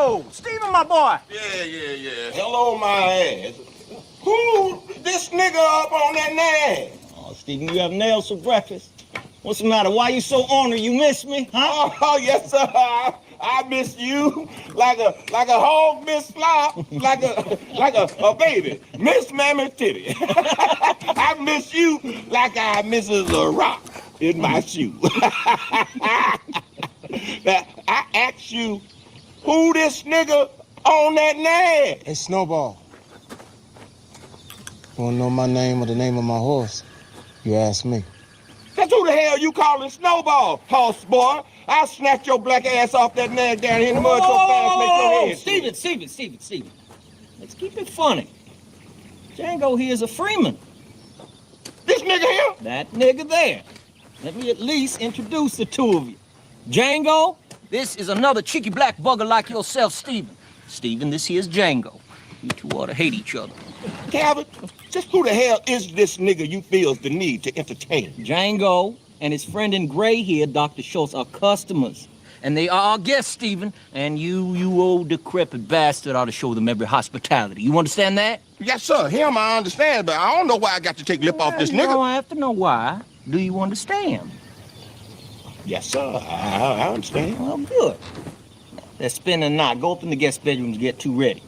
Django! Steven, my boy! Yeah. Hello, my ass. Who this nigga up on that name? Oh, Steven, you have nails for breakfast. What's the matter? Why you so ornery? You miss me, huh? Oh, yes, sir. I miss you like a hog miss flop, like a baby. Miss Mammy Titty. I miss you like I misses a rock in my shoe. Now, I ask you, who this nigga on that name? Hey, Snowball. You wanna know my name or the name of my horse? You ask me. That's who the hell you calling Snowball, horse boy? I'll snatch your black ass off that nag down here in the mud so fast make your head. Steven. Let's keep it funny. Django here is a Freeman. This nigga here? That nigga there. Let me at least introduce the two of you. Django, this is another cheeky black bugger like yourself, Steven. Steven, this here's Django. You two ought to hate each other. Calvin, just who the hell is this nigga you feels the need to entertain? Django and his friend in gray here, Dr. Schultz, are customers. And they are our guests, Steven. And you old decrepit bastard ought to show them every hospitality. You understand that? Yes, sir. Him I understand, but I don't know why I got to take lip off this nigga. You don't have to know why. Do you understand? Yes, sir. I understand. Well, good. Let's spend the night. Go up in the guest bedrooms and get two ready.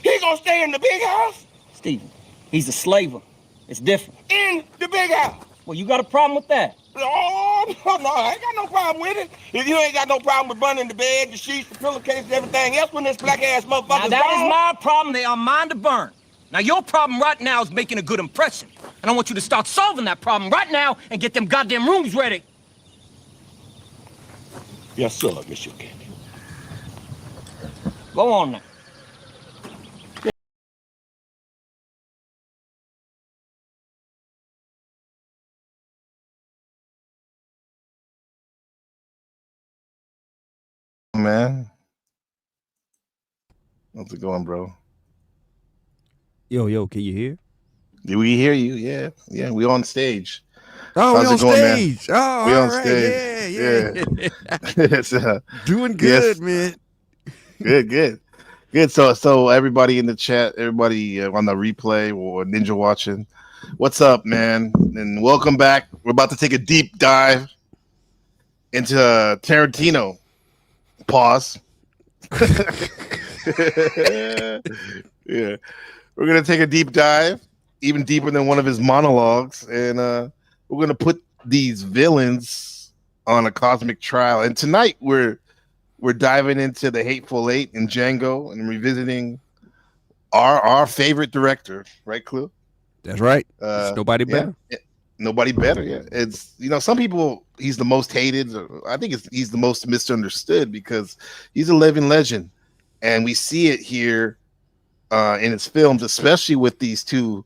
He gonna stay in the big house? Steven, he's a slaver. It's different. In the big house? Well, you got a problem with that? Oh, no, I ain't got no problem with it. If you ain't got no problem with burning the bed, the sheets, the pillowcases, everything else when this black-ass motherfucker's Now, that gone. is my problem. They are mine to burn. Now, your problem right now is making a good impression. And I want you to start solving that problem right now and get them goddamn rooms ready. Yes, sir, Mr. Candie. Go on now. Man, how's it going, bro? Yo, can you hear? Do we hear you? Yeah, we on stage. Oh, How's we on it going, stage. Man? Oh, we all on right. stage. Yeah. It's, Doing good, man. Good. So everybody in the chat, everybody on the replay or Ninja watching, what's up, man? And welcome back. We're about to take a deep dive into Tarantino. Pause. Yeah, we're gonna take a deep dive, even deeper than one of his monologues, and we're gonna put these villains on a cosmic trial. And tonight we're diving into the Hateful Eight and Django and revisiting our favorite director, right, Clue? That's right. There's nobody better. Nobody better. Yeah, it's some people he's the most hated. I think he's the most misunderstood because he's a living legend, and we see it here in his films, especially with these two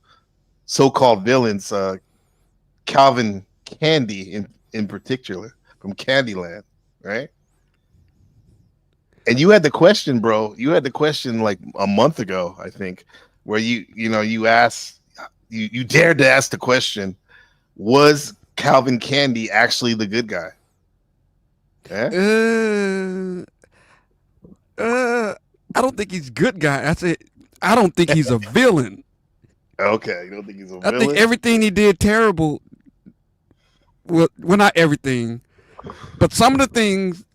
so-called villains, Calvin Candie in particular from Candyland, right? And you had the question, bro. You had the question like a month ago, I think, where you asked, you dared to ask the question. Was Calvin Candie actually the good guy? Yeah? I don't think he's a good guy. I said I don't think he's a villain. Okay, you don't think he's a villain? I think everything he did terrible. Well, not everything, but some of the things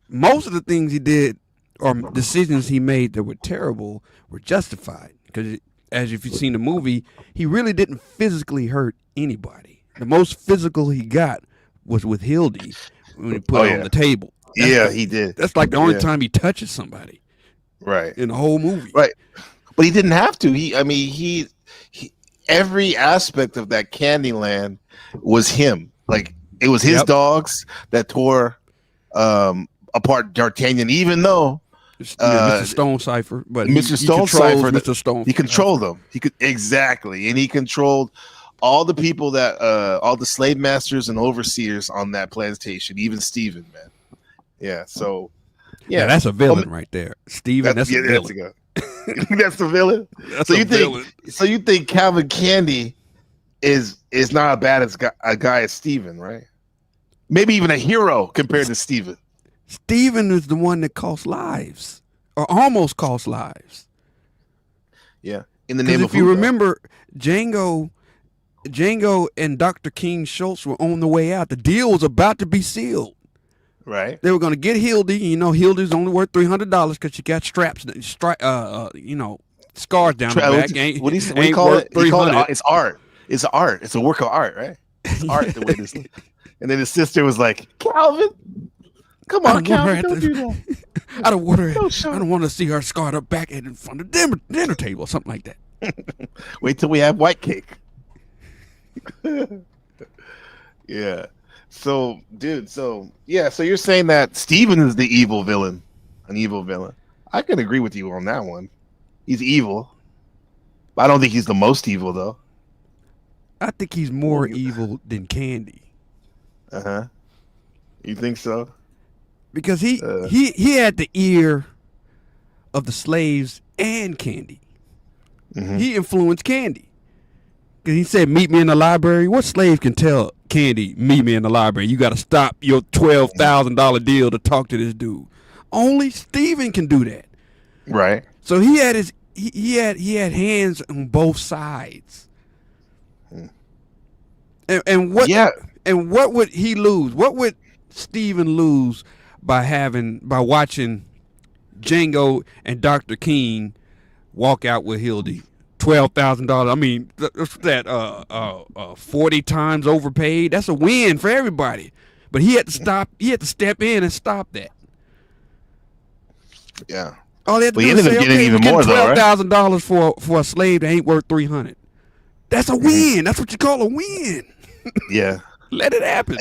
most of the things he did or decisions he made that were terrible were justified. Because as if you've seen the movie, he really didn't physically hurt anybody. The most physical he got was with Hildy when he put her on the table. He did. That's like the only time he touches somebody, right? In the whole movie, right? But he didn't have to. He every aspect of that Candyland was him. Like it was his dogs that tore apart D'Artagnan, even though Mr. Stone Cipher, but Mr. Stone Cipher, Mr. Stone, he controlled them. He could exactly, and he controlled all the people that all the slave masters and overseers on that plantation, even Steven, man. Yeah, so yeah, that's a villain right there. Steven, that's a villain. That's the villain. So you think Calvin Candie is not as bad as a guy as Steven, right? Maybe even a hero compared to Steven. Steven is the one that cost lives, or almost cost lives. Yeah. In the Because name if of you who, though? remember, Django and Dr. King Schultz were on the way out. The deal was about to be sealed. Right. They were going to get Hildy. You know, Hildy's only worth $300 because she got straps, scars down her back. What do you Ain't call worth it? He called $300. it? It's art. It's art. It's a work of art, right? It's art the way this. And then his sister was like, Calvin, come on, Calvin, don't do that. I don't want her. Don't I don't want to see her scarred up back in front of the dinner table or something like that. Wait till we have white cake. Yeah. So, dude. So you're saying that Steven is the evil villain, an evil villain. I can agree with you on that one. He's evil. I don't think he's the most evil, though. I think he's more evil than Candie. Uh-huh. You think so? Because he had the ear of the slaves and Candie. Mm-hmm. He influenced Candie. Because he said, meet me in the library. What slave can tell Candie, meet me in the library? You got to stop your $12,000 deal to talk to this dude. Only Steven can do that. Right. So he had he had hands on both sides. And what would he lose? What would Steven lose by watching Django and Dr. King walk out with Hildy? $12,000. I mean, that 40 times overpaid. That's a win for everybody. But he had to stop. He had to step in and stop that. Yeah. All he had to But do he was ended up say, getting okay, even we're more, getting though, right? $12,000 for a slave that ain't worth $300. That's a win. That's what you call a win. Yeah. Let it happen.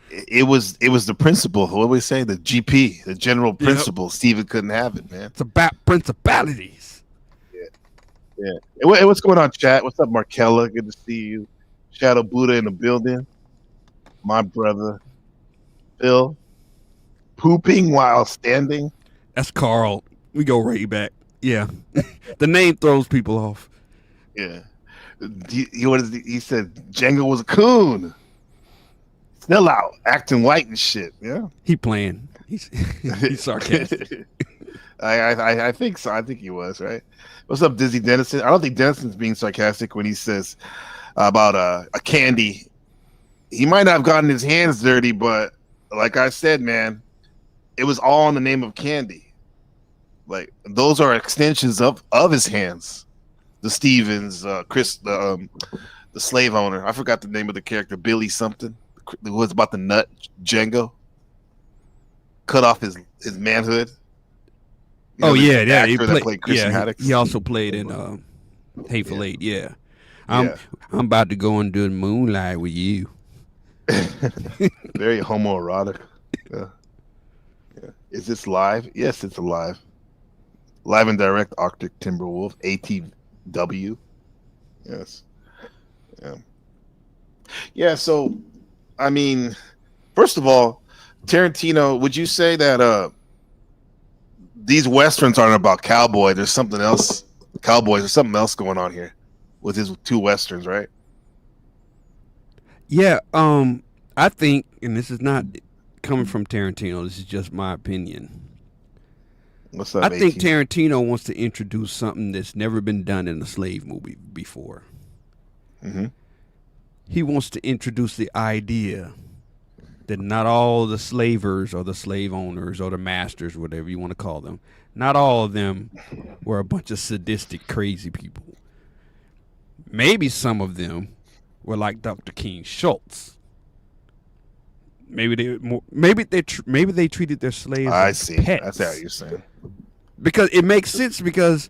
It was the principle. What do we say? The GP, the general principle. Yep. Steven couldn't have it, man. It's about principalities. Yeah. Hey, what's going on, chat? What's up, Markella? Good to see you. Shadow Buddha in the building. My brother, Phil. Pooping while standing. That's Carl. We go right back. Yeah. The name throws people off. Yeah. He said Django was a coon. Still out, acting white and shit. Yeah. He playing. He's sarcastic. I think so. I think he was, right? What's up, Dizzy Dennison? I don't think Dennison's being sarcastic when he says about a Candie. He might not have gotten his hands dirty, but like I said, man, it was all in the name of Candie. Like those are extensions of his hands. The Stevens, Chris, the slave owner. I forgot the name of the character, Billy something. Who was about the nut Django. Cut off his manhood. You know, yeah. He played Christian Haddix. He also played in Hateful Eight. Yeah. I'm about to go and do the moonlight with you. Very homoerotic. Yeah. Is this live? Yes, it's live. Live and direct. Arctic Timberwolf. ATW. Yes. Yeah. Yeah. So, I mean, first of all, Tarantino, would you say that these westerns aren't about cowboy? There's something else. Cowboys. There's something else going on here with his two westerns, right? Yeah. I think, and this is not coming from Tarantino. This is just my opinion. What's up? I think Tarantino wants to introduce something that's never been done in a slave movie before. Mm-hmm. He wants to introduce the idea that not all the slavers or the slave owners or the masters, whatever you want to call them, not all of them were a bunch of sadistic, crazy people. Maybe some of them were like Dr. King Schultz. Maybe they treated their slaves as pets. That's how you're saying. Because it makes sense, because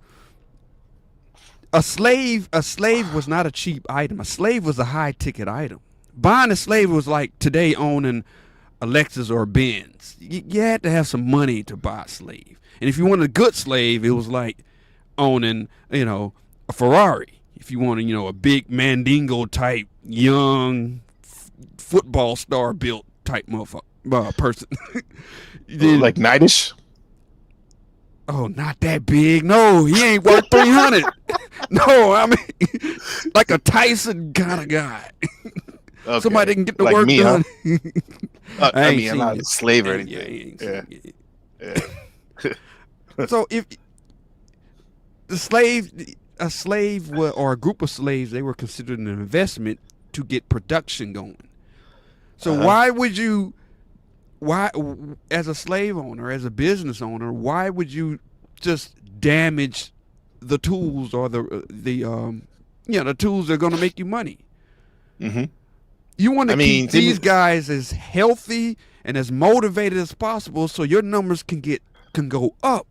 a slave was not a cheap item. A slave was a high ticket item. Buying a slave was like today owning a Lexus or a Benz. You had to have some money to buy a slave. And if you wanted a good slave, it was like owning, a Ferrari. If you wanted, a big Mandingo type, young football star built type person. Like Knightish? Oh, not that big. No, he ain't worth 300. No, I mean, like a Tyson kind of guy. Okay. Somebody that can get the like work me, done. Huh? I I ain't mean, I'm seen not it. a slave or Yeah, I anything. ain't Yeah, seen yeah. it. So if the slave, a slave or a group of slaves, they were considered an investment to get production going. So Uh-huh. why would you? Why, as a slave owner, as a business owner, why would you just damage the tools or the tools that are going to make you money? hmm You want I to mean, keep these guys as healthy and as motivated as possible, so your numbers can go up.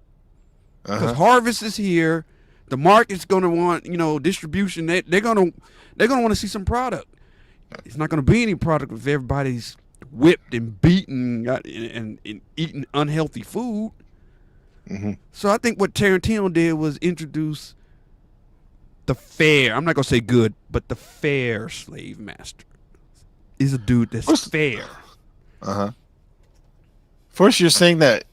Because uh-huh. harvest is here, the market's going to want distribution. They're going to want to see some product. It's not going to be any product if everybody's whipped and beaten and eating unhealthy food. hmm So I think what Tarantino did was introduce the fair. I'm not gonna say good, but the fair slave master is a dude that's fair. Uh-huh. First, you're saying that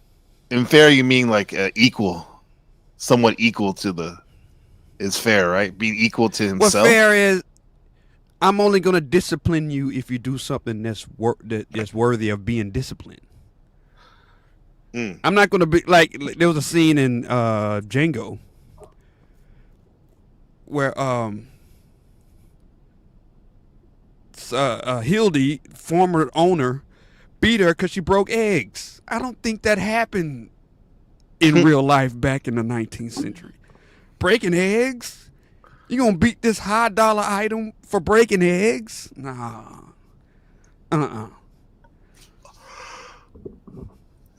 in fair you mean like equal, somewhat equal to the is fair, right? Being equal to What himself. fair is? I'm only gonna discipline you if you do something that's worthy of being disciplined. Mm. I'm not gonna be like there was a scene in Django where Hildy, former owner, beat her because she broke eggs. I don't think that happened in real life back in the 19th century. Breaking eggs? You gonna beat this high dollar item for breaking eggs? Nah.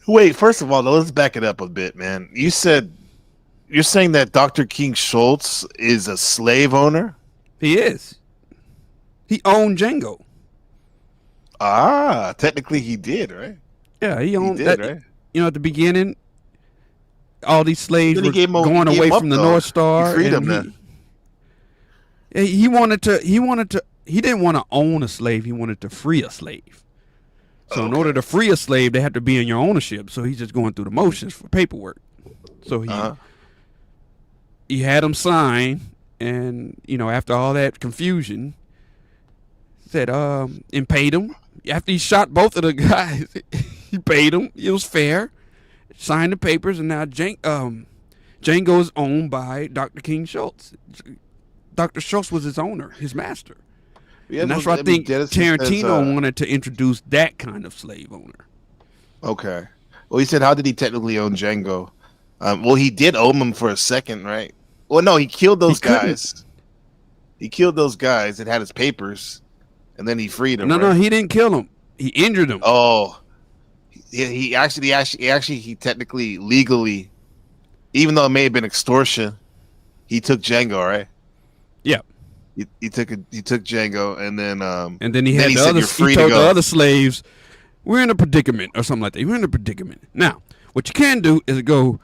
Wait, first of all, though, let's back it up a bit, man. You're saying that Dr. King Schultz is a slave owner? He is. He owned Django. Ah, technically he did, right? Yeah, he He owned did, that. right? At the beginning, all these slaves Then he were gave him he going gave away him up, from the though. North Star, He freed and him then. he wanted to. He didn't want to own a slave. He wanted to free a slave. So in order to free a slave, they had to be in your ownership. So he's just going through the motions for paperwork. So he had him sign, and after all that confusion, said and paid him. After he shot both of the guys, he paid him. It was fair. Signed the papers, and now Django is owned by Dr. King Schultz. Dr. Schultz was his owner, his master. Yeah, And that's why I think Dennis Tarantino says, wanted to introduce that kind of slave owner. okay. Well, he said, how did he technically own Django? Well, he did own him for a second, right? Well, no, he killed those guys. He killed those guys that had his papers, and then he freed them. No, he didn't kill him. He injured him. Oh, he technically, legally, even though it may have been extortion, he took Django, right? Yeah. He took Django, and then he had the said, other. "You're free He to told go." the other slaves, "We're in a predicament," or something like that. We're in a predicament. Now, what you can do is go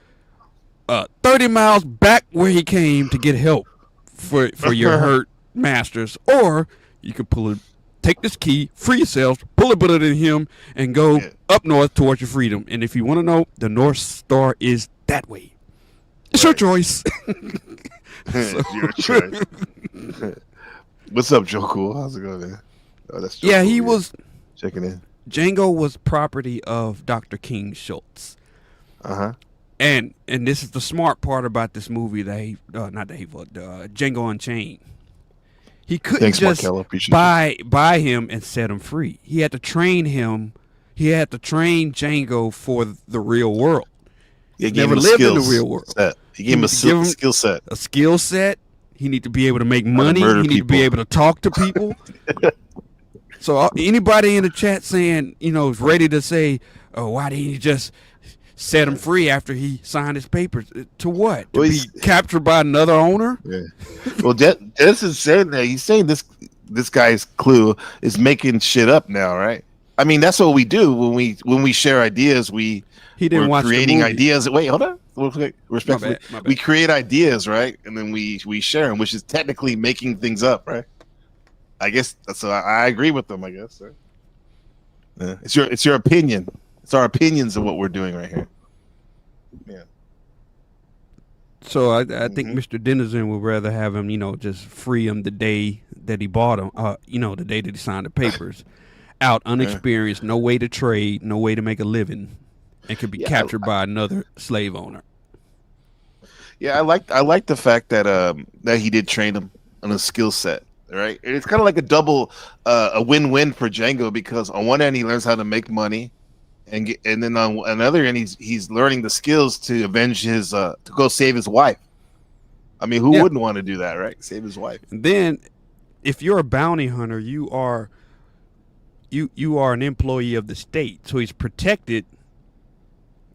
30 miles back where he came to get help for your hurt masters, or you could take this key, free yourself, pull it in him, and go up north towards your freedom. And if you want to know, the North Star is that way. It's your choice. Your choice. What's up, Joe Cool? How's it going, man? Oh, that's Joe Cool, he was checking in. Django was property of Dr. King Schultz. And this is the smart part about this movie, Django Unchained. He couldn't just buy him and set him free. He had to train him. He had to train Django for the real world. He never lived in the real world. He gave him a skill set. A skill set. He need to be able to make money. He need to be able to talk to people. So anybody in the chat saying, is ready to say, "Oh, why didn't he just set him free after he signed his papers?" To what? To be captured by another owner? Yeah. Well, Dennis is saying that he's saying this guy's clue is making shit up now, right? I mean, that's what we do when we share ideas. We're creating ideas. Wait, hold on. Respectfully, my bad. We create ideas, right? And then we share them, which is technically making things up, right? I guess so. I agree with them. I guess. Right? Yeah. It's your opinion. It's our opinions of what we're doing right here. Yeah. So I think Mr. Denizen would rather have him, just free him the day that he bought him. The day that he signed the papers. out, unexperienced, no way to trade, no way to make a living, and could be captured by another slave owner. Yeah, I like the fact that that he did train him on a skill set, right? And it's kind of like a win-win for Django, because on one end he learns how to make money, and then on another end he's learning the skills to avenge his to go save his wife. I mean, who wouldn't want to do that, right? Save his wife. And then, if you're a bounty hunter, you are an employee of the state, so he's protected.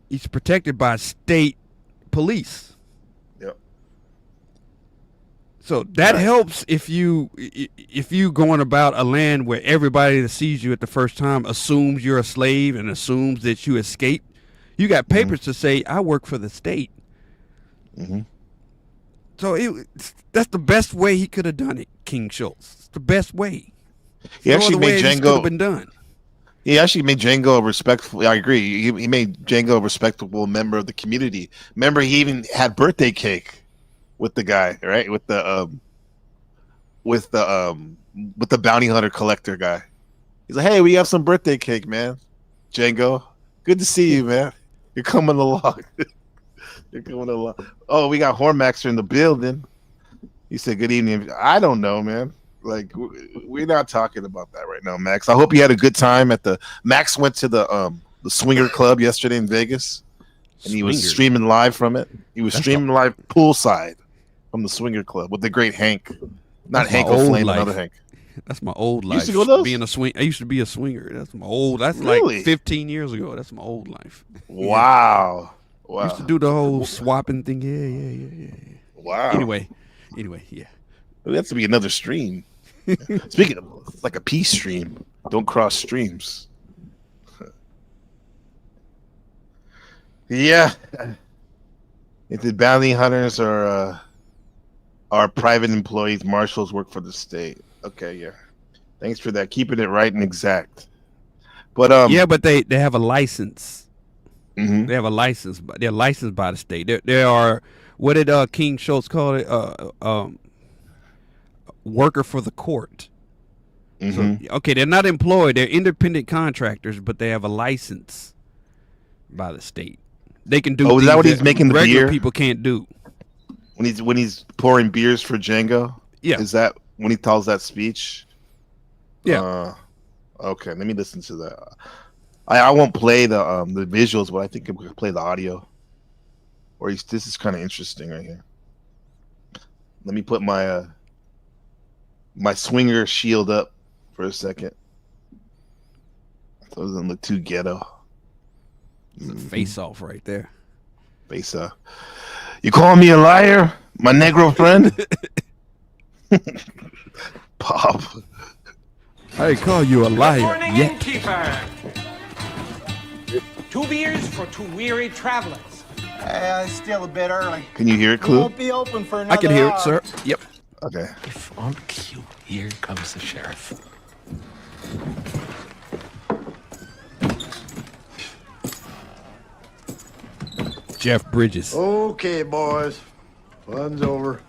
He's protected by state police. Yep. So that helps if you going about a land where everybody that sees you at the first time assumes you're a slave and assumes that you escaped. You got papers to say, I work for the state. Mm-hmm. So that's the best way he could have done it, King Schultz. It's the best way. He actually made Django could have been done. He actually made Django a respectful. I agree. He made Django a respectable member of the community. Remember, he even had birthday cake with the guy, right? With the bounty hunter collector guy. He's like, "Hey, we have some birthday cake, man. Django, good to see you, man. You're coming along. You're coming along. Oh, we got Hormaxer in the building." He said, "Good evening." I don't know, man. Like, we're not talking about that right now, Max. I hope you had a good time at the. Max went to the swinger club yesterday in Vegas, and he was streaming live from it. He was streaming live poolside from the swinger club with the great Hank, not Hank O'Flame, another Hank. That's my old life. You used to go to those? Being a swing. I used to be a swinger. That's my old. That's Really? like 15 years ago. That's my old life. Wow. Wow. Used to do the whole swapping thing. Yeah. Wow. Anyway, yeah. It has to be another stream. Speaking of, it's like a peace stream. Don't cross streams. Yeah. If the bounty hunters are private employees, marshals work for the state. Okay, yeah. Thanks for that. Keeping it right and exact. But yeah, but they have a license. Mm-hmm. They have a license. They're licensed by the state. They are. What did King Schultz call it? Worker for the court. Mm-hmm. So, okay, they're not employed. They're independent contractors, but they have a license by the state. They can do. Oh, is that what he's making the regular beer? People can't do. When he's pouring beers for Django? Yeah. Is that when he tells that speech? Yeah. Okay, let me listen to that. I won't play the visuals, but I think I'm gonna play the audio. This is kind of interesting right here. Let me put my my swinger shield up for a second, so it doesn't look too ghetto. Face off right there. Face off. You call me a liar, my Negro friend? Pop. I call you a liar. Morning, Yeah. innkeeper. 2 beers for 2 weary travelers. Still a bit early. Can you hear it, We Clue? won't be open for another I can hear it, hour. sir. Yep. Okay. If on cue, here comes the sheriff. Jeff Bridges. Okay, boys. Fun's over.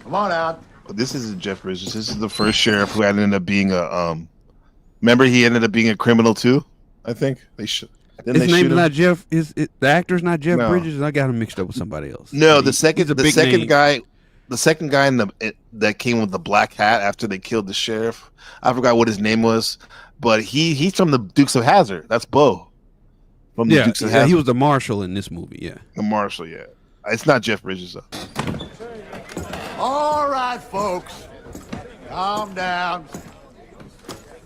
Come on out. But this isn't Jeff Bridges. This is the first sheriff who ended up being a remember, he ended up being a criminal too. I think they should. His name's not Jeff. The actor's not Jeff No. Bridges. I got him mixed up with somebody else. No, He's the second name. guy, that came with the black hat after they killed the sheriff. I forgot what his name was, but he's from the Dukes of Hazzard. That's Bo from the Dukes of Hazzard. he was the marshal in this movie. Yeah. The marshal. Yeah, it's not Jeff Bridges though. All right, folks. Calm down.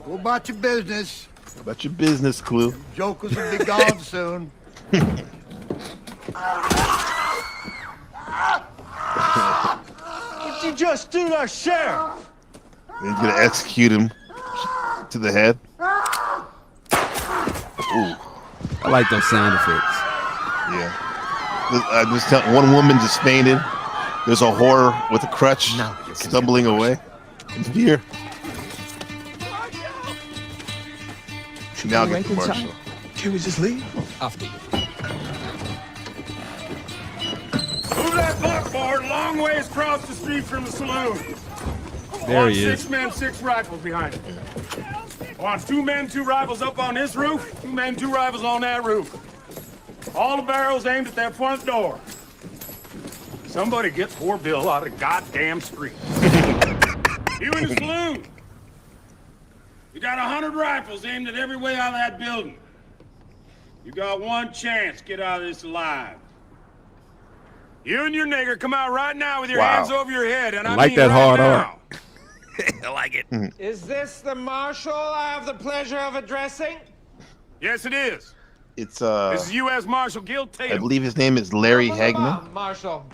Go about your business. About your business, Clue. Jokers will be gone soon. What'd you just do to our sheriff? He's gonna execute him to the head. Ooh, I like those sound effects. yeah. I just tell one woman just fainted. There's a whore with a crutch stumbling away. It's here. Now get the marshal. Can we just leave? Off to you. Move that buckboard long ways across the street from the saloon. There he is. 6 men, 6 rifles behind him. Want 2 men, 2 rifles up on this roof, 2 men, 2 rifles on that roof. All the barrels aimed at that front door. Somebody get poor Bill out of the goddamn street. You in the saloon. You got 100 rifles aimed at every way out of that building. You got 1 chance. Get out of this alive. You and your nigger come out right now with your hands over your head, and I like mean that right hard now. I like it. Is this the marshal I have the pleasure of addressing? Yes, it is. It's This is U.S. Marshal Gil I Tatum. believe his name is Larry Open the Hagman, bomb, Marshal.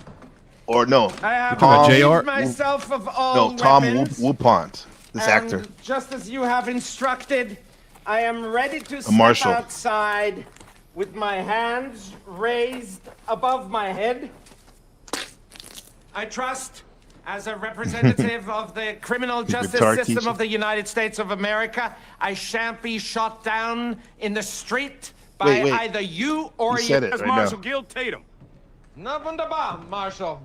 or no, I have talking about relieved JR? myself of all no, Tom weapons, Woopont, this and actor. just as you have instructed, I am ready to step marshal. outside with my hands raised above my head. I trust, as a representative of the criminal justice guitar system teacher. of the United States of America, I shan't be shot down in the street by Wait. either you or You said it That's right Marshal now. Gil Tatum. Not wunderbar, Marshal.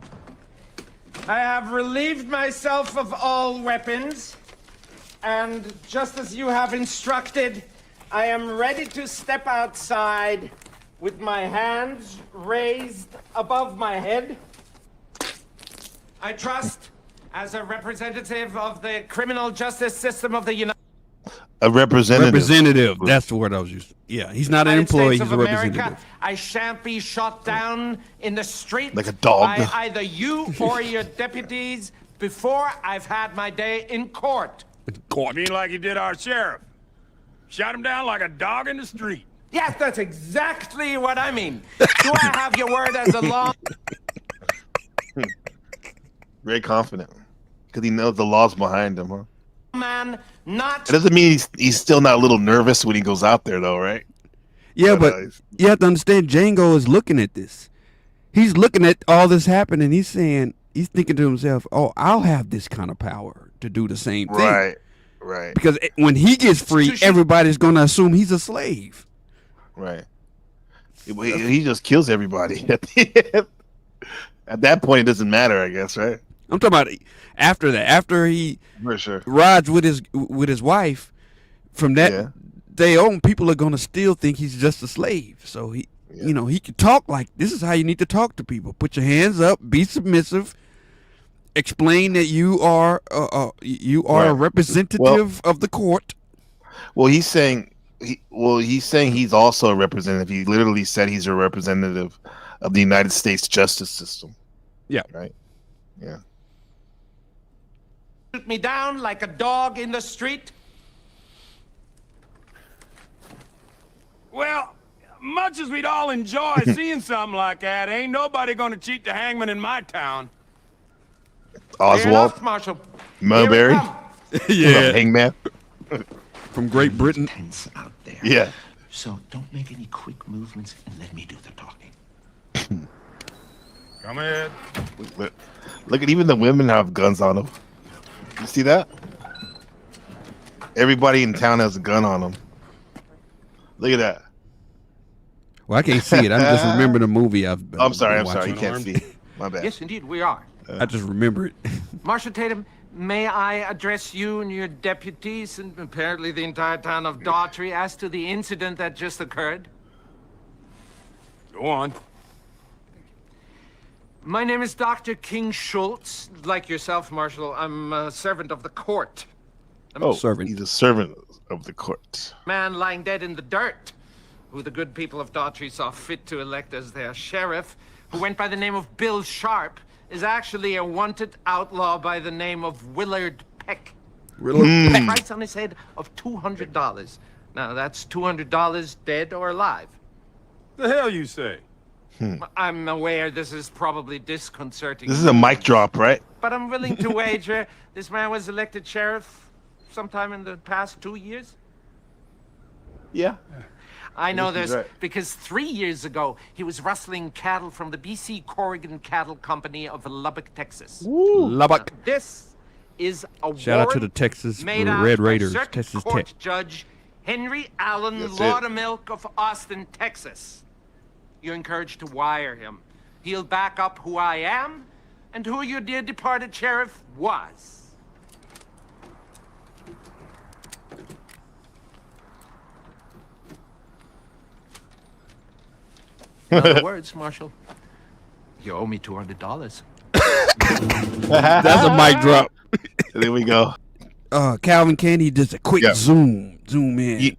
I have relieved myself of all weapons, and just as you have instructed, I am ready to step outside with my hands raised above my head. I trust, as a representative of the criminal justice system of the United A representative. Representative. That's the word I was using. Yeah, he's not an employee. States He's of a America, representative. I shan't be shot down in the street Like a dog. by either you or your deputies before I've had my day in court. You mean like you did our sheriff? Shot him down like a dog in the street. Yes, that's exactly what I mean. Do I have your word as a law? Very confident, because he knows the laws behind him, huh? Man, not It doesn't mean he's still not a little nervous when he goes out there, though, right? Yeah, but he's- you have to understand, Django is looking at this. He's looking at all this happening. He's saying, he's thinking to himself, "Oh, I'll have this kind of power to do the same thing." Right. Because when he gets free, everybody's going to assume he's a slave. Right. He just kills everybody. At that point, it doesn't matter, I guess, right? I'm talking about after that. After he For sure. rides with his wife, from that day on, people are going to still think he's just a slave. So he, he can talk like this is how you need to talk to people. Put your hands up, be submissive, explain that you are a representative of the court. Well, he's saying he's also a representative. He literally said he's a representative of the United States justice system. Yeah. Right. Yeah. Shoot me down like a dog in the street? Well, much as we'd all enjoy seeing something like that, ain't nobody gonna cheat the hangman in my town. Fair Oswald, enough, Marshal. Mulberry, Yeah. Hangman. From Great Britain. Tense out there. Yeah. So don't make any quick movements and let me do the talking. Come ahead. Look at even the women have guns on them. You see that? Everybody in town has a gun on them. Look at that. Well, I can't see it. I just remember the movie I've I'm sorry. been I'm sorry. You watching. can't see. My bad. Yes, indeed, we are. I just remember it. Marshal Tatum, may I address you and your deputies and apparently the entire town of Daughtry as to the incident that just occurred? Go on. My name is Dr. King Schultz. Like yourself, Marshal, I'm a servant of the court. servant. He's a servant of the court. Man lying dead in the dirt, who the good people of Daughtry saw fit to elect as their sheriff, who went by the name of Bill Sharp, is actually a wanted outlaw by the name of Willard Peck. Really? A price on his head of $200. Now, that's $200 dead or alive. The hell you say? I'm aware this is probably disconcerting. This is a mic drop, right? But I'm willing to wager this man was elected sheriff sometime in the past 2 years. Yeah. I know think he's this right. because 3 years ago, he was rustling cattle from the BC Corrigan Cattle Company of Lubbock, Texas. Lubbock. This is a Shout out to the warrant Texas made out Red by Raiders, Circuit Texas Court Tech. Judge Henry Allen That's it. Laudermilk of Austin, Texas. You're encouraged to wire him. He'll back up who I am and who your dear departed sheriff was. In other words, Marshal, you owe me $200. That's a mic drop. There we go. Calvin Candie does a quick Yeah. zoom in.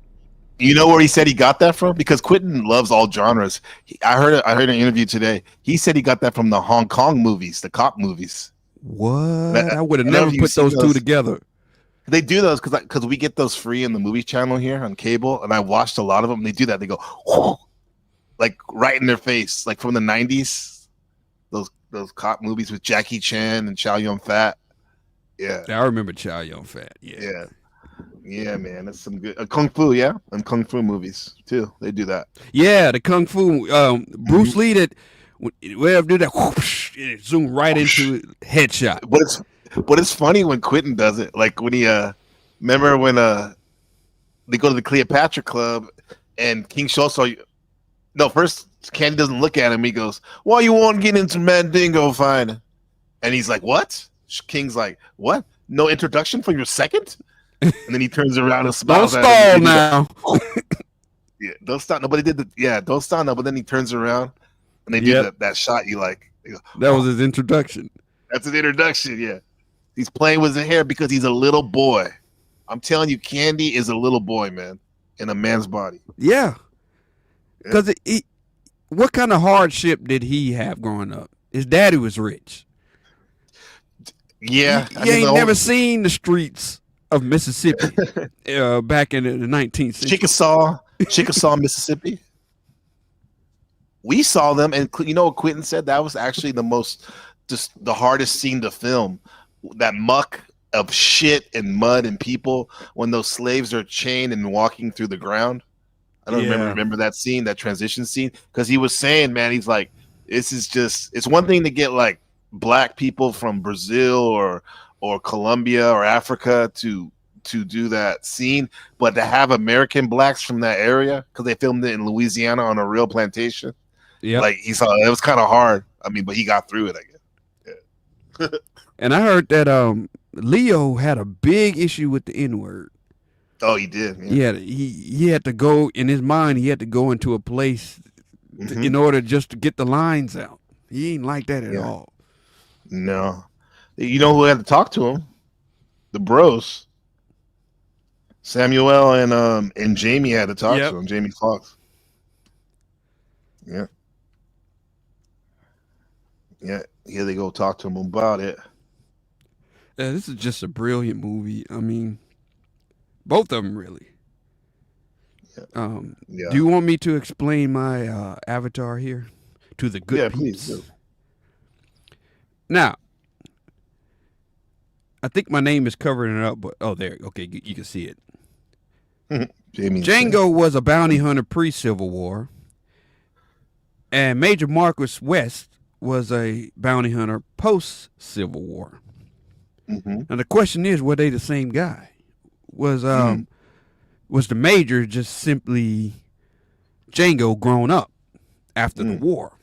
You know where he said he got that from? Because Quentin loves all genres. I heard an interview today. He said he got that from the Hong Kong movies, the cop movies. What? That- I would have I don't know never if you've put seen those two those. together. They do those because we get those free in the movie channel here on cable, and I watched a lot of them. They do that. They go like right in their face, like from the '90s. Those cop movies with Jackie Chan and Chow Yun Fat. Yeah, I remember Chow Yun Fat. yeah, man. That's some good kung fu. Yeah, and kung fu movies too. They do that. Yeah, the kung fu. Bruce Lee did. Well, do that. Whoosh, it zoom right into it, headshot. But it's funny when Quentin does it. Like when he remember when they go to the Cleopatra Club and King Shoso. No, first Candie doesn't look at him. He goes, "Why you want to get into Mandingo fighting?" And he's like, "What?" King's like, "What? No introduction for your second?" And then he turns around and Don't smiles at stall him. now. Yeah, don't stop. Nobody did the. Yeah, don't stop now. But then he turns around and they do that shot. You like. You go, That was his introduction. That's an introduction. Yeah, he's playing with his hair because he's a little boy. I'm telling you, Candie is a little boy, man, in a man's body. Yeah, because what kind of hardship did he have growing up? His daddy was rich. Yeah, You ain't never seen the streets of Mississippi back in the 19th century. Chickasaw, Mississippi. We saw them, and you know what Quentin said? That was actually the hardest scene to film. That muck of shit and mud and people when those slaves are chained and walking through the ground. I don't remember that scene, that transition scene, because he was saying, man, he's like, it's one thing to get like black people from Brazil or Colombia or Africa to do that scene, but to have American blacks from that area, because they filmed it in Louisiana on a real plantation. Yeah, like he saw it was kind of hard. I mean, but he got through it, I guess. Yeah. And I heard that Leo had a big issue with the N-word. Oh, he did. Yeah, he had to go in his mind. He had to go into a place in order just to get the lines out. He ain't like that at all. No, you know who had to talk to him? The bros. Samuel and Jamie had to talk to him. Jamie Foxx. Yeah. Yeah. Here they go talk to him about it. Yeah, this is just a brilliant movie. I mean, both of them really. Do you want me to explain my avatar here to the good peeps? Please do. Now, I think my name is covering it up, but there. Okay, you can see it. Django was a bounty hunter pre-Civil War, and Major Marcus West was a bounty hunter post-Civil War. Now the question is, were they the same guy? Was the Major just simply Django grown up after the war?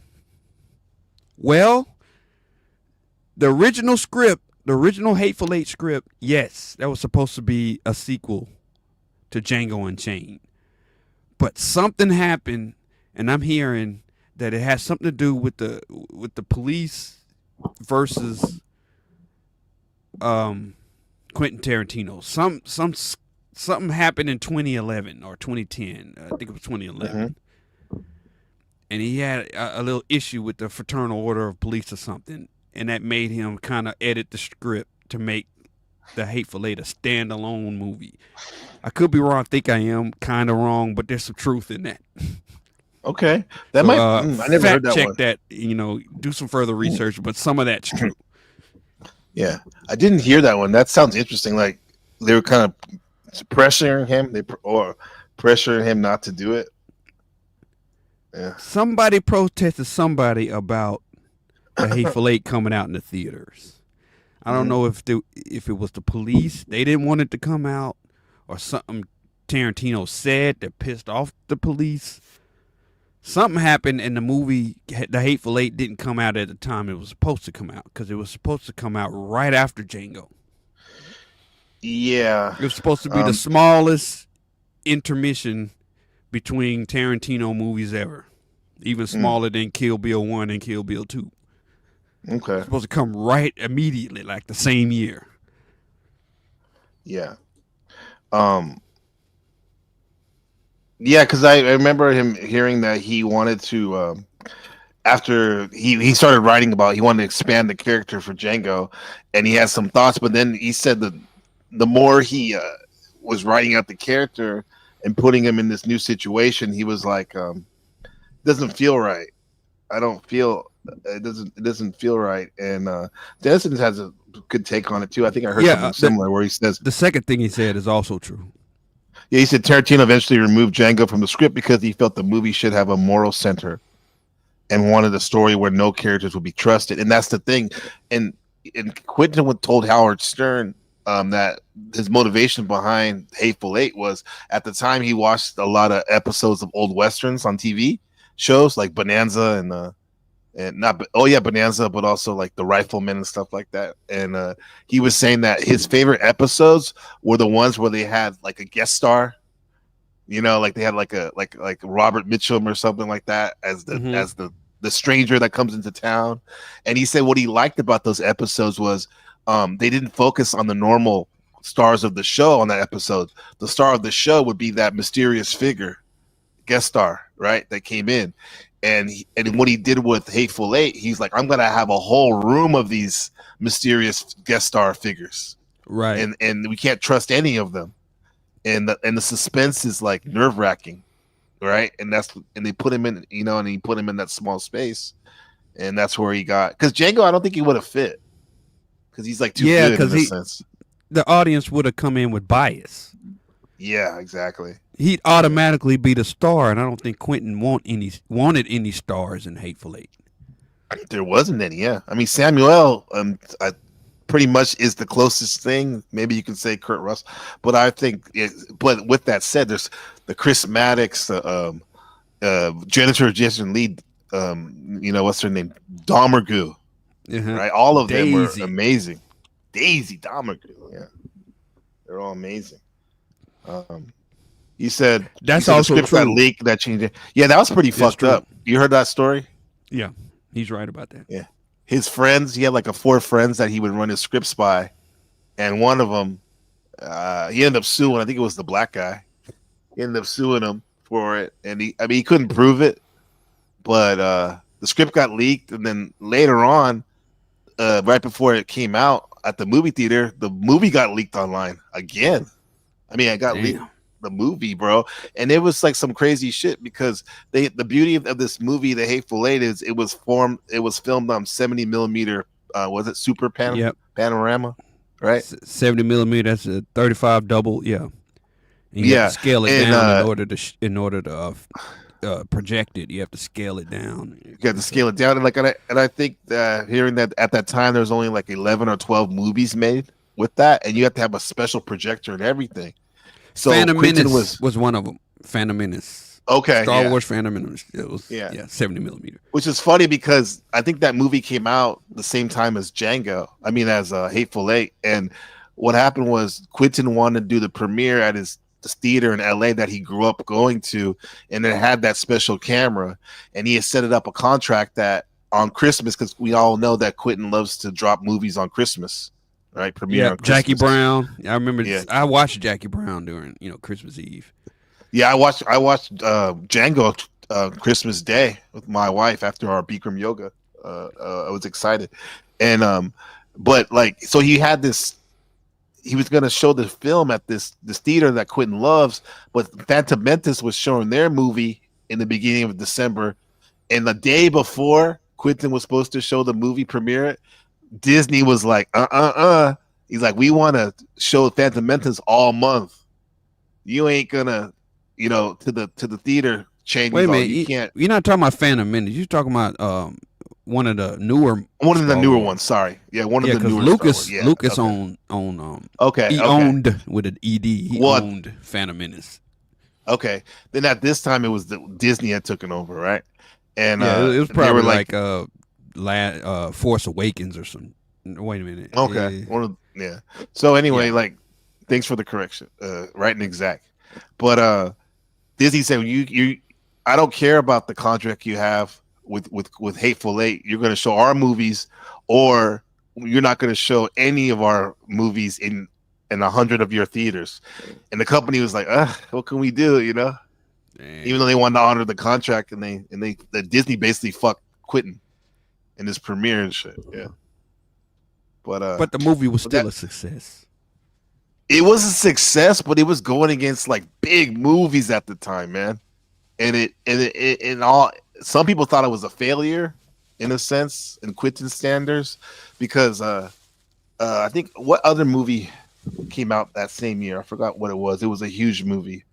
Well, the original script, the original Hateful Eight script, yes, that was supposed to be a sequel to Django Unchained. But something happened, and I'm hearing that it has something to do with the police versus Quentin Tarantino. Something happened in 2011 or 2010. I think it was 2011. And he had a little issue with the Fraternal Order of Police or something, and that made him kind of edit the script to make the Hateful Eight a standalone movie. I could be wrong. I think I am kind of wrong, but there's some truth in that. Okay, I never heard that check one. that. Do some further research, but some of that's true. Yeah, I didn't hear that one. That sounds interesting. Like they were kind of pressuring him, pressuring him not to do it. Yeah. Somebody protested somebody about the Hateful Eight coming out in the theaters. I don't know if it was the police. They didn't want it to come out, or something Tarantino said that pissed off the police. Something happened, and the movie, The Hateful Eight, didn't come out at the time it was supposed to come out, because it was supposed to come out right after Django. Yeah. It was supposed to be the smallest intermission between Tarantino movies ever. even smaller than Kill Bill 1 and Kill Bill 2. Okay. It's supposed to come right immediately, like the same year. Yeah. Yeah, because I remember him hearing that he wanted to after he started writing about he wanted to expand the character for Django, and he had some thoughts, but then he said that the more he was writing out the character and putting him in this new situation, he was like, doesn't feel right. I don't feel it doesn't feel right. And Denison has a good take on it too. I think I heard something similar where he says the second thing he said is also true. Yeah, he said Tarantino eventually removed Django from the script because he felt the movie should have a moral center and wanted a story where no characters would be trusted. And that's the thing. And Quentin told Howard Stern that his motivation behind Hateful Eight was at the time he watched a lot of episodes of old westerns on TV shows like Bonanza and not Bonanza, but also like the Rifleman and stuff like that. And he was saying that his favorite episodes were the ones where they had like a guest star, like they had like Robert Mitchum or something like that as the stranger that comes into town. And he said what he liked about those episodes was they didn't focus on the normal stars of the show on that episode. The star of the show would be that mysterious figure, guest star, right, that came in. And what he did with Hateful Eight, he's like, I'm gonna have a whole room of these mysterious guest star figures, right? And we can't trust any of them, and the suspense is like nerve wracking, right? And they put him in, and he put him in that small space, and that's where he got because Django, I don't think he would have fit because he's like too good in a sense. The audience would have come in with bias. Yeah, exactly. He'd automatically be the star, and I don't think Quentin wanted any stars in Hateful Eight. There wasn't any, yeah. I mean, Samuel pretty much is the closest thing. Maybe you can say Kurt Russell, but I think. But with that said, there's the Chris Maddox, Jennifer Jason Leigh, what's her name, Domergue, right? All of them were amazing. Daisy Domergue, yeah, they're all amazing. He said that's also the script got leaked, that changed it. Yeah, that was pretty fucked up. You heard that story? Yeah, he's right about that. Yeah, his friends, he had like 4 friends that he would run his scripts by, and one of them, he ended up suing. I think it was the black guy. He ended up suing him for it, and he couldn't prove it, but the script got leaked, and then later on, right before it came out at the movie theater, the movie got leaked online again. I mean, I got leaked the movie, bro, and it was like some crazy shit because the beauty of this movie, The Hateful Eight, is it was filmed on 70 millimeter. Was it super panorama, right? 70 millimeter. That's a 35 double. Yeah, and you have to scale it down in order to project it. You have to scale it down. You have to scale it down, and I think hearing that at that time there was only like 11 or 12 movies made with that, and you have to have a special projector and everything. So Phantom Menace was one of them. Phantom Menace. Okay. Star Wars Phantom Menace. It was 70 millimeter. Which is funny because I think that movie came out the same time as Django. I mean, as Hateful Eight. And what happened was Quentin wanted to do the premiere at this theater in LA that he grew up going to, and it had that special camera. And he had set it up a contract that on Christmas, because we all know that Quentin loves to drop movies on Christmas. Right, premiere on Jackie Brown. I remember. I watched Jackie Brown during Christmas Eve. Yeah, I watched Django Christmas Day with my wife after our Bikram yoga. I was excited, and but so he had this. He was going to show the film at this theater that Quentin loves, but Phantom Menace was showing their movie in the beginning of December, and the day before Quentin was supposed to show the movie premiere, Disney was like, He's like, we want to show Phantom Menace all month. You ain't gonna, to the theater change. Wait a minute, you can't. You're not talking about Phantom Menace. You're talking about one of the newer. One of the newer ones. Sorry, one of the newer. Lucas owned. He owned with an ED. He owned Phantom Menace. Okay, then at this time it was Disney had taken over, right? And it was probably like Force Awakens or something. Wait a minute. Okay. So anyway, thanks for the correction. Right and exact. But Disney said I don't care about the contract you have with Hateful Eight. You're going to show our movies, or you're not going to show any of our movies in 100 of your theaters. And the company was like, what can we do? You know, even though they wanted to honor the contract, and the Disney basically fucked Quentin in his premiere and shit. Yeah. But the movie was still a success. It was a success, but it was going against like big movies at the time, man. And some people thought it was a failure in a sense in Quentin standards, because I think, what other movie came out that same year? I forgot what it was. It was a huge movie.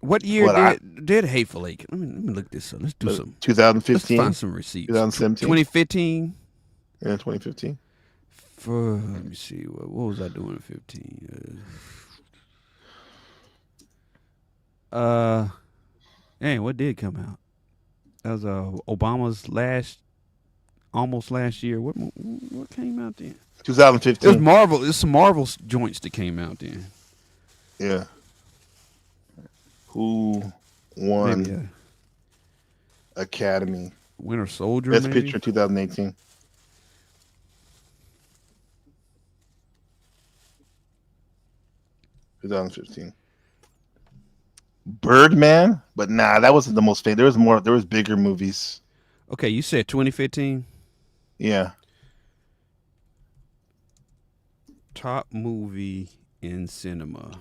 What year did Hateful Eight? Let me look this up. Let's do some 2015. Let's find some receipts. 2017. 2015. Yeah, 2015. Let me see. What was I doing in 15? Hey, what did come out? That was Obama's almost last year. What came out then? 2015. It was Marvel. It's some Marvel joints that came out then. Yeah. Who won Maybe Academy? Winter Soldier. Best maybe? Picture 2018. Birdman, but nah, that wasn't the most famous. There was bigger movies. Okay, you said 2015. Yeah. Top movie in cinema.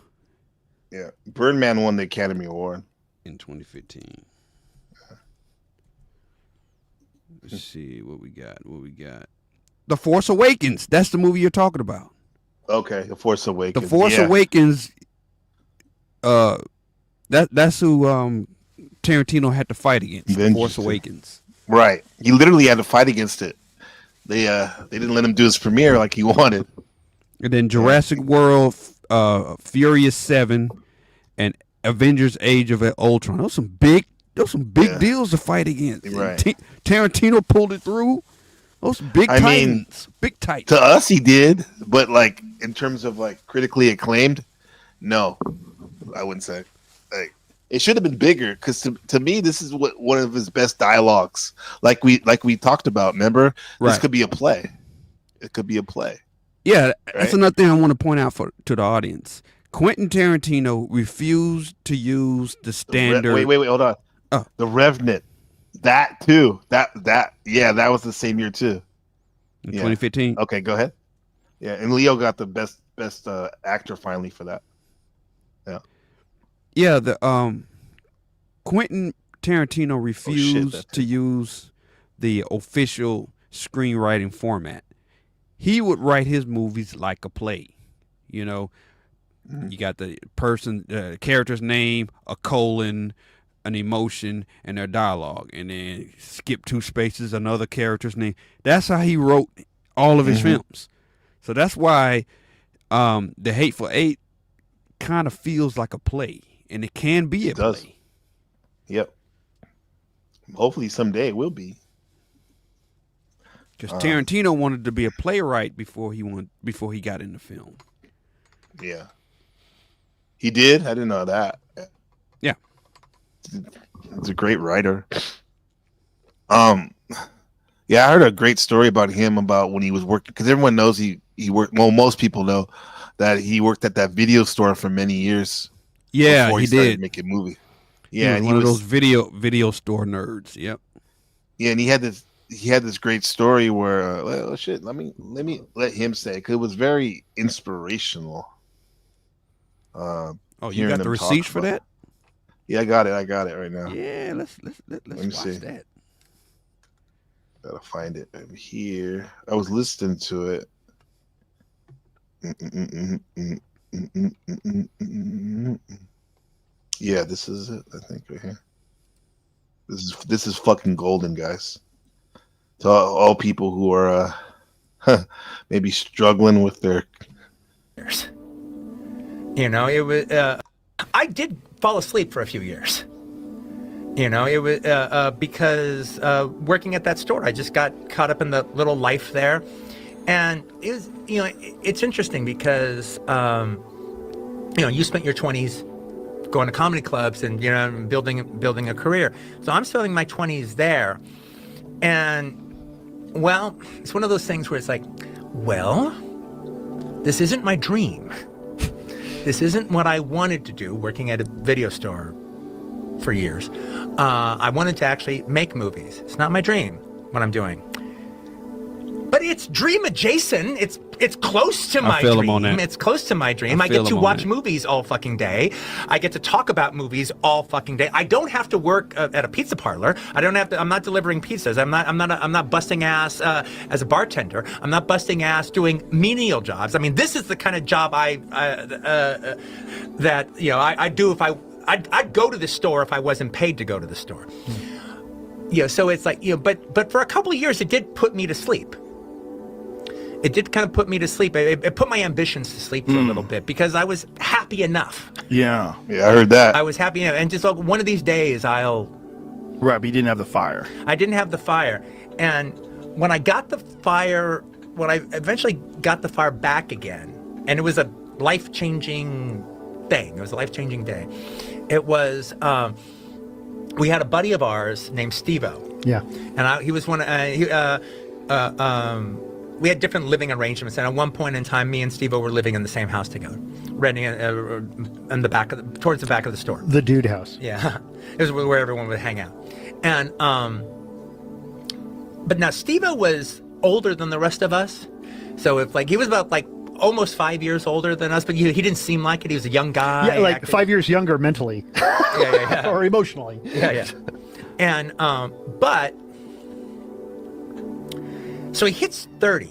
Yeah, Birdman won the Academy Award in 2015. Let's see what we got. The Force Awakens. That's the movie you're talking about. Okay, The Force Awakens. The Force Awakens. That's who Tarantino had to fight against. The Force Awakens. Right. He literally had to fight against it. They didn't let him do his premiere like he wanted. And then Jurassic World, Furious 7, and Avengers: Age of Ultron. Those some big deals to fight against. Right. Tarantino pulled it through. Those big titans. Big titans. To us, he did, but like in terms of like critically acclaimed, no, I wouldn't say. Like, it should have been bigger, because to me, this is one of his best dialogues. Like we talked about. Remember, this could be a play. It could be a play. Yeah, that's another thing I want to point out to the audience. Quentin Tarantino refused to use the standard. Wait, hold on. Oh. The Revenant. That too. That was the same year too. 2015. Okay, go ahead. Yeah, and Leo got the best actor finally for that. Yeah. Yeah, the Quentin Tarantino refused to use the official screenwriting format. He would write his movies like a play. You know, you got the character's name, a colon, an emotion, and their dialogue, and then skip 2 spaces, another character's name. That's how he wrote all of his films. So that's why the Hateful Eight kind of feels like a play, and it can be a play. Yep. Hopefully someday it will be. Because Tarantino wanted to be a playwright before he got into film. Yeah. He did? I didn't know that. Yeah. He's a great writer. Yeah, I heard a great story about him, about when he was working, because everyone knows he worked. Well, most people know that he worked at that video store for many years. Yeah, before he started did. making movie. Yeah, he was one of those video store nerds. Yep. Yeah, and he had this great story where let me let him say, because it was very inspirational. You got the receipts for that? Yeah, I got it right now. Yeah, let's watch that. Gotta find it over here. I was listening to it. Yeah, this is it. I think right here. This is fucking golden, guys. To all people who are maybe struggling with their. You know, it was. I did fall asleep for a few years. You know, it was because working at that store, I just got caught up in the little life there, and it was, it's interesting because you spent your 20s going to comedy clubs and, you know, building a career. So I'm spending my 20s there. And, well, it's one of those things where it's like, well, this isn't my dream. This isn't what I wanted to do, working at a video store for years. I wanted to actually make movies. It's not my dream, what I'm doing. But it's dream adjacent. It's close to my feel dream. him on that. It's close to my dream. I get to watch movies all fucking day. I get to talk about movies all fucking day. I don't have to work at a pizza parlor. I don't have to. I'm not delivering pizzas. I'm not busting ass as a bartender. I'm not busting ass doing menial jobs. I mean, this is the kind of job that you know I'd do if I'd go to the store if I wasn't paid to go to the store. You know, so it's like, you know, but for a couple of years it did put me to sleep. It did kind of put me to sleep. It put my ambitions to sleep for a little bit because I was happy enough. Yeah, I heard that. I was happy enough, and just like one of these days I'll. Right, but you didn't have the fire. I didn't have the fire, and when I got the fire, when I eventually got the fire back again, and it was a life-changing thing. It was a life-changing day. It was. We had a buddy of ours named Steve-O. Yeah. And he was one. We had different living arrangements, and at one point in time, me and Steve-O were living in the same house together, renting in the back towards the back of the store. The dude house. Yeah, it was where everyone would hang out. And but now Steve-O was older than the rest of us, so if like he was about like almost 5 years older than us, but he didn't seem like it. He was a young guy. Yeah, like 5 years younger mentally. Yeah. Or emotionally. Yeah. And but. So he hits 30,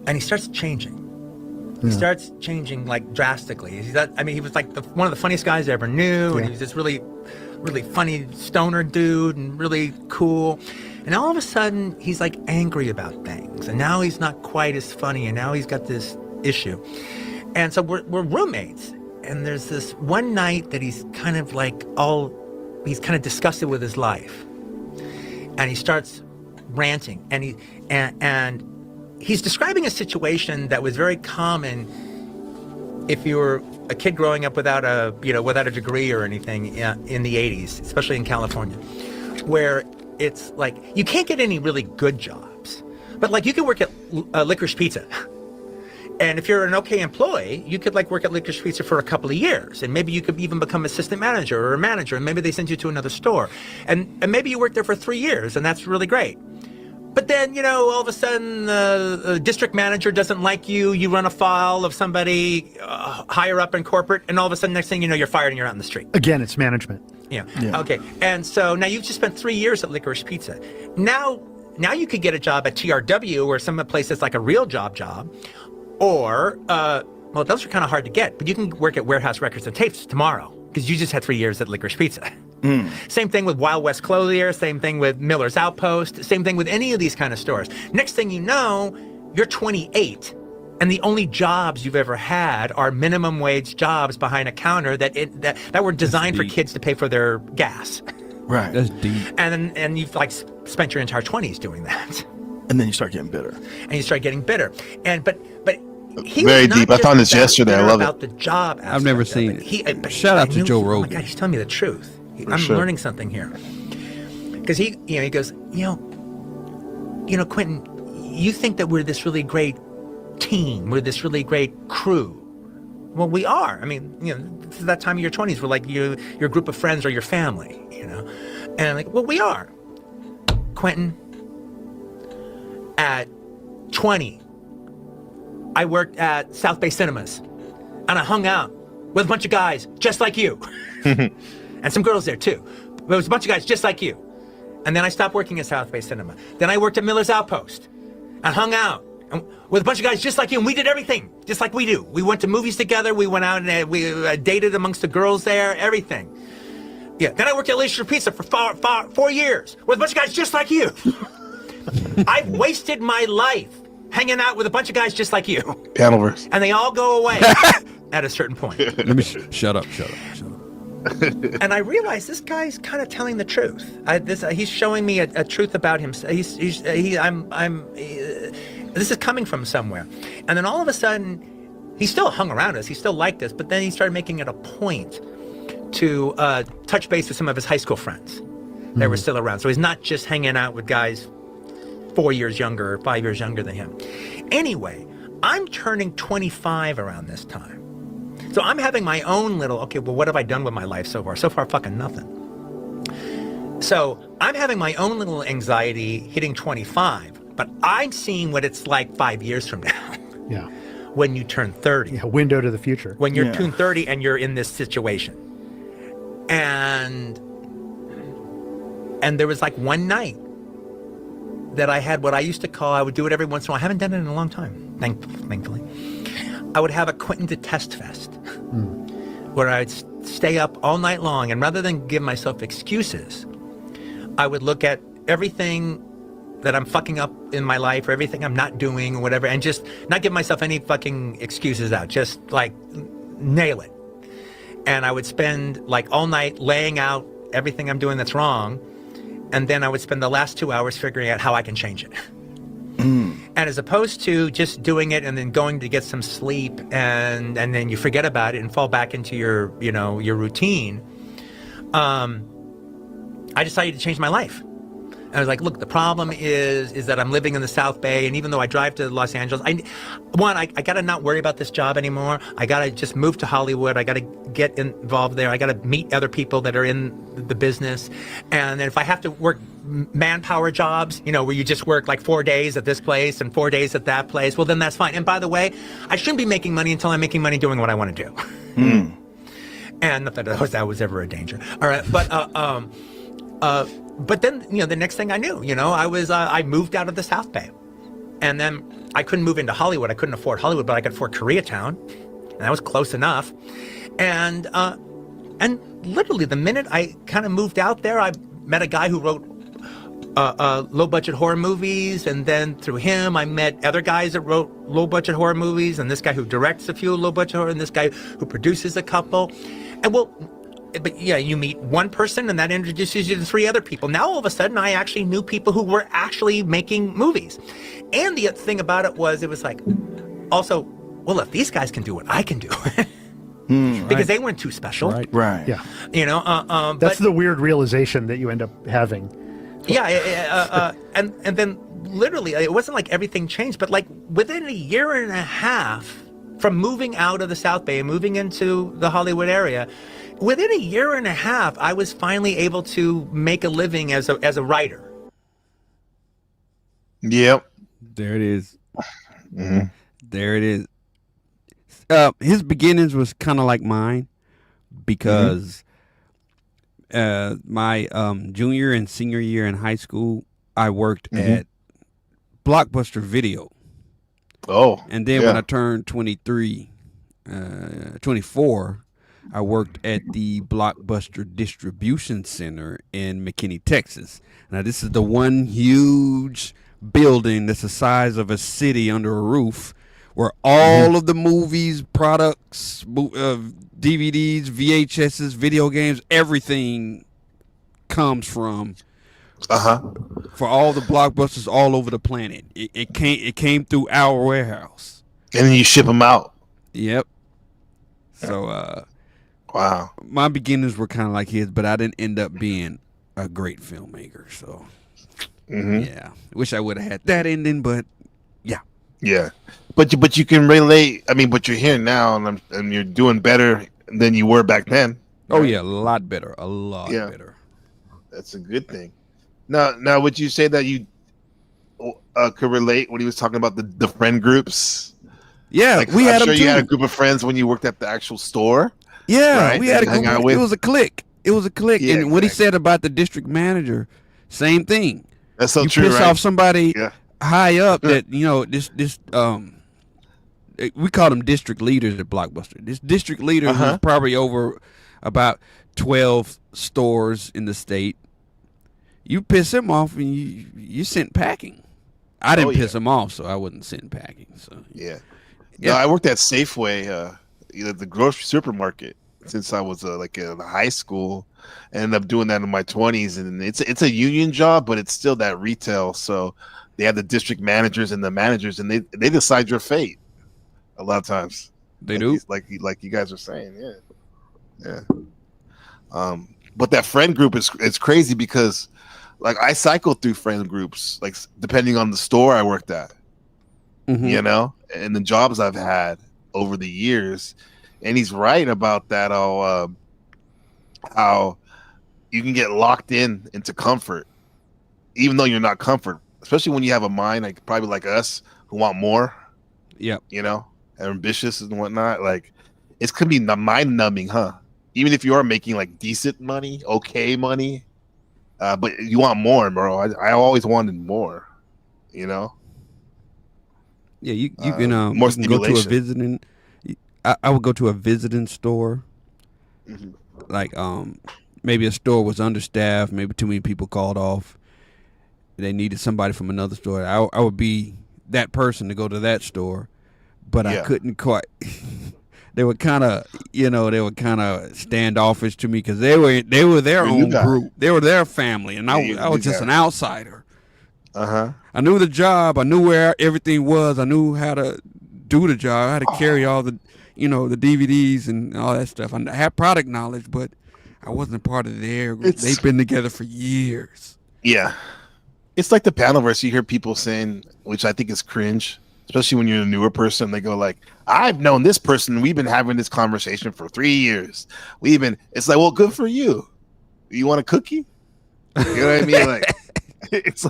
and he starts changing. He starts changing like drastically. He was like one of the funniest guys I ever knew, and he was this really, really funny stoner dude, and really cool. And all of a sudden, he's like angry about things, and now he's not quite as funny, and now he's got this issue. And so we're roommates, and there's this one night that he's kind of he's kind of disgusted with his life, and he starts ranting, and he's describing a situation that was very common if you were a kid growing up without a degree or anything in the 80s, especially in California, where it's like you can't get any really good jobs, but like you could work at Licorice Pizza. And if you're an okay employee, you could like work at Licorice Pizza for a couple of years, and maybe you could even become assistant manager or a manager, and maybe they send you to another store, and maybe you work there for 3 years, and that's really great. But then, you know, all of a sudden, the district manager doesn't like you. You run afoul of somebody higher up in corporate, and all of a sudden, next thing you know, you're fired and you're out in the street. Again, it's management. Yeah. Okay. And so now you've just spent 3 years at Licorice Pizza. Now you could get a job at TRW or some place that's like a real job, or well, those are kind of hard to get. But you can work at Warehouse Records and Tapes tomorrow because you just had 3 years at Licorice Pizza. Same thing with Wild West Clothier, same thing with Miller's Outpost, same thing with any of these kind of stores. Next thing you know, you're 28, and the only jobs you've ever had are minimum wage jobs behind a counter that were designed for kids to pay for their gas. Right. That's deep. And you've like spent your entire 20s doing that. And then you start getting bitter. And but he Very was not deep. I just found this about yesterday. I bitter love about it. the job I've never aspect of seen it. it. Shout out to Joe Oh Rogan. my God, he's telling me the truth. I'm sure. learning something here. Because he goes, Quentin, you think that we're this really great team, we're this really great crew. Well, we are. I mean, this is that time of your 20s where like your group of friends or your family, And I'm like, well, we are. Quentin, at 20, I worked at South Bay Cinemas, and I hung out with a bunch of guys just like you. And some girls there too. But it was a bunch of guys just like you. And then I stopped working at South Bay Cinema. Then I worked at Miller's Outpost and hung out with a bunch of guys just like you, and we did everything just like we do. We went to movies together, we went out and we dated amongst the girls there, everything. Yeah, then I worked at Licorice Pizza for 4 years with a bunch of guys just like you. I've wasted my life hanging out with a bunch of guys just like you. Panelverse. And they all go away at a certain point. Let me shut up. And I realized this guy's kind of telling the truth. He's showing me a truth about himself. This is coming from somewhere. And then all of a sudden, he still hung around us. He still liked us. But then he started making it a point to touch base with some of his high school friends that were still around. So he's not just hanging out with guys 4 years younger or 5 years younger than him. Anyway, I'm turning 25 around this time. So I'm having my own little, okay, well, what have I done with my life so far? So far, fucking nothing. So I'm having my own little anxiety hitting 25, but I'm seeing what it's like 5 years from now. Yeah. When you turn 30. Yeah, window to the future. When you're turn 30 and you're in this situation. And there was like one night that I had what I used to call, I would do it every once in a while. I haven't done it in a long time, thankfully. I would have a Quentin to Test Fest where I'd stay up all night long. And rather than give myself excuses, I would look at everything that I'm fucking up in my life or everything I'm not doing or whatever, and just not give myself any fucking excuses out. Just like nail it. And I would spend like all night laying out everything I'm doing that's wrong. And then I would spend the last 2 hours figuring out how I can change it. And as opposed to just doing it and then going to get some sleep and then you forget about it and fall back into your routine, I decided to change my life. And I was like, look, the problem is that I'm living in the South Bay, and even though I drive to Los Angeles, I got to not worry about this job anymore. I got to just move to Hollywood. I got to get involved there. I got to meet other people that are in the business. And then if I have to work manpower jobs, where you just work like 4 days at this place and 4 days at that place, well, then that's fine. And by the way, I shouldn't be making money until I'm making money doing what I want to do. And not that that was ever a danger. All right, but then, the next thing I knew, I moved out of the South Bay. And then I couldn't move into Hollywood. I couldn't afford Hollywood, but I could afford Koreatown. And that was close enough. And literally the minute I kind of moved out there, I met a guy who wrote low-budget horror movies. And then through him, I met other guys that wrote low-budget horror movies. And this guy who directs a few low-budget horror, and this guy who produces a couple. But yeah, you meet one person and that introduces you to 3 other people. Now all of a sudden I actually knew people who were actually making movies. And the thing about it was like, also, well, if these guys can do it, I can do it. Because they weren't too special. Right. Yeah. That's That's the weird realization that you end up having. Yeah. And then literally, it wasn't like everything changed, but like within a year and a half from moving out of the South Bay and moving into the Hollywood area, within a year and a half, I was finally able to make a living as a writer. Yep. There it is. There it is. His beginnings was kind of like mine because my junior and senior year in high school, I worked at Blockbuster Video. Oh. And then when I turned 24, I worked at the Blockbuster Distribution Center in McKinney, Texas. Now, this is the one huge building that's the size of a city under a roof where all of the movies, products, DVDs, VHSs, video games, everything comes from. For all the Blockbusters all over the planet. It came through our warehouse. And then you ship them out. Yep. So, wow. My beginnings were kind of like his, but I didn't end up being a great filmmaker. So, yeah. Wish I would have had that ending, but yeah. Yeah. But you can relate. I mean, but you're here now, and you're doing better than you were back then. Oh, yeah. A lot better. A lot better. That's a good thing. Now, would you say that you could relate when he was talking about the friend groups? Yeah, like, we had them too. You had a group of friends when you worked at the actual store. Yeah, right? We had a group. It was a clique. It was a clique. Yeah, and what he said about the district manager, same thing. That's so you true. You piss off somebody high up that this we call them district leaders at Blockbuster. This district leader was probably over about 12 stores in the state. You piss him off and you sent packing. I didn't piss him off, so I wasn't sent packing. So No, I worked at Safeway, the grocery supermarket, since I was like in high school. I ended up doing that in my 20s, and it's a union job, but it's still that retail. So they have the district managers and the managers, and they decide your fate a lot of times. They do, like you guys are saying, yeah. But that friend group is crazy because like I cycled through friend groups, like depending on the store I worked at, you know, and the jobs I've had over the years. And he's right about that. How you can get locked into comfort, even though you're not comfort, especially when you have a mind like probably like us who want more. Yep. You know, ambitious and whatnot. Like it's could be mind numbing, huh? Even if you are making like decent money, okay money, but you want more, bro. I always wanted more, you know. Yeah, you can more you can go to a stimulation. visiting. I would go to a visiting store, like maybe a store was understaffed, maybe too many people called off. They needed somebody from another store. I would be that person to go to that store, but I couldn't quite. They were kind of, standoffish to me because they were their own group. They were their family, and I was just an outsider. I knew the job. I knew where everything was. I knew how to do the job. I had to carry all the, the DVDs and all that stuff. I had product knowledge, but I wasn't a part of their group. They've been together for years. Yeah. It's like the panelverse. You hear people saying, which I think is cringe, especially when you're a newer person. They go like, I've known this person. We've been having this conversation for 3 years. It's like, well, good for you. You want a cookie? You know what I mean? Like, it's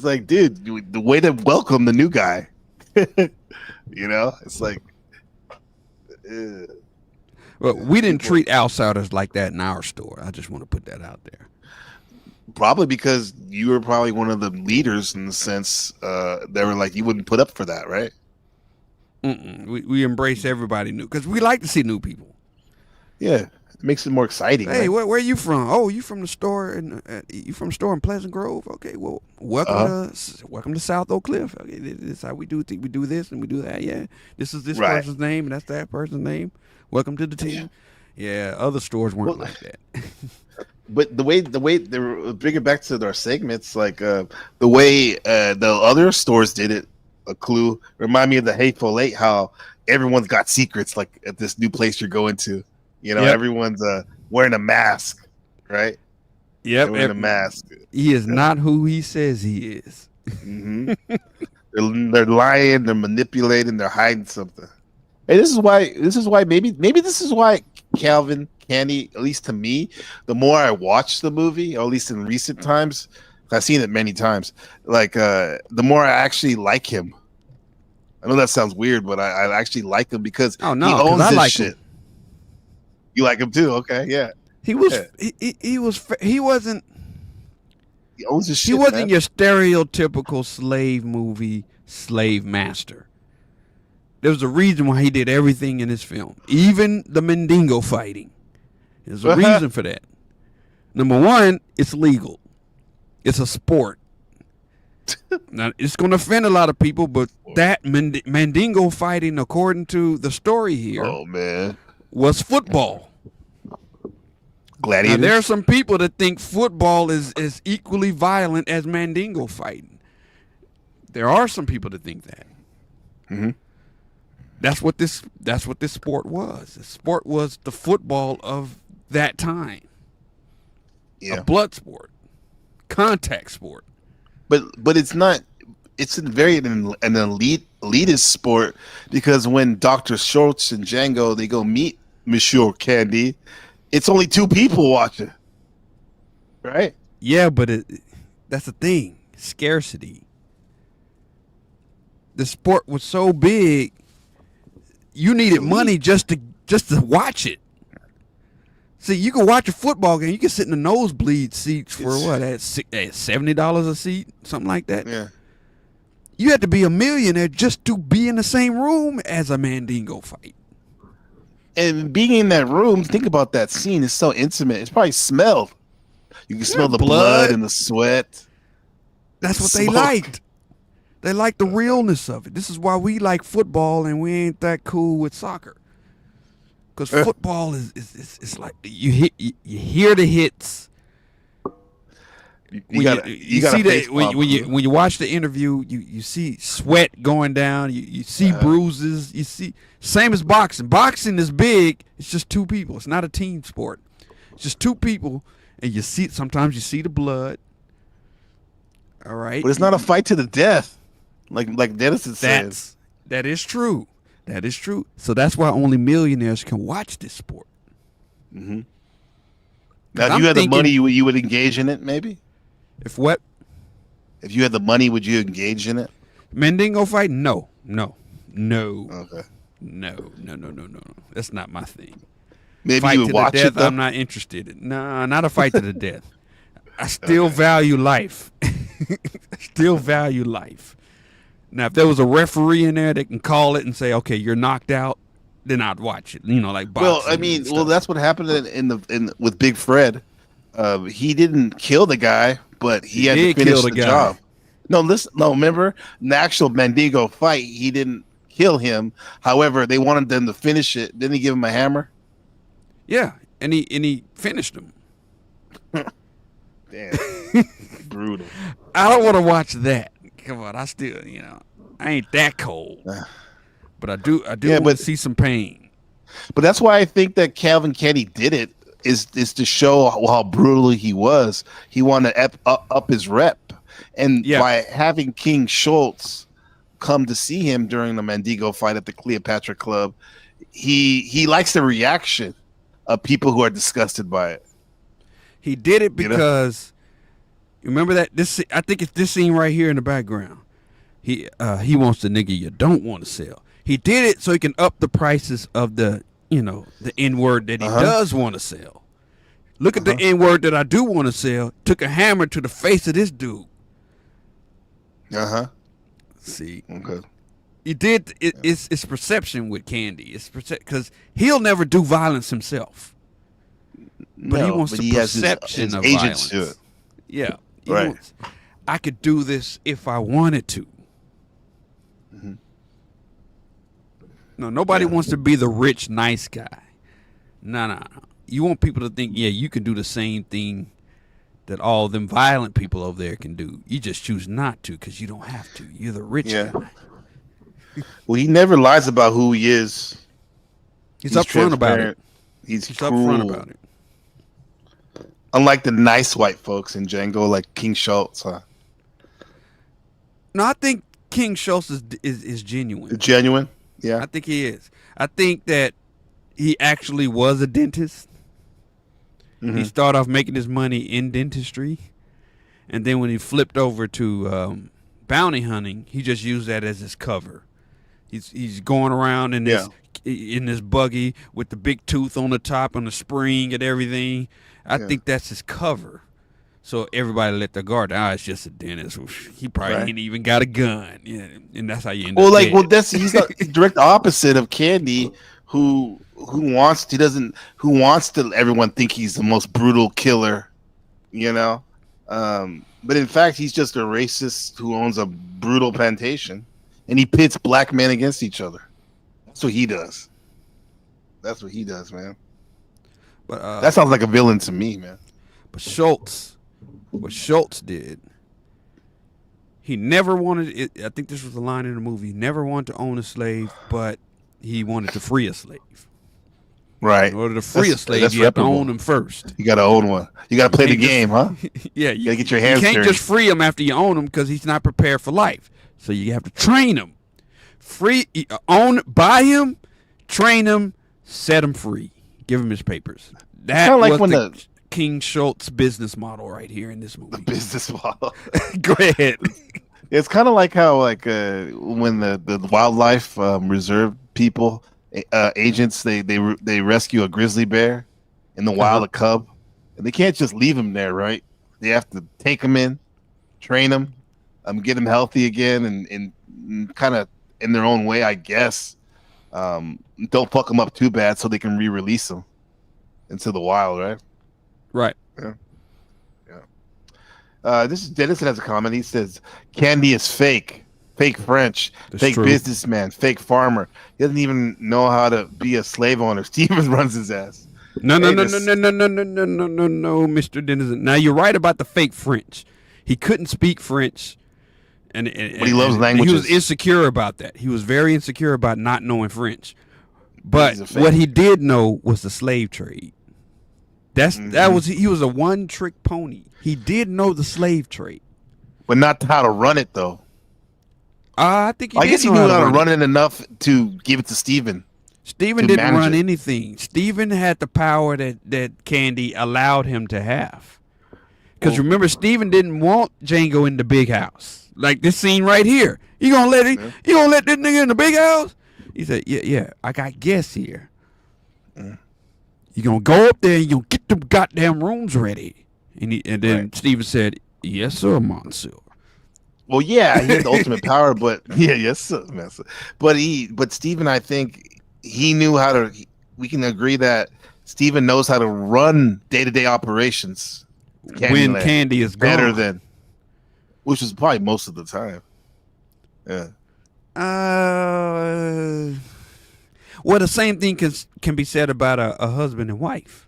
like, dude, the way to welcome the new guy. It's like, well, we didn't treat outsiders like that in our store. I just want to put that out there. Probably because you were probably one of the leaders in the sense they were like, you wouldn't put up for that, right? We embrace everybody new because we like to see new people. Yeah, it makes it more exciting. Hey, right? where are you from? Oh, you from the store in Pleasant Grove? Okay, well, welcome to South Oak Cliff. Okay, this is how we do things. We do this and we do that. Yeah, this is this person's name and that's that person's name. Welcome to the team. Yeah, other stores weren't like that. But the way they were bringing back to our segments, like the way the other stores did it, a clue remind me of the Hateful Eight, how everyone's got secrets. Like at this new place you're going to, everyone's wearing a mask, right? Yep, wearing a mask. He is not who he says he is. They're lying, they're manipulating, they're hiding something. Hey, this is why maybe this is why Candie, at least to me, the more I watch the movie, or at least in recent times, I've seen it many times, like the more I actually like him. I know that sounds weird, but I actually like him because he owns this shit. Him. You like him too? Okay, yeah. He wasn't. He owns his shit. He wasn't man. your stereotypical slave movie slave master. There was a reason why he did everything in his film, even the Mandingo fighting. There's a reason for that. Number one, it's legal. It's a sport. Now, it's going to offend a lot of people, but that Mandingo fighting, according to the story here, was football. Gladiators. Now, there are some people that think football is equally violent as Mandingo fighting. There are some people that think that. Mm-hmm. That's what this sport was. The sport was the football of that time. Yeah. A blood sport, contact sport. But it's not. It's an elitist sport because when Dr. Schultz and Django they go meet Monsieur Candie, it's only two people watching, right? Yeah, but that's the thing. Scarcity. The sport was so big. You needed money just to watch it. See, you can watch a football game. You can sit in the nosebleed seats for what? At $70 a seat, something like that. Yeah. You had to be a millionaire just to be in the same room as a Mandingo fight. And being in that room, think about that scene. It's so intimate. It's probably smelled. You can smell the blood and the sweat. That's what they liked. They like the realness of it. This is why we like football and we ain't that cool with soccer. Because football is like you hear the hits. When you watch the interview, you see sweat going down. You see bruises. You see same as boxing. Boxing is big. It's just two people. It's not a team sport. Just two people, and you see. Sometimes you see the blood. All right, But it's not a fight to the death, like Dennis is saying. That is true. That is true. So that's why only millionaires can watch this sport. Mm-hmm. Now, if you had the money, you would engage in it, maybe. If what? If you had the money, would you engage in it? Mandingo fight? No. Okay. No. That's not my thing. Maybe fight you would to watch the death, it, though? I'm not interested in. Nah, not a fight to the death. I still value life. Value life. Now, if there was a referee in there that can call it and say, "Okay, you're knocked out," then I'd watch it. Like boxing. Well, I mean, that's what happened in with Big Fred. He didn't kill the guy, but he had to finish the job. No, listen. No, remember in the actual Mandingo fight, he didn't kill him. However, they wanted them to finish it. Didn't he give him a hammer? Yeah, and he finished him. Damn, brutal. I don't want to watch that. Come on, I still, I ain't that cold, but I do want to see some pain. But that's why I think that Calvin Candie did it is to show how brutal he was. He wanted to up his rep, and by having King Schultz come to see him during the Mandingo fight at the Cleopatra Club, he likes the reaction of people who are disgusted by it. He did it because you remember that I think it's this scene right here in the background. He wants the nigga you don't want to sell. He did it so he can up the prices of the the N-word that he does want to sell. Look at the N-word that I do want to sell. Took a hammer to the face of this dude. See. Okay. He did. It's perception with Candie. It's because he'll never do violence himself. But he wants the perception of violence. To it. Yeah. Right. I could do this if I wanted to. Mm-hmm. No, nobody wants to be the rich, nice guy. No. You want people to think, you can do the same thing that all them violent people over there can do. You just choose not to because you don't have to. You're the rich guy. Well, he never lies about who he is. He's upfront about it. He's upfront about it. Unlike the nice white folks in Django, like King Schultz, huh? No, I think King Schultz is genuine. Genuine? Yeah. I think he is. I think that he actually was a dentist. Mm-hmm. He started off making his money in dentistry. And then when he flipped over to bounty hunting, he just used that as his cover. He's going around in this buggy with the big tooth on the top and the spring and everything. I think that's his cover. So everybody let their guard down. It's just a dentist. He probably ain't even got a gun. Yeah, and that's how you end up dead. He's the direct opposite of Candie, who wants to everyone think he's the most brutal killer, But in fact, he's just a racist who owns a brutal plantation, and he pits black men against each other. That's what he does. That's what he does, man. But that sounds like a villain to me, man. But what Schultz did, he never wanted it. I think this was the line in the movie. He never wanted to own a slave, but he wanted to free a slave. Right. In order to free a slave, you have to own him first. You got to own one. You got to play the game, huh? Yeah. You got to get your hands dirty. You can't just free him after you own him because he's not prepared for life. So you have to train him. Buy him, train him, set him free. Give him his papers. That was like the King Schultz business model right here in this movie. The business model. Go ahead. It's kind of like how when the wildlife reserve people agents they rescue a grizzly bear in the wild, a cub, and they can't just leave him there, right? They have to take him in, train him, get him healthy again, and kind of in their own way, I guess. Don't fuck them up too bad so they can re-release them into the wild, right? Right. Yeah. This is Dennis has a comment. He says Candie is fake French, That's fake true. businessman, fake farmer. He doesn't even know how to be a slave owner. Steven runs his ass. No, Mr. Dennison. Now you're right about the fake French. He couldn't speak French. But he loves languages. He was insecure about that. He was very insecure about not knowing French. But what he did know was the slave trade. He was a one-trick pony. He did know the slave trade, but not how to run it though. I think I guess he knew how to run it enough to give it to Steven. Steven didn't run anything. Steven had the power that Candie allowed him to have. Because remember, Steven didn't want Django in the big house. Like this scene right here. You gonna let this nigga in the big house? He said, yeah, I got guests here. You gonna go up there and you get them goddamn rooms ready. And then Steven said, yes, sir, monsieur. Well, yeah, he had the ultimate power, but yes, sir. But Steven, I think he knew how to. We can agree that Steven knows how to run day-to-day operations. When Candie is better gone. than, which is probably most of the time. Yeah. Well, the same thing can be said about a husband and wife.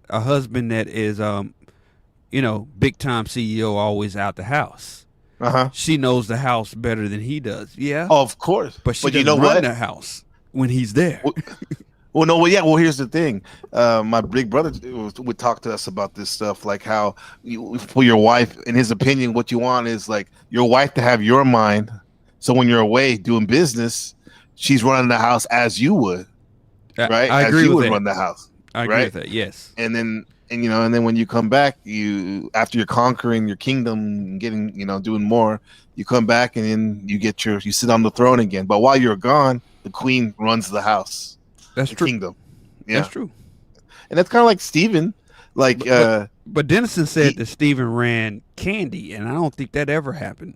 A husband that is, big time CEO, always out the house. She knows the house better than he does. Yeah. Oh, of course. But she doesn't run the house when he's there. Well, here's the thing. My big brother would talk to us about this stuff, like how for your wife, in his opinion, what you want is like your wife to have your mind. So when you're away doing business, she's running the house as you would, right? I agree as you with would that. run the house. I agree with that. Yes. And then when you come back, after you're conquering your kingdom, getting doing more, you come back and then you sit on the throne again. But while you're gone, the queen runs the house. That's true. Kingdom. Yeah. That's true. And that's kind of like Steven. Like, but Dennison said that Steven ran Candie, and I don't think that ever happened.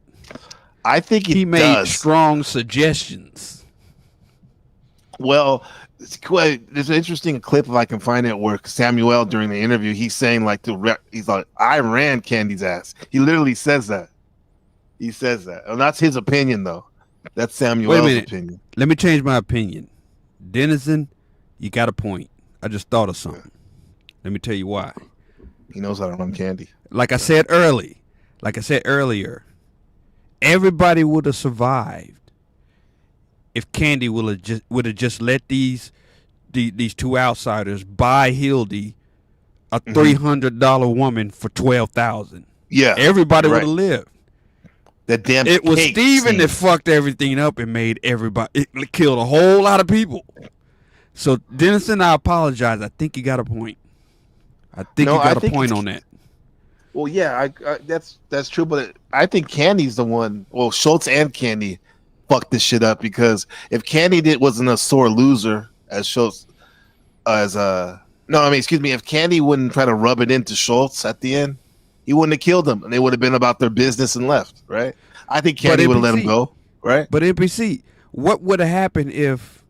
I think he made strong suggestions. Well, there's an interesting clip if I can find it where Samuel during the interview he's saying he's like, I ran Candie's ass. He literally says that. He says that, and that's his opinion though. That's Samuel's opinion. Let me change my opinion. Dennison, you got a point. I just thought of something. Let me tell you why. He knows how to run Candie. Like I said earlier, everybody would have survived if Candie would have just let these two outsiders buy Hildy a $300 woman for $12,000. Yeah, everybody would have lived. That damn. It was Steven that fucked everything up and made everybody. It killed a whole lot of people. So Dennison, I apologize. I think you got a point. I think you got a point on that. Well, yeah, that's true, but I think Candie's the one. Well, Schultz and Candie fucked this shit up because if Candie wasn't a sore loser as Schultz, if Candie wouldn't try to rub it into Schultz at the end, he wouldn't have killed him, and they would have been about their business and left, right? I think Candie would have let him go, right? But NPC, what would have happened if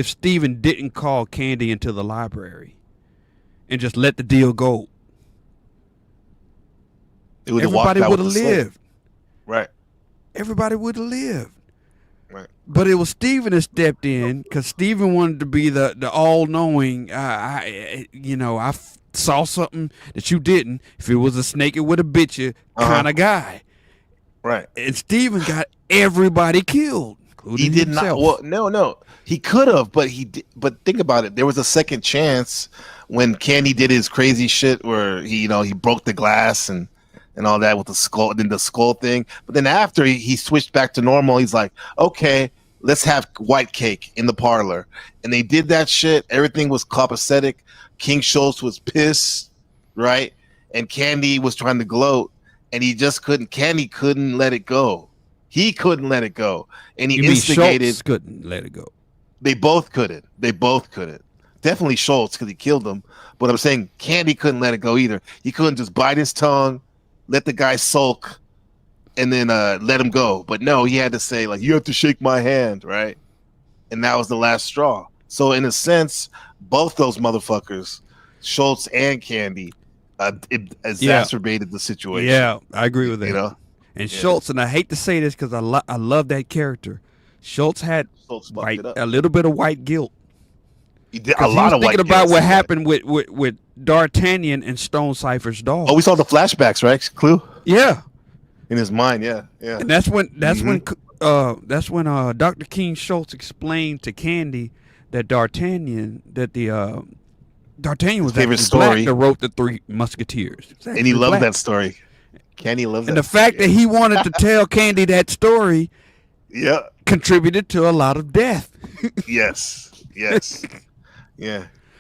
Steven didn't call Candie into the library and just let the deal go? Everybody would have lived. Right. Everybody would have lived. Right. But it was Steven that stepped in because Steven wanted to be the all-knowing. I saw something that you didn't. If it was a snake, it would have bit you kind of guy. Right. And Steven got everybody killed. He did not. Well, no. He could have, but he did. But think about it. There was a second chance when Candie did his crazy shit where he broke the glass and all that with the skull, then the skull thing. But then after he switched back to normal, he's like, okay, let's have white cake in the parlor. And they did that shit. Everything was copacetic. King Schultz was pissed, right? And Candie was trying to gloat, and he just couldn't. Candie couldn't let it go. He couldn't let it go, and he instigated. Schultz couldn't let it go. They both couldn't. Definitely Schultz because he killed him. But I'm saying Candie couldn't let it go either. He couldn't just bite his tongue, let the guy sulk, and then let him go. But no, he had to say, like, you have to shake my hand, right? And that was the last straw. So in a sense, both those motherfuckers, Schultz and Candie, exacerbated the situation. Yeah, I agree with that. And Schultz, and I hate to say this because I love that character. Schultz had a little bit of white guilt. He did a lot of white guilt. Thinking about what happened with D'Artagnan and Stone Cipher's dog. Oh, we saw the flashbacks, right? Clue. Yeah. In his mind, yeah. And that's when Dr. King Schultz explained to Candie that D'Artagnan was favorite actually black story. that wrote the Three Musketeers. And he loved that story. Candie loved that. And the fact that he wanted to tell Candie that story, contributed to a lot of death. Yes. Yeah.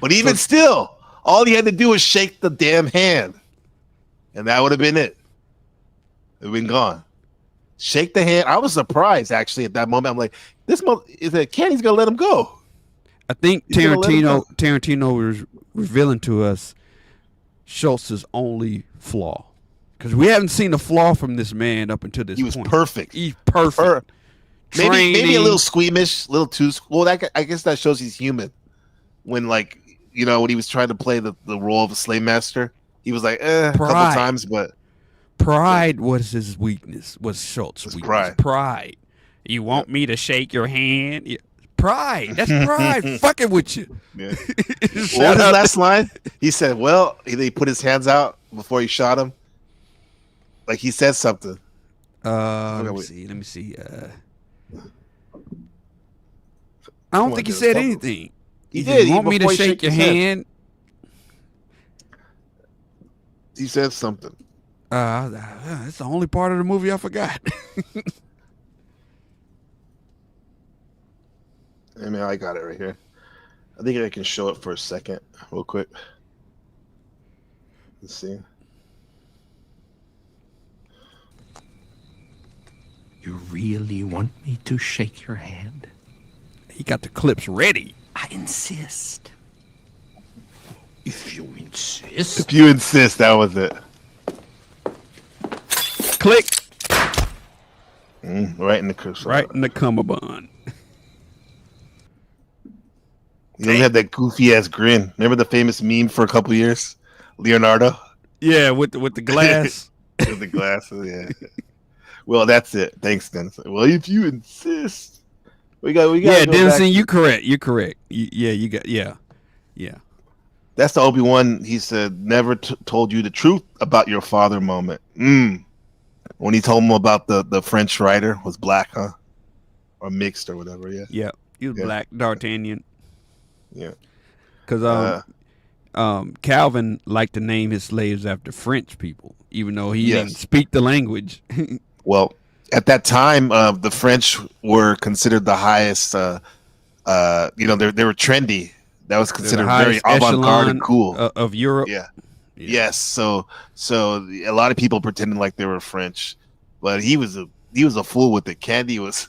But even still, all he had to do was shake the damn hand, and that would have been it. It would have been gone. Shake the hand. I was surprised actually at that moment. I'm like, Candie's gonna let him go. I think Tarantino was revealing to us Schultz's only flaw, because we haven't seen a flaw from this man up until this point. He was perfect. He's perfect. Maybe a little squeamish, a little too. Well, I guess that shows he's human. When when he was trying to play the role of a slave master, he was like, a couple times, but pride was his weakness. Was Schultz's weakness? Pride. You want me to shake your hand? Yeah. Pride. That's pride. Fucking with you. Yeah. What was his last line? He said, "Well," he put his hands out before he shot him. Like he said something. Let me see. I don't think he said anything. He did. Want me to shake your hand? He said something. That's the only part of the movie I forgot. I mean, I got it right here. I think I can show it for a second, real quick. Let's see. You really want me to shake your hand? He got the clips ready. I insist. If you insist. If you insist, that was it. Click. Right in the cursor. Right in the cummerbund. He had that goofy ass grin. Remember the famous meme for a couple years? Leonardo? Yeah, with the glass. With the glasses, yeah. Well, that's it. Thanks, Dennis. Well, if you insist. We got Yeah, Dennison, you correct. You're correct. Yeah. That's the Obi-Wan, he said, never told you the truth about your father moment. When he told him about the French writer was black, huh? Or mixed or whatever, yeah. Yeah, he was black, D'Artagnan. Yeah. Because Calvin liked to name his slaves after French people, even though he didn't speak the language. Well, at that time, the French were considered the highest, they were trendy. That was considered very avant-garde and cool. Of Europe. Yeah. Yes. So a lot of people pretended like they were French, but he was a fool with it. Candie was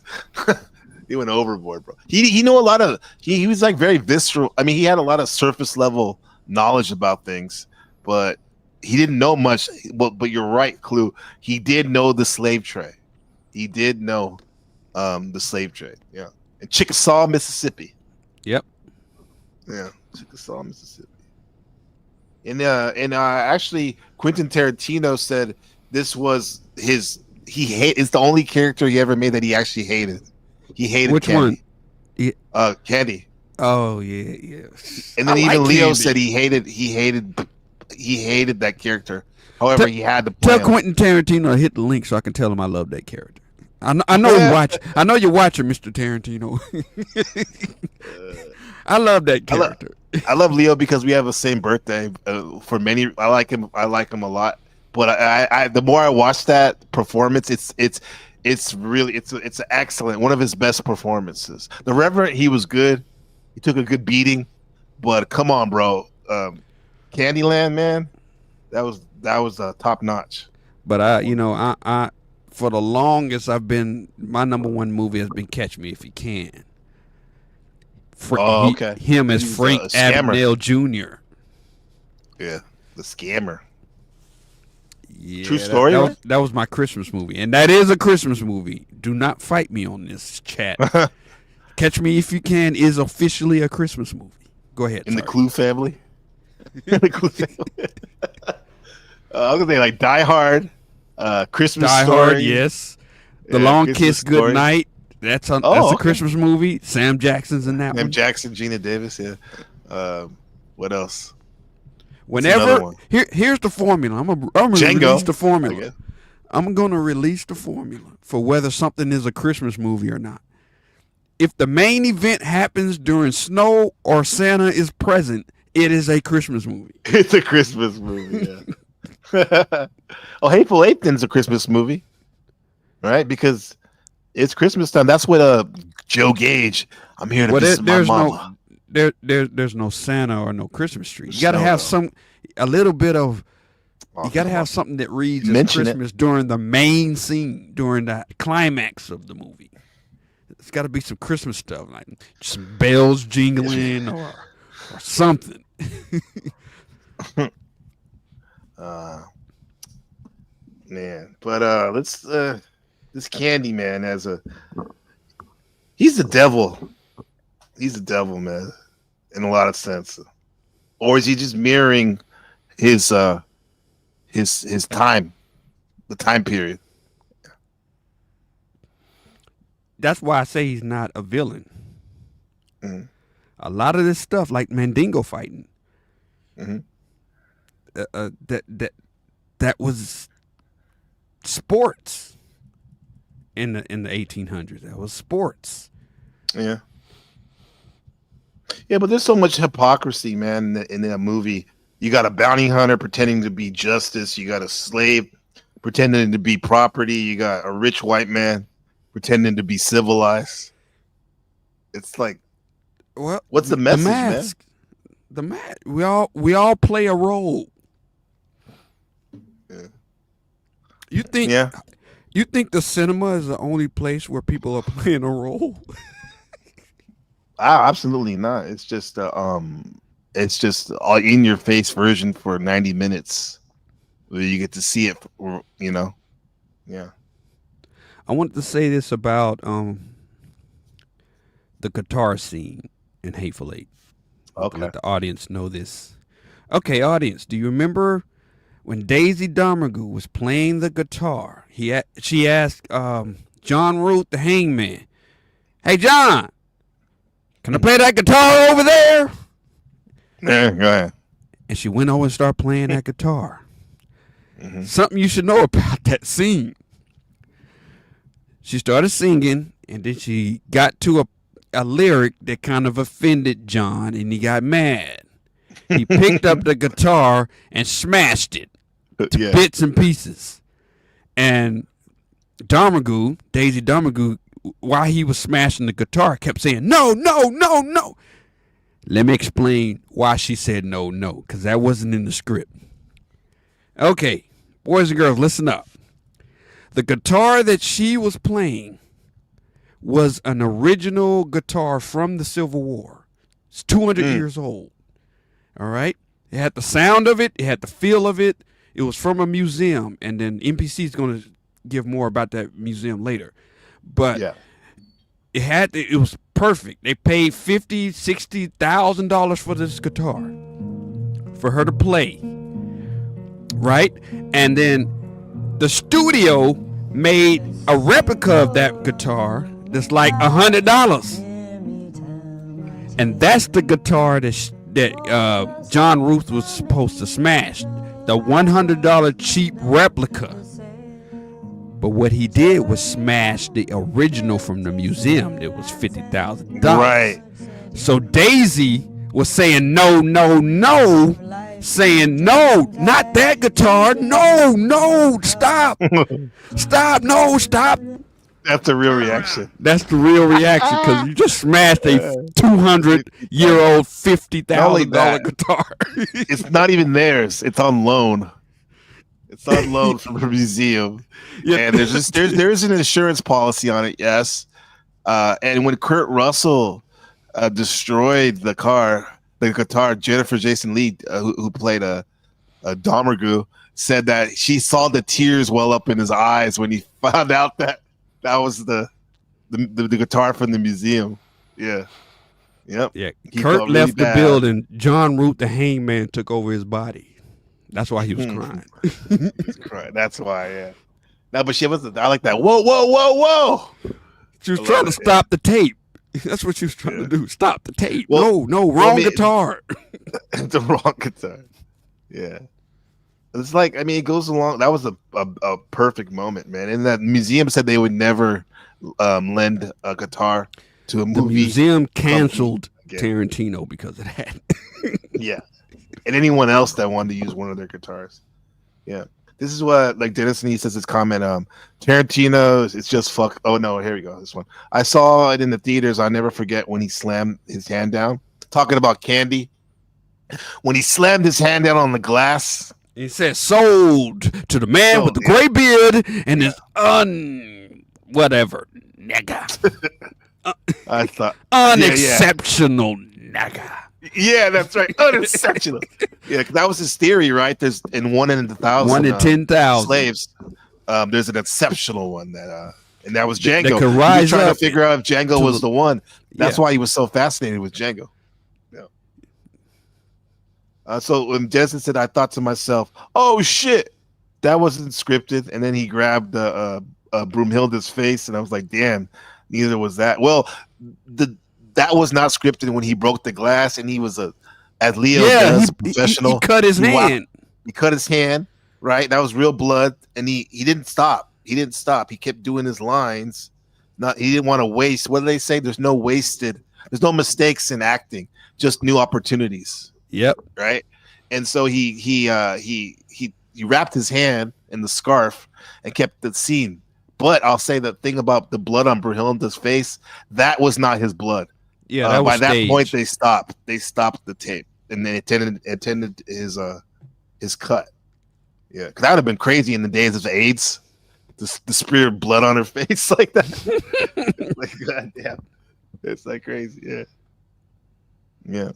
he went overboard, bro. He knew a lot of he was like very visceral. I mean, he had a lot of surface level knowledge about things, but he didn't know much. But you're right, Clue. He did know the slave trade. He did know the slave trade. Yeah. In Chickasaw, Mississippi. Yep. Yeah, Chickasaw, Mississippi. And actually, Quentin Tarantino said this was it's the only character he ever made that he actually hated. He hated Which Candie. one? Candie. Oh yeah. And then even Leo said he hated that character. However, he had to play tell Quentin Tarantino to hit the link so I can tell him I love that character. I know you watch. I know you're watching, Mr. Tarantino. I love that character. I love Leo because we have the same birthday. For many, I like him a lot. But I the more I watch that performance, it's really excellent. One of his best performances. The Reverend, he was good. He took a good beating, but come on, bro. Candyland, man, that was top notch. But I for the longest my number one movie has been Catch Me If You Can. Okay. Him as Frank Abagnale Jr. Yeah, the scammer. Yeah, True story. That was my Christmas movie, and that is a Christmas movie. Do not fight me on this, chat. Catch Me If You Can is officially a Christmas movie. Go ahead. In the Clue family. The Clue family. I was gonna say like Die Hard, Christmas Die Story. Hard, yes. The Long Christmas Kiss Story. Goodnight. That's a Christmas movie. Sam Jackson's in that one. Sam Jackson, Gina Davis, yeah. What else? Whenever here's the formula. I'm gonna release the formula. Okay. I'm gonna release the formula for whether something is a Christmas movie or not. if the main event happens during snow or Santa is present, it is a Christmas movie. It's a Christmas movie. Yeah. Oh, Hateful Eight then's a Christmas movie, right? Because it's Christmas time. That's what Joe Gage. I'm here to visit my mama. There's no Santa or no Christmas tree. You got to have a little bit of. You got to have something that reads as Christmas during the main scene, during the climax of the movie. It's got to be some Christmas stuff, like some bells jingling or something. Man, but let's this Candie man he's the devil. He's the devil, man, in a lot of sense. Or is he just mirroring his time, the time period? That's why I say he's not a villain. Mm-hmm. A lot of this stuff, like Mandingo fighting, that was sports in the 1800s. That was sports. Yeah. Yeah, but there's so much hypocrisy, man, in that movie. You got a bounty hunter pretending to be justice. You got a slave pretending to be property. You got a rich white man pretending to be civilized. It's like, what's the message, man? The mask. We all play a role. Yeah. You think the cinema is the only place where people are playing a role? Absolutely not. It's just all in your face version for 90 minutes where you get to see it, Yeah. I wanted to say this about the guitar scene in Hateful Eight. Okay. Let the audience know this. Okay, audience, do you remember when Daisy Domergue was playing the guitar? She asked John Root, the hangman, "Hey, John, can I play that guitar over there?" Yeah, go ahead. And she went over and started playing that guitar. Something you should know about that scene. She started singing, and then she got to a lyric that kind of offended John, and he got mad. He picked up the guitar and smashed it to bits and pieces. And Daisy Domergue, while he was smashing the guitar, kept saying, "No, no, no, no." Let me explain why she said no, because that wasn't in the script. Okay, boys and girls, listen up. The guitar that she was playing was an original guitar from the Civil War. It's 200 years old. All right? It had the sound of it. It had the feel of it. It was from a museum. And then NPC is going to give more about that museum later. But it was perfect. They paid $50,000, $60,000 for this guitar for her to play. Right? And then the studio made a replica of that guitar that's like $100, and that's the guitar that John Ruth was supposed to smash, the $100 cheap replica. But what he did was smash the original from the museum that was $50,000. Right. So Daisy was saying no, no, no. Saying no, not that guitar. No, stop. Stop, no, stop. That's the real reaction. That's the real reaction, because you just smashed a 200-year-old $50,000 guitar. It's not even theirs. It's on loan. It's on loan from a museum. Yeah. And there's an insurance policy on it, yes. And when Kurt Russell destroyed the guitar, Jennifer Jason Leigh, who played a Domergue, said that she saw the tears well up in his eyes when he found out that was the guitar from the museum. Yeah. Yep. Yeah. Kurt left the building. John Root, the hangman, took over his body. That's why he was crying. He's crying. That's why, yeah. No, but she wasn't. I like that. Whoa, whoa, whoa, whoa. She was trying to stop the tape. That's what she was trying to do. Stop the tape. Well, no, wrong guitar. The wrong guitar. Yeah. It's like, it goes along. That was a perfect moment, man. And that museum said they would never lend a guitar to a The movie. museum canceled company. Tarantino because of that. Yeah, and anyone else that wanted to use one of their guitars. Yeah, this is what like Dennis and he says his comment. Tarantino, it's just fuck. Oh no, here we go. This one I saw it in the theaters. I'll never forget when he slammed his hand down. Talking about Candie, when he slammed his hand down on the glass. He said, "Sold to the man with the gray beard and his whatever nigga." I thought unexceptional nigga. Yeah, that's right. Unexceptional. Yeah, that was his theory, right? There's in 1 in 1,000, 1 in 10,000 slaves. There's an exceptional one and that was Django. That could He rise was trying up to figure out if Django was the one. That's Yeah. why he was so fascinated with Django. Yeah. So when Desmond said, I thought to myself, "Oh shit, that wasn't scripted," and then he grabbed Broomhilda's face, and I was like, "Damn, neither was that." Well, that was not scripted when he broke the glass, and he was as Leo does, professional. He cut his hand. He cut his hand, right? That was real blood, and he didn't stop. He didn't stop. He kept doing his lines. He didn't want to waste. What do they say? There's no mistakes in acting, just new opportunities. Yep. Right. And so he wrapped his hand in the scarf and kept the scene. But I'll say the thing about the blood on Brunhilde's face, that was not his blood. Yeah, that was by that staged. point they stopped. They stopped the tape, and they attended his cut. Yeah, because that would have been crazy in the days of AIDS. The spear of blood on her face like that. Like, goddamn, it's like crazy. Yeah, yeah.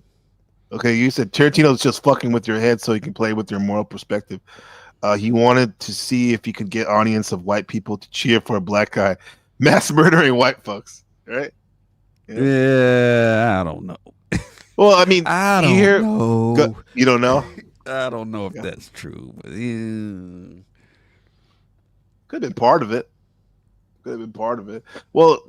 Okay, you said Tarantino's just fucking with your head so he can play with your moral perspective. He wanted to see if he could get audience of white people to cheer for a black guy mass murdering white folks. Right? Yeah, I don't know. Well, I mean, I don't know. You don't know? I don't know if that's true. But Could have been part of it. Well,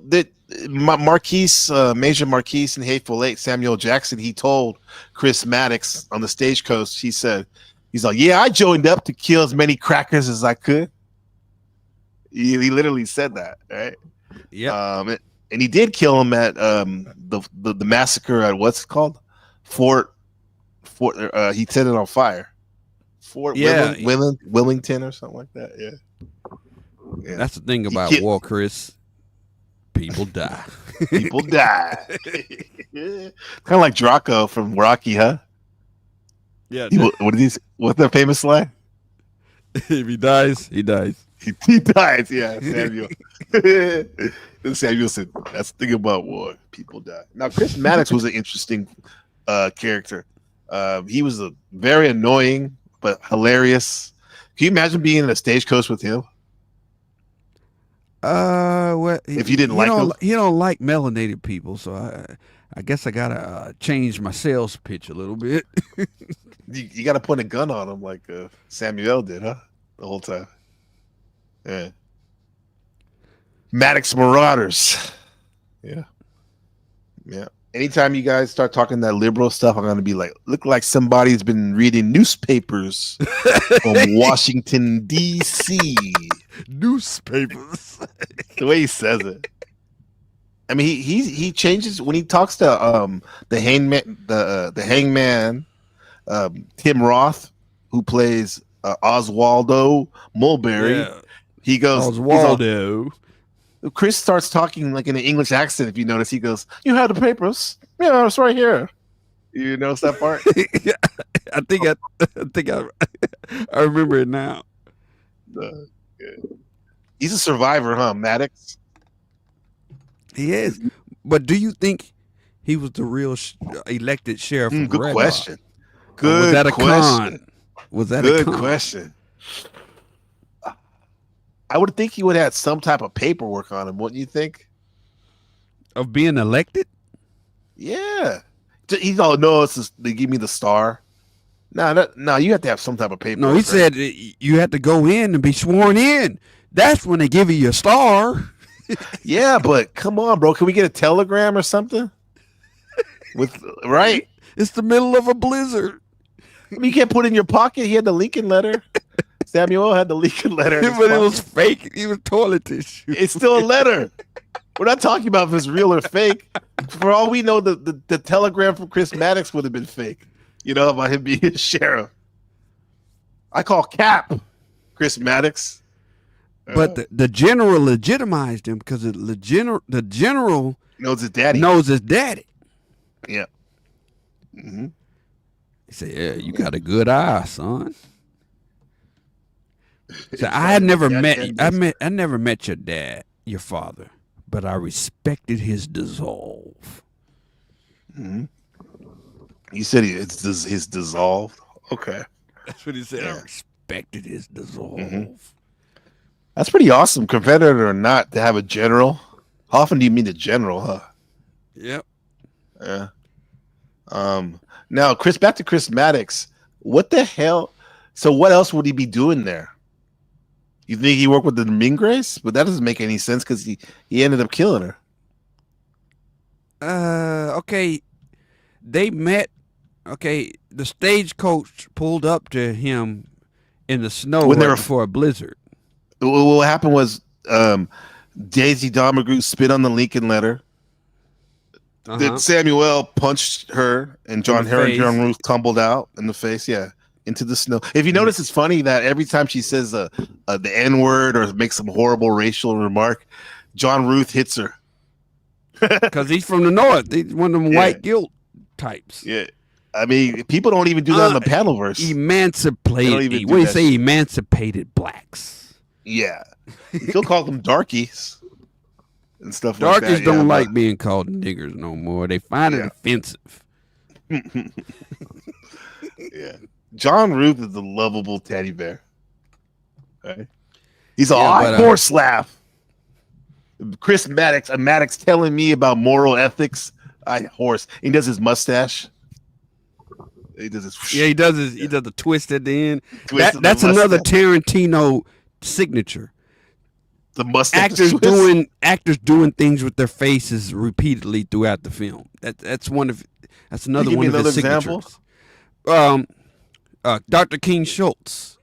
Major Marquise in Hateful Eight, Samuel Jackson, he told Chris Maddox on the stagecoach, he's like, "Yeah, I joined up to kill as many crackers as I could." He literally said that, right? Yeah. And he did kill him at the massacre at what's it called? Fort. He set it on fire. Fort Willington or something like that. Yeah. That's the thing about war, Chris. People die. People die. Kind of like Draco from Rocky, huh? Yeah. What's their famous line? If he dies, he dies. He dies. Yeah, Samuel. Samuel said, "That's the thing about war. People die." Now, Chris Maddox was an interesting character. He was a very annoying but hilarious. Can you imagine being in a stagecoach with him? If you didn't like him, he don't like melanated people, so I guess I gotta change my sales pitch a little bit. you got to point a gun on him like Samuel did, huh? The whole time. Yeah. Maddox Marauders. Yeah. Yeah. Anytime you guys start talking that liberal stuff, I'm gonna be like, look like somebody's been reading newspapers from Washington D.C. Newspapers. The way he says it. I mean, he changes when he talks to the hangman, Tim Roth, who plays Oswaldo Mulberry. Yeah. He goes, Oswaldo. Chris starts talking like in an English accent. If you notice, he goes, "You have the papers? Yeah, it's right here." You notice that part? Yeah, I think I remember it now. He's a survivor, huh, Maddox? He is. But do you think he was the real elected sheriff? Of Good Red question. Rock? Good was that a question. con? Was that Good a con? question. I would think he would have had some type of paperwork on him, wouldn't you think? Of being elected? Yeah. He's all, no, they give me the star. No, you have to have some type of paperwork. No, he said you had to go in and be sworn in. That's when they give you your star. Yeah, but come on, bro. Can we get a telegram or something? Right? It's the middle of a blizzard. I mean, you can't put it in your pocket. He had the Lincoln letter. Samuel had the Lincoln letter. But it was fake. It was toilet tissue. It's still a letter. We're not talking about if it's real or fake. For all we know, the telegram from Chris Maddox would have been fake. You know, about him being a sheriff. I call Cap Chris Maddox. But the general legitimized him because the general knows his daddy. Yeah. Mm-hmm. He said, "Yeah, you got a good eye, son." So I had never I never met your dad, your father, but I respected his dissolve. Mm-hmm. You said it's his dissolved. Okay, that's what he said. Yeah. I respected his dissolve. Mm-hmm. That's pretty awesome, Confederate or not, to have a general. How often do you meet a general, huh? Yep. Yeah. Now, back to Chris Maddox. What the hell? So what else would he be doing there? You think he worked with the Mingres? But that doesn't make any sense because he ended up killing her. Okay. They met. Okay, the stagecoach pulled up to him in the snow when before a blizzard. What happened was Daisy Domergue spit on the Lincoln letter. Then Samuel punched her, and John Ruth tumbled out in the face. Yeah, into the snow. If you notice, it's funny that every time she says the N-word or makes some horrible racial remark, John Ruth hits her. Because he's from the North. He's one of them white guilt types. Yeah. I mean, people don't even do that in the Panelverse. Emancipated. What do you say? Emancipated blacks. Yeah. He'll call them darkies and stuff darkies like that. Darkies don't like being called niggers no more. They find it offensive. Yeah. John Ruth is a lovable teddy bear. Right? He's a horse laugh. Chris Maddox telling me about moral ethics. Horse. He does his mustache. He does his. Yeah, he does the twist at the end. That's another Tarantino signature. The mustache. Actors doing things with their faces repeatedly throughout the film. That's another one of his signatures. Dr. King Schultz.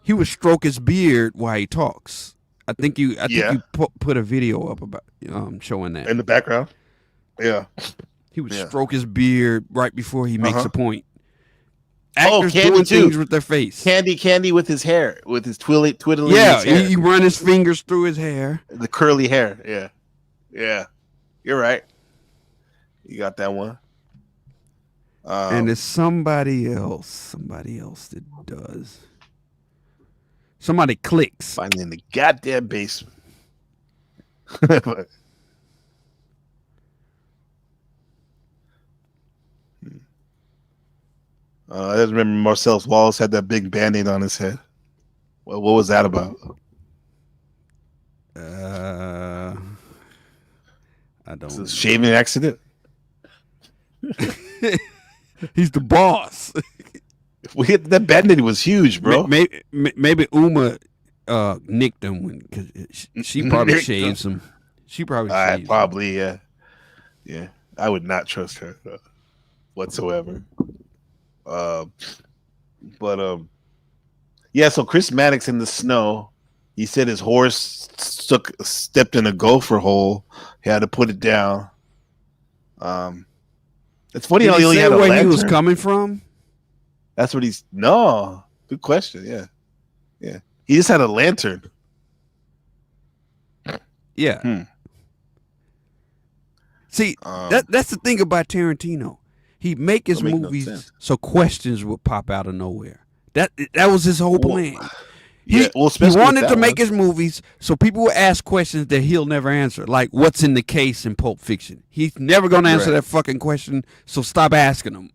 He would stroke his beard while he talks. I think you put a video up about showing that in the background. Yeah, he would stroke his beard right before he makes a point. Actors doing too. Things with their face. Candie with his hair, with his twiddling. Yeah, he run his fingers through his hair. The curly hair. Yeah. You're right. You got that one. And there's somebody else that does. Somebody clicks. Finally in the goddamn basement. I just remember Marcellus Wallace had that big band-aid on his head. What was that about? I don't know. It's a shaving accident? He's the boss. That band-aid was huge, bro. Maybe Uma nicked him because she probably shaved him. She probably yeah. I would not trust her whatsoever. So Chris Maddox in the snow. He said his horse stepped in a gopher hole. He had to put it down. It's funny how he only had a lantern. Where he was coming from. That's what he's. No, good question. Yeah. He just had a lantern. Yeah. See, that's the thing about Tarantino. He'd make his movies so questions would pop out of nowhere. That was his whole plan. He wanted to make his movies so people would ask questions that he'll never answer, like what's in the case in Pulp Fiction. He's never going to answer that fucking question, so stop asking him.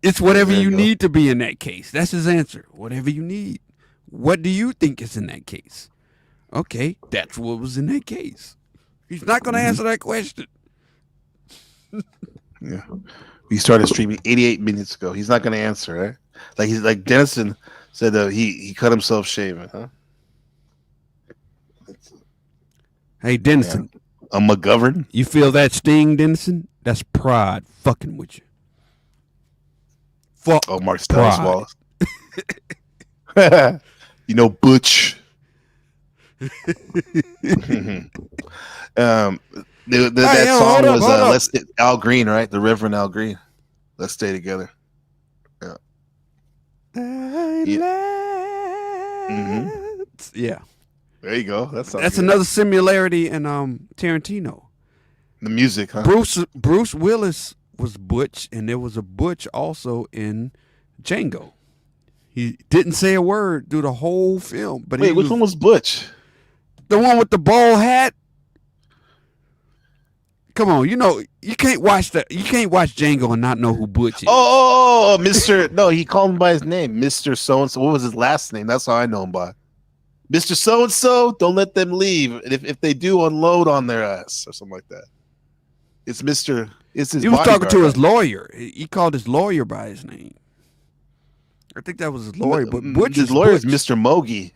It's whatever you need to be in that case. That's his answer. Whatever you need. What do you think is in that case? Okay, that's what was in that case. He's not going to answer that question. Yeah. We started streaming 88 minutes ago. He's not going to answer, right? Like Dennison said he cut himself shaving, huh? Hey, Dennison. A McGovern? You feel that sting, Dennison? That's pride fucking with you. Fuck Marcellus Wallace. You know, Butch. That song was Let's Al Green, right? The Reverend Al Green. Let's Stay Together. Yeah. Yeah. There you go. That's good. Another similarity in Tarantino. The music, huh? Bruce Willis was Butch, and there was a Butch also in Django. He didn't say a word through the whole film. But which one was Butch? The one with the bald hat. Come on, you can't watch Django and not know who Butch is. Oh, Mr. No, he called him by his name, Mr. So-and-so. What was his last name? That's how I know him by. Mr. So-and-so, don't let them leave. And if they do, unload on their ass or something like that. It's Mr. It's his. He was talking to his lawyer. He called his lawyer by his name. I think that was his lawyer, but Butch his lawyer is Mr. Mogi,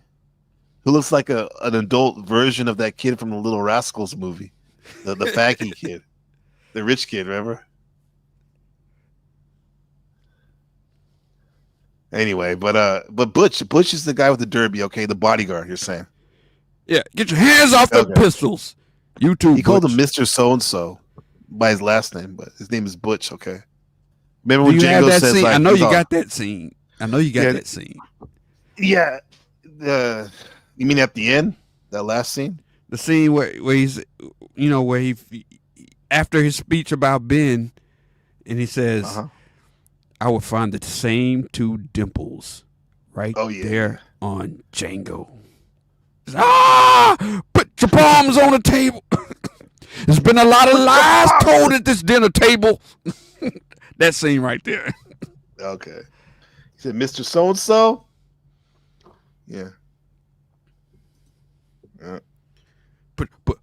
who looks like an adult version of that kid from the Little Rascals movie. The faggy kid, the rich kid, remember? Anyway, but Butch is the guy with the derby, okay, the bodyguard. You're saying? Yeah, get your hands off the pistols. You too. He called him Mr. So and So by his last name, but his name is Butch. Okay. Remember when Django says, scene? Like, I know you got that scene. That scene. Yeah. You mean at the end? That last scene? The scene where he's, where he, after his speech about Ben, and he says, I would find the same two dimples right there on Django. Put your palms on the table. There's been a lot of lies told at this dinner table. That scene right there. Okay. He said, Mr. So-and-so? Yeah.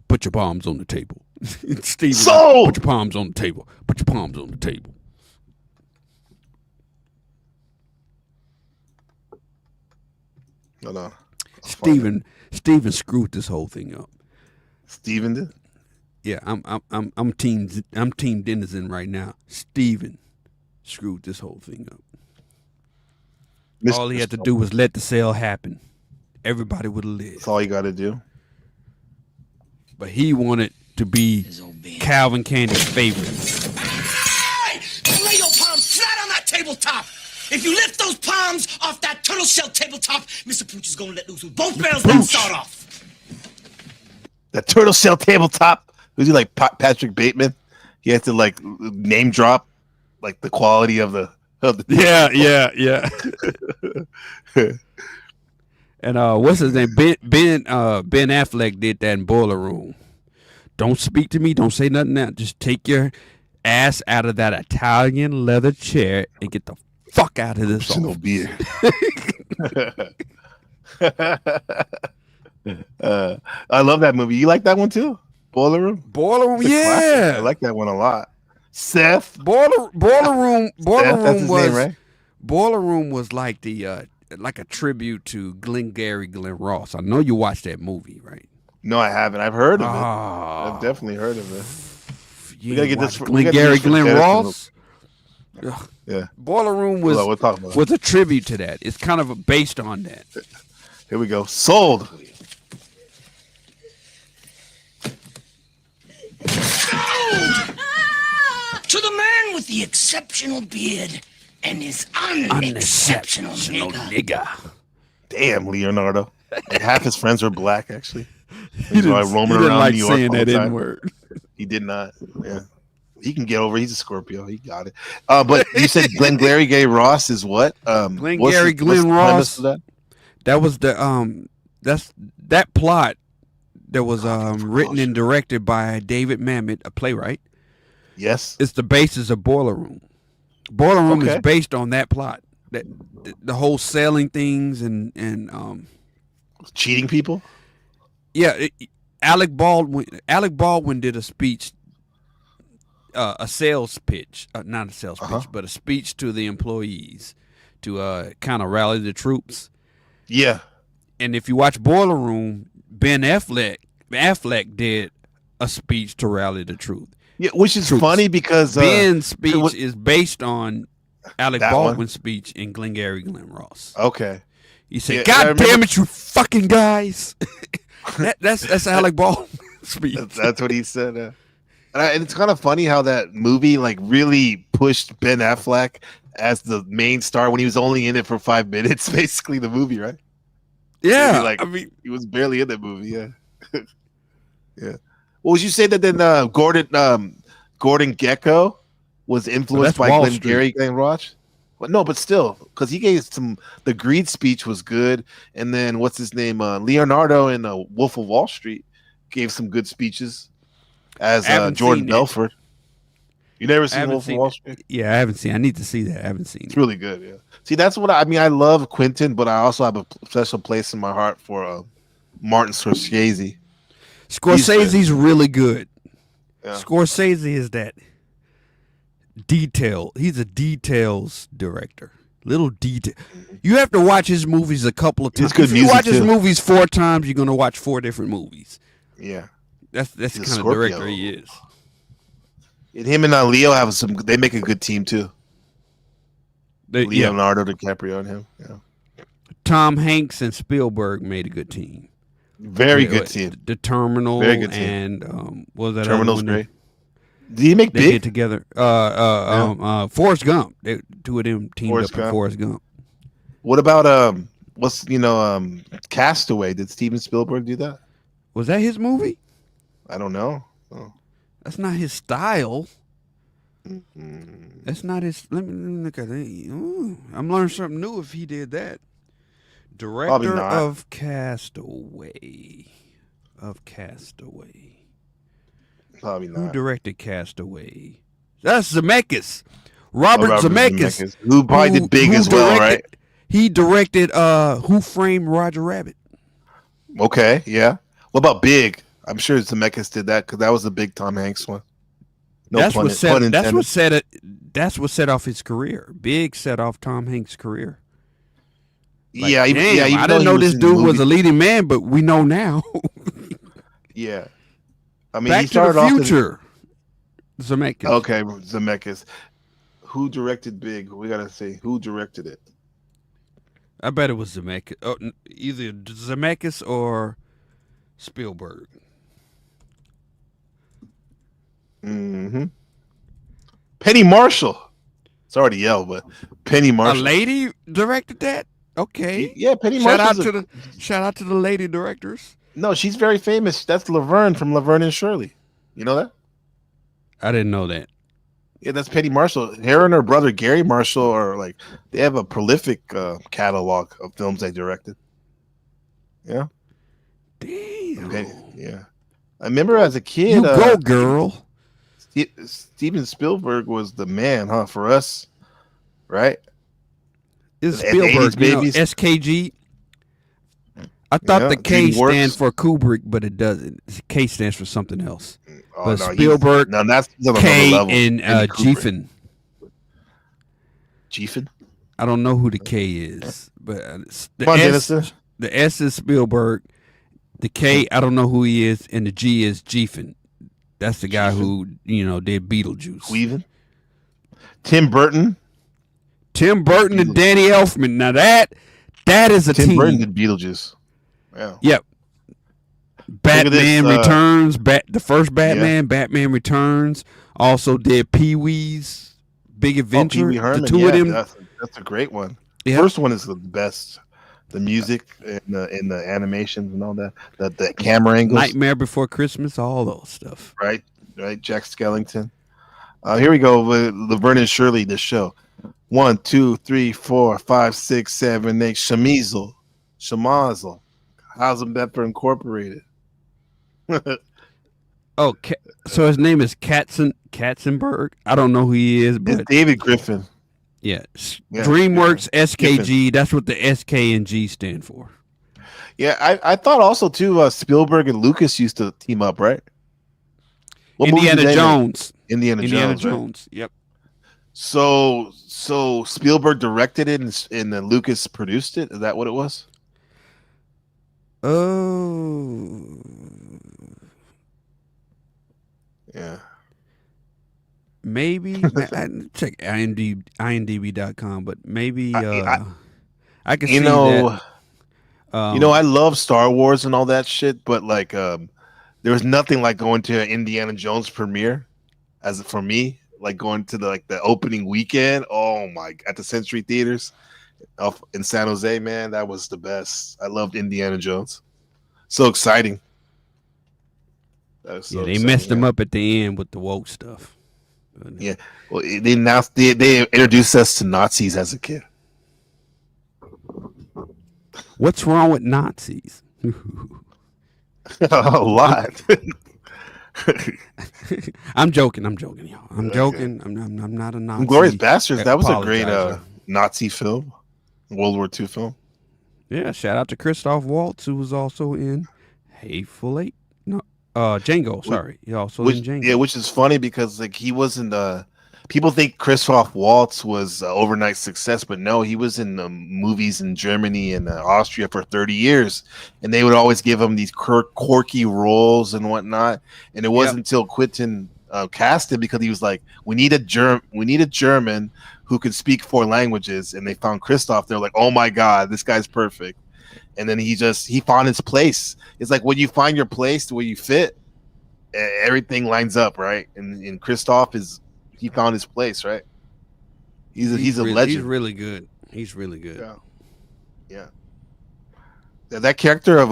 Put your palms on the table. Steve, put your palms on the table. Put your palms on the table. No. Steven screwed this whole thing up. Steven did? Yeah, I'm team Denizen right now. Steven screwed this whole thing up. All he had to do was let the sale happen. Everybody would have lived. That's all you got to do. But he wanted to be Calvin Candie's favorite. Hey! Lay your palms flat on that tabletop. If you lift those palms off that turtle shell tabletop, Mr. Pooch is gonna let loose with both barrels then start off. That turtle shell tabletop. Was he like Patrick Bateman? He had to like name drop like the quality of the. Yeah. And what's his name? Ben Affleck did that in Boiler Room. Don't speak to me. Don't say nothing now. Just take your ass out of that Italian leather chair and get the fuck out of this. No beer. I love that movie. You like that one too? Boiler Room? Boiler Room, yeah. I like that one a lot. Seth. Boiler Room That's his was name, right? Boiler Room was like the like a tribute to Glenn Ross. I know you watched that movie, right? No, I haven't. I've heard of it. I've definitely heard of it. We gotta get this Glenn Ross. Yeah. Boiler Room was a tribute to that. It's kind of based on that. Here we go. Sold. To the man with the exceptional beard and his unexceptional nigga. Damn, Leonardo. Like half his friends were black, actually. He didn't like New York saying that N-word. He did not. Yeah. He can get over. He's a Scorpio. He got it. But you said Glengarry Gay Ross is what? Glengarry Glenn Ross. That was the that plot that was written and directed by David Mamet, a playwright. Yes. It's the basis of Boiler Room. Boiler Room is based on that plot. That the whole selling things and cheating people. Yeah, Alec Baldwin did a speech, a sales pitch, not a sales pitch, but a speech to the employees to kind of rally the troops. Yeah. And if you watch Boiler Room, Ben Affleck did a speech to rally the troops. Yeah, which is funny because Ben's speech is based on Alec Baldwin's speech in Glengarry Glen Ross. Okay. He said, Yeah, I "God remember- damn it, you fucking guys!" that's Alec Baldwin speech. That's what he said. And it's kind of funny how that movie like really pushed Ben Affleck as the main star when he was only in it for 5 minutes. Basically, the movie, right? Yeah, Like I mean, he was barely in that movie. Yeah, yeah. Well, would you say that then Gordon Gecko was influenced that's by Wall Glengarry Glen Ross? But no, but still, because he gave some. The Greed speech was good, and then what's his name? Leonardo in Wolf of Wall Street gave some good speeches as haven't Jordan seen it. Belfort. You never I seen haven't Wolf of seen Wall it. Street? Yeah, I haven't seen. I need to see that. I haven't seen It's it. really good. Yeah. See, that's what I mean. I love Quentin, but I also have a special place in my heart for Martin Scorsese. Scorsese's really good. Yeah. Scorsese is that detail. He's a details director. Little detail. You have to watch his movies a couple of times. It's good If you music, watch his too. movies 4 times, you're gonna watch 4 different movies. Yeah. That's the He's a kind of Scorpio. director he is. And him and Leo have some. They make a good team too. Yeah. Leonardo DiCaprio and him. Yeah. Tom Hanks and Spielberg made a good team. Very good team. The Terminal Very good team. and what was that? Terminal's other one great. Did he make They did Big? together. Forrest Gump. Two of them teamed Forrest up in Gump. Forrest Gump. What about Castaway? Did Steven Spielberg do that? Was that his movie? I don't know. Oh. That's not his style. Mm-hmm. That's not his. Let me look at it. Ooh, I'm learning something new if he did that. Probably Director not. of Castaway. Probably Who not. directed Castaway? That's Zemeckis. Robert Robert Zemeckis. Zemeckis, who probably did Big as well, right? He directed Who Framed Roger Rabbit. Okay, yeah. What about Big? I'm sure Zemeckis did that because that was the big Tom Hanks one. No That's pun, what set. pun That's intended. what set it. That's what set off his career. Big set off Tom Hanks' career. Like, yeah, even, damn, yeah. Even I though didn't he know was this in the dude was movie- a leading man, but we know now. Yeah, I mean, he Back to started the off. Future. Zemeckis. Okay, Zemeckis. Who directed Big? We gotta say who directed it. I bet it was Zemeckis. Oh, either Zemeckis or Spielberg. Mm-hmm. Penny Marshall. It's already yelled, but Penny Marshall. A lady directed that. Okay. Yeah, Penny Shout out Marshall's to the lady directors. No, she's very famous. That's Laverne from Laverne and Shirley. You know that? I didn't know that. Yeah, that's Penny Marshall. Her and her brother Gary Marshall are like they have a prolific catalog of films they directed. Yeah. Damn. Okay. Yeah. I remember as a kid. You go, girl. Steven Spielberg was the man, huh? For us, right? It's And 80s Spielberg, babies. SKG. I thought Yeah, the K DreamWorks. stands for Kubrick, but it doesn't. The K stands for something else. Oh, But no, Spielberg, no, that's on another K, level. and Kubrick. Giffen. Giffen? I don't know who the K is, but the Come on, S, Dennis. the S is Spielberg. The K, I don't know who he is, and the G is Giffen. That's the guy who did Beetlejuice. Weaving. Tim Burton. Tim Burton and Danny Elfman. Now that is a Tim team. Burton did Beetlejuice. Yeah. Yep. Batman this, Returns. The first Batman. Batman Returns. Also did Pee Wee's Big Adventure. Pee Wee Herman. The two of them. That's a great one. Yeah. First one is the best. The music and the animations and all that. The camera angles. Nightmare Before Christmas. All those stuff. Right. Jack Skellington. Here we go with Laverne and Shirley. The show. 1, 2, 3, 4, 5, 6, 7, 8. Shemazel. House and Bedford Incorporated. Oh, so his name is Katzenberg. I don't know who he is, but It's David Griffin. yeah. Yeah, DreamWorks yeah. SKG. That's what the SK and G stand for. Yeah, I thought also too. Spielberg and Lucas used to team up, right? What movie Indiana did they make? Jones. Indiana Jones. Right? Jones. Yep. So Spielberg directed it and then Lucas produced it. Is that what it was? Oh. Yeah. Maybe I check IMDb.com, but maybe I can see You know, that. I love Star Wars and all that shit, but like, there was nothing like going to an Indiana Jones premiere, as for me, like going to the opening weekend. Oh my, at the Century Theaters, in San Jose, man, that was the best. I loved Indiana Jones. So exciting. That was so Yeah, they exciting, messed him yeah. up at the end with the woke stuff. Yeah, well, they introduced us to Nazis as a kid. What's wrong with Nazis? A lot. I'm joking, y'all. I'm joking. I'm not a Nazi. Glorious Bastards. That was a great apologizer. Nazi film, World War II film. Yeah, shout out to Christoph Waltz, who was also in Hateful Eight. No, Django. Sorry, he also in Django. Yeah, which is funny because like he wasn't. People think Christoph Waltz was overnight success, but no, he was in movies in Germany and Austria for 30 years, and they would always give him these quirky roles and whatnot. And it wasn't until Quentin cast him because he was like, we need a German who could speak 4 languages, and they found Christoph. They're like, oh my god, this guy's perfect. And then he found his place. It's like when you find your place where you fit, everything lines up, right? And Christoph he found his place, right? He's a legend. He's really good. He's really good. Yeah. That character of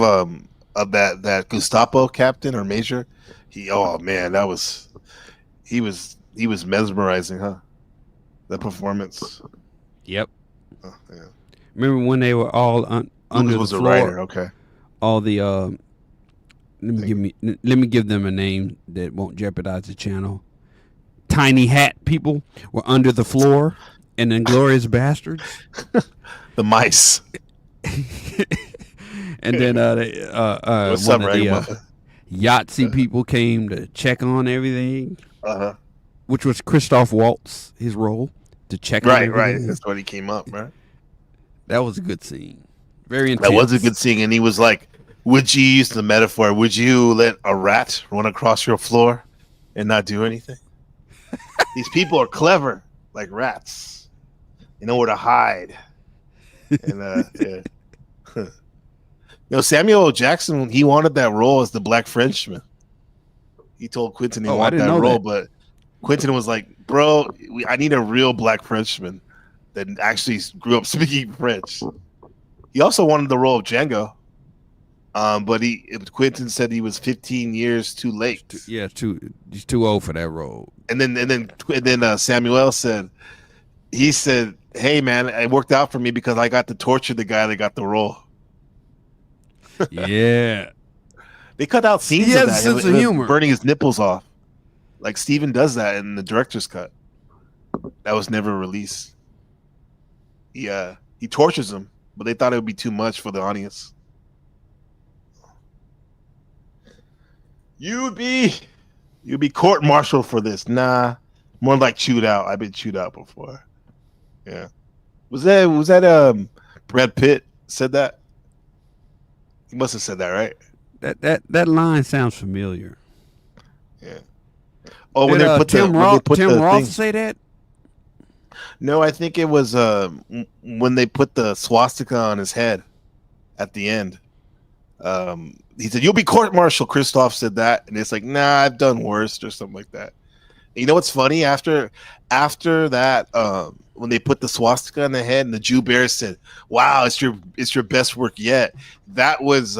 that Gestapo captain or major, he was mesmerizing, huh? The performance. Yep. Oh, yeah. Remember when they were all under was the a floor? writer, okay. All the let me give them a name that won't jeopardize the channel. Tiny hat people were under the floor, and Inglourious Bastards. The mice. And then What's one up, of the Ragamuffin? Yahtzee people came to check on everything. Uh-huh. Which was Christoph Waltz, his role, to check on everything. Right. That's when he came up, right? That was a good scene. Very intense. That was a good scene, and he was like, would you use the metaphor, would you let a rat run across your floor and not do anything? These people are clever, like rats. They know where to hide. And Samuel L. Jackson, he wanted that role as the Black Frenchman. He told Quentin he wanted that role, but Quentin was like, bro, I need a real Black Frenchman that actually grew up speaking French. He also wanted the role of Django. But Quentin said he was 15 years too late. Yeah, he's too old for that role. And then Samuel said, hey man, it worked out for me because I got to torture the guy that got the role. Yeah. They cut out scenes he of has that. a sense of humor. Burning his nipples off. Like Steven does that in the director's cut. That was never released. He tortures him, but they thought it would be too much for the audience. You'd be court-martialed for this. Nah, more like chewed out. I've been chewed out before. Yeah. Was that Brad Pitt said that? He must have said that, right? That line sounds familiar. Yeah. Oh, when they put Tim the Roth thing. say that? No, I think it was when they put the swastika on his head at the end. He said, "You'll be court-martialed." Christoph said that, and it's like, "Nah, I've done worse," or something like that. And you know what's funny? After that, when they put the swastika on the head, and the Jew Bear said, "Wow, it's your best work yet." That was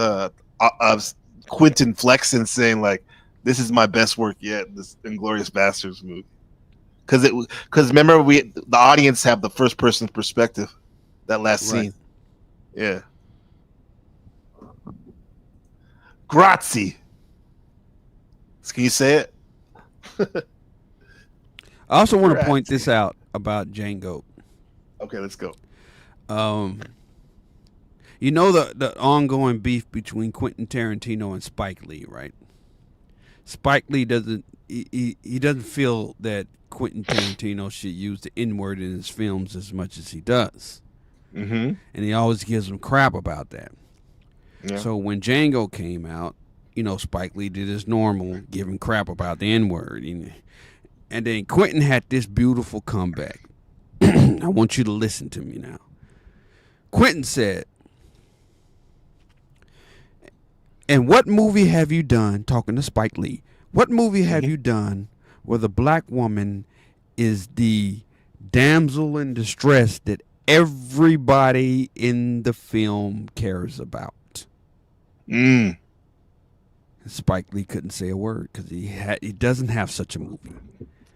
Quentin flexing, saying like, "This is my best work yet." This Inglourious Bastards movie, because remember the audience have the first person perspective. That last scene, yeah. Grazie. Can you say it? I also want to point this out about Django. Okay, let's go. You know the ongoing beef between Quentin Tarantino and Spike Lee, right? Spike Lee doesn't feel that Quentin Tarantino should use the N-word in his films as much as he does. Mm-hmm. And he always gives him crap about that. Yeah. So when Django came out, Spike Lee did his normal, giving crap about the N-word. And then Quentin had this beautiful comeback. I want you to listen to me now. Quentin said, And what movie have you done, talking to Spike Lee, what movie have you done where the black woman is the damsel in distress that everybody in the film cares about? Spike Lee couldn't say a word because he doesn't have such a movie.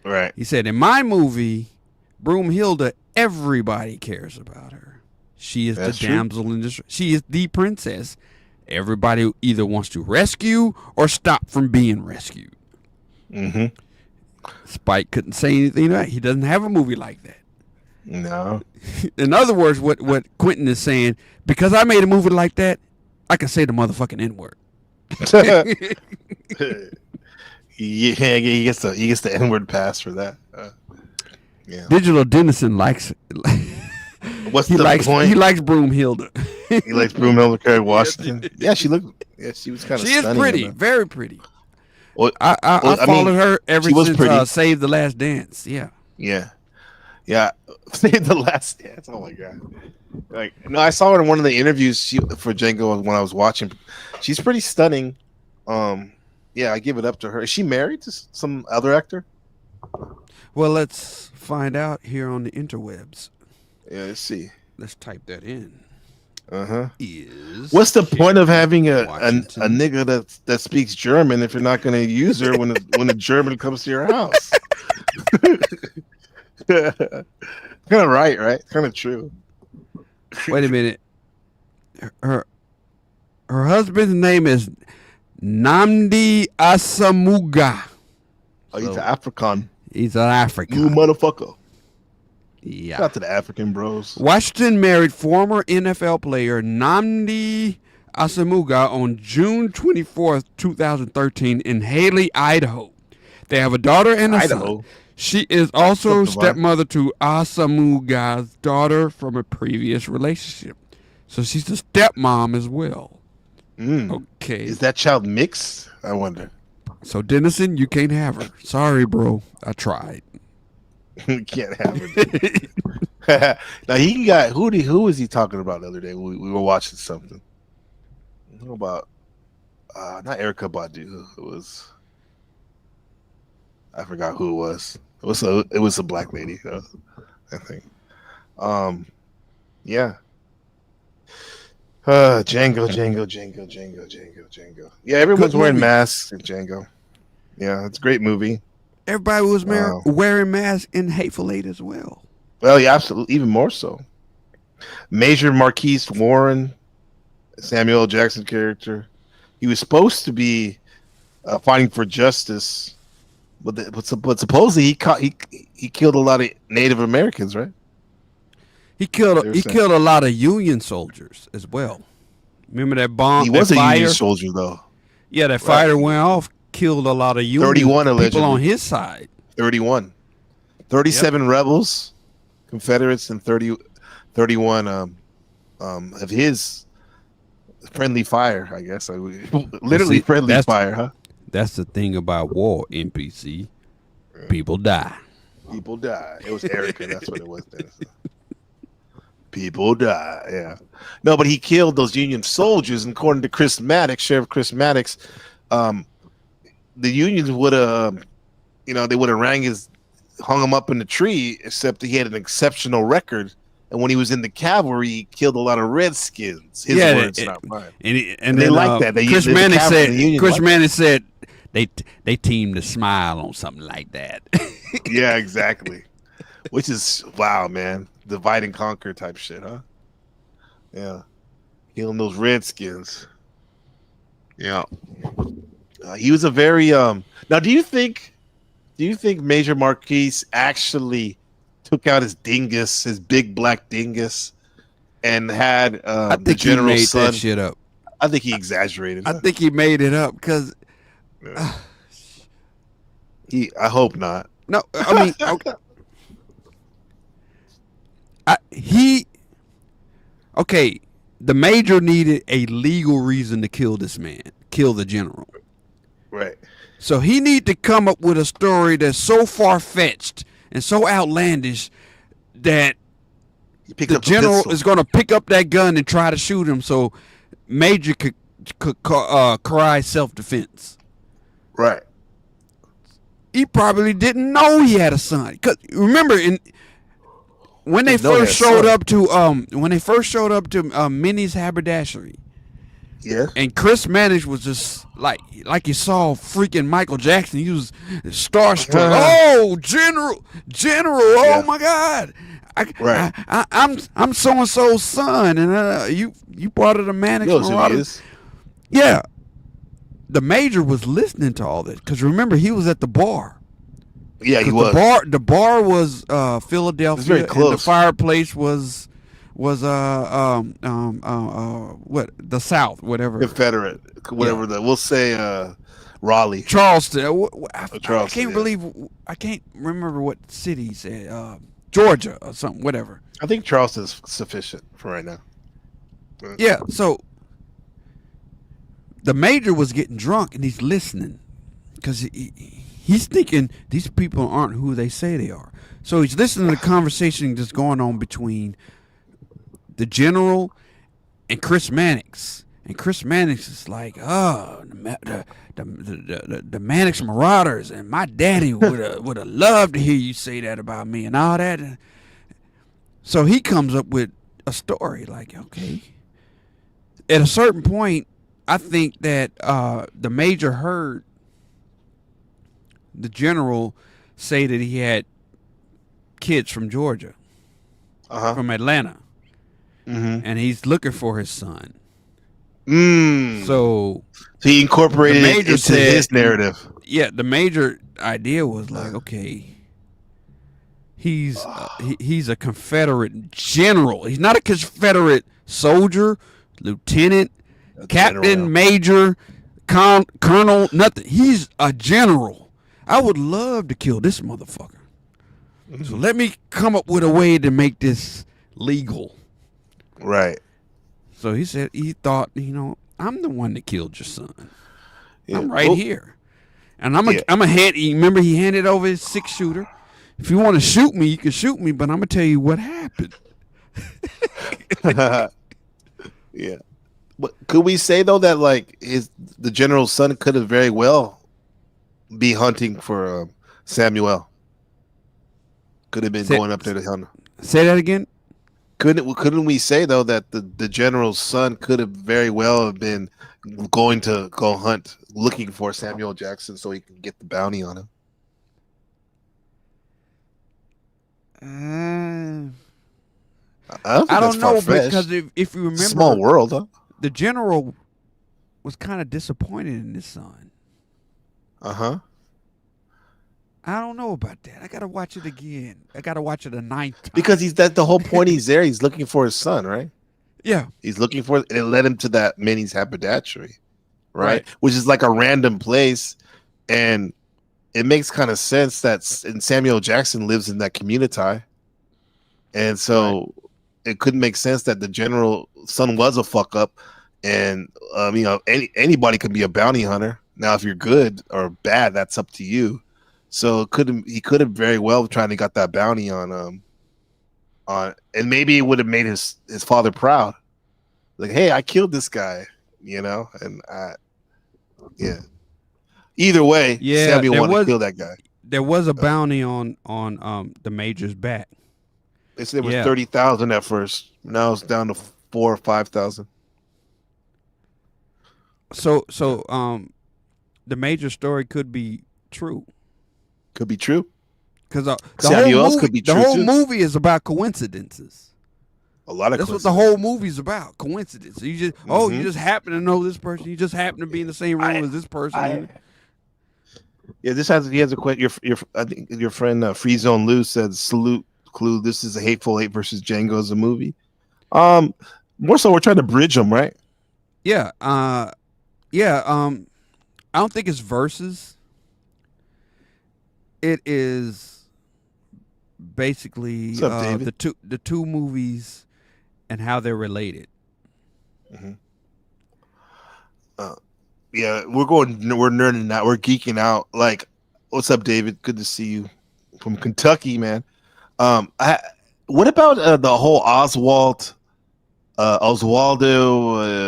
Right. He said, in my movie, Broomhilda, everybody cares about her. She is That's the true. damsel in distress. She is the princess. Everybody either wants to rescue or stop from being rescued. Mm-hmm. Spike couldn't say anything like that. He doesn't have a movie like that. No. In other words, what Quentin is saying, because I made a movie like that, I can say the motherfucking N-word. Yeah, he gets the N-word pass for that. Yeah. Digital Dennison likes it. What's the point? He likes Broomhilda. He likes Broomhilda Kerry Washington. Yeah, she was kind of. She is pretty, very pretty. Well, I followed her ever she was since pretty. Save the Last Dance. Yeah. Save the Last Dance. Oh my god! No, I saw her in one of the interviews for Django when I was watching. She's pretty stunning. Yeah, I give it up to her. Is she married to some other actor? Well, let's find out here on the interwebs. Yeah, let's see. Let's type that in. What's the point of having a nigga that speaks German if you're not going to use her when a German comes to your house? Kind of right? Kind of true. Wait a minute. Her husband's name is Namdi Asamuga. Oh, he's an African. He's an African. You motherfucker. Yeah. Shout out to the African bros. Washington married former NFL player Namdi Asamuga on June 24th, 2013 in Haley, Idaho. They have a daughter and a son. She is also stepmother to Asamuga's daughter from a previous relationship. So she's a stepmom as well. Okay. Is that child mixed? I wonder. So Dennison, you can't have her. Sorry, bro. I tried. You can't have her. Now he got who was he talking about the other day? We were watching something. What about not Erica Badu? It was I forgot who it was. It was a black lady, I think. Yeah. Django. Yeah, everyone's wearing masks in Django. Yeah, it's a great movie. Everybody was wearing masks in Hateful Eight as well. Well, yeah, absolutely, even more so. Major Marquise Warren, Samuel L. Jackson character. He was supposed to be fighting for justice, but supposedly he killed a lot of Native Americans, right? He killed a lot of Union soldiers as well. Remember that bomb? He was a Union soldier, though. Yeah, that fighter went off, killed a lot of Union 31 people on his side. 31. 37 rebels, Confederates, and 31 of his friendly fire, I guess. Literally friendly fire, huh? That's the thing about war, NPC. People die. People die. It was Erica. That's what it was. People die. Yeah. No, but he killed those Union soldiers. And according to Chris Maddox, Sheriff Chris Maddox, the Unions would have, they would have hung him up in the tree, except he had an exceptional record. And when he was in the cavalry, he killed a lot of Redskins. His words, not mine. And they like that. Chris Manning said they teamed to smile on something like that. Yeah, exactly. Which is wow, man. Divide and conquer type shit, huh? Yeah. Killing those Redskins. Yeah. He was a very now do you think Major Marquise actually took out his dingus, his big black dingus, and had I think the general's he made son? that shit up. I think he exaggerated. I think he made it up because I hope not. No, I mean okay. The major needed a legal reason to kill this man, kill the general. Right. So he need to come up with a story that's so far-fetched and so outlandish that the general is going to pick up that gun and try to shoot him. So Major could could cry self-defense. Right. He probably didn't know he had a son. Cause remember, when they first showed up to Minnie's haberdashery, yeah, and Chris Mannix was just like you saw freaking Michael Jackson. He was starstruck. Oh, General! Oh my God! I'm so and so's son, and you part of the Mannix Marauders. Yeah, the Major was listening to all this because remember he was at the bar. Yeah, he was. The bar was Philadelphia. It was very close. And the fireplace was what the South, whatever. Confederate, whatever we'll say Raleigh. Charleston. I Charleston, can't remember what city he said. Georgia or something, whatever. I think Charleston's sufficient for right now. Yeah, so the Major was getting drunk and he's listening because he's thinking these people aren't who they say they are. So he's listening to the conversation that's going on between the General and Chris Mannix. And Chris Mannix is like, oh, the Mannix Marauders, and my daddy would have loved to hear you say that about me and all that. So he comes up with a story like, okay. At a certain point, I think that the Major heard the General say that he had kids from Georgia, from Atlanta, and he's looking for his son. So he incorporated it into his narrative. Yeah, the Major idea was like, okay, he's a Confederate general. He's not a Confederate soldier, lieutenant, captain, major, colonel, nothing. He's a general. I would love to kill this motherfucker. So let me come up with a way to make this legal. Right. So he thought, I'm the one that killed your son. Yeah. I'm right here. And I'm a hand. Remember, he handed over his 6-shooter. If you want to shoot me, you can shoot me, but I'm gonna tell you what happened. Yeah. But could we say though that like the general's son could have very well be hunting for Samuel? Could have been going up there to hunt. Say that again. Couldn't we say though that the general's son could have very well have been going to go hunt, looking for Samuel Jackson so he can get the bounty on him? I don't know because if you remember, small world, huh? The general was kind of disappointed in his son. I don't know about that. I gotta watch it again. I gotta watch it a 9th time. Because the whole point he's there. He's looking for his son, right? Yeah. He's looking for it. It led him to that Minnie's haberdashery, right? Which is like a random place, and it makes kind of sense that Samuel Jackson lives in that community, and so it couldn't make sense that the general son was a fuck up, and anybody can be a bounty hunter. Now, if you're good or bad, that's up to you. So he could have very well trying to got that bounty on and maybe it would have made his father proud. Like, hey, I killed this guy, and either way, Samuel wanted to kill that guy. There was a bounty on the Major's back. They said it was 30,000 at first. Now it's down to 4,000 or 5,000. So the Major story could be true. Could be true. Because the whole movie is about coincidences. A lot of that's what the whole movie's about. Coincidence. You just you just happen to know this person. You just happen to be in the same room as this person. He has a question. I think your friend Free Zone Lou said, "Salute, Clue. This is a Hateful Eight versus Django as a movie." More so, we're trying to bridge them, right? Yeah. I don't think it's versus. It is basically the two movies and how they're related. We're nerding out, we're geeking out. Like, what's up, David? Good to see you from Kentucky, man. What about the whole Oswaldo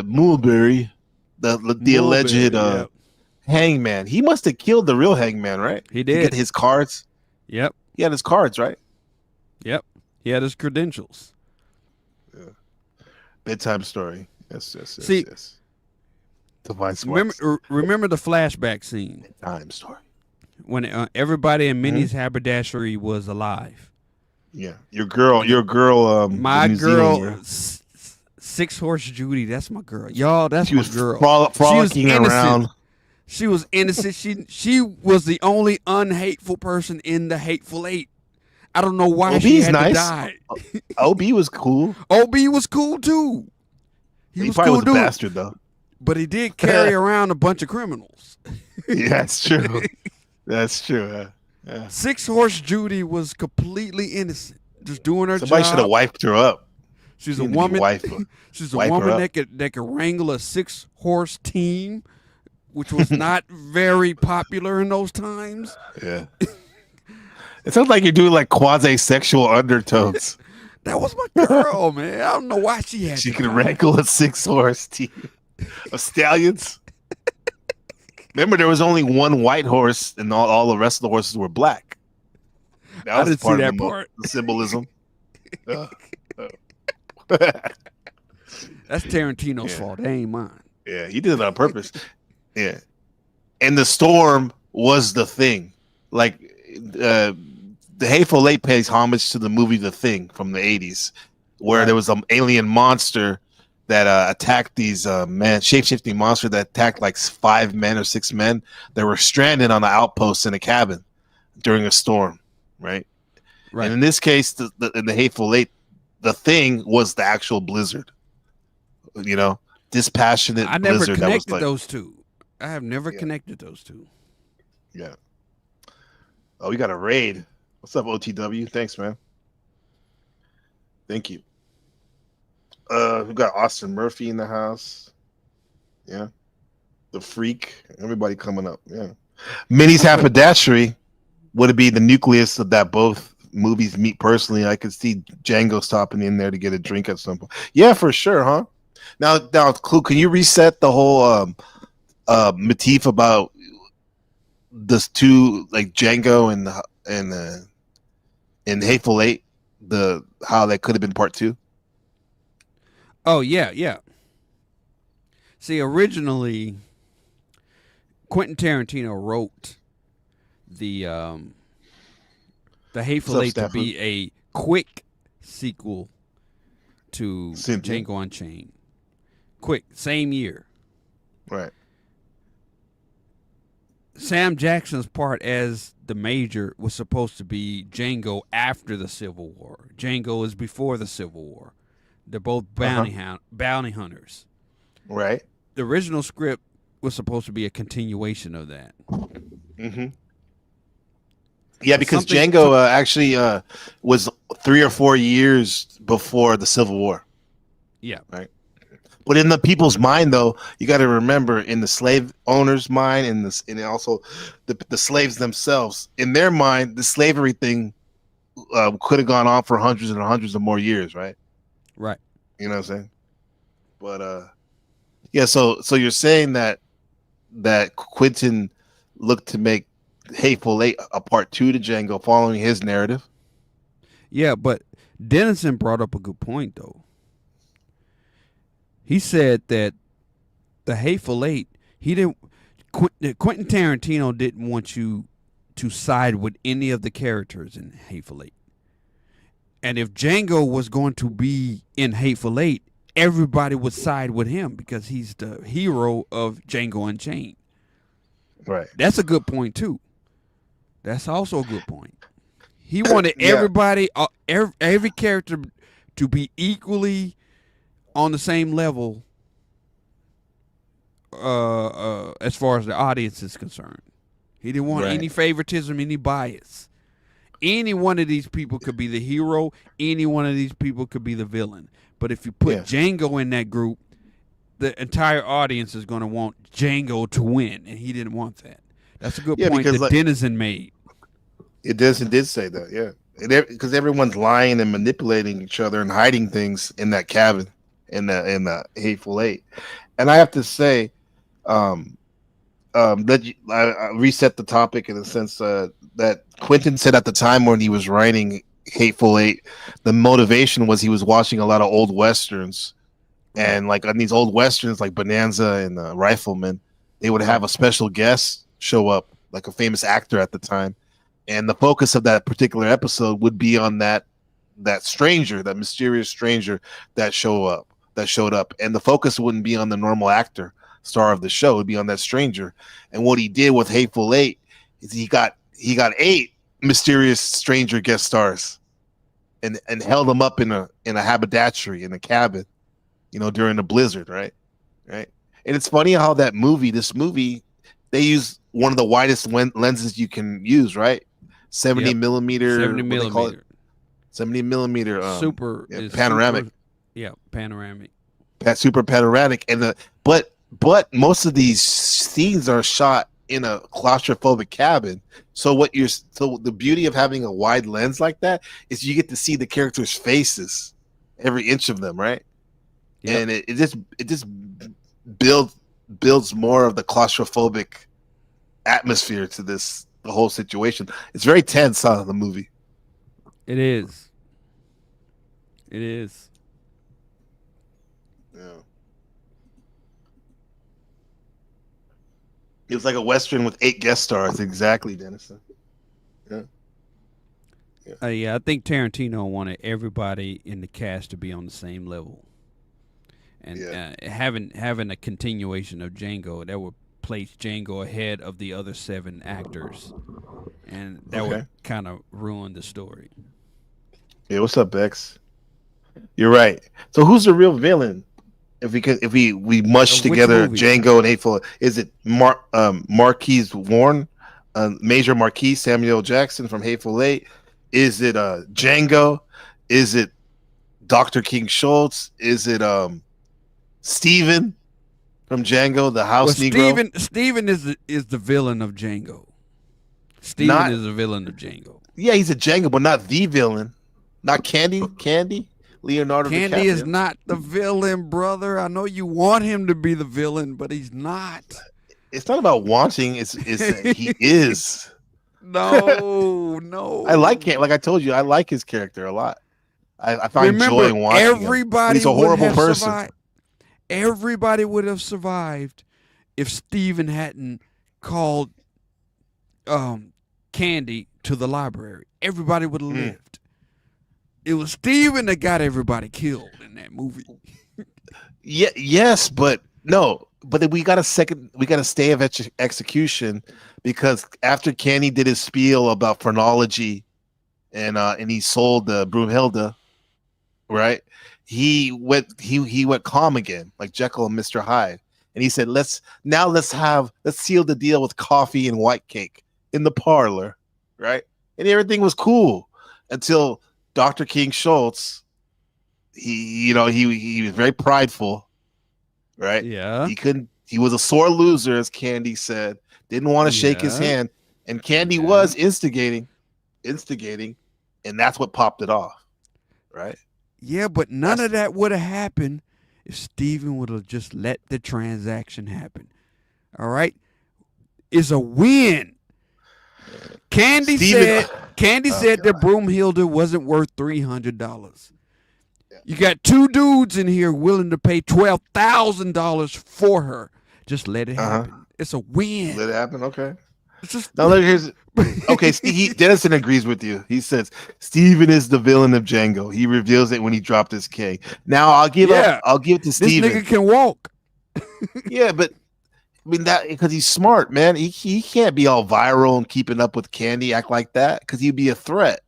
Mulberry the alleged hangman. He must have killed the real hangman, right? He To did. get his cards. Yep. He had his cards, right? Yep. He had his credentials. Yeah. Bedtime story. Yes. See, Divine Smarts. remember the flashback scene Bedtime story. when everybody in Minnie's haberdashery was alive. Yeah, your girl. My the New girl, Zealand, Six Horse Judy. That's my girl. Y'all, that's she my was girl. frolicking she was around. She was innocent. She was the only unhateful person in the Hateful Eight. I don't know why she had to die. OB was cool. OB was cool too. He probably was a bastard though. But he did carry around a bunch of criminals. Yeah, that's true. That's true. Yeah. Six Horse Judy was completely innocent, just doing her Somebody job. should have wiped her up. She's a woman. She's a wipe her woman up. that could wrangle a 6-horse team, which was not very popular in those times. Yeah. It sounds like you're doing like quasi-sexual undertones. That was my girl, man. I don't know why she had. She could wrangle a 6-horse team of stallions. Remember, there was only one white horse, and all the rest of the horses were black. I didn't see that of part. the symbolism. That's Tarantino's fault. That ain't mine. Yeah, he did it on purpose. Yeah, and the storm was the thing. Like the Hateful Eight pays homage to the movie The Thing from the 80s, where there was an alien monster that attacked these shape-shifting monster that attacked like 5 men or 6 men that were stranded on an outpost in a cabin during a storm, right? And in this case, in the Hateful Eight, the Thing was the actual blizzard. You know, dispassionate I never blizzard. connected That was like, those two. I have never connected those two. Yeah. Oh, we got a raid. What's up, OTW? Thanks, man. Thank you. We got Austin Murphy in the house. Yeah. The Freak. Everybody coming up. Yeah. Minnie's Haberdashery would it be the nucleus of that both movies meet personally. I could see Django stopping in there to get a drink at some point. Yeah, for sure, huh? Now, Clue, can you reset the whole motif about this two, like Django and Hateful Eight, how that could have been part 2? Oh yeah. See, originally, Quentin Tarantino wrote the Hateful Eight to be a quick sequel to Django Unchained. Quick, same year. Right. Sam Jackson's part as the Major was supposed to be Django after the Civil War. Django is before the Civil War. They're both bounty hunters. Right. The original script was supposed to be a continuation of that. Mm-hmm. Yeah, because Django actually was 3 or 4 years before the Civil War. Yeah. Right. But in the people's mind, though, you got to remember, in the slave owners' mind, and also the slaves themselves, in their mind, the slavery thing could have gone on for hundreds and hundreds of more years, right? Right. You know what I'm saying? But yeah. So you're saying that Quentin looked to make Hateful Eight a part 2 to Django, following his narrative. Yeah, but Dennison brought up a good point, though. He said that the Hateful Eight, Quentin Tarantino didn't want you to side with any of the characters in Hateful Eight. And if Django was going to be in Hateful Eight, everybody would side with him because he's the hero of Django Unchained. Right. That's a good point, too. That's also a good point. He wanted everybody, every character to be equally on the same level as far as the audience is concerned. He didn't want any favoritism, any bias. Any one of these people could be the hero. Any one of these people could be the villain. But if you put Django in that group, the entire audience is going to want Django to win, and he didn't want that. That's a good point that Dennison made. It did say that, yeah. Because everyone's lying and manipulating each other and hiding things in that cabin, in the Hateful Eight. And I have to say, I reset the topic in the sense that Quentin said at the time when he was writing Hateful Eight, the motivation was he was watching a lot of old westerns, and like on these old westerns like Bonanza and Rifleman, they would have a special guest show up, like a famous actor at the time, and the focus of that particular episode would be on that stranger, that mysterious stranger that showed up, and the focus wouldn't be on the normal actor star of the show, would be on that stranger. And what he did with Hateful Eight is he got 8 mysterious stranger guest stars and held them up in a haberdashery in a cabin, during the blizzard, right. And it's funny how this movie, they use one of the widest lenses you can use, right? 70 millimeter 70 millimeter 70 millimeter super panoramic. Panoramic. That's super panoramic. And but most of these scenes are shot in a claustrophobic cabin. So the beauty of having a wide lens like that is you get to see the characters' faces, every inch of them, right? Yep. And it just builds more of the claustrophobic atmosphere to the whole situation. It's very tense, the movie. It is. Yeah. It was like a Western with 8 guest stars. Exactly, Dennison. Yeah. I think Tarantino wanted everybody in the cast to be on the same level, and having a continuation of Django that would place Django ahead of the other 7 actors, and that would kind of ruin the story. Yeah, what's up, Bex? You're right. So who's the real villain? If we mush together Django and Hateful, is it Marquise Warren, Major Marquis Samuel Jackson from Hateful Eight? Is it Django? Is it Dr. King Schultz? Is it Steven from Django, the house Negro? Steven is the villain of Django. Steven is the villain of Django. Yeah, he's a Django, but not the villain. Not Candie. Leonardo DiCaprio. Candie is not the villain, brother. I know you want him to be the villain, but he's not. It's not about wanting. It's he is. No. I like him. Like I told you, I like his character a lot. I find joy in watching him. He's a horrible person. Everybody would have survived if Steven hadn't called Candie to the library. Everybody would have lived. It was Steven that got everybody killed in that movie. Yes, but no. But then we got a stay of execution because after Candie did his spiel about phrenology and he sold Broomhilda, right? He went calm again, like Jekyll and Mr. Hyde. And he said, let's seal the deal with coffee and white cake in the parlor, right? And everything was cool until Dr. King Schultz, he was very prideful, right? Yeah. He was a sore loser, as Candie said, didn't want to shake his hand. And Candie was instigating, and that's what popped it off, right? Yeah, but none of that would have happened if Steven would have just let the transaction happen. All right? It's a win. Candie said that Broomhilda wasn't worth $300. You got 2 dudes in here willing to pay $12,000 for her. Just let it happen. It's a win. Let it happen. Okay. Dennison agrees with you. He says Steven is the villain of Django. He reveals it when he dropped his K. Now I'll give it to Steven. This nigga can walk. Yeah, but I mean that because he's smart, man. He can't be all viral and keeping up with Candie, act like that, because he'd be a threat.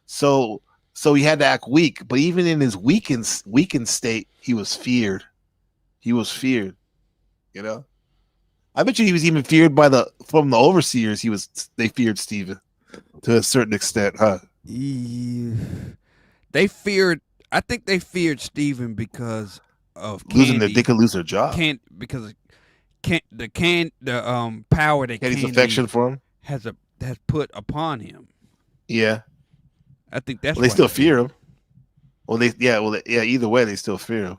So he had to act weak. But even in his weakened state, he was feared. You know. I bet you he was even feared from the overseers. They feared Steven to a certain extent, huh? Yeah. I think they feared Steven because of Candie. They could lose their job. Because the power that Candie's Candie affection for him has put upon him. Yeah, I think that's. Well, they still fear him. Either way, they still fear him.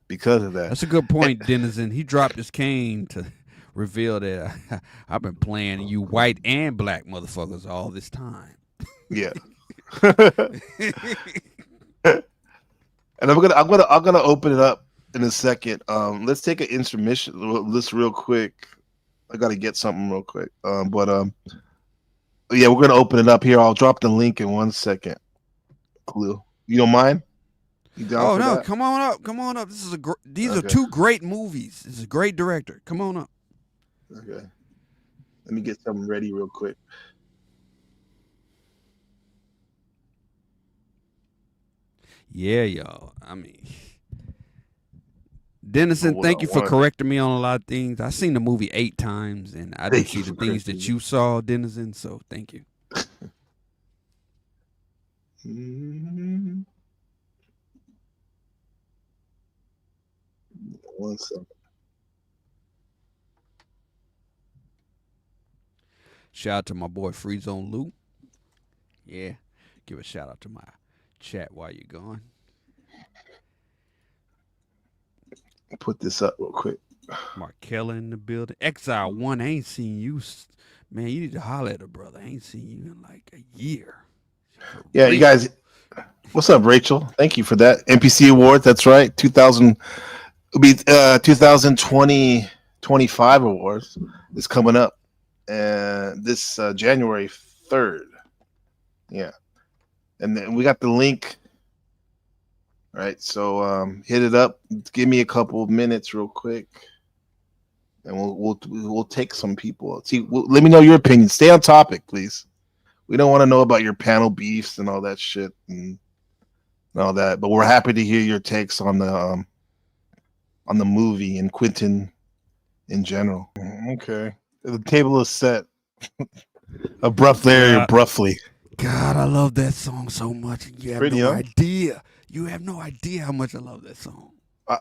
because of that. That's a good point, Denizen. He dropped his cane to reveal that I've been playing you white and black motherfuckers all this time. Yeah. And I'm gonna open it up in a second. Let's take an intermission. This real quick. I gotta get something real quick. Yeah, we're gonna open it up here. I'll drop the link in 1 second. Clue, you don't mind? You down Oh for no, that? come on up, come on up. This is these are Okay. 2 great movies. This is a great director. Come on up. Okay. Let me get something ready real quick. Yeah, y'all. I mean, Dennison, Oh, thank you for one. correcting me on a lot of things. I've seen the movie 8 times, and I didn't Thank you see the for things correcting that me. you saw, Dennison. So thank you. Mhm. 1 second. Shout out to my boy Free Zone Lou. Yeah, give a shout out to my chat while you're gone. Put this up real quick. Markella in the building. Exile 1, I ain't seen you. Man, you need to holler at her, brother. I ain't seen you in like a year. Yeah, you guys. What's up, Rachel? Thank you for that. NPC Awards. That's right. 2000 will be 2020 25 awards is coming up, and this January 3rd. Yeah, and then we got the link. All right, so hit it up. Give me a couple of minutes, real quick, and we'll take some people. See, let me know your opinion. Stay on topic, please. We don't want to know about your panel beefs and all that shit and all that, but we're happy to hear your takes on the movie and Quentin in general. Okay, the table is set. Abruptly. God, I love that song so much. You have Pretty, no huh? idea. You have no idea how much I love that song.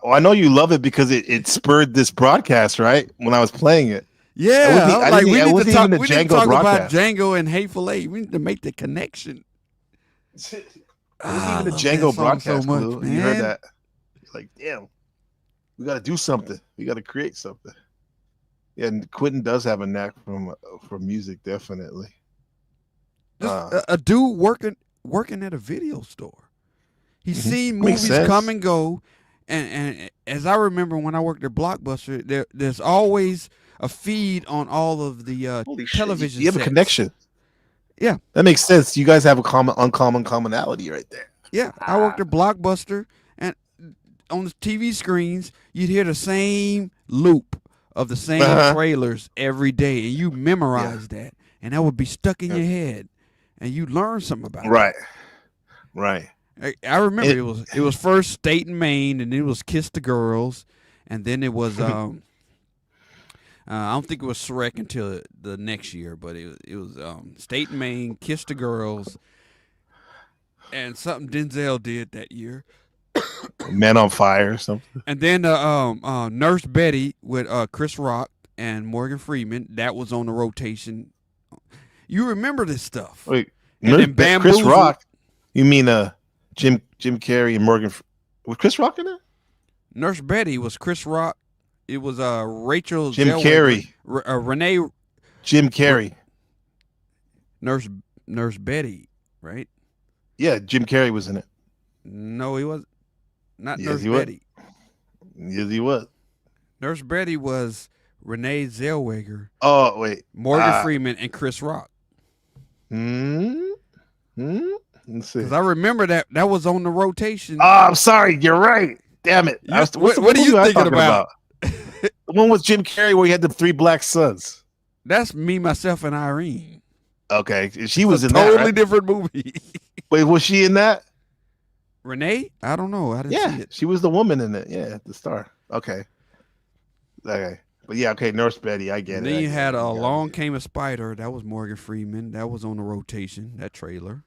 I know you love it because it spurred this broadcast, right? When I was playing it. Yeah, I was like, we need to talk. Even a We need to Django talk about broadcast. Django and Hateful Eight. We need to make the connection. It I wasn't even a love Django that song broadcast, so much, Clue. man. You heard that? Like, damn, we got to do something. We got to create something. Yeah, and Quentin does have a knack for music, definitely. A dude working at a video store. He's seen Makes movies sense. come and go, and as I remember when I worked at Blockbuster, there's always a feed on all of the Holy shit, television. you have a sets. connection. Yeah, that makes sense. You guys have a uncommon commonality right there. Yeah, I worked at Blockbuster, and on the TV screens, you'd hear the same loop of the same trailers every day, and you memorize that, and that would be stuck in your head, and you learn something about it. Right. I remember it was first State and Maine, and then it was Kiss the Girls, and then it was I don't think it was Shrek until the next year, but it was State and Maine, Kiss the Girls, and something Denzel did that year. Man on Fire or something. And then Nurse Betty with Chris Rock and Morgan Freeman, that was on the rotation. You remember this stuff? Wait, and then Chris Rock? You mean Jim Carrey and Morgan? Was Chris Rock in it? Nurse Betty was Chris Rock. It was Rachel Jim Zellweger, Carrey. Renee. Jim Carrey. Nurse Betty, right? Yeah, Jim Carrey was in it. No, he wasn't. Not Yes, Nurse he was. Betty. Yes, he was. Nurse Betty was Renee Zellweger. Oh, wait. Morgan Freeman and Chris Rock. Let's see. Because I remember that was on the rotation. Oh, I'm sorry. You're right. Damn it. What are you thinking about? The one with Jim Carrey where he had the 3 black sons. That's Me, Myself, and Irene. Okay. She was in totally that, right? different movie. Wait, was she in that? Renee? I don't know. I didn't see it. She was the woman in it. Yeah, the star. Okay. But yeah, okay, Nurse Betty, I get it. Then you had Along Came a Spider. That was Morgan Freeman. That was on the rotation, that trailer.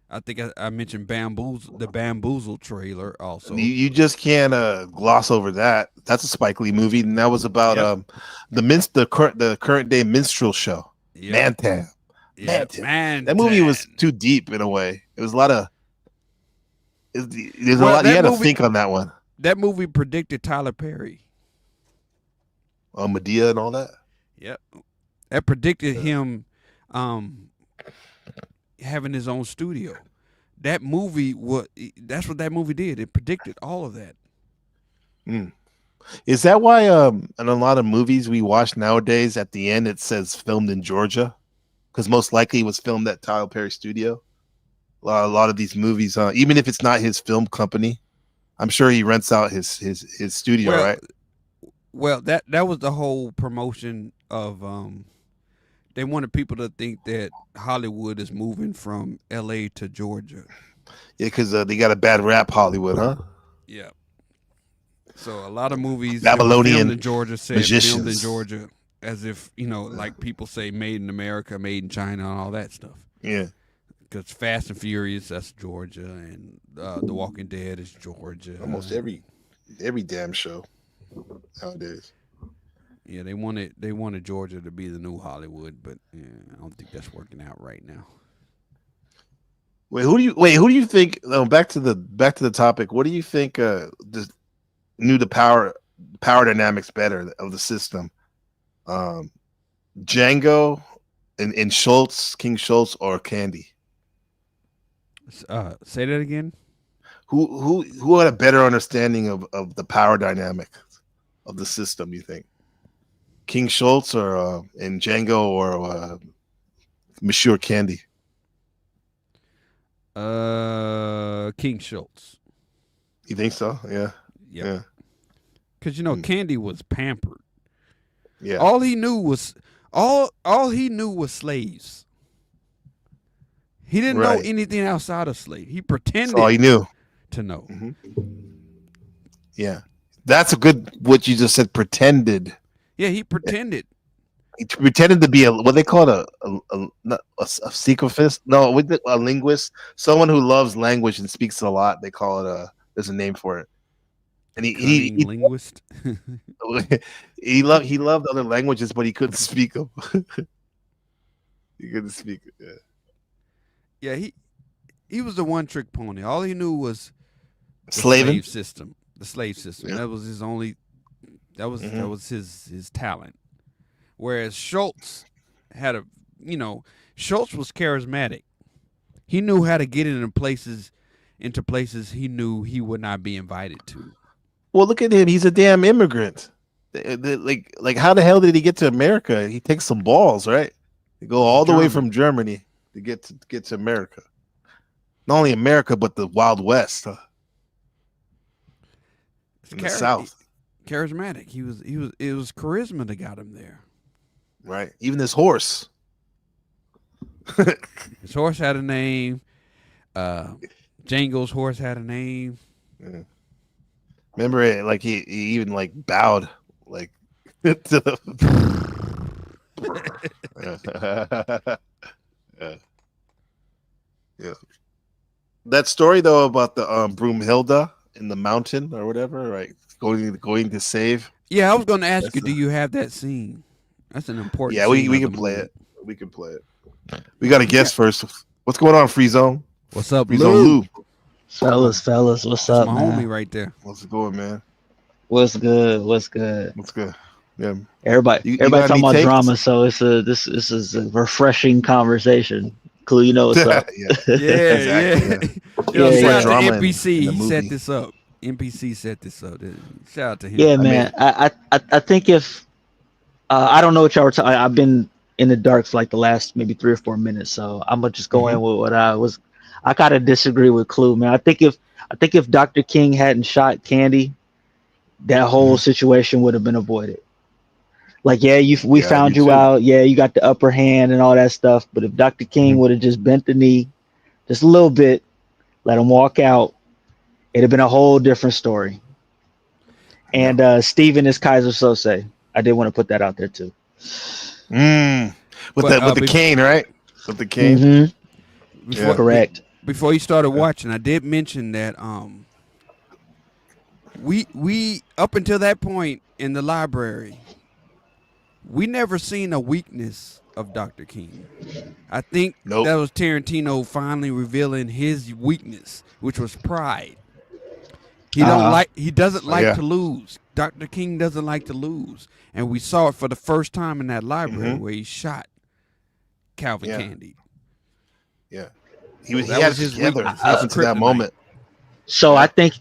I think I mentioned the Bamboozle trailer also. You just can't gloss over that. That's a Spike Lee movie, and that was about the current day minstrel show. Mantam. Man, that movie was too deep in a way. It was a lot of There's a lot. You had to think on that one. That movie predicted Tyler Perry. Medea and all that. Yep. That predicted him having his own studio. That movie that's what that movie did. It predicted all of that. Is that why in a lot of movies we watch nowadays at the end it says filmed in Georgia? Because most likely it was filmed at Tyler Perry studio. A lot of these movies, even if it's not his film company, I'm sure he rents out his studio, right? Well, that was the whole promotion of they wanted people to think that Hollywood is moving from LA to Georgia. Yeah, because they got a bad rap, Hollywood, huh? Yeah. So a lot of movies Babylonian filmed in Georgia said magicians. filmed in Georgia, as if, like people say made in America, made in China, and all that stuff. Yeah. Because Fast and Furious, that's Georgia, and The Walking Dead is Georgia. Almost every damn show nowadays. Yeah, they wanted Georgia to be the new Hollywood, but I don't think that's working out right now. Who do you think? Back to the topic. What do you think? Knew the power dynamics better of the system, Django and Schultz, King Schultz, or Candie? Say that again. Who had a better understanding of the power dynamics of the system? You think King Schultz or in Django or Monsieur Candie? King Schultz. You think so? Yeah. Yep. Yeah. Because Candie was pampered. Yeah. All he knew was slaves. He didn't know anything outside of slaves. He pretended. That's all he knew to know. Mm-hmm. Yeah, that's a good. What you just said. Pretended. Yeah, he pretended. He pretended to be what they call a sycophist. No, a linguist. Someone who loves language and speaks a lot. They call it there's a name for it. And he linguist. he loved other languages, but he couldn't speak them. He couldn't speak it. Yeah. Yeah, he was the one trick pony. All he knew was the slave system. The slave system. Yeah. That was his only. That was his talent. Whereas Schultz had Schultz was charismatic. He knew how to get into places he knew he would not be invited to. Well, look at him. He's a damn immigrant. Like how the hell did he get to America? He takes some balls, right? He go all the way from Germany to get to America. Not only America, but the Wild West, huh? In the South. Charismatic. It was charisma that got him there. Right. Even his horse. His horse had a name. Django's horse had a name. Yeah. Remember it? Like he even like bowed like to the. Yeah. That story though about the Broomhilda in the mountain or whatever, right? Going to save. Yeah, I was going to ask you, do you have that scene? That's an important. Yeah, we can play it. We can play it. We got a guest first. What's going on, Free Zone? What's up, Free Zone Lou? Fellas, what's up, my man? homie right there. What's going, man? What's good? Yeah. Everybody talking about drama, so this is a refreshing conversation. Clue, you know what's up? Yeah. Exactly, yeah. Shout out to NPC. He set this up. NPC set this up. Shout out to him. Yeah, man. I think if I don't know what y'all were talking. I've been in the dark for like the last maybe 3 or 4 minutes, so I'm gonna just go in with what I was. I gotta disagree with Clue, man. I think if Dr. King hadn't shot Candie, that whole situation would have been avoided. Like, we found you out. Yeah, you got the upper hand and all that stuff. But if Dr. King would have just bent the knee, just a little bit, let him walk out, it'd have been a whole different story. And Steven is Kaiser Sose. I did want to put that out there too. With the cane, right? With the cane. Mm-hmm. Correct. Before you started watching, I did mention that we up until that point in the library, we never seen a weakness of Dr. King. I think Nope. that was Tarantino finally revealing his weakness, which was pride. He doesn't like Yeah. to lose. Dr. King doesn't like to lose. And we saw it for the first time in that library where he shot Calvin Yeah. Candie. Yeah. He That had was it his together weakness, up his until that kryptonite. moment. So I think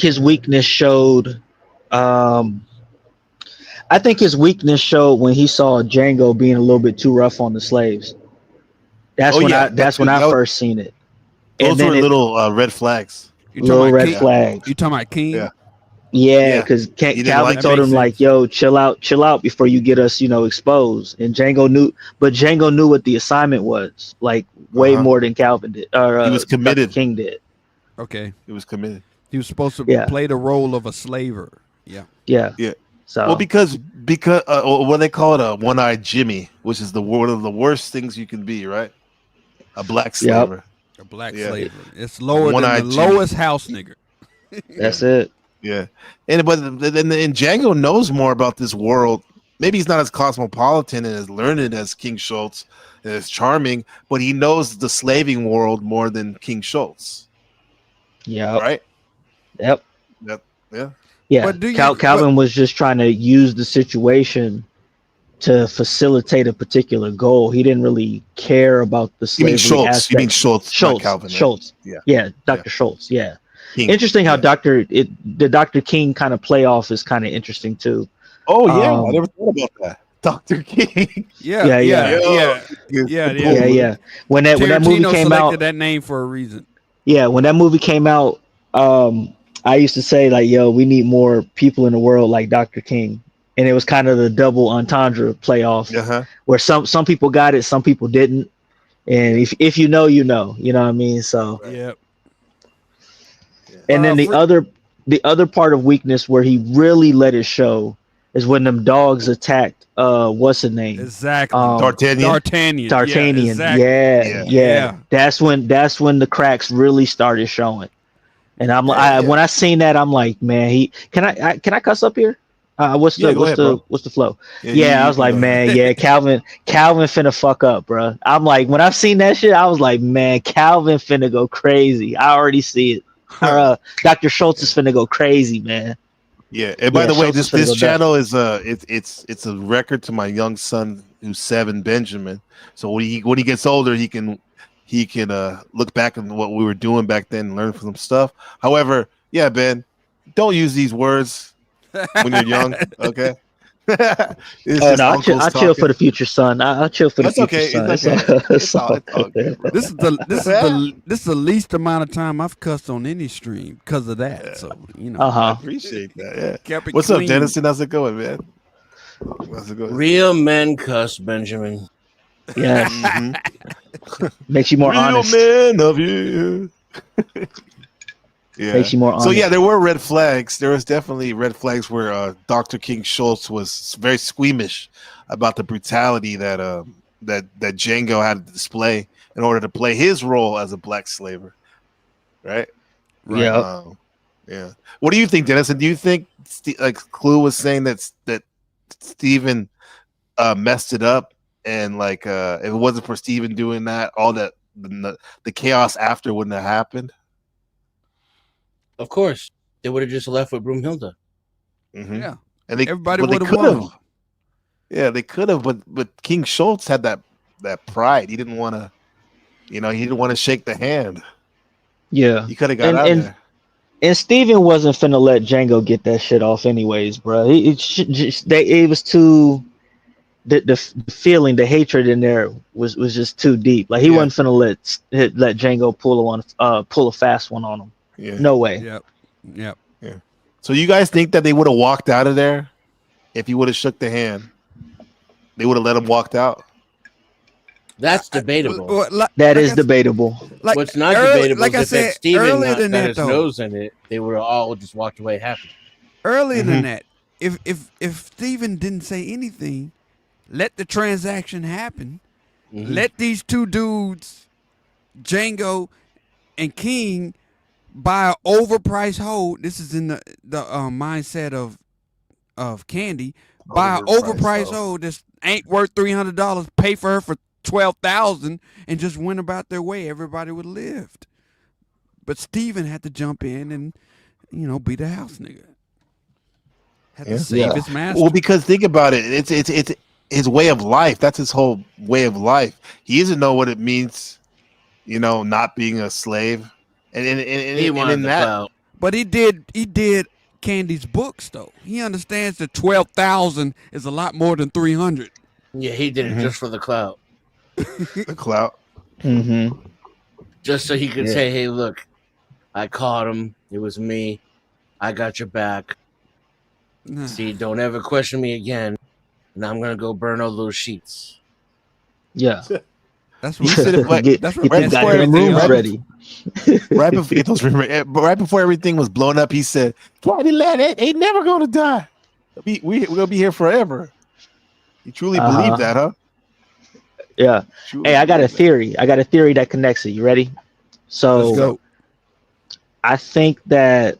his weakness showed. I think his weakness showed when he saw Django being a little bit too rough on the slaves. That's Oh, when yeah, I that that's too. when I That was- first seen it. Those And were then little red flags. You talking little about red King? flags. You talking about King? Yeah. Yeah, because He didn't Calvin like told That him makes like, sense. "Yo, chill out before you get us, exposed." And Django knew, but Django knew what the assignment was, like way Uh-huh. more than Calvin did, or He was Dr. committed. King did. Okay. He was committed. He was supposed to Yeah. play the role of a slaver. Yeah. Yeah. Yeah. So Well, because what they call it, a one-eyed Jimmy, which is one of the worst things you can be, right? A black Yep. slaver. A black Yeah. slaver. It's lower than the one-eyed Jimmy. lowest house nigger. that's it. Yeah, and Django knows more about this world. Maybe he's not as cosmopolitan and as learned as King Schultz and as charming, but he knows the slaving world more than King Schultz, Yep. right? Yep. Yeah. Yeah. But do you- Calvin was just trying to use the situation to facilitate a particular goal. He didn't really care about the You slavery mean Schultz? aspect. You mean Schultz? Not Calvin, right? Schultz. Yeah. Yeah, Dr. Schultz. Yeah. King. Interesting how Yeah. the Dr. King kind of playoff is kind of interesting too. Oh yeah, I Um, never thought about that. Dr. King. Yeah. Yeah. Yeah. When that movie Tarantino came selected out, that name for a reason. when that movie came out, I used to say like, "Yo, we need more people in the world like Dr. King," and it was kind of the double entendre playoff, Uh-huh. where some people got it, some people didn't, and if you know, you know what I mean. So, Yep. and then the other part of weakness where he really let it show is when them dogs attacked what's his name? Exactly. D'Artagnan. D'Artagnan. Yeah, exactly. Yeah. That's when the cracks really started showing. And I'm when I seen that, I'm like, man, can I cuss up here? What's the flow? Yeah, I was like, man, yeah, Calvin finna fuck up, bro. I'm like, when I've seen that shit, I was like, man, Calvin finna go crazy. I already see it. Dr. Schultz is finna go crazy, man. Yeah, and by the way, Schultz is this finna go channel is it's a record to my young son who's 7, Benjamin. So when he gets older, he can look back on what we were doing back then and learn from some stuff. However, yeah, Ben, don't use these words when you're young, okay? I'll chill for the future son. I'll chill for the future son. It's all good, bro. This is the least amount of time I've cussed on any stream because of that. So I appreciate that. Yeah. Kept it What's clean. up, Dennison? How's it going, man? How's it going? Real men cuss, Benjamin. Yes. Makes you more Real honest. men of you. Yeah. Makes you more honest. So yeah, there were red flags. There was definitely red flags where Dr. King Schultz was very squeamish about the brutality that Django had to display in order to play his role as a black slaver. Right? Yeah. Yeah. What do you think, Dennis? And do you think like Clue was saying that Steven messed it up, and like if it wasn't for Steven doing that, all that the chaos after wouldn't have happened? Of course, they would have just left with Broomhilda. Mm-hmm. Yeah, and everybody would have won. Yeah, they could have, but King Schultz had that pride. He didn't want to, he didn't want to shake the hand. Yeah, he could have got out there. And Steven wasn't finna let Django get that shit off, anyways, bro. It was too. The feeling, the hatred in there was just too deep. Like he wasn't finna let Django pull a fast one on him. Yeah. No way. Yep. Yeah. So you guys think that they would have walked out of there if he would have shook the hand? They would have let him walked out. That's debatable. That is debatable. What's not debatable like I is said, that Steven earlier got than that, his though. nose in it. They would have all just walked away happy. Earlier than that, if Steven didn't say anything, let the transaction happen. Mm-hmm. Let these two dudes, Django and King, buy an overpriced hold. This is in the mindset of of Candie, buy an Overpriced, overpriced. though. This ain't worth $300. Pay for her for $12,000 and just went about their way. Everybody would have lived. But Steven had to jump in and be the house nigga. Had to save his master. Well, because think about it, it's his way of life. That's his whole way of life. He doesn't know what it means, not being a slave. And He wanted the clout. But he did Candie's books though. He understands that 12,000 is a lot more than 300. Yeah, he did it just for the clout. The clout. Mm-hmm. Just so he could say, "Hey, look, I caught him. It was me. I got your back. See, don't ever question me again. And I'm gonna go burn all those sheets." Yeah. That's what he said. Get the rooms ready. Right before everything was blown up, he said, "Candie Land ain't never gonna die. We're gonna be here forever." You truly believe that, huh? Yeah. Hey, I got a theory. I got a theory that connects it. You ready? So let's go. I think that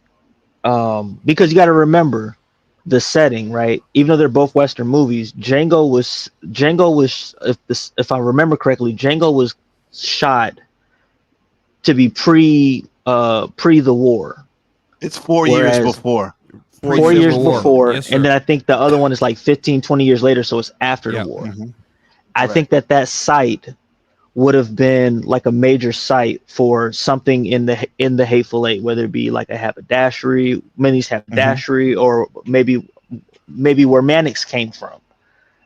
because you got to remember the setting, right? Even though they're both Western movies, Django was if I remember correctly, Django was shot to be pre the war. It's 4 years before. 4 years before, yes, and then I think the other one is like 15, 20 years later, so it's after the war. Mm-hmm. I think that site would have been like a major site for something in the Hateful Eight, whether it be like a haberdashery, Minnie's haberdashery, or maybe where Mannix came from,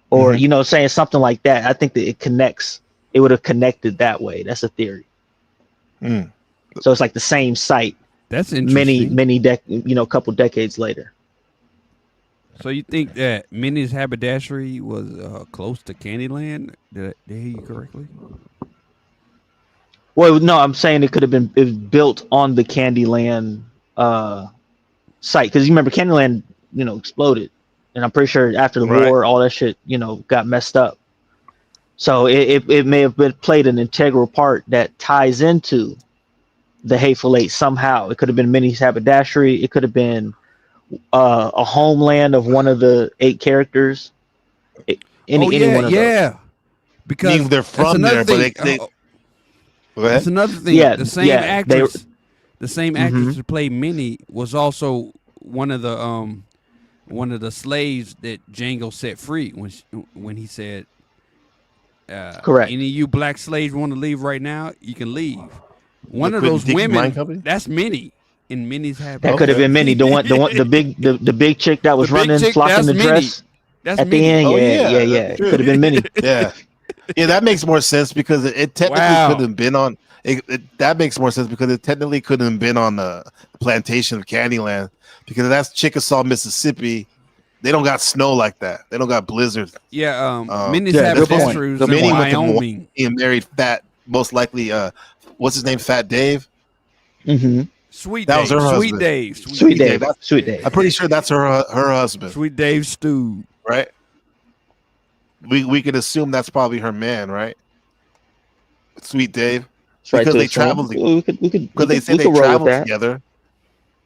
or saying something like that. I think that it would have connected that way. That's a theory. So it's like the same site. That's interesting. Couple decades later. So you think that Minnie's haberdashery was close to Candyland? Did I hear you correctly? Well, no, I'm saying it was built on the Candyland site, because you remember Candyland, exploded, and I'm pretty sure after the war, all that shit, got messed up. So it may have played an integral part that ties into the Hateful Eight somehow. It could have been Minnie's haberdashery. It could have been a homeland of one of the 8 characters. Any one of those. Because they're from there, but they that's another thing. Yeah, the same actress, who played Minnie was also one of the slaves that Django set free when he said, correct. Any of you black slaves want to leave right now, you can leave. One of those women, that's Minnie. In Minnie's habit. That could have been Minnie, the big chick that was flocking the dress. That's at Minnie. the end. Yeah. It could have been Minnie. Yeah, that makes more sense because it technically couldn't have been on. That makes more sense because it technically couldn't have been on the plantation of Candyland, because that's Chickasaw, Mississippi. They don't got snow like that. They don't got blizzards. Yeah, Minnie's haberdashery was in Wyoming. He married Fat, most likely. What's his name? Fat Dave. Mm-hmm. Sweet that Dave. was her husband. Sweet Dave. I'm pretty sure that's her husband. Sweet Dave Stew. Right. We could assume that's probably her man, right? Sweet Dave. Because they traveled. Because they say they traveled together.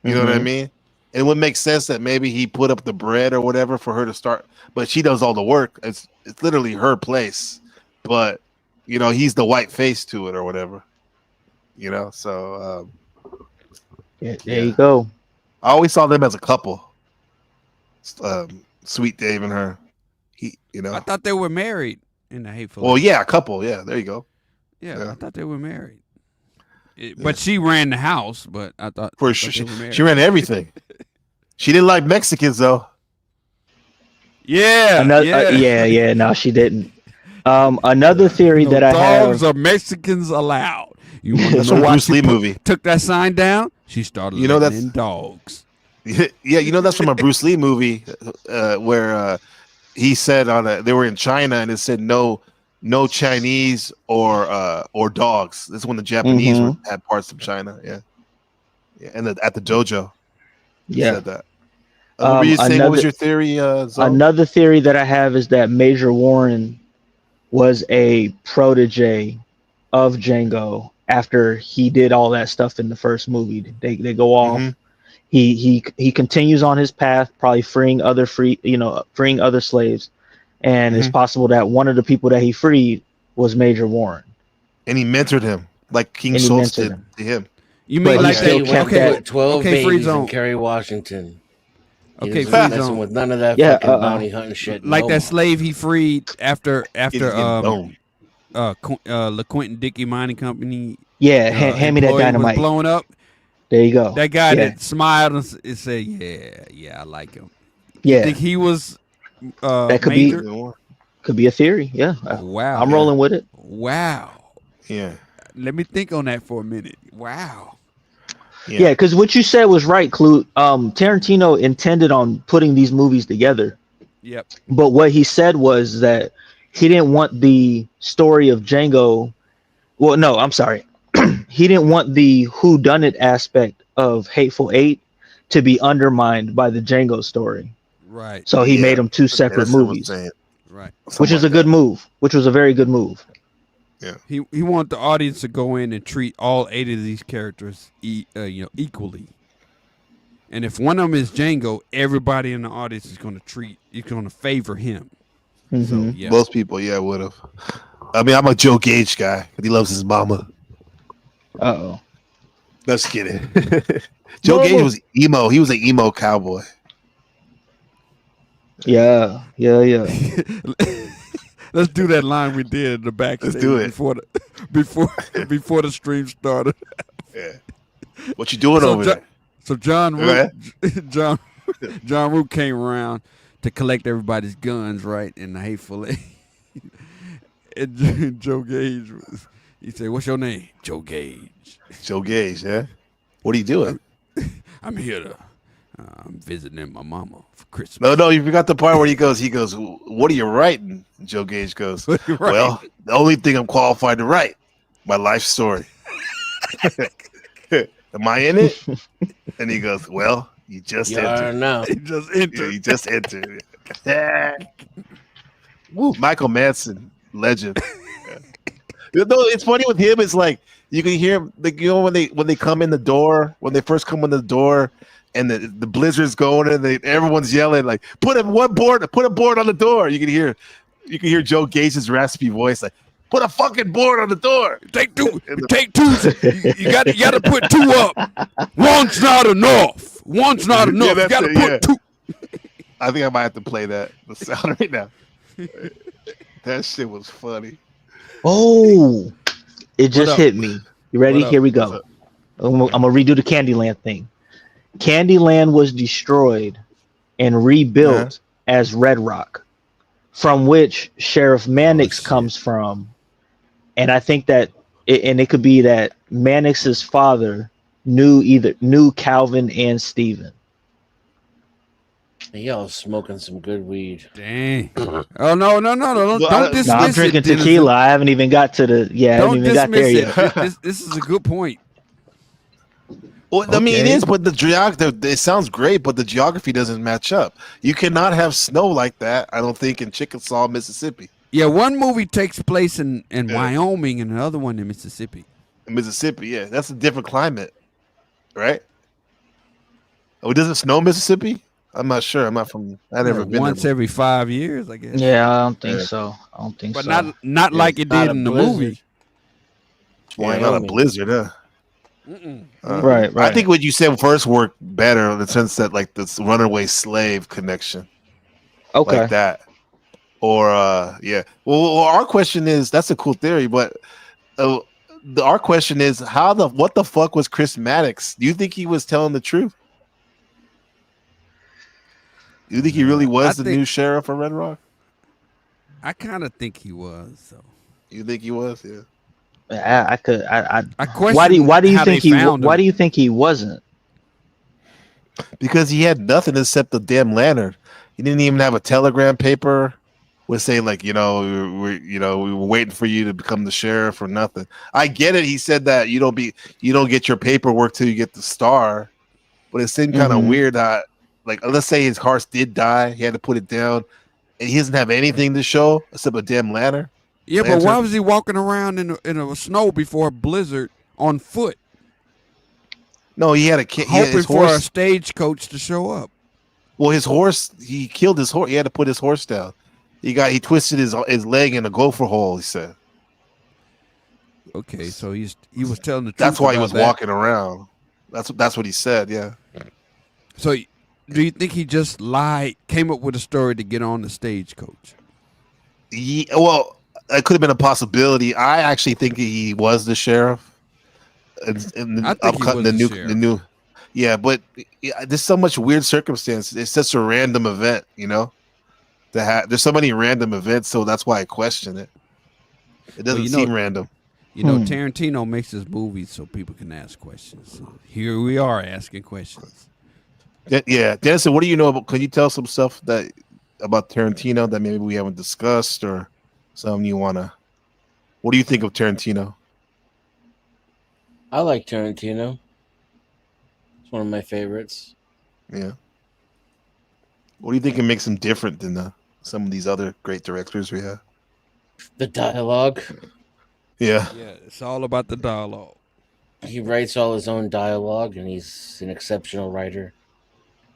You know what I mean? And it would make sense that maybe he put up the bread or whatever for her to start, but she does all the work. It's literally her place, but he's the white face to it or whatever. So there you go. I always saw them as a couple. Sweet Dave and her. I thought they were married in the Hateful. Well, yeah, a couple. Yeah, there you go. Yeah, I thought they were married. But she ran the house. But I thought for sure she ran everything. She didn't like Mexicans though. Yeah, no, she didn't. Another theory that I have. Dogs are Mexicans allowed. You want that's to know a why Bruce Lee movie. Took that sign down? She started letting in dogs. Yeah, that's from a Bruce Lee movie where he said they were in China and it said no Chinese or dogs. This is when the Japanese had parts of China. Yeah, and at the dojo. Said that. What were you saying? What was your theory? Another theory that I have is that Major Warren was a protege of Django after he did all that stuff in the first movie. They go off He continues on his path, probably freeing other slaves, and it's possible that one of the people that he freed was Major Warren, And he mentored him like King and he Schultz mentored did him. to him. You But mean he like still that? kept Okay, that. 12 okay, free babies zone. in Kerry, Washington. He Okay, doesn't free messing zone. with none of that Yeah, fucking bounty hunting shit. Like no that more. slave he freed after He's getting boned. LaQuentin Dickey Mining Company. Yeah, hand me that employee was dynamite. blowing up. There you go. That guy Yeah. that smiled and said, "Yeah, I like him." Yeah. You think he was That could Major? be a theory. Yeah. Wow. I'm rolling with it. Wow. Yeah. Let me think on that for a minute. Wow. Yeah, because what you said was right, Clue. Tarantino intended on putting these movies together. Yep. But what he said was that he didn't want the story of Django. Well, no, I'm sorry. He didn't want the whodunit aspect of Hateful Eight to be undermined by the Django story. Right. So he made them two separate That's what I'm movies, saying. Right. which is a good move. Which was a very good move. Yeah. He wanted the audience to go in and treat all 8 of these characters equally. And if one of them is Django, everybody in the audience is going to favor him. So yeah. Most people, would have. I mean, I'm a Joe Gage guy because he loves his mama. Uh-oh. Let's get it. Joe Gage was emo. He was an emo cowboy. Yeah. Let's do that line we did in the backstage. Let's do it. before the stream started. Yeah. What you doing over there? So John Root came around to collect everybody's guns, right? In the Hateful Eight. And Joe Gage he said, "What's your name?" Joe Gage. Joe Gage, yeah. What are you doing? I'm here to I'm visiting my mama for Christmas. No, you forgot the part where he goes, "What are you writing?" Joe Gage goes, "Well, the only thing I'm qualified to write, my life story." Am I in it? And he goes, "Well, you just entered." No. He just entered. Yeah, you just entered. Woo, Michael Madsen, legend. Yeah. No, it's funny with him. It's like you can hear him, like, when they come in the door, when they first come in the door, and the blizzard's going, and everyone's yelling like, put a board on the door." You can hear Joe Gage's raspy voice like, "Put a fucking board on the door." Take two. You got to put 2 up. One's not enough. One's not enough. You got to put 2. I think I might have to play the sound right now. That shit was funny. Oh, it just hit me. You ready? What up? Here we go. I'm gonna redo the Candyland thing. Candyland was destroyed and rebuilt as Red Rock, from which Sheriff Mannix comes from. And I think that it could be that Mannix's father knew Calvin and Stephen. Y'all smoking some good weed. Dang. Oh no! Don't dismiss I'm drinking it, tequila. I haven't even got to the. I haven't even got there yet. This is a good point. Well, I mean, it is, but the geography, it sounds great, but the geography doesn't match up. You cannot have snow like that, I don't think, in Chickasaw, Mississippi. Yeah, one movie takes place in Wyoming and another one in Mississippi. In Mississippi, yeah. That's a different climate, right? Oh, does it snow in Mississippi? I'm not sure. I've never been once there. every 5 years, I guess. Yeah, I don't think so. But not like it did in the movie. Yeah, not a blizzard, huh? Right. I think what you said first worked better in the sense that, like, this runaway slave connection. Okay. Like that. Or, yeah. Well, our question is, that's a cool theory, but our question is, what the fuck was Chris Maddox? Do you think he was telling the truth? Do you think he really was the new sheriff of Red Rock? I kind of think he was. So. You think he was? Yeah. I question why do you how think they found him. why do you think he wasn't? Because he had nothing except the damn lantern. He didn't even have a telegram paper with saying, like, we were waiting for you to become the sheriff or nothing. I get it. He said that you don't get your paperwork till you get the star, but it seemed kind of weird that, like, let's say his horse did die, he had to put it down, and he doesn't have anything to show except a damn lantern. Yeah, but why was he walking around in a snow before a blizzard on foot? No, he had a kid. hoping His for a horse. stagecoach to show up. Well, his horse. He killed his horse. He had to put his horse down. He twisted his leg in a gopher hole. He said. Okay, so he was telling the truth. That's why he about was that. walking around. That's what he said. Yeah. So, do you think he just lied, came up with a story to get on the stagecoach? Well, it could have been a possibility. I actually think he was the sheriff. I think he was the sheriff. Yeah, but there's so much weird circumstance. It's such a random event, you know. There's so many random events, so that's why I question it. It doesn't seem random. You know, Tarantino makes his movies so people can ask questions. So here we are asking questions. Yeah, Dennison, what do you know about? Can you tell some stuff about Tarantino that maybe we haven't discussed, or something you wanna? What do you think of Tarantino? I like Tarantino. It's one of my favorites. Yeah. What do you think it makes him different than some of these other great directors we have? The dialogue. Yeah. Yeah, it's all about the dialogue. He writes all his own dialogue, and he's an exceptional writer.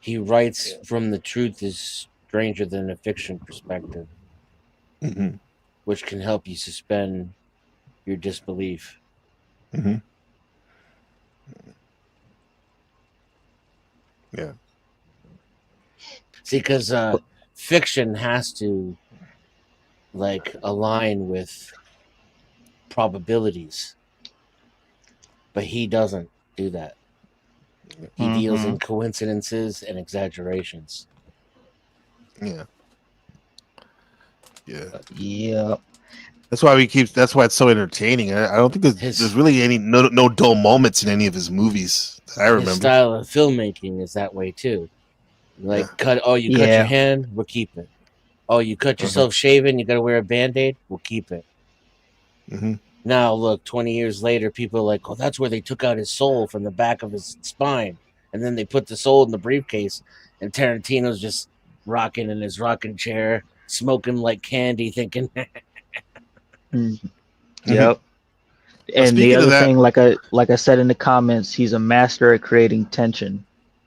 He writes from the truth is stranger than a fiction perspective, which can help you suspend your disbelief. Mm-hmm. Yeah. See, because fiction has to align with probabilities, but he doesn't do that. He deals in coincidences and exaggerations. Yeah. Yeah. That's why that's why it's so entertaining. I don't think there's really no dull moments in any of his movies that I remember. His style of filmmaking is that way too. Cut your hand, we'll keep it. Oh, you cut yourself shaving, you gotta wear a Band-Aid, we'll keep it. Now look, 20 years later, people are like, oh, that's where they took out his soul from the back of his spine. And then they put the soul in the briefcase, and Tarantino's just rocking in his rocking chair, smoking like Candie, thinking Yep. And the other thing, like I said in the comments, he's a master at creating tension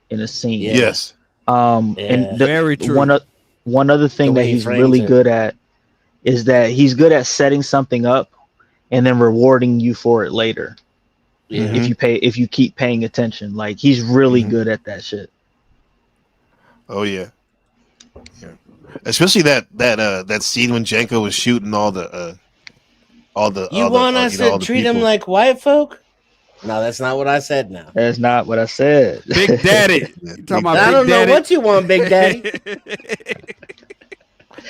in a scene. Yes. And very true. One other thing that he's really good at is that he's good at setting something up and then rewarding you for it later. Yeah. If you keep paying attention, like he's really good at that shit. Oh yeah. Especially that scene when Django was shooting all the. You want us to treat him like white folk? No, that's not what I said. Now that's not what I said. Big Daddy. I don't know what you want, Big Daddy.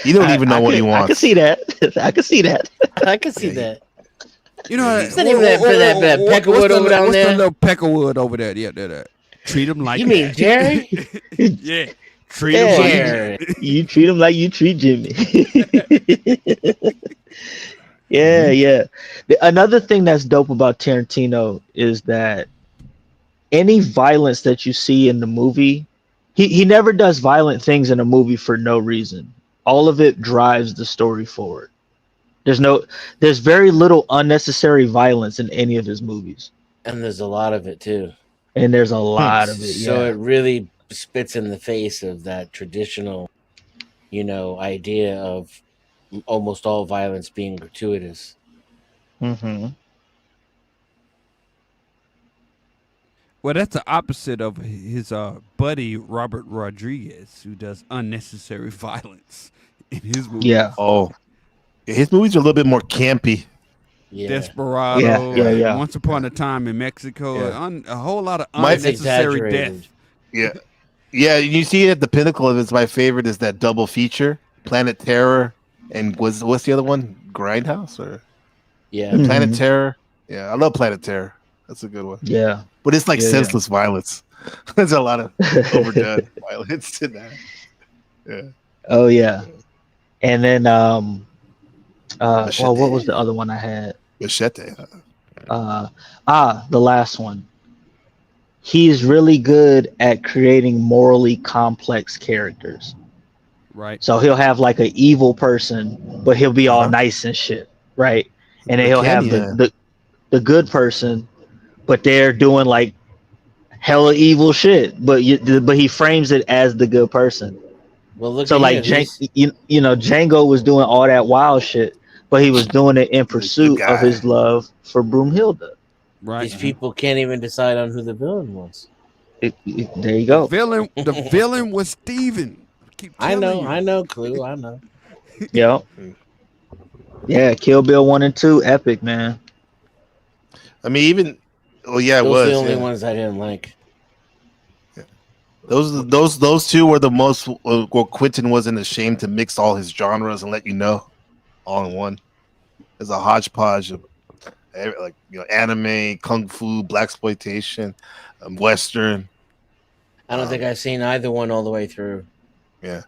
You don't even know what you want. I can see that. I can see that. I can see that. You know, it's not even that peckerwood over down there. What's the little peckerwood over there? Yeah, that. Treat him like you mean Jerry? Yeah. Treat him like you treat him like you treat Jimmy. Yeah. Another thing that's dope about Tarantino is that any violence that you see in the movie, he never does violent things in a movie for no reason. All of it drives the story forward. There's very little unnecessary violence in any of his movies. And there's a lot of it too. And there's a lot of it. So it really spits in the face of that traditional, idea of almost all violence being gratuitous. Well, that's the opposite of his buddy Robert Rodriguez, who does unnecessary violence in his movies. Yeah. Oh, his movies are a little bit more campy. Yeah. Desperado. Yeah. Once Upon a Time in Mexico. A whole lot of unnecessary death. Yeah. Yeah, you see at the pinnacle of it, my favorite is that double feature, Planet Terror, and what's the other one? Grindhouse or Planet Terror. Yeah, I love Planet Terror. That's a good one. Yeah, but it's like senseless violence. There's a lot of overdone violence to that. Yeah. Oh yeah, and then what was the other one I had? Machete. The last one. He's really good at creating morally complex characters. Right. So he'll have like an evil person, but he'll be all nice and shit, right? And then he'll have the good person, but they're doing like hella evil shit, but he frames it as the good person. Well, look So at like him. you know, Django was doing all that wild shit, but he was doing it in He's a good pursuit of guy. his love for Broomhilda. Right. These people can't even decide on who the villain was. There you go. The villain was Steven. Keep I telling you. know, Clue. I know. Yep. Yeah, Kill Bill 1 and 2, epic, man. I mean, even yeah, it Those was are the only yeah. ones I didn't like. Those two were the most where Quentin wasn't ashamed to mix all his genres and let you know all in one. There's a hodgepodge of like anime, kung fu, blaxploitation, western. I don't think I've seen either one all the way through. Yeah.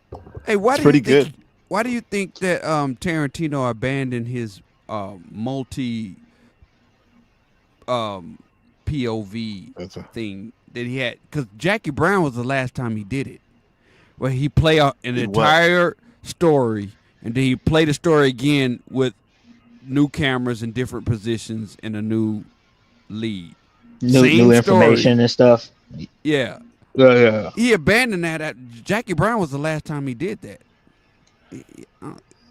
Hey, why It's do pretty you think, good. Why do you think that Tarantino abandoned his multi POV thing that he had? Because Jackie Brown was the last time he did it, where he play an entire story and then he played the story again with new cameras in different positions and a new lead. New information and stuff. Yeah. Yeah. He abandoned that. Jackie Brown was the last time he did that.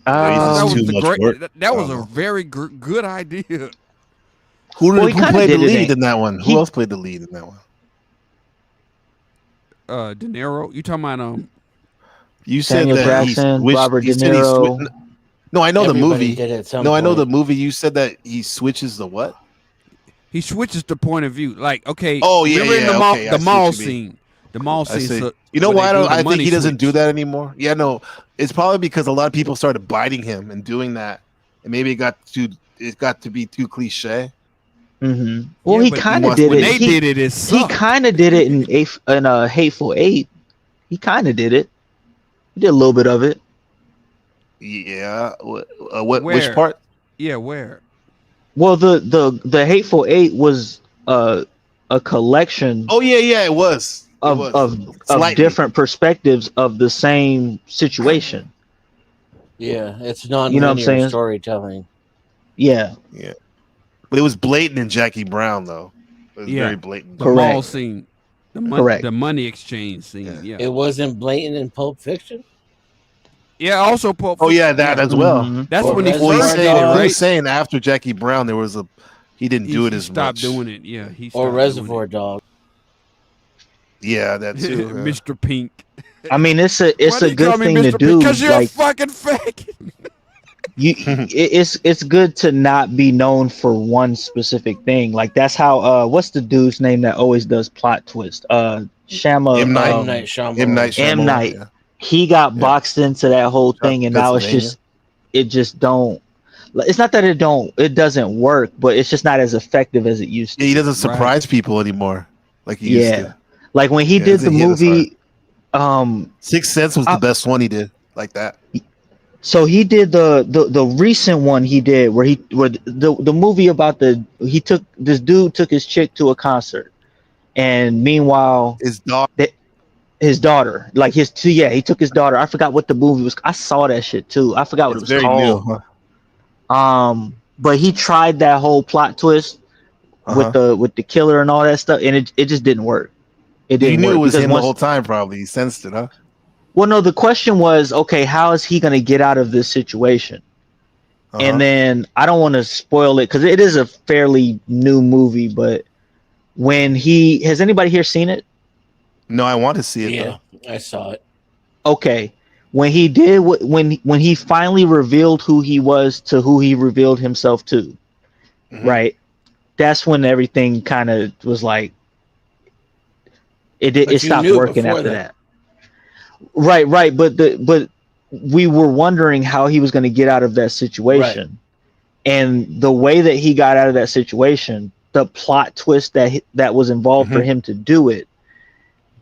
That was too much work. That was a very good idea. Who Well, he kinda played the did it lead in- in that one? Who else played the lead in that one? De Niro. You talking about You said Samuel that Jackson, he switched. Robert he De said he Niro. switched. No, I know the Everybody movie. did at some No, I know point. the movie. You said that he switches the what? He switches the point of view. Like, okay, Oh yeah, remember in yeah. the mall, Okay, I the see mall what you mean. scene. The mall I scene. see. So You know where why? they do the I think money he doesn't do switch. that anymore. Yeah, no, it's probably because a lot of people started biting him and doing that, and maybe it got to be too cliche. Mm-hmm. Well, Yeah, he but kind of wants- did when it. they did it, it He sucked. kind of did it in Hateful Eight. He kind of did it. He did a little bit of it. Yeah. Which Where? part? Yeah, where? Well, the Hateful Eight was a collection Oh yeah, it was. of Slightly. different perspectives of the same situation. Yeah, it's non-linear You know what I'm saying? storytelling. Yeah, Yeah, but it was blatant in Jackie Brown though. It was Yeah. very blatant. The Correct. mall scene. Correct. The money exchange scene. Yeah. It wasn't blatant in Pulp Fiction. Yeah, also Pulp Oh yeah, Fiction, that as well. Mhm. That's Or when he Well, first did it, he right? was saying after Jackie Brown, he didn't do it He as stopped much. doing it. Yeah, he stopped Or doing Reservoir Dog. Yeah, that it. too. yeah. Mr. Pink. I mean it's Why a do you good call me thing to Mr. do. Pink? Because you're Like a fucking faggot. it's good to not be known for one specific thing. Like that's how what's the dude's name that always does plot twist? Shama M. Night. M. Night Shyamalan. M. Night M. Shyamalan, Night. yeah. He got Yeah. boxed into that whole thing, and now it's Pennsylvania. just don't. It's not that it doesn't work, but it's just not as effective as it used to. Yeah, he be. doesn't surprise people anymore like he used Yeah, to. like when he Yeah, did the he hit us movie. Sixth Sense was the best one he did, like that. So he did the recent one he did where the movie about this dude took his chick to a concert, and meanwhile his daughter, like he took his daughter. I forgot what the movie was. I saw that shit too. I forgot what It's it was very new. called. Huh? But he tried that whole plot twist with the killer and all that stuff, and it just didn't work. It He didn't knew work it was because him the whole time. Probably he sensed it, huh? well, no, the question was, okay, how is he going to get out of this situation? And then I don't want to spoil it because it is a fairly new movie, but has anybody here seen it? No, I want to see it. Yeah, Though. I saw it. Okay. When he did when he finally revealed who he was to who he revealed himself to, right? That's when everything kind of was like it stopped working after that. Right, but we were wondering how he was going to get out of that situation. And the way that he got out of that situation, the plot twist that was involved for him to do it,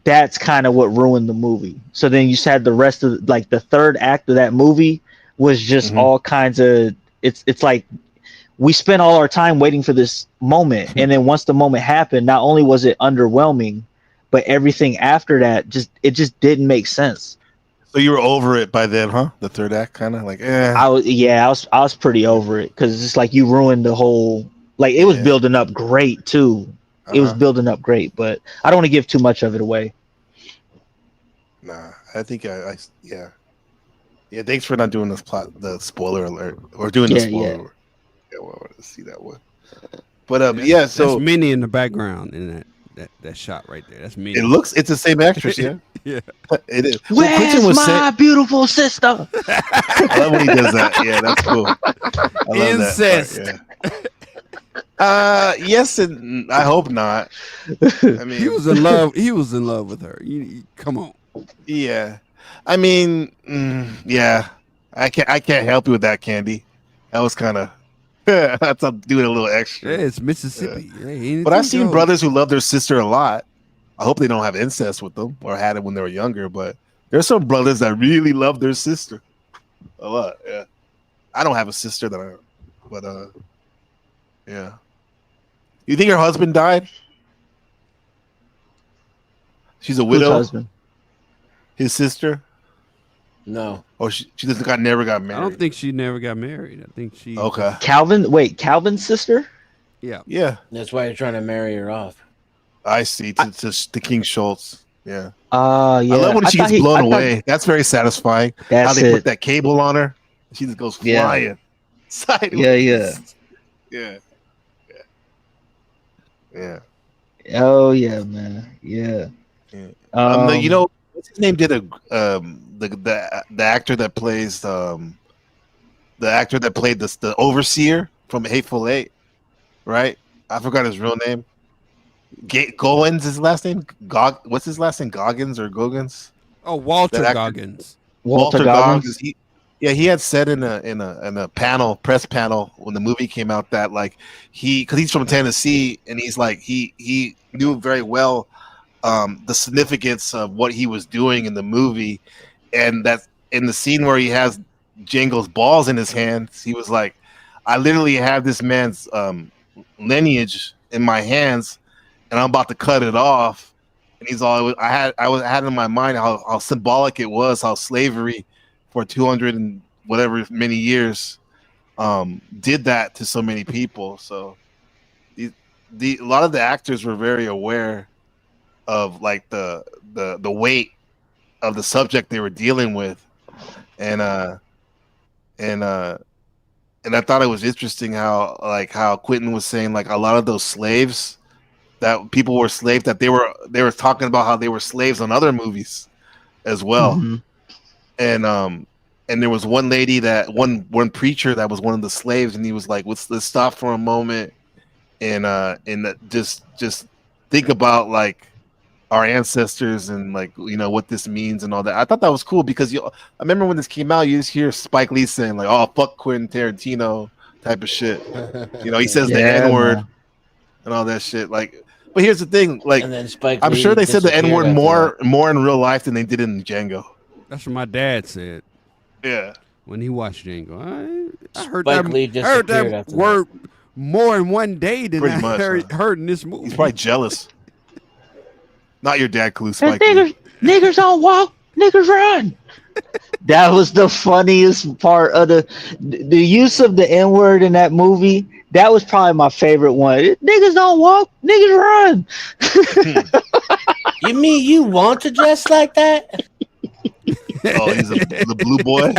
that's kind of what ruined the movie. So then you had the rest of like the third act of that movie was just all kinds of it's like we spent all our time waiting for this moment, and then once the moment happened, not only was it underwhelming, but everything after that just didn't make sense. So you were over it by then, huh? The third act, kind of like, I was pretty over it because it's like you ruined the whole. Like it was building up great too. it was building up great, but I don't want to give too much of it away. Nah, I think yeah. Thanks for not doing the spoiler alert or doing the spoiler alert. Yeah, well, I wanted to see that one. But so that's Minnie in the background in that shot right there. That's Minnie. it's the same actress, yeah. Yeah, it is. Where's my beautiful sister? I love when he does that. Yeah, that's cool. I love Incest. That part, yeah. Yes, and I hope not. I mean, he was in love. He was in love with her. Come on. Yeah, I mean, yeah. I can't help you with that, Candie. That was kind of. That's doing a little extra. Yeah, it's Mississippi. Yeah, but I've seen brothers who love their sister a lot. I hope they don't have incest with them or had it when they were younger. But there's some brothers that really love their sister a lot. Yeah, I don't have a sister but yeah. You think her husband died? She's a widow. Whose husband? His sister. No. Or she just never got married. I don't think she never got married. I think she. Okay. Calvin's sister? Yeah. Yeah. That's why you're trying to marry her off. I see. To King Schultz. Yeah. Yeah. I love when she gets blown away. That's very satisfying. How they put that cable on her. She just goes flying. Sideways. Yeah. Oh yeah, man. Yeah. You know, what's his name? Did the actor that plays the actor that played the overseer from Hateful Eight, right? I forgot his real name. Goins, his last name. What's his last name? Goggins or Goggins? Oh, Walter Goggins. Walter Goggins. He had said in a press panel when the movie came out that because he's from Tennessee and he's like he knew very well the significance of what he was doing in the movie, and that in the scene where he has Django's balls in his hands, he was like, I literally have this man's lineage in my hands, and I'm about to cut it off. And he's all I had in my mind how symbolic it was, how slavery for 200 and whatever many years did that to so many people. So a lot of the actors were very aware of like the weight of the subject they were dealing with, and I thought it was interesting how Quentin was saying like a lot of those slaves that people were slaves, that they were talking about how they were slaves on other movies as well. Mm-hmm. And there was one lady one preacher that was one of the slaves, and he was like, let's stop for a moment and just think about like our ancestors and like, you know, what this means and all that. I thought that was cool because I remember when this came out, you just hear Spike Lee saying like, oh, fuck Quentin Tarantino type of shit. You know, he says the N-word and all that shit. Like, but here's the thing, like, and then Spike I'm Lee sure they said the N-word disappeared more in real life than they did in Django. That's what my dad said. Yeah. When he watched Django, I heard Spike that word more in one day than Pretty I much, heard in this movie. He's probably jealous. Not your dad, Clue. Spike Lee. Niggers don't walk, niggers run. That was the funniest part of the use of the N-word in that movie. That was probably my favorite one. Niggas don't walk, niggas run. You mean you want to dress like that? Oh, he's the blue boy.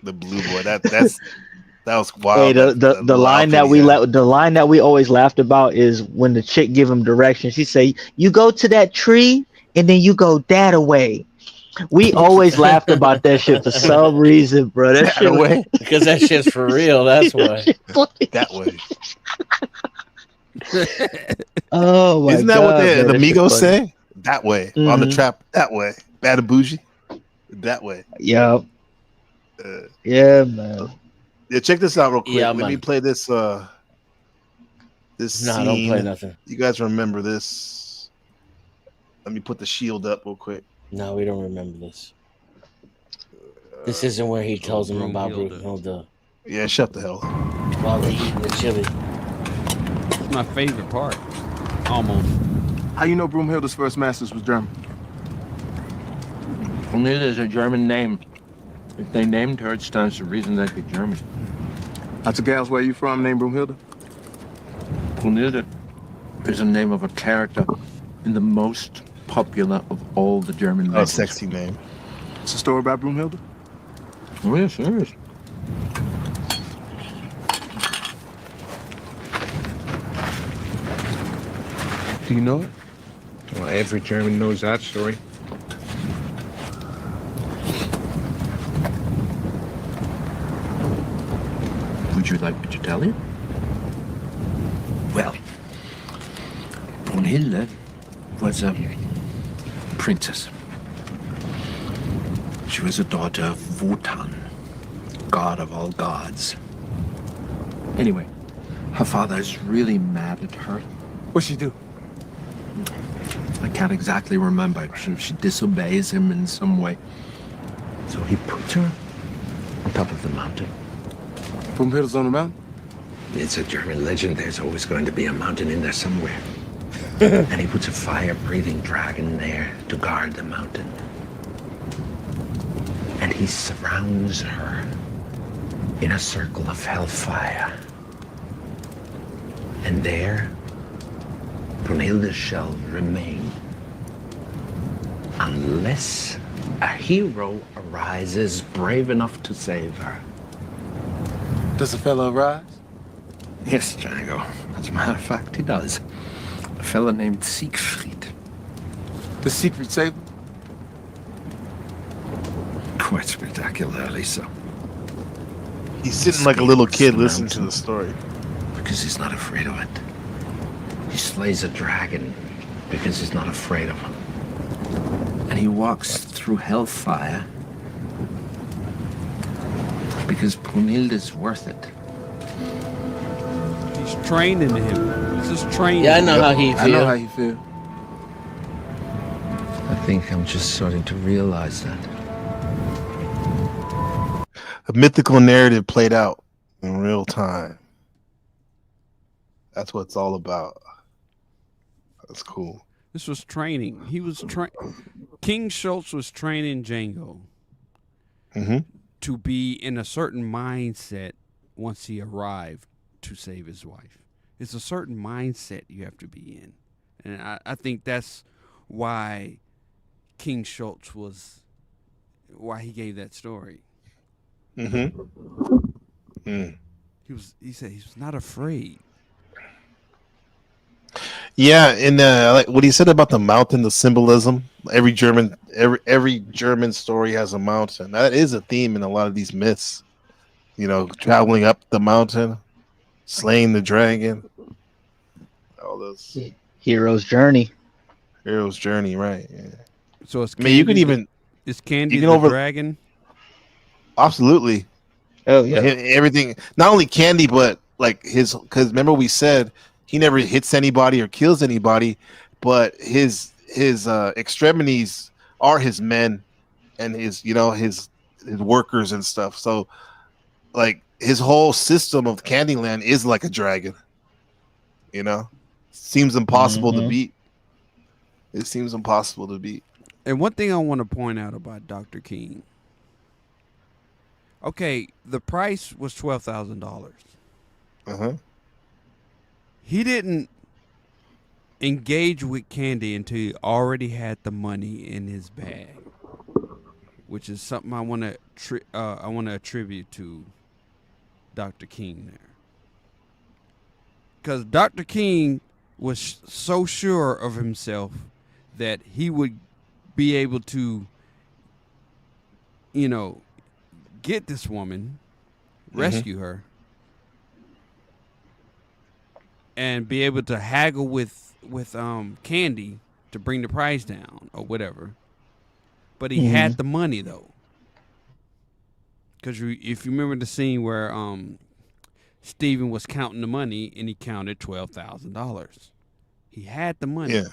The blue boy. That was wild. Hey, the line that the line that we always laughed about is when the chick give him directions. She say, "You go to that tree and then you go that away." We always laughed about that shit for some reason, bro. That shit way because that shit's for real. That's why. That way. Oh my God! Isn't that what the Migos say? say? That way on the trap. That way. Bad and bougie. That way. Yeah. Yeah, man. Yeah, check this out real quick. Yeah, Let me play this. This scene. Don't play nothing. You guys remember this? Let me put the shield up real quick. No, we don't remember this. This isn't where he tells him about Broomhilda. Yeah, shut the hell up. While they're eating the chili. It's my favorite part. Almost. How you know Broomhilda's first masters was German? Only there's a German name. If they named her, it stands to reason that be German. That's a gal's where you from named Broomhilda? Brunhilde. is the name of a character in the most popular of all the German Oh, legends. sexy name. It's a story about Broomhilda? Oh, yes, there is. Do you know it? Well, every German knows that story. Would you like me to tell you? Well, Brunhilde was a princess. She was a daughter of Wotan, god of all gods. Anyway, her father is really mad at her. What'd she do? I can't exactly remember. She disobeys him in some way. So he puts her on top of the mountain. Broomhilda's on the mountain? It's a German legend. There's always going to be a mountain in there somewhere. And he puts a fire-breathing dragon there to guard the mountain. And he surrounds her in a circle of hellfire. And there, Brunhilde shall remain unless a hero arises brave enough to save her. Does the fella arise? Yes, Django. As a matter of fact, he does. A fella named Siegfried. The secret saver? Quite spectacularly so. He's sitting like a little kid listening to the story. Because he's not afraid of it. He slays a dragon because he's not afraid of him. And he walks through hellfire because Brunhilde's worth it. He's training him. He's just training. Yeah, I know how he feels. I know how you feel. I think I'm just starting to realize that. A mythical narrative played out in real time. That's what it's all about. That's cool. This was training. He was King Schultz was training Django to be in a certain mindset once he arrived to save his wife. It's a certain mindset you have to be in. And I think that's why King Schultz why he gave that story. He said he was not afraid. Yeah, and like what he said about the mountain, the symbolism. Every German story has a mountain. That is a theme in a lot of these myths. You know, traveling up the mountain, slaying the dragon. All those Hero's journey. Hero's journey, right? Yeah. So it's I mean, you could even is Candie you can the over dragon? Absolutely. Oh yeah. Everything. Not only Candie, but like because remember we said he never hits anybody or kills anybody, but his extremities are his men and his workers and stuff. So like his whole system of Candyland is like a dragon. You know, seems impossible to beat. It seems impossible to beat. And one thing I want to point out about Dr. King. Okay, the price was $12,000. He didn't engage with Candie until he already had the money in his bag, which is something I want to attribute to Dr. King there, because Dr. King was so sure of himself that he would be able to, get this woman, rescue her, and be able to haggle with Candie to bring the price down or whatever. But he had the money though, because if you remember the scene where Stephen was counting the money and he counted $12,000, he had the money. Yeah.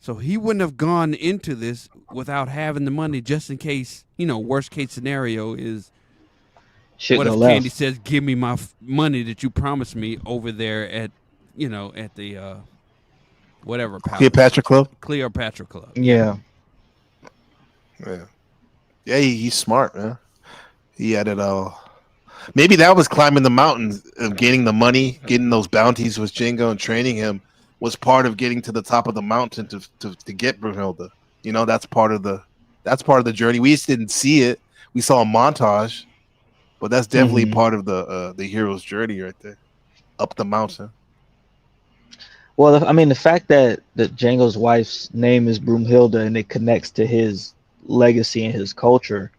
So he wouldn't have gone into this without having the money, just in case, worst case scenario is, what if Candie says, give me my money that you promised me over there at, at the, whatever. Cleopatra Club? Cleopatra Club. Yeah. Yeah. Yeah, he's smart, man. He had it all. Maybe that was climbing the mountains of getting the money, getting those bounties with Django and training him. was part of getting to the top of the mountain to get Brunhilde. You know, that's part of the journey. We just didn't see it. We saw a montage, but that's definitely part of the hero's journey right there, up the mountain. Well, I mean, the fact that Django's wife's name is Broomhilda and it connects to his legacy and his culture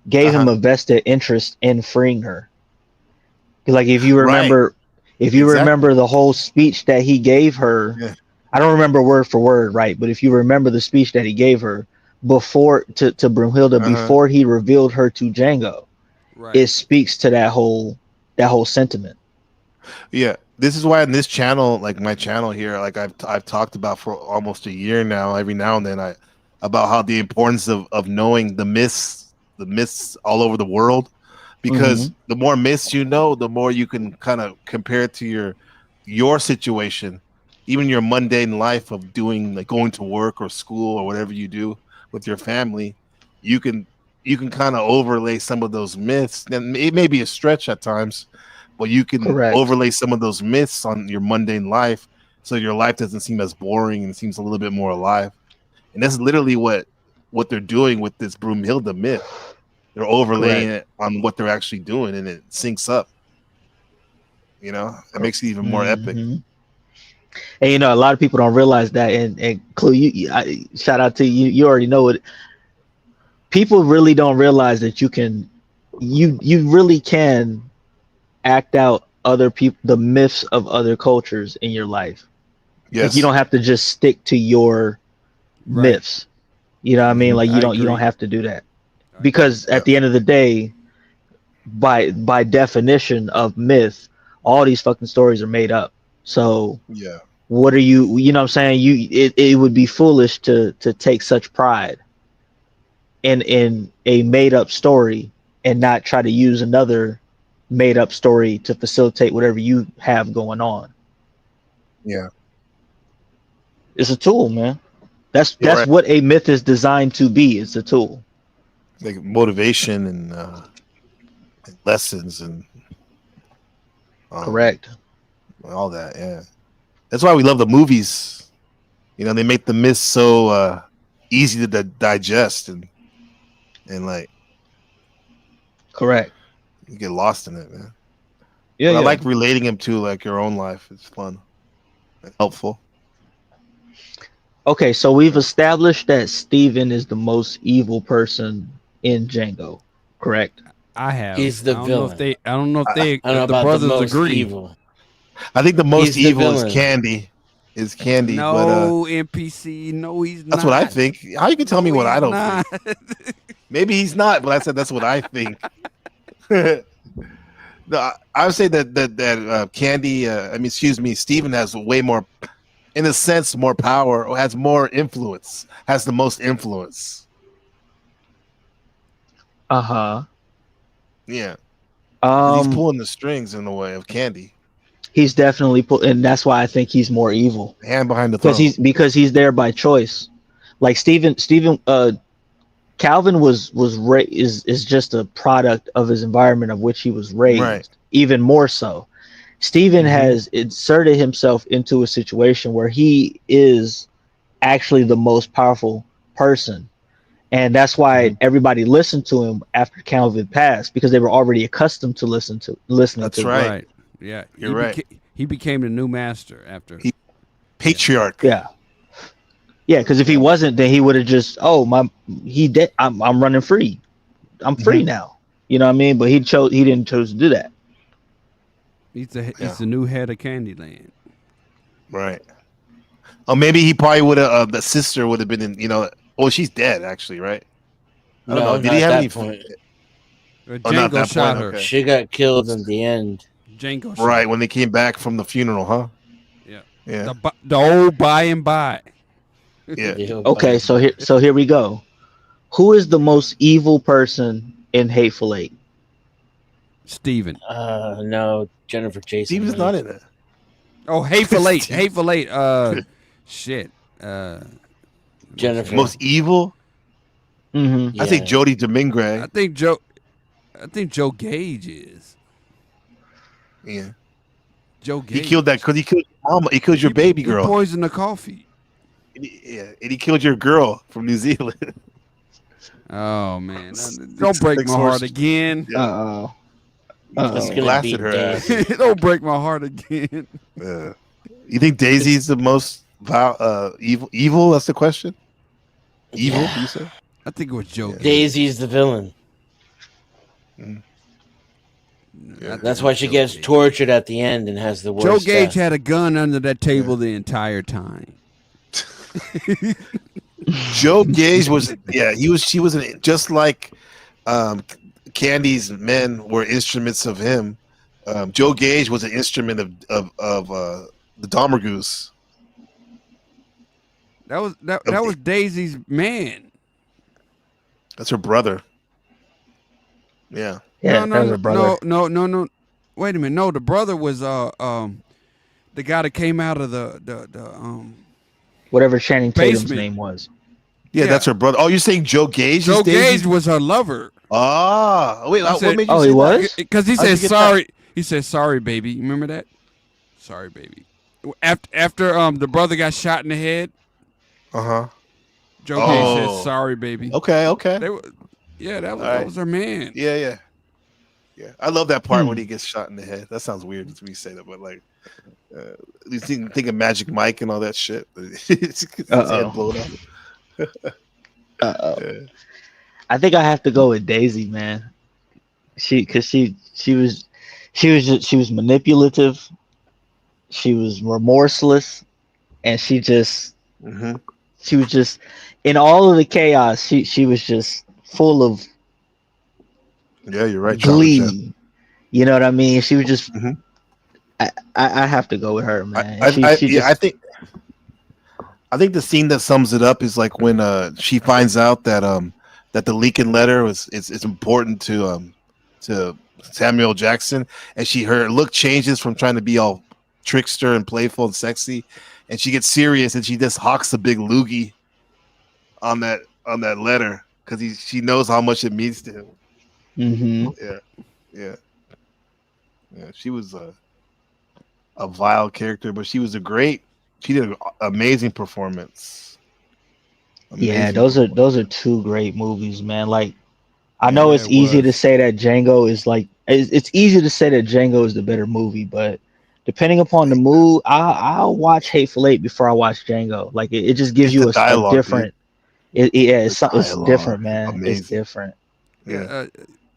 gave him a vested interest in freeing her. Like if you remember, remember the whole speech that he gave her, I don't remember word for word, right? But if you remember the speech that he gave her before to Broomhilda before he revealed her to Django, it speaks to that whole sentiment. Yeah, this is why in this channel, like my channel here, like I've talked about for almost a year now. Every now and then, about how the importance of knowing the myths all over the world, because the more myths you know, the more you can kind of compare it to your situation, even your mundane life of doing like going to work or school or whatever you do with your family. You can kind of overlay some of those myths, and it may be a stretch at times. But you can overlay some of those myths on your mundane life so your life doesn't seem as boring and seems a little bit more alive. And that's literally what they're doing with this Broomhilda myth. They're overlaying it on what they're actually doing, and it syncs up. You know, it makes it even more epic. And you know, a lot of people don't realize that. And Clue, shout out to you. You already know it. People really don't realize that you really can act out other people, the myths of other cultures in your life. Like you don't have to just stick to your myths. You know what I mean? Like you don't have to do that, because at the end of the day, by definition of myth, all these fucking stories are made up. So what are you know what I'm saying? It would be foolish to take such pride in a made up story and not try to use another made up story to facilitate whatever you have going on. Yeah. It's a tool, man. That's what a myth is designed to be. It's a tool. Like motivation and lessons and correct. All that, yeah. That's why we love the movies. You know, they make the myths so easy to digest and like correct. You get lost in it, man. Yeah, I like relating him to like your own life. It's fun and helpful. Okay, so we've established that Steven is the most evil person in Django, correct? I have. He's the villain. I don't know if I don't know the about brothers the most agree. evil. I think the most He's the evil is villain. Candie. No, but NPC. No, he's not. that's what I think. How you can tell me what I don't not. think? Maybe he's not, but I said that's what I think. No, I would say that Candie. Steven has way more, in a sense, more power or has more influence. Has the most influence. Uh-huh. Yeah. He's pulling the strings in the way of Candie. He's definitely and that's why I think he's more evil. Hand behind the throne. Because he's there by choice. Like Calvin is just a product of his environment of which he was raised. Even more so. Steven has inserted himself into a situation where he is actually the most powerful person. And that's why everybody listened to him after Calvin passed, because they were already accustomed to listening to That's him. right. Yeah, you're right. He became the new master after patriarch. Yeah, because if he wasn't, then he would have just he dead. I'm running free. I'm free now. You know what I mean? But he didn't choose to do that. He's the new head of Candyland. Right. Oh, maybe he probably would have. The sister would have been in. You know. Oh, she's dead actually, right? I don't know. Did he have any? Point. Django shot her. Okay. She got killed in the end. Django shot right when they came back from the funeral, huh? Yeah. The old by and by. Yeah. Okay, so here we go. Who is the most evil person in Hateful Eight? Steven. No, Jennifer Jason. Steven's not in it. Oh, Hateful Eight. Hateful Eight. Shit. Jennifer. Most evil? Mm-hmm. I think Jody Domingue. I think Joe Gage is. Yeah. Joe Gage. He killed that because he killed He killed your baby He girl. poisoned the coffee. Yeah, and he killed your girl from New Zealand. Oh man, don't break my heart again. Uh-oh. It's gonna Blasted be her ass. Daisy. Don't break my heart again. Yeah. You think Daisy's the most evil? That's the question. Evil, Yeah. you say? I think it was Joe. Gage. Daisy's the villain. I That's think why it she was gets Joe Gage. tortured at the end and has the Joe worst Gage death. had a gun under that table the entire time. Joe Gage was she was just like Candie's men were instruments of him. Joe Gage was an instrument of the Dahmer Goose. That was Daisy's man. That's her brother. Yeah. Yeah, that was her brother. No. Wait a minute. No, the brother was the guy that came out of the Whatever Channing Tatum's basement. name was. Yeah, that's her brother. Oh, you're saying Joe Gage? Joe is Daisy's? Gage was her lover. Ah, wait. What made you oh, say he that? was? Because he How'd you said get sorry. that? He said sorry, baby. You remember that? Sorry, baby. After the brother got shot in the head. Joe Gage said sorry, baby. Okay. That was her man. Yeah. I love that part when he gets shot in the head. That sounds weird to me say that, but like, you think of Magic Mike and all that shit. His head blown up. Yeah. I think I have to go with Daisy, man. She was manipulative. She was remorseless, and she was just in all of the chaos. She was just full of you're right. glee. You know what I mean? She was just. I have to go with her, man. I think the scene that sums it up is like when she finds out that that the Lincoln letter is important to Samuel Jackson, and her look changes from trying to be all trickster and playful and sexy, and she gets serious and she just hawks a big loogie on that letter because she knows how much it means to him. Yeah. She was a vile character, but she did an amazing performance. Those are two great movies, man. Like, I know it's easy to say that Django is like it's easy to say that Django is the better movie, but depending upon the mood, I'll watch Hateful Eight before I watch Django. Like it just gives you a different. It's different, man. Amazing. It's different. Yeah.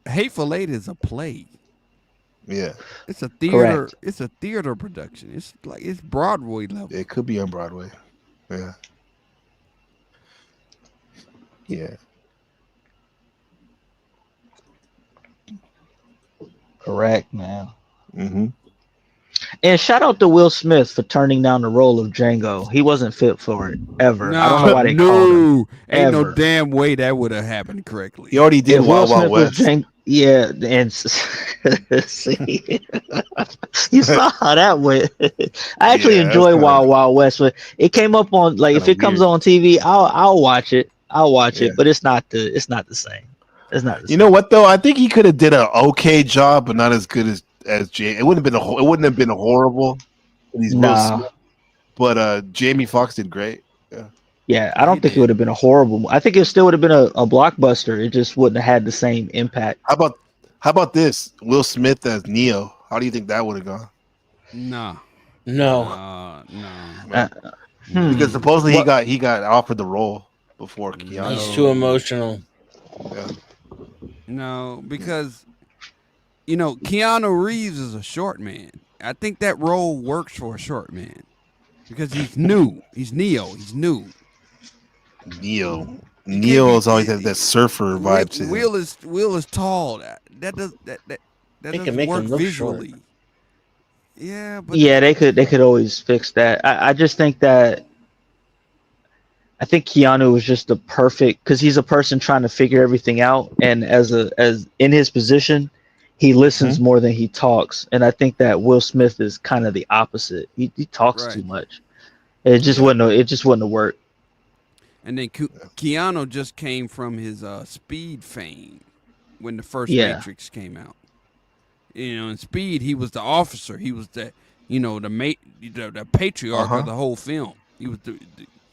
Hateful Eight is a play. Yeah, it's a theater. Correct. It's a theater production. It's like it's Broadway level. It could be on Broadway. Yeah. Correct, man. And shout out to Will Smith for turning down the role of Django. He wasn't fit for it ever. I don't know why they called him. Ain't no damn way that would have happened correctly. He already did Wild Wild West. Yeah, and see, you saw how that went. I actually enjoy Wild Wild West, but it came up on like if it comes on TV, I'll watch it. But it's not the same. It's not. You know what though? I think he could have did an okay job, but not as good as Jay. It wouldn't have been horrible. But Jamie Foxx did great. Yeah, I don't think it would have been a horrible. I think it still would have been a blockbuster. It just wouldn't have had the same impact. How about this? Will Smith as Neo. How do you think that would have gone? No. Because supposedly he got offered the role before Keanu. He's too emotional. Yeah. No, because Keanu Reeves is a short man. I think that role works for a short man because he's new. He's Neo. He's new. Neo has always had that surfer vibe to him. Will is tall. That doesn't work visually. Short. Yeah, but they could always fix that. I just think that I think Keanu was just the perfect because he's a person trying to figure everything out, and as in his position, he listens more than he talks. And I think that Will Smith is kind of the opposite. He talks too much. It just wouldn't have worked. And then Keanu just came from his Speed fame when the first Matrix came out. In Speed, he was the officer. He was the patriarch of the whole film. He was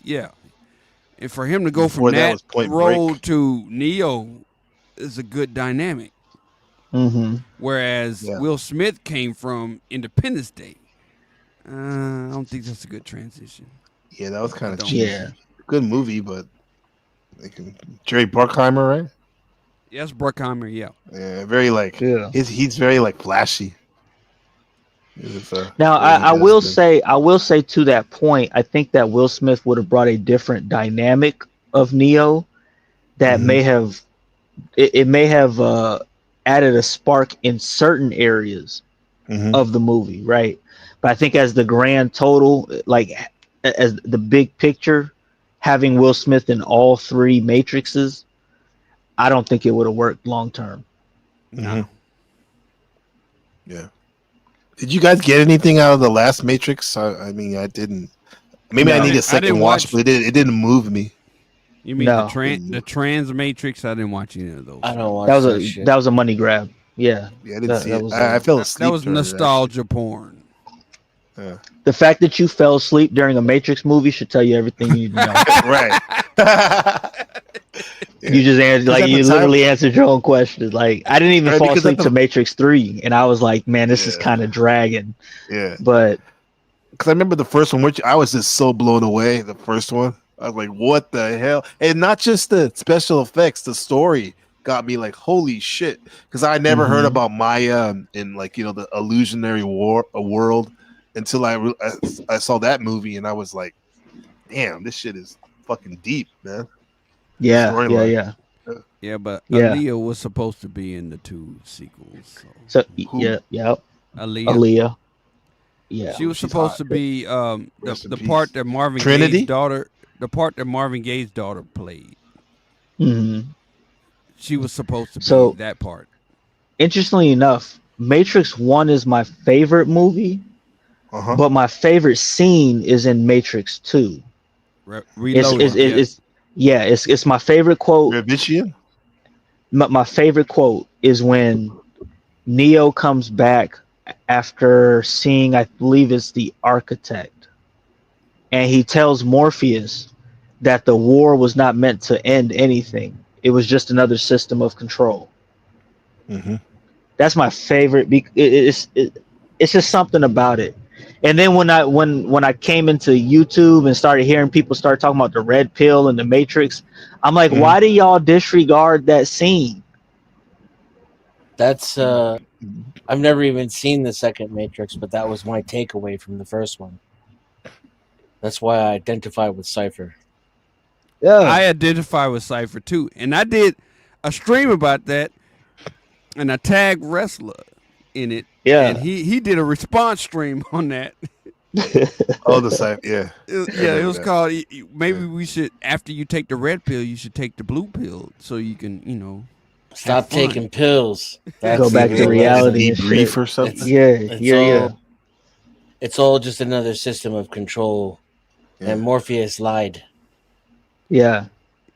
yeah. And for him to go Before from that that was Point role Break. to Neo is a good dynamic. Mm-hmm. Whereas Yeah. Will Smith came from Independence Day. I don't think that's a good transition. Yeah, that was kind of don't. cheesy. Yeah. Good movie, but Jerry Bruckheimer, right? Yes, Bruckheimer. Yeah. Yeah, very like Yeah. he's very like flashy. Now, what he I does will good. say to that point, I think that Will Smith would have brought a different dynamic of Neo that Mhm. it may have added a spark in certain areas Mhm. of the movie, right? But I think as the grand total, like as the big picture, having Will Smith in all three Matrixes, I don't think it would have worked long term. No. Yeah. Did you guys get anything out of the last Matrix? I mean, I didn't. Maybe I No. need a I second didn't watch, watch. but it didn't move me. You mean No. the trans Matrix? I didn't watch any of those. I don't watch That was that a shit. that was a money grab. Yeah. Yeah, I didn't see That it. was I fell asleep. That was during it, nostalgia porn. actually. Yeah. the fact that you fell asleep during a Matrix movie should tell you everything you need to know. Right. You just answered, like, at the you time- literally answered your own question. Like, I didn't even Right, fall because at asleep the- to Matrix 3, and I was like, man, this is Yeah. kind of dragging. Yeah. But Because I remember the first one, which I was just so blown away. The first one, I was like, "What the hell?" And not just the special effects, the story got me like, "Holy shit!" Because I never heard Mhm. about Maya and like the illusionary world until I saw that movie, and I was like, "Damn, this shit is fucking deep, man." yeah, Storyline. yeah. Yeah, but Yeah. Aaliyah was supposed to be in the 2 sequels. So Who? yeah. Aaliyah. Aaliyah. Yeah. She was she's supposed hot. to be Rest in the peace. part that Marvin Trinity? Gaye's daughter, the part that Marvin Gaye's daughter played. hmm She was supposed to be So- that part. Interestingly enough, Matrix 1 is my favorite movie, Uh-huh. but my favorite scene is in Matrix 2. Reloaded. It's my favorite quote. Ravician? My favorite quote is when Neo comes back after seeing, I believe it's the architect, and he tells Morpheus that the war was not meant to end anything. It was just another system of control. Mm-hmm. That's my favorite. It's just something about it. And then when I came into YouTube and started hearing people start talking about the red pill and the Matrix, I'm like, Mhm. why do y'all disregard that scene? That's I've never even seen the second Matrix, but that was my takeaway from the first one. That's why I identify with Cypher. Yeah. I identify with Cypher too, and I did a stream about that, and I tagged Wrestler in it. Yeah. And he did a response stream on that. Oh, the site, yeah. It was called. Maybe we should, after you take the red pill, you should take the blue pill so you can, Stop have fun. taking pills. Go back to reality and debrief shit. or something. Yeah. It's all just another system of control, and Morpheus lied. Yeah.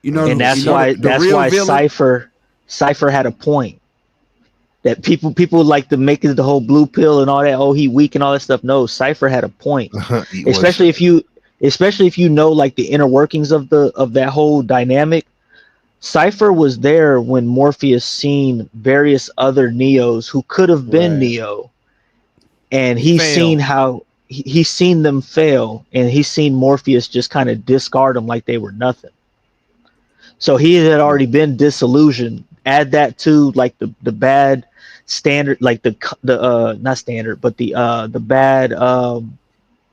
And that's the why real villain- Cypher had a point. That people like to make it the whole blue pill and all that. Oh, he weak and all that stuff. No, Cypher had a point. especially if you know like the inner workings of that whole dynamic. Cypher was there when Morpheus seen various other Neos who could have been Neo, and he's seen how he's seen them fail, and he's seen Morpheus just kind of discard them like they were nothing. So he had already been disillusioned. Add that to like the bad standard, like the not standard, but the bad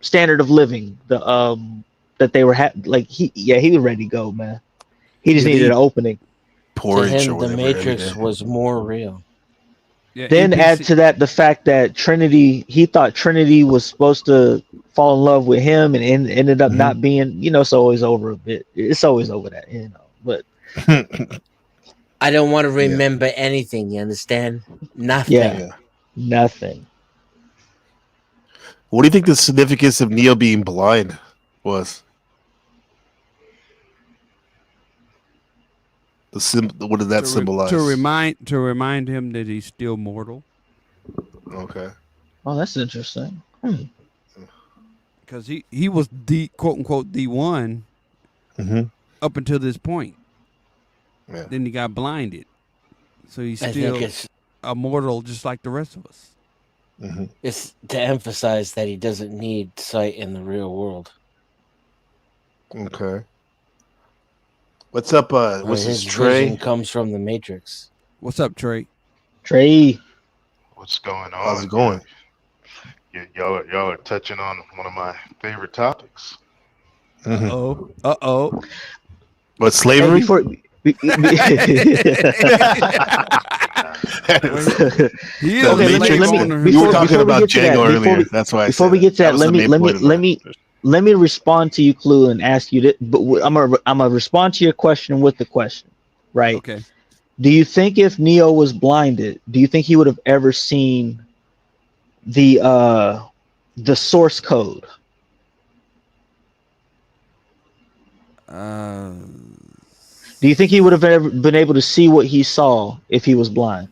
standard of living, that they were he was ready to go, man. He just needed an opening. To him, the Matrix was more real. Yeah, Then add to that the fact that he thought Trinity was supposed to fall in love with him, and ended up not being. It's always over a bit. It's always over that, But I don't want to remember anything. You understand? Nothing. yeah, nothing. What do you think the significance of Neo being blind was? What did that symbolize? To remind him that he's still mortal. Okay. Oh, that's interesting. because he was the quote unquote D1 up until this point. Yeah. Then he got blinded, so he's I still think it's a mortal just like the rest of us. it's to emphasize that he doesn't need sight in the real world. Okay. What's up? What's His this, Trey? vision comes from the Matrix. What's up, Trey? Trey. What's going on? How's it going? Y'all are touching on one of my favorite topics. Uh-oh. What, slavery? He is. You were talking about Django earlier. That's why. Before we get to that, let me respond to you, Clue, and ask you that. But I'm gonna respond to your question with the question, right? Okay. Do you think if Neo was blinded, do you think he would have ever seen the source code? Do you think he would have ever been able to see what he saw if he was blind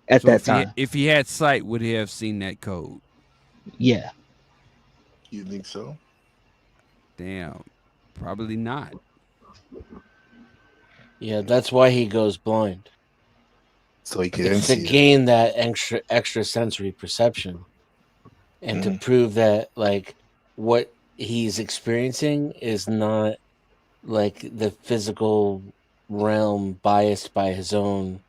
at that time? If he had sight, would he have seen that code? Yeah. You think so? Damn. Probably not. Yeah, that's why he goes blind. So he can It's to see gain that extra sensory perception, and to prove that like what he's experiencing is not like the physical realm biased by his own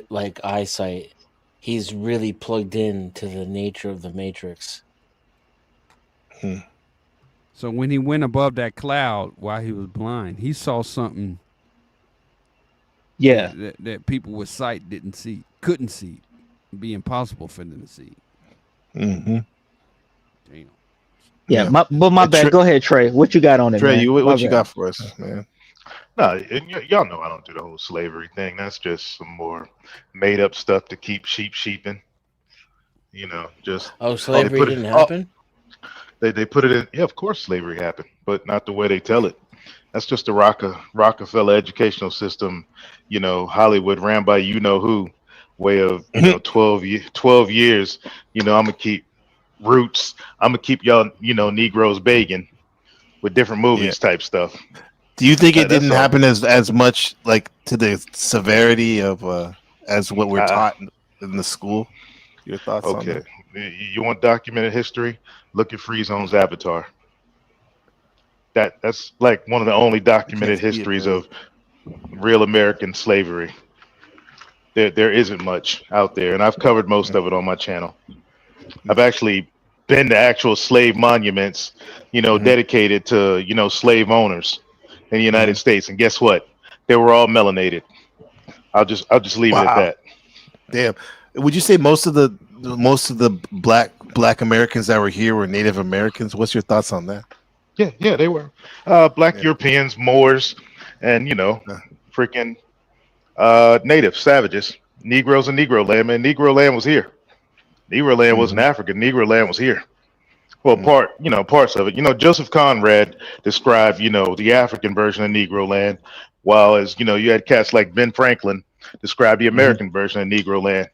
like eyesight. He's really plugged in to the nature of the Matrix. So when he went above that cloud while he was blind, he saw something. Yeah. That people with sight couldn't see. It'd be impossible for them to see. Mm-hmm. Damn. Yeah, my bad. Go ahead, Trey. What you got on it, Trey, man? what you got for us, man? No, and y'all know I don't do the whole slavery thing. That's just some more made up stuff to keep sheeping. You know, just slavery didn't happen. They put it in. Yeah, of course slavery happened, but not the way they tell it. That's just the Rockefeller educational system. You know, Hollywood ran by you know who way of 12 years. You know, I'm gonna keep roots. I'm gonna keep y'all Negroes begging with different movies type stuff. Do you think it didn't happen as much like to the severity of as what we're taught in the school? Your thoughts on that? You want documented history? Look at Free Zone's Avatar. That's like one of the only documented histories of real American slavery. There isn't much out there, and I've covered most of it on my channel. I've actually been to actual slave monuments, dedicated to slave owners in the United States, and guess what? They were all melanated. I'll just leave it at that. Damn. Would you say most of the black Americans that were here were Native Americans? What's your thoughts on that? Yeah, they were black Europeans, Moors, and freaking native savages, Negroes in Negro land. Man, Negro land was here. Negro land wasn't Africa. Negro land was here. Well, parts of it. Joseph Conrad described, the African version of Negro land, while as you had cats like Ben Franklin describe the American version of Negro land.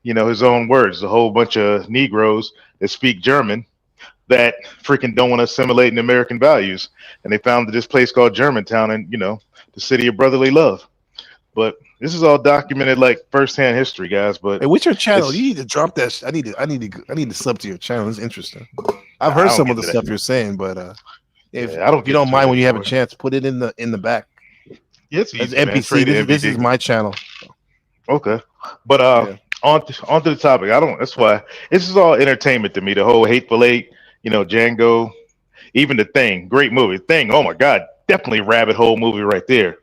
His own words, a whole bunch of Negroes that speak German that freaking don't want to assimilate in American values. And they founded this place called Germantown and, the city of brotherly love. But this is all documented like firsthand history, guys. But hey, what's your channel? You need to drop that. I need to sub to your channel. It's interesting. I've heard some of the stuff you're saying, but if you don't mind when you have a chance, put it in the back. Yes, as NPC. This is my channel. Okay, but onto the topic. That's why this is all entertainment to me. The whole Hateful Eight, Django, even The Thing. Great movie. Thing. Oh my God, definitely rabbit hole movie right there.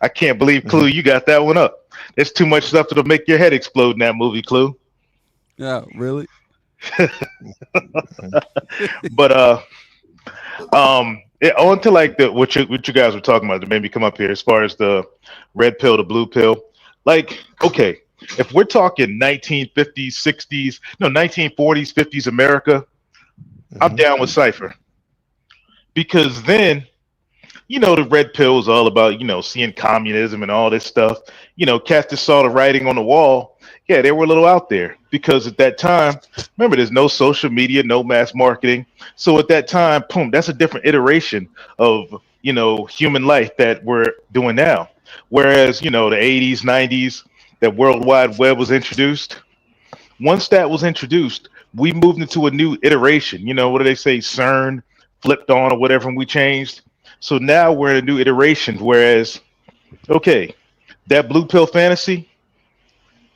I can't believe, Clue, you got that one up. There's too much stuff that'll make your head explode in that movie, Clue. Yeah, really. But on to like what you guys were talking about that made me come up here as far as the red pill, the blue pill. Like, okay, if we're talking 1950s, 60s, 1940s, 50s America, I'm down with Cypher, because then the red pill was all about, seeing communism and all this stuff. Cats that saw the writing on the wall. Yeah, they were a little out there because at that time, remember, there's no social media, no mass marketing. So at that time, boom, that's a different iteration of, human life that we're doing now. Whereas, the 80s, 90s, that World Wide Web was introduced. Once that was introduced, we moved into a new iteration. What do they say? CERN flipped on or whatever, and we changed. So now we're in a new iteration. Whereas, okay, that blue pill fantasy,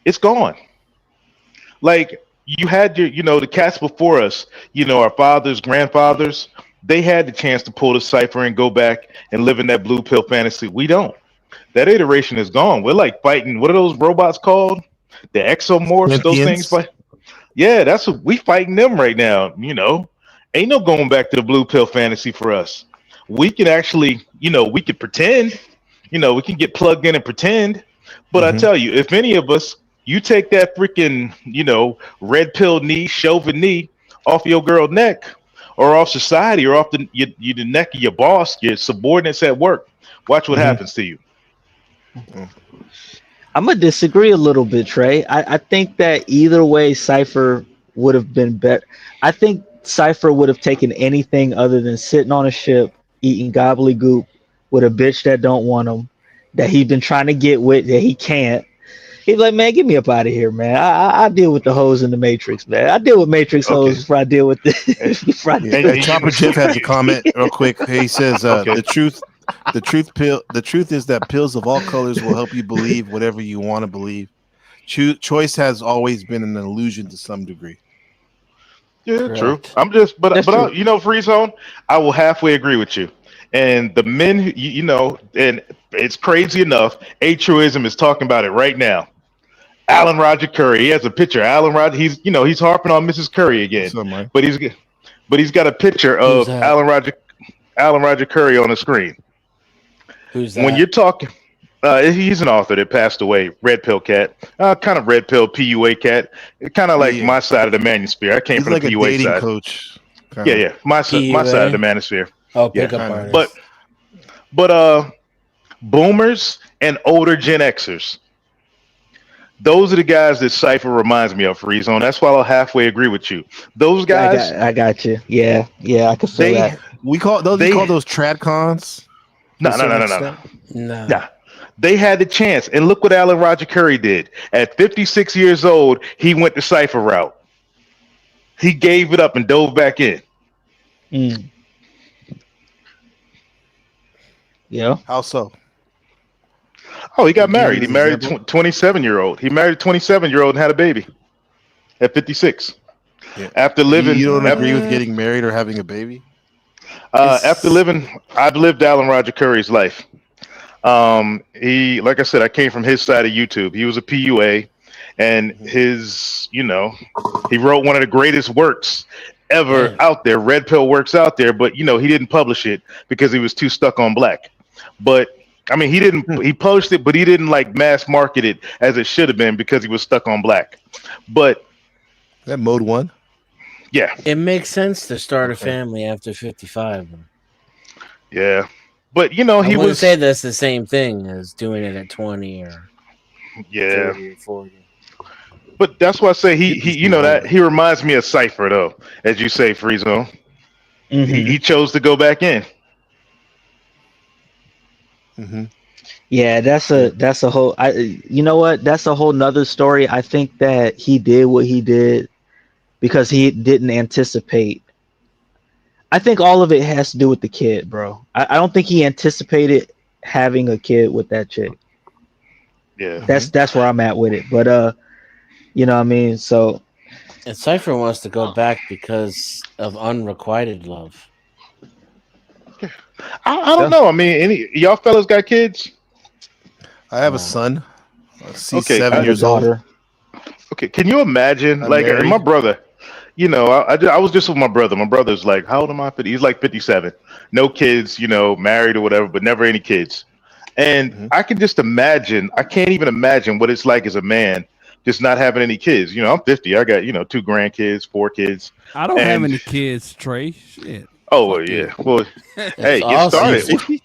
it's gone. Like you had the cats before us, our fathers, grandfathers, they had the chance to pull the cipher and go back and live in that blue pill fantasy. We don't. That iteration is gone. We're like fighting. What are those robots called? The exomorphs. Those things. Yeah, that's what we fighting them right now. Ain't no going back to the blue pill fantasy for us. We can actually, we could pretend. We can get plugged in and pretend. But I tell you, if any of us, you take that freaking, red pill knee, chauvin knee off your girl neck, or off society, or off the neck of your boss, your subordinates at work, watch what happens to you. I'm gonna disagree a little bit, Trey. I think that either way, Cypher would have been better. I think Cypher would have taken anything other than sitting on a ship eating gobbledygook with a bitch that don't want him, that he's been trying to get with, that he can't. He's like, man, get me up out of here, man. I deal with the hoes in the Matrix, man. I deal with Matrix hoes before I deal with this. Chopper Jeff has a comment real quick. He says, the truth is that pills of all colors will help you believe whatever you want to believe. Choice has always been an illusion to some degree. Yeah, correct. True. But Free Zone, I will halfway agree with you. And the men, and it's crazy enough, altruism is talking about it right now. Alan Roger Curry, he has a picture. Alan Roger, he's harping on Mrs. Curry again, but he's got a picture of Alan Roger Curry on the screen. Who's that? When you're talking, he's an author that passed away. Red Pill Cat, kind of Red Pill PUA cat, kind of like my side of the manosphere. I came from like the PUA side. Coach. Yeah, my side of the manosphere. Oh, pickup artist. But boomers and older Gen Xers. Those are the guys that Cypher reminds me of, Free Zone. That's why I'll halfway agree with you. Those guys. I got you. Yeah, I can feel that. We call those tradcons. No. They had the chance, and look what Alan Roger Curry did. At 56 years old, he went the Cypher route. He gave it up and dove back in. Yeah. How so? Oh, he got married. He married a 27-year-old. He married a 27-year-old and had a baby at 56. Yeah. After living, you don't agree with getting married or having a baby? I've lived Alan Roger Curry's life. He, like I said, I came from his side of YouTube. He was a PUA, and he wrote one of the greatest works ever out there, red pill works out there, but he didn't publish it because he was too stuck on black. But I mean, he published it, but he didn't like mass market it as it should have been because he was stuck on black. But that mode one. Yeah. It makes sense to start a family after 55. Yeah. But he would say that's the same thing as doing it at 20 or 30 or 40. But that's why I say he reminds me of Cypher though, as you say, Free Zone. He chose to go back in. Yeah, that's a whole. That's a whole nother story. I think that he did what he did because he didn't anticipate. I think all of it has to do with the kid, bro. I don't think he anticipated having a kid with that chick. Yeah, that's where I'm at with it. But you know what I mean? So, and Cypher wants to go back because of unrequited love. I don't know. I mean, any y'all fellas got kids? I have a son. He's 7 years old. Okay, can you imagine? My brother, I was just with my brother. My brother's like, how old am I? He's like 57. No kids, married or whatever, but never any kids. And I can just imagine. I can't even imagine what it's like as a man just not having any kids. I'm 50. I got 2 grandkids, 4 kids. I don't have any kids, Trey. Shit. Oh well, yeah. Well, hey, get awesome. started.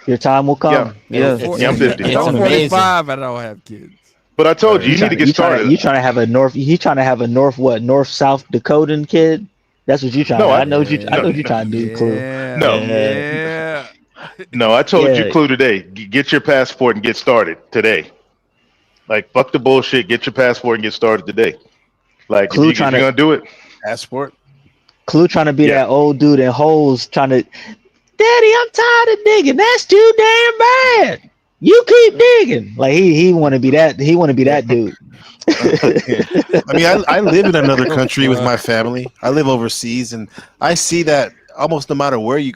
Your time will come. Yeah. It's- Yeah, I'm 50. It's I'm amazing. 45 and I don't have kids. But I told you, you need to get started. You trying to have a north? He trying to have a north South Dakotan kid? That's what you trying. No, I know what you. I know what you trying to do, Clue. No. Yeah. No, I told you, Yeah. Clue, today. Get your passport and get started today. Like, fuck the bullshit. Get your passport and get started today. Like, Clue if you're trying to- gonna do it, Passport. Clue trying to be Yeah. that old dude in holes trying to. Daddy, I'm tired of digging. That's too damn bad. You keep digging. Like he want to be that. He want to be that dude. I mean, I live in another country with my family. I live overseas, and I see that almost no matter where you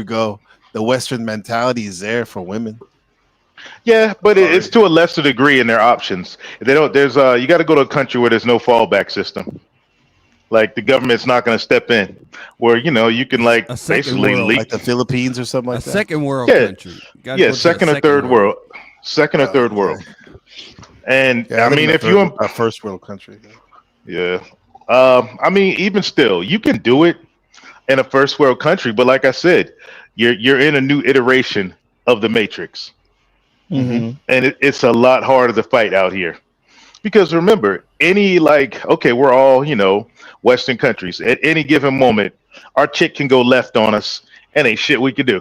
go, the Western mentality is there for women. yeah, but it's to a lesser degree in their options. They don't. There's you got to go to a country where there's no fallback system. Like the government's not going to step in, where you can like A second basically world. leak. Like the Philippines or something like A that. second world Yeah. country. You gotta Yeah, go to a second or third world. Second or third okay. world. And Yeah, I live mean, in if you a first world country. yeah, I mean, even still, you can do it in a first world country. But like I said, you're in a new iteration of the Matrix, Mm-hmm. and it's a lot harder to fight out here. Because remember, okay, we're all Western countries. At any given moment, our chick can go left on us, and ain't shit we could do.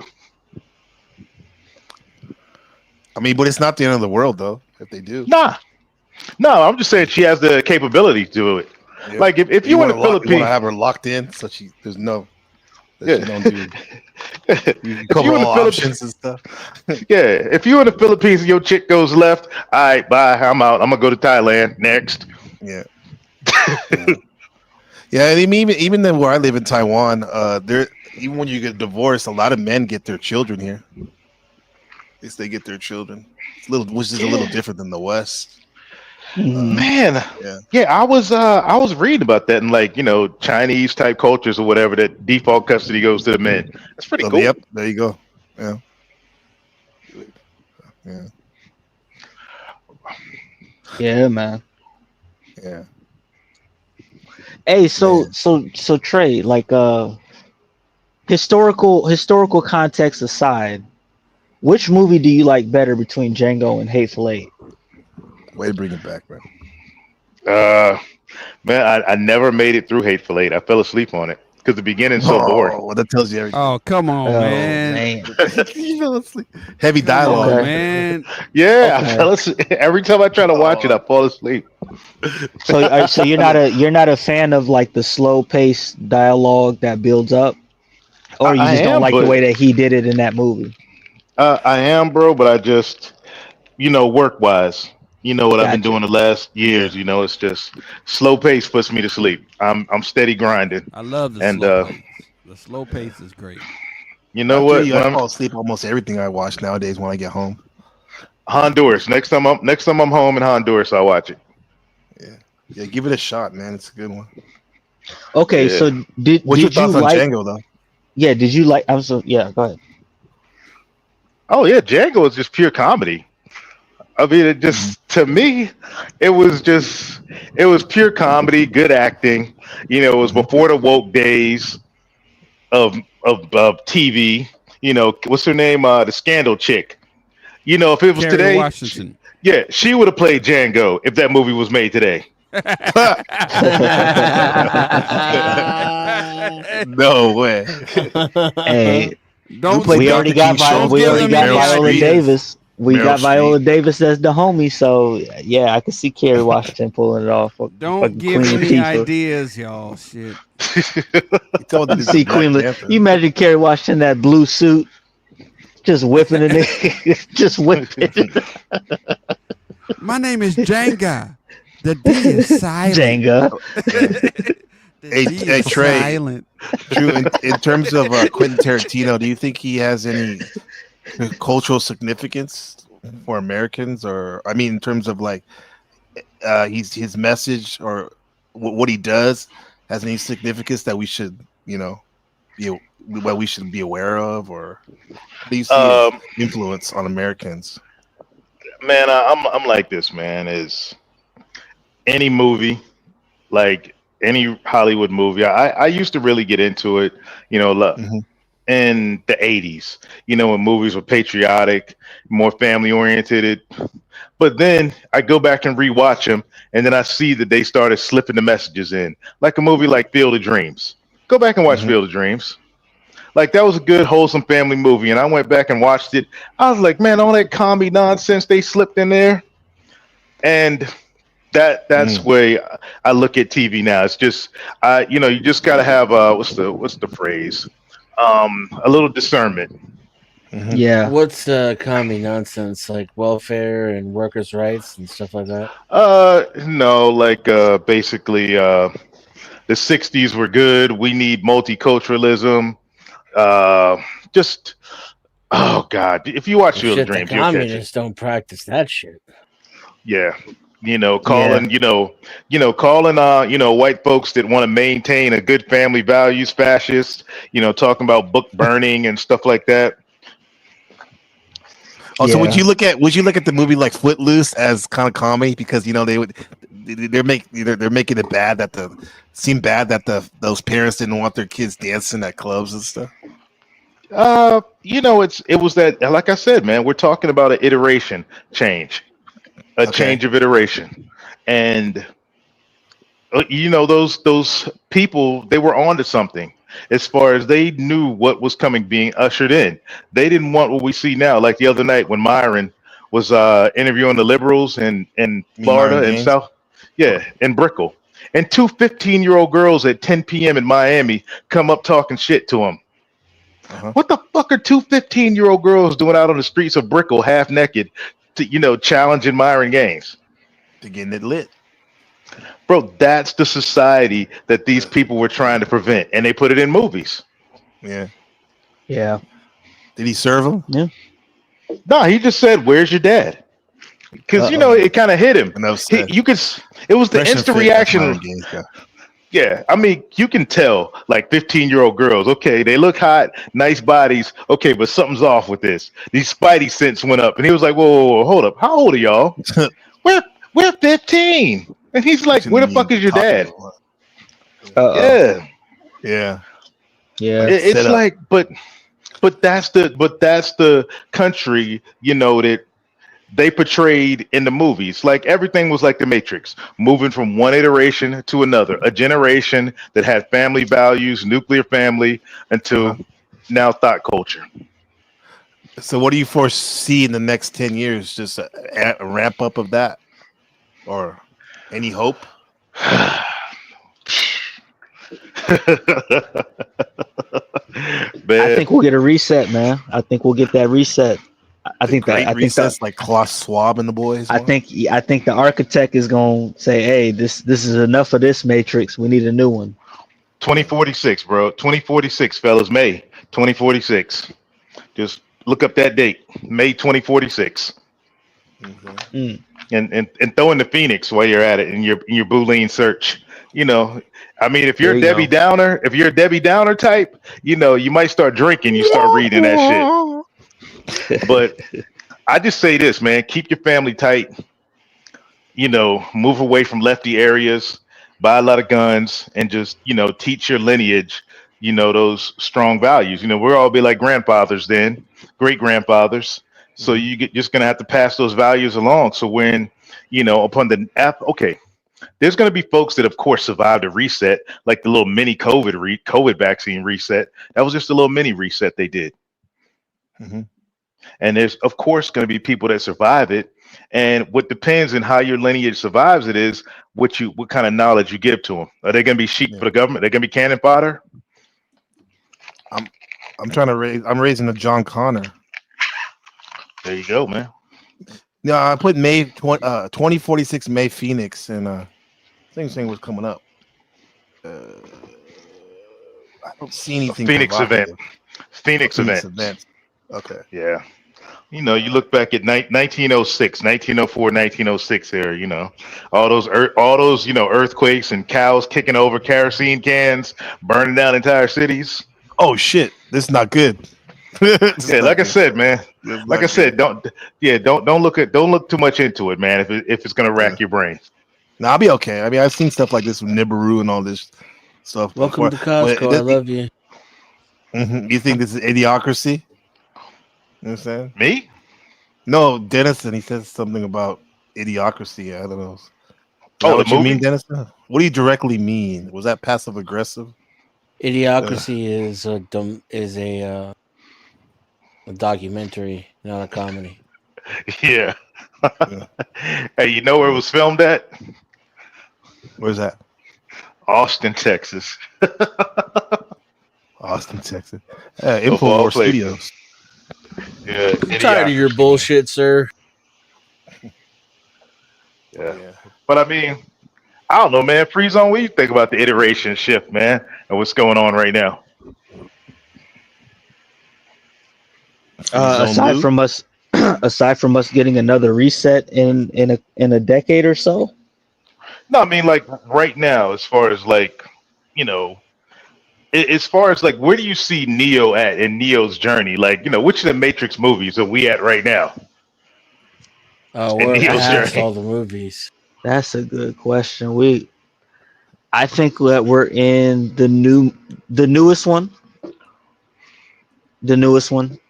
I mean, but it's not the end of the world though if they do. Nah, no, I'm just saying she has the capability to do it. Yeah. Like if you in the you want Philippines, to have her locked in, so there's no. Yeah. You don't do. You If cover you in the all Philippines- options and stuff. yeah, if you in the Philippines and your chick goes left, all right, bye, I'm out. I'm gonna go to Thailand next. Yeah. Yeah, and even then where I live in Taiwan, there even when you get divorced, a lot of men get their children here. At least they get their children. Which is a little different than the West. Man, Yeah. I was reading about that in Chinese type cultures or whatever, that default custody goes to the men. That's pretty So, cool. Yep, there you go. Yeah. Yeah. Yeah, man. Yeah. Hey, so Trey, like historical context aside, which movie do you like better between Django and Hateful Eight? Way to bring it back, man. Man, I never made it through Hateful Eight. I fell asleep on it because the beginning's so boring. Well, that tells you everything. Oh, come on, man. You fell asleep. Heavy dialogue, Oh, man. Yeah, Okay. I fell asleep. Every time I try to watch it, I fall asleep. So you're not a fan of like the slow paced dialogue that builds up, or you I just don't am, like the but- way that he did it in that movie? I am, bro, but I just, work wise, what I've been Gotcha. doing the last years. It's just slow pace puts me to sleep. I'm steady grinding. I love the And, slow pace. The slow pace is great. You know I what? tell you, When I I'm fall asleep almost everything I watch nowadays when I get home. Honduras. Next time I'm home in Honduras, I'll watch it. Yeah, give it a shot, man. It's a good one. Okay, Yeah. so What's your did you thoughts on like? Django though? Yeah, did you like? Yeah, go ahead. Oh yeah, Django is just pure comedy. I mean, it just to me, it was pure comedy, good acting. It was before the woke days of TV. What's her name? The Scandal chick. If it was Kerry today, Washington. she would have played Django if that movie was made today. No way. Hey, Don't we already got Viola Davis. We got Viola Davis as the homie, so yeah, I could see Kerry Washington pulling it off. Don't give Queen any Latifah. ideas, y'all. Shit. You see Queen Latifah. You imagine Kerry Washington in that blue suit, just whipping it, just whipping. My name is Jenga. The D is silent. Jenga. Hey, Trey. Silent. Drew, in terms of Quentin Tarantino, do you think he has any cultural significance for Americans, or I mean, in terms of like his message or what he does has any significance that we should, what we should be aware of, or how do you see his influence on Americans? Man, I'm like this, man. Is any movie, like any Hollywood movie, I used to really get into it, in the 80s, you know, when movies were patriotic, more family oriented. But then I go back and rewatch them, and then I see that they started slipping the messages in, like a movie like Field of Dreams. Go back and watch Field of Dreams. Like that was a good, wholesome family movie, and I went back and watched it. I was like, man, all that comedy nonsense they slipped in there, and that's way I look at TV now. It's just, you know, you just got to have what's the phrase, a little discernment. Yeah. What's comedy nonsense, like welfare and workers' rights and stuff like that? No, like basically, the '60s were good. We need multiculturalism. Just oh god, if you watch Well, Field of shit, the Dreams, you'll catch it. communists don't practice that shit. Yeah. You know, calling, calling, white folks that want to maintain a good family values fascist, you know, talking about book burning and stuff like that. Also, would you look at the movie like Footloose as kind of comedy because you know they're making it bad that those parents didn't want their kids dancing at clubs and stuff. You know, it was that, like I said, man, we're talking about an iteration change, change of iteration, and you know those people, they were onto something. As far as they knew what was coming, being ushered in, they didn't want what we see now. Like the other night when Myron was interviewing the liberals in Florida and South, in Brickell, and two 15-year-old girls at 10 p.m. in Miami come up talking shit to him. What the fuck are two 15-year-old girls doing out on the streets of Brickell, half naked, to challenging Myron Gaines? To getting it lit. Bro, that's the society that these people were trying to prevent, and they put it in movies. Yeah. Yeah. Did he serve him? Yeah. No, he just said, "Where's your dad?" Because it kind of hit him. It was the instant reaction. Yeah, I mean, you can tell, like 15-year-old girls. Okay, they look hot, nice bodies. Okay, but something's off with this. These spidey sense went up, and he was like, "Whoa, hold up! How old are y'all?" We're 15. And he's like, "Where the fuck is your dad?" Yeah. It's like, but that's the country, that they portrayed in the movies. Like everything was like the Matrix, moving from one iteration to another, a generation that had family values, nuclear family, until now thought culture. So what do you foresee in the next 10 years? Just a ramp up of that? Or any hope? I think we'll get a reset, man. I think we'll get that reset. I think that's like Klaus Schwab and the boys. I think the architect is gonna say, "Hey, this is enough of this Matrix. We need a new one." 2046, bro. 2046, fellas. May 2046. Just look up that date, May 2046. And throw in the Phoenix while you're at it in your Boolean search. I mean, if you're a Debbie Downer type, you might start drinking, you start reading that shit. But I just say this, man, keep your family tight, move away from lefty areas, buy a lot of guns, and just, teach your lineage, those strong values. We'll all be like grandfathers then, great grandfathers. So just gonna have to pass those values along. So when, upon the app, there's gonna be folks that of course survived a reset, like the little mini COVID vaccine reset. That was just a little mini reset they did. And there's of course gonna be people that survive it. And what depends on how your lineage survives it is what kind of knowledge you give to them. Are they gonna be sheep for the government? They're gonna be cannon fodder? I'm raising a John Connor. There you go, man. Yeah, I put May 2046 May Phoenix, and same thing was coming up. I don't see anything. Phoenix event. Phoenix event. Okay. Yeah. You look back at 1906, 1904, 1906 here, all those earthquakes and cows kicking over kerosene cans, burning down entire cities. Oh shit, this is not good. Yeah, like I said, man. Like I said, don't look too much into it, man. If it's gonna rack your brain. No, I'll be okay. I mean, I've seen stuff like this with Nibiru and all this stuff. Welcome to Costco. I love you. You think this is Idiocracy? You know what I'm saying? Me? No, Dennison. He says something about Idiocracy. I don't know. Is Oh, that the what you movie? mean, Dennison? What do you directly mean? Was that passive aggressive? Idiocracy is a documentary, not a comedy. Yeah. Hey, you know where it was filmed at? Where's that? Austin, Texas. Austin, Texas. Of all Infowars places. Studios. Yeah, I'm tired of your Idiocracy. bullshit, sir. Yeah. But I mean, I don't know, man. Free Zone, what do you think about the iteration shift, man, and what's going on right now? Zone Aside Lou? from us, aside from us getting another reset in a decade or so. No, I mean, like right now, as far as like, you know, as far as like, where do you see Neo at in Neo's journey? Like, you know, which of the Matrix movies are we at right now in We're Neo's past journey? all the movies. That's a good question. I think that we're in the newest one,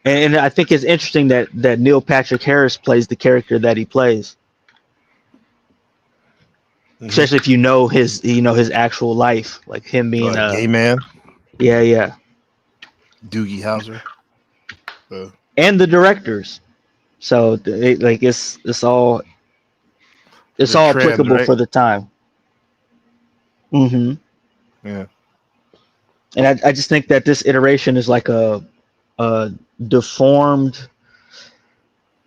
and I think it's interesting that Neil Patrick Harris plays the character that he plays, especially if you know his actual life, like him being A gay man, yeah, Doogie Howser. and the directors. So it's all They're trans, applicable right? for the time. Yeah. And I just think that this iteration is like a deformed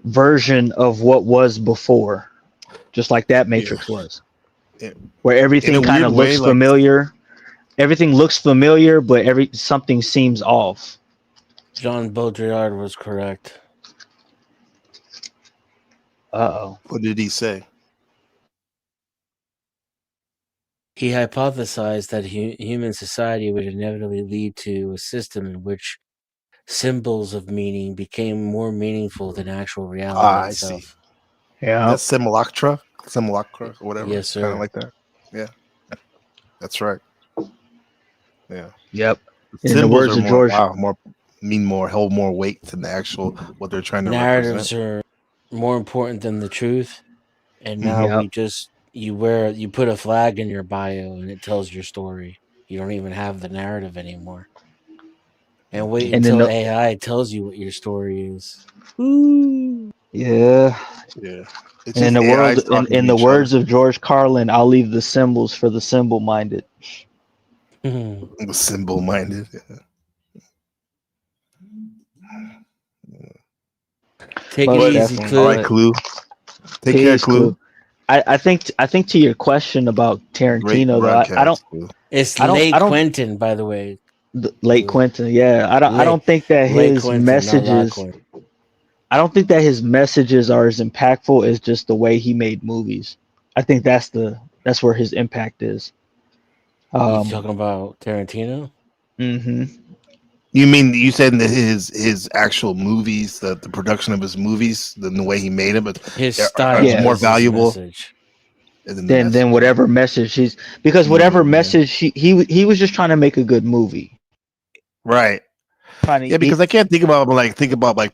version of what was before, just like that Matrix was, where In everything a kind weird of way, looks like familiar. Everything looks familiar, but something seems off. Jean Baudrillard was correct. Uh-oh. What did he say? He hypothesized that human society would inevitably lead to a system in which symbols of meaning became more meaningful than actual reality I see. itself. Yeah. That's simulacra, or whatever. Yes, Kind of sir. like that. Yeah. That's right. Yeah. Yep. In the Symbols words are of more George, hold more weight than the actual what they're trying to Narratives represent. are more important than the truth, and now Yep. you put a flag in your bio and it tells your story. You don't even have the narrative anymore. And wait and then until AI tells you what your story is. yeah. Yeah. It's And in just the AIs world, talking in to the each other. words of George Carlin, I'll leave the symbols for the symbol-minded. The symbol minded. Yeah. Take it Most easy, definitely. All Clue. right, Clue. Take care, Peace, Clue. I think to your question about Great Tarantino though, I don't broadcast, Clue. It's I don't late I don't Quentin, by the way. late Quentin, yeah. I Late don't think that his Quentin, not La messages Quentin. I don't think that his messages are as impactful as just the way he made movies. I think that's where his impact is. You talking about Tarantino? You mean you said that his actual movies, the production of his movies, the way he made them, but His are style Yeah. more is his valuable message. than the Then message. whatever message whatever message he was just trying to make a good movie. Right. Trying Yeah, to because I can't think about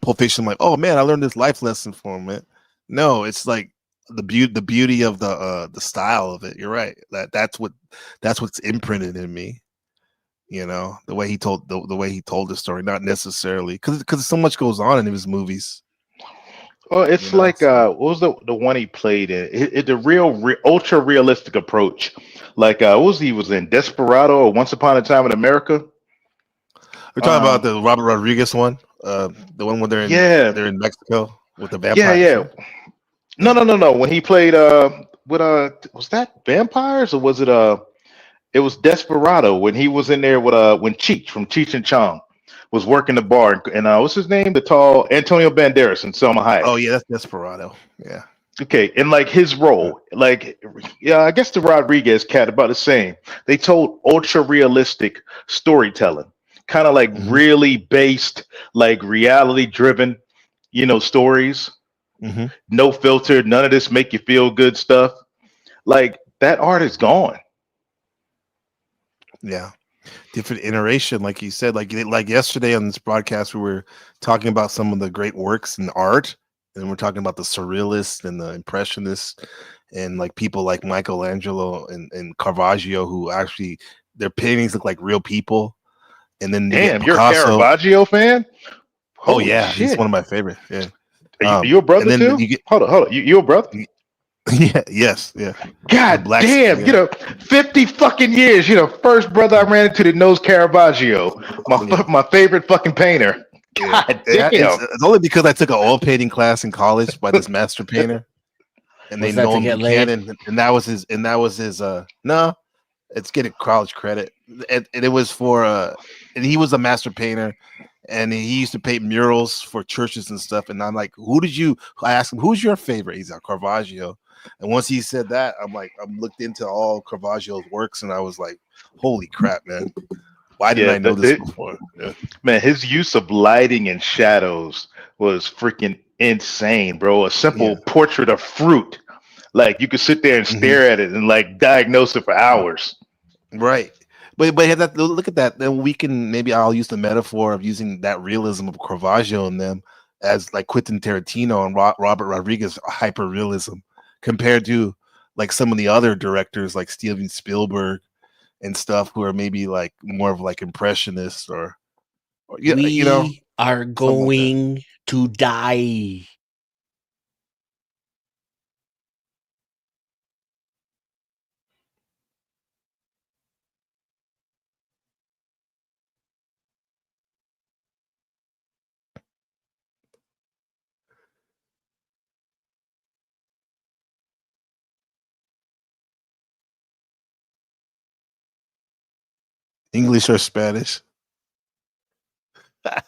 Pulp Fiction, like, oh man, I learned this life lesson from it. No, it's like the beauty of the style of it. You're right. That's what's imprinted in me. You know, the way he told the story, not necessarily because so much goes on in his movies. Well, it's like what was the one he played in? The ultra realistic approach. Like he was in Desperado or Once Upon a Time in America. We're talking about the Robert Rodriguez one, the one where they're in Mexico with the vampires. Yeah. Right? No. When he played was that vampires or was it it was Desperado when he was in there with when Cheech from Cheech and Chong was working the bar and what's his name? The tall Antonio Banderas and Selma Hayek. Oh yeah, that's Desperado. Yeah. Okay, and like his role, like I guess the Rodriguez cat about the same. They told ultra realistic storytelling, kind of like really based, like reality driven, stories. No filter, none of this make you feel good stuff. Like that art is gone. Yeah. different iteration, like you said, like yesterday on this broadcast, we were talking about some of the great works in art, and we're talking about the surrealists and the impressionists, and like people like Michelangelo and Caravaggio, who actually their paintings look like real people. And then you get Damn, you're a Picasso. Caravaggio fan? Oh Holy yeah, he's shit. one of my favorite. Yeah. Are you a brother And then too? you get Hold on. You a brother? yeah, yes, yeah. God Black, damn, yeah. 50 fucking years. You're the first brother I ran into that knows Caravaggio. My favorite fucking painter. God Yeah, damn. it's only because I took an oil painting class in college by this master painter, and they Was that know to him get laid? Buchanan, and that was his. No, it's getting college credit, and it was for and he was a master painter, and he used to paint murals for churches and stuff. And I'm like, I asked him, who's your favorite? He's like, Caravaggio. And once he said that, I'm looked into all Caravaggio's works, and I was like, holy crap, man. Why didn't I know this before? Yeah. Man, his use of lighting and shadows was freaking insane, bro. A simple portrait of fruit. Like you could sit there and stare at it and like diagnose it for hours. Right. But look at that. Then I'll use the metaphor of using that realism of Caravaggio in them as like Quentin Tarantino and Robert Rodriguez hyper realism compared to like some of the other directors like Steven Spielberg and stuff who are maybe like more of like impressionists or We are something like that. going to die. English or Spanish?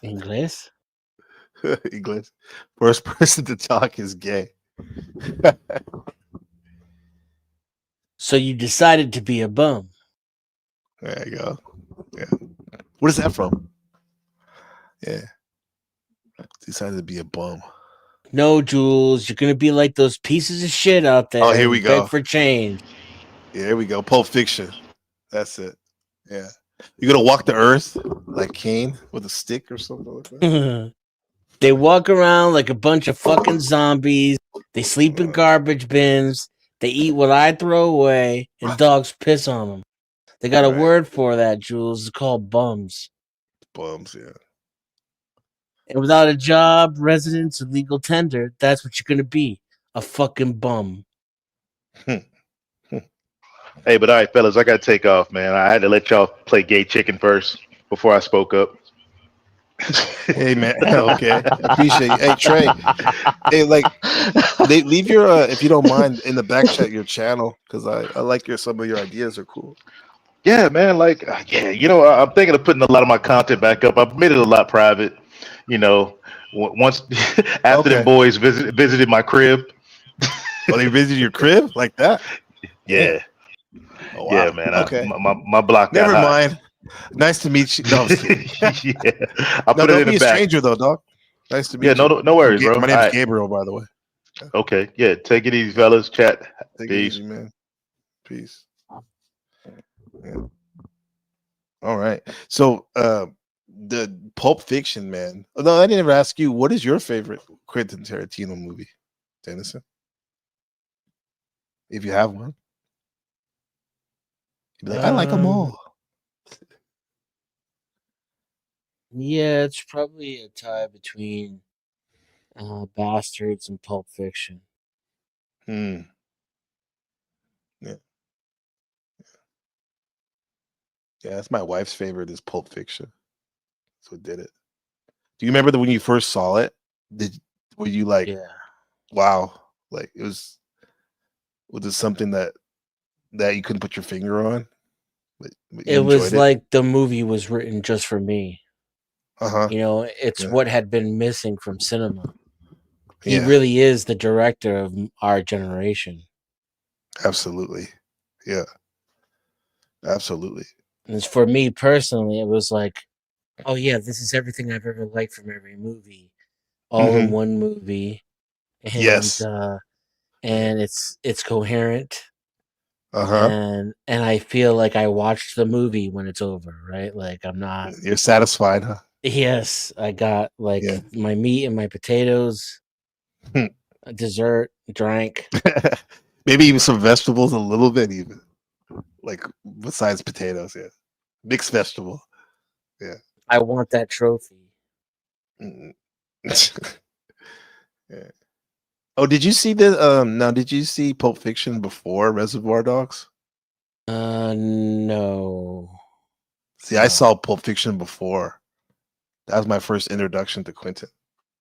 English? English. First person to talk is gay. So you decided to be a bum. There you go. Yeah. What is that from? Yeah. Decided to be a bum. No, Jules, you're gonna be like those pieces of shit out there. Oh, here we who beg go. for change. Yeah, here we go. Pulp Fiction. That's it. Yeah. You're gonna walk the earth like Cain with a stick or something like that. They walk around like a bunch of fucking zombies. They sleep in garbage bins. They eat what I throw away, and dogs piss on them. They got a word for that, Jules. It's called bums. Bums, yeah. And without a job, residence, or legal tender, that's what you're gonna be. A fucking bum. Hey, but all right, fellas, I gotta take off, man. I had to let y'all play gay chicken first before I spoke up. Hey man, okay, appreciate you. Hey Trey, hey leave your if you don't mind in the back chat your channel because I like some of your ideas are cool. Yeah, man. I'm thinking of putting a lot of my content back up. I've made it a lot private. Once after the boys visited my crib. Oh, they visited your crib like that? Yeah. Oh, wow. Yeah, man. Okay. My block got Never hot. mind. Nice to meet you. No, I was kidding. Yeah. I'll put it don't in be the a back. stranger though, dog. Nice to meet Yeah, you. no worries, bro. My name is Gabriel, by the way. Okay. Yeah, take it easy, fellas. Chat. Take Peace. it easy, man. Peace. Yeah. All right. So the Pulp Fiction, man. No, I didn't ever ask you, what is your favorite Quentin Tarantino movie, Dennison? If you have one. You'd be like, I like them all. Yeah, it's probably a tie between Bastards and Pulp Fiction. Yeah. Yeah, that's my wife's favorite is Pulp Fiction. So did it. Do you remember when you first saw it? Were you like, wow, like was it something that you couldn't put your finger on? But It was like the movie was written just for me. Uh-huh. It's what had been missing from cinema. He Yeah. really is the director of our generation. Absolutely. Yeah. Absolutely. And for me personally, it was like, oh yeah, this is everything I've ever liked from every movie, all in one movie. And Yes. and it's coherent. Uh-huh. And I feel like I watched the movie when it's over, right? Like I'm not. You're satisfied, huh? Yes, I got like Yeah. my meat and my potatoes, Hmm. a dessert, drank. Maybe even some vegetables, a little bit even. Like besides potatoes, yeah. Mixed vegetable. Yeah. I want that trophy. Mm. Yeah. Oh, did you see the now did you see Pulp Fiction before Reservoir Dogs? No. See, I saw Pulp Fiction before. That was my first introduction to Quentin.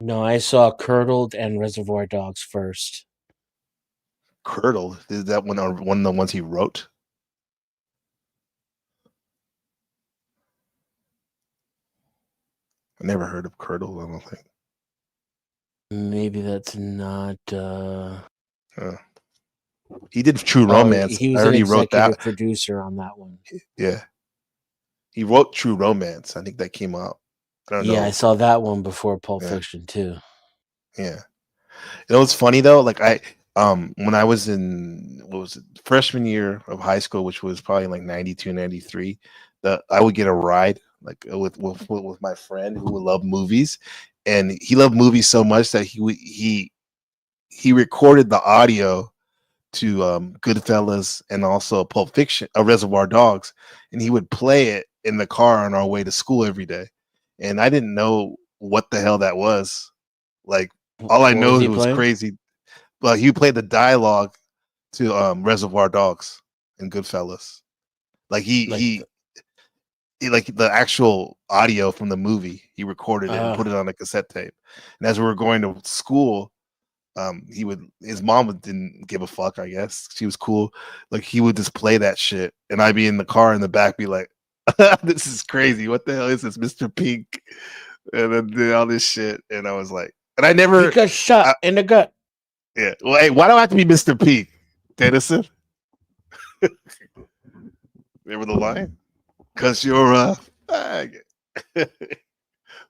No, I saw Curdled and Reservoir Dogs first. Curdled, is that one of the ones he wrote? I never heard of Curdled, I don't think. Maybe that's not. He did True Oh, Romance. he I was an heard he wrote that. executive producer on that one. Yeah. He wrote True Romance. I think that came out. I don't Yeah, I know. saw that one before Pulp Yeah. Fiction too. Yeah. You know what's funny though? Like when I was in what was it, freshman year of high school, which was probably like 92, 93, I would get a ride like with my friend who would love movies, and he loved movies so much that he recorded the audio to Goodfellas and also Pulp Fiction, Reservoir Dogs, and he would play it in the car on our way to school every day. And I didn't know what the hell that was. Like all I What know was he it was playing? crazy. But he played the dialogue to Reservoir Dogs and Goodfellas. Like he like the actual audio from the movie. He recorded it and put it on a cassette tape. And as we were going to school, his mom didn't give a fuck, I guess. She was cool. Like he would just play that shit. And I'd be in the car in the back, be like, this is crazy. What the hell is this, Mr. Pink? And then did all this shit. And I was like, and I never He got shot in the gut. Yeah. Well, hey, why do I have to be Mr. Pink? Dennison? Remember the line? Because you're a fag.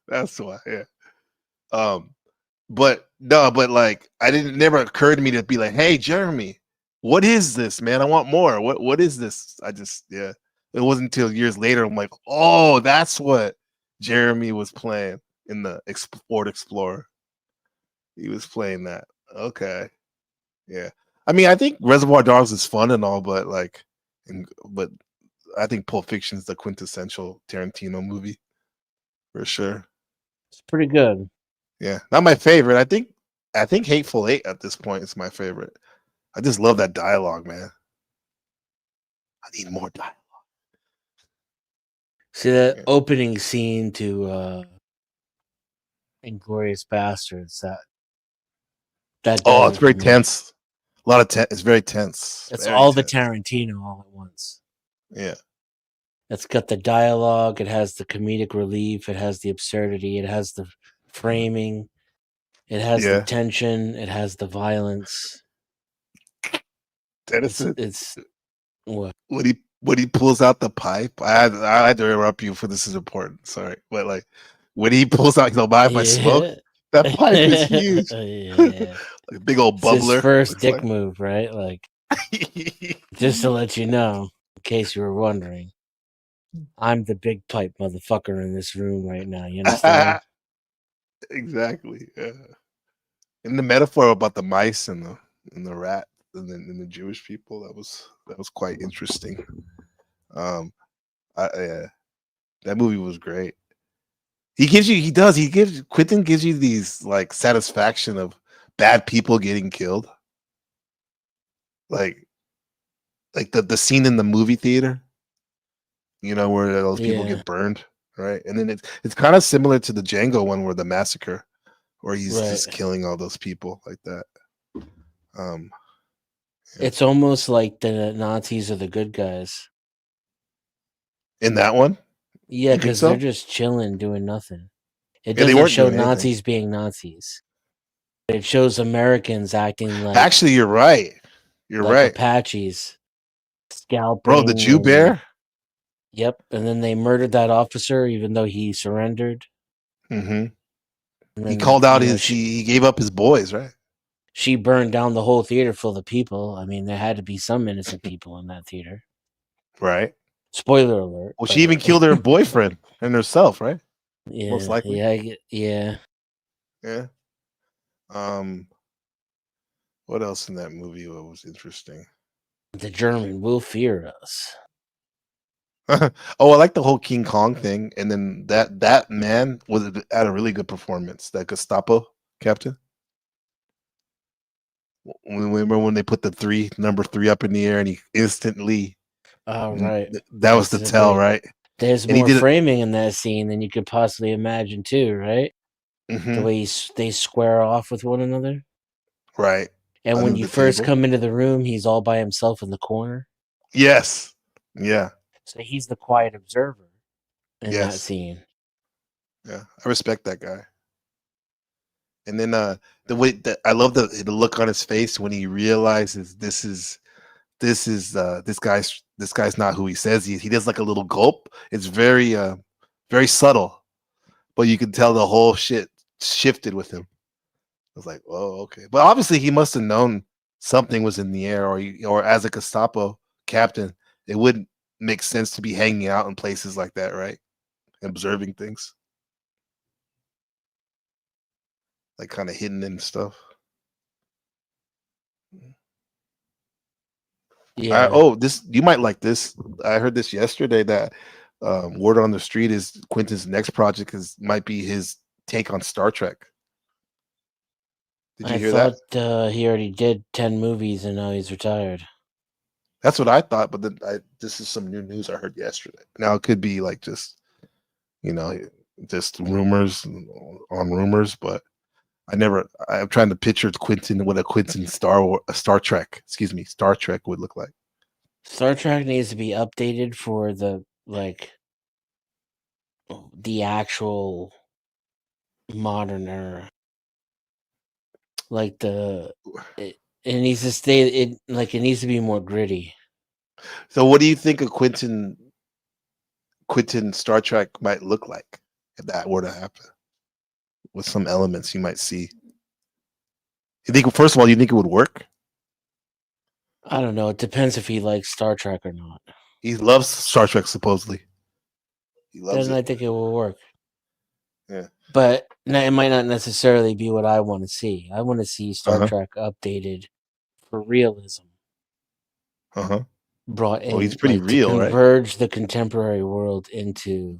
That's why, yeah. But no, but like I didn't never occurred to me to be like, hey Jeremy, what is this, man? I want more. What is this? I just yeah. It wasn't until years later I'm like, oh, that's what Jeremy was playing in the Ford Explorer. He was playing that. Okay. Yeah. I mean, I think Reservoir Dogs is fun and all, but but I think Pulp Fiction is the quintessential Tarantino movie for sure. It's pretty good. Yeah, not my favorite. I think Hateful Eight at this point is my favorite. I just love that dialogue, man. I need more dialogue. See that opening scene to Inglorious Bastards. That Oh, does it's it very for me. tense. A lot of it's very tense. It's Very all tense. the Tarantino all at once. Yeah. It's got the dialogue. It has the comedic relief. It has the absurdity. It has the framing. It has the Yeah. tension. It has the violence. Dennison, It's what? When he pulls out the pipe, I had to interrupt you for this is important. Sorry, but like when he pulls out, he'll buy my smoke. That pipe is huge. Yeah. Like a big old It's his bubbler. first looks dick like. move, right? Like, just to let you know, in case you were wondering, I'm the big pipe motherfucker in this room right now. You understand? Exactly. Yeah. And the metaphor about the mice and the rat and the Jewish people that was quite interesting. Yeah, that movie was great. Quentin gives you these like satisfaction of bad people getting killed. Like the scene in the movie theater, where those people Yeah. get burned, right? And then it's kind of similar to the Django one where the massacre, where he's just killing all those people like that. It's almost like the Nazis are the good guys. In that one? Yeah, You think because so? they're just chilling, doing nothing. It Yeah, they doesn't weren't show doing anything. Nazis being Nazis. It shows Americans acting like Actually, you're right. You're like right. Apaches, scalping. Bro, the Jew bear? Yep, and then they murdered that officer even though he surrendered. Mm-hmm. And He then, called out he gave up his boys, right? she burned down the whole theater full of people. I mean, there had to be some innocent people in that theater. Right. Spoiler alert. Well, she even killed her boyfriend and herself, right? Yeah, Most likely. yeah. Yeah. What else in that movie was interesting? The German will fear us. Oh, I like the whole King Kong thing, and then that man had a really good performance. That Gestapo captain. Remember when they put the number 3 up in the air, and he instantly. Oh, right. That was the tell, right? There's And he more did it. framing in that scene than you could possibly imagine, too, right? The way they square off with one another. Right. And Under when you the first table. come into the room, he's all by himself in the corner. Yes. Yeah. So he's the quiet observer in that Yes. scene. Yeah, I respect that guy. And then the way that I love the look on his face when he realizes this guy's not who he says he is. He does like a little gulp. It's very very subtle, but you can tell the whole shit shifted with him. I was like, oh, okay. But obviously he must have known something was in the air, or as a Gestapo captain, it wouldn't make sense to be hanging out in places like that, right? Observing things. Like kind of hidden and stuff. Yeah. This you might like this. I heard this yesterday that word on the street is Quentin's next project might be his take on Star Trek. Did you hear that? I thought he already did 10 movies and now he's retired. That's what I thought, but then this is some new news I heard yesterday. Now it could be like just just rumors on rumors, but I'm trying to picture Quentin what a Quentin Star Trek would look like. Star Trek needs to be updated for the actual modern era. Like it needs to stay it needs to be more gritty. So what do you think a Quentin Star Trek might look like if that were to happen? With some elements you might see. You think, first of all, you think it would work? I don't know. It depends if he likes Star Trek or not. He loves Star Trek, supposedly. He loves Then I think it will work. Yeah. But it might not necessarily be what I want to see. I want to see Star Trek updated for realism. Brought in, he's pretty real, to right? converge the contemporary world into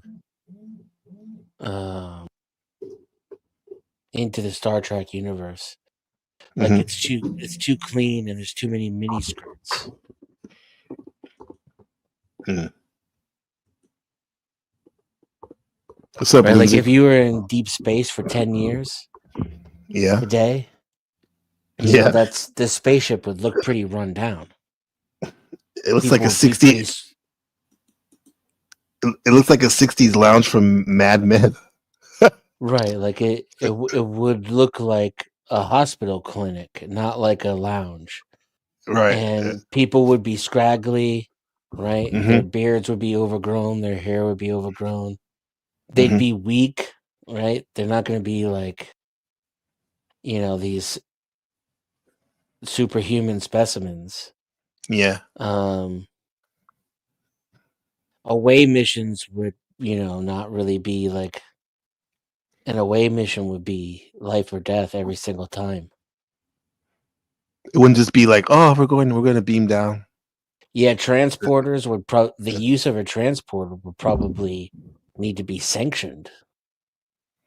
the Star Trek universe. Like it's too clean and there's too many mini skirts. What's up, right? Like Lindsay? if you were in deep space for 10 years, a day, you know, the spaceship would look pretty run down. It looks like a 60s. It looks like a 60s lounge from Mad Men. Right, like it would look like a hospital clinic, not like a lounge. Right. And people would be scraggly, right? Their beards would be overgrown, their hair would be overgrown. They'd be weak, right? They're not going to be like, these superhuman specimens. Yeah. Away missions would, not really be like an away mission would be life or death every single time. It wouldn't just be like, oh, we're going to beam down. Yeah, transporters would the use of a transporter would probably need to be sanctioned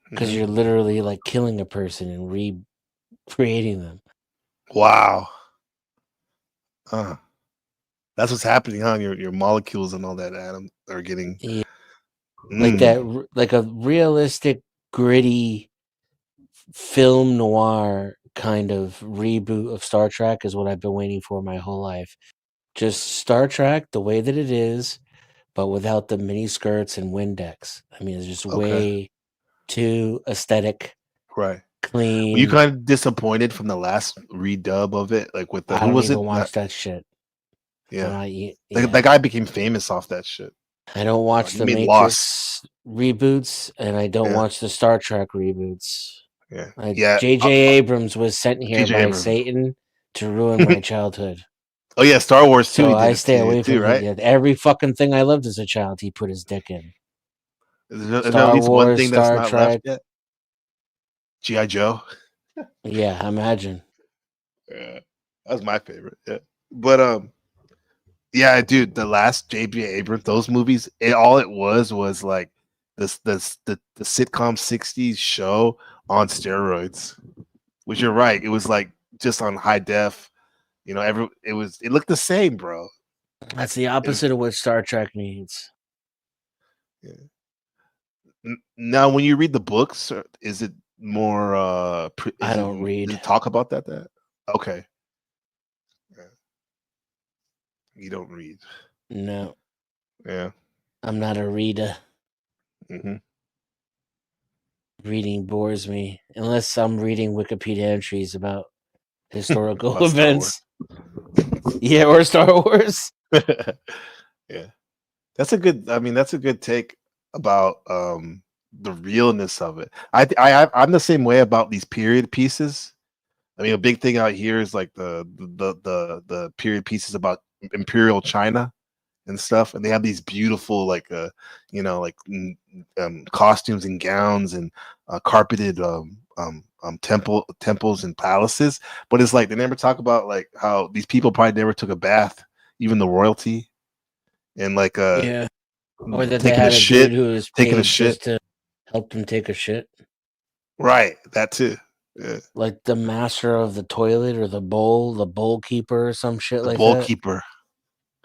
because you're literally like killing a person and recreating them. Wow. That's what's happening, huh? Your molecules and all that atom are getting like that, like a realistic, gritty film noir kind of reboot of Star Trek is what I've been waiting for my whole life. Just Star Trek the way that it is, but without the mini skirts and Windex. I mean, it's just way too aesthetic. Right. Clean. Were you kind of disappointed from the last redub of it? Like with the I don't even watch that shit. Yeah. That guy became famous off that shit. I don't watch the Matrix reboots, and I don't watch the Star Trek reboots. Yeah. Yeah. J.J. Abrams was sent here J.J. by Abrams. Satan to ruin my childhood. Oh yeah, Star Wars too. So He did I it stay to away too, from right? yeah, every fucking thing I loved as a child. He put his dick in. Is there at Star least one Wars, thing that's Star not left Trek. yet? G.I. Joe. Yeah, imagine. Yeah, that was my favorite. Yeah, but yeah, dude, the last J.J. Abrams, those movies, all it was like the sitcom '60s show on steroids. Which you're right, it was like just on high def. You know, it looked the same, bro. That's the opposite of what Star Trek needs. Now, when you read the books, is it more? I don't read. Does it talk about that? Okay. Yeah. You don't read. No. Yeah. I'm not a reader. Mm-hmm. Reading bores me unless I'm reading Wikipedia entries about historical About Star events. Yeah, or Star Wars. Yeah, that's a good. I mean, that's a good take about the realness of it. I'm the same way about these period pieces. I mean, a big thing out here is like the period pieces about Imperial China and stuff, and they have these beautiful like costumes and gowns and carpeted temples and palaces. But it's like they never talk about like how these people probably never took a bath, even the royalty, and like Yeah. Or that they taking had a a shit, dude who was taking a paid shit. just to help them take a shit. Right, that too. Yeah. Like the master of the toilet or the bowl keeper or some shit The like bowl that. keeper.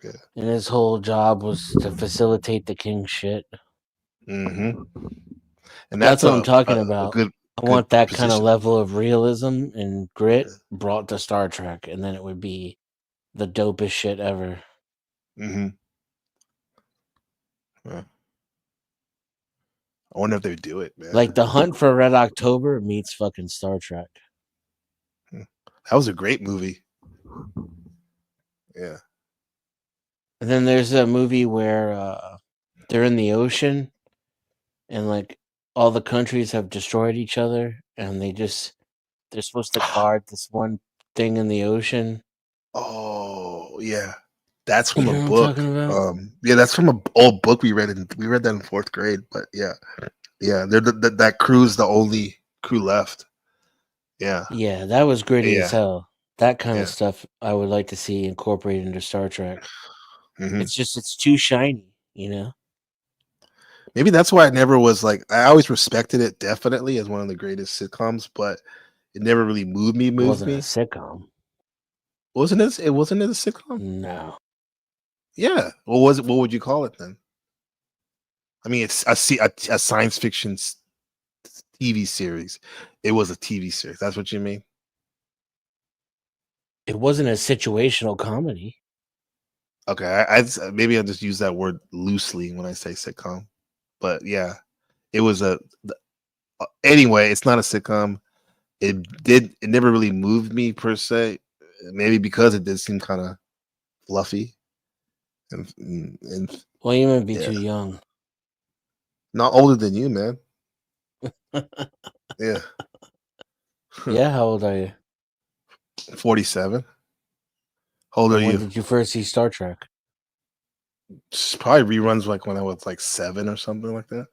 Yeah. And his whole job was to facilitate the king's shit. Mm-hmm. And That's what I'm talking a about. good. I want that kind of position. level of realism and grit brought to Star Trek, and then it would be the dopest shit ever. Mm-hmm. Yeah. I wonder if they do it, man. Like the Hunt for Red October meets fucking Star Trek. That was a great movie. Yeah. And then there's a movie where they're in the ocean, and like all the countries have destroyed each other, and they're supposed to guard this one thing in the ocean. Oh yeah, that's from You a know what I'm book. talking about? Yeah, that's from an old book we read that in fourth grade. But yeah, they're that crew's the only crew left. Yeah, Yeah, that was gritty as yeah, hell. That kind yeah. of stuff I would like to see incorporated into Star Trek. Mhm. It's too shiny, you know? Maybe that's why I never was like. I always respected it definitely as one of the greatest sitcoms, but it never really moved It me. wasn't a sitcom. Wasn't it? It wasn't it a sitcom? No. Yeah. What was it? What would you call it then? I mean, it's a science fiction TV series. It was a TV series. That's what you mean? It wasn't a situational comedy. Okay, I maybe I just use that word loosely when I say sitcom, but yeah, it was anyway. It's not a sitcom. It never really moved me per se. Maybe because it did seem kind of fluffy, and Well, you might be yeah, too young. not older than you, man. Yeah, Yeah, how old are you? 47. How old are And when you? did you first see Star Trek? Probably reruns like when I was like 7 or something like that.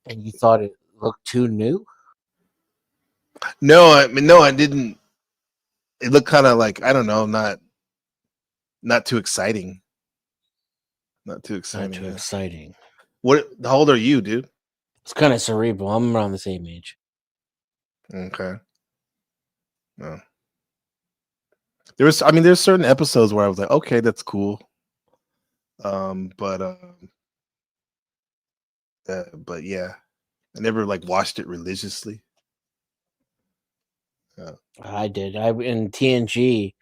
And you thought it looked too new? No, I didn't. It looked kind of like I don't know, not too exciting. Not too exciting. Not too yeah. exciting. How old are you, dude? It's kind of cerebral. I'm around the same age. Okay. No. There's certain episodes where I was like, okay, that's cool. But yeah, I never like watched it religiously. Yeah. I did. In TNG,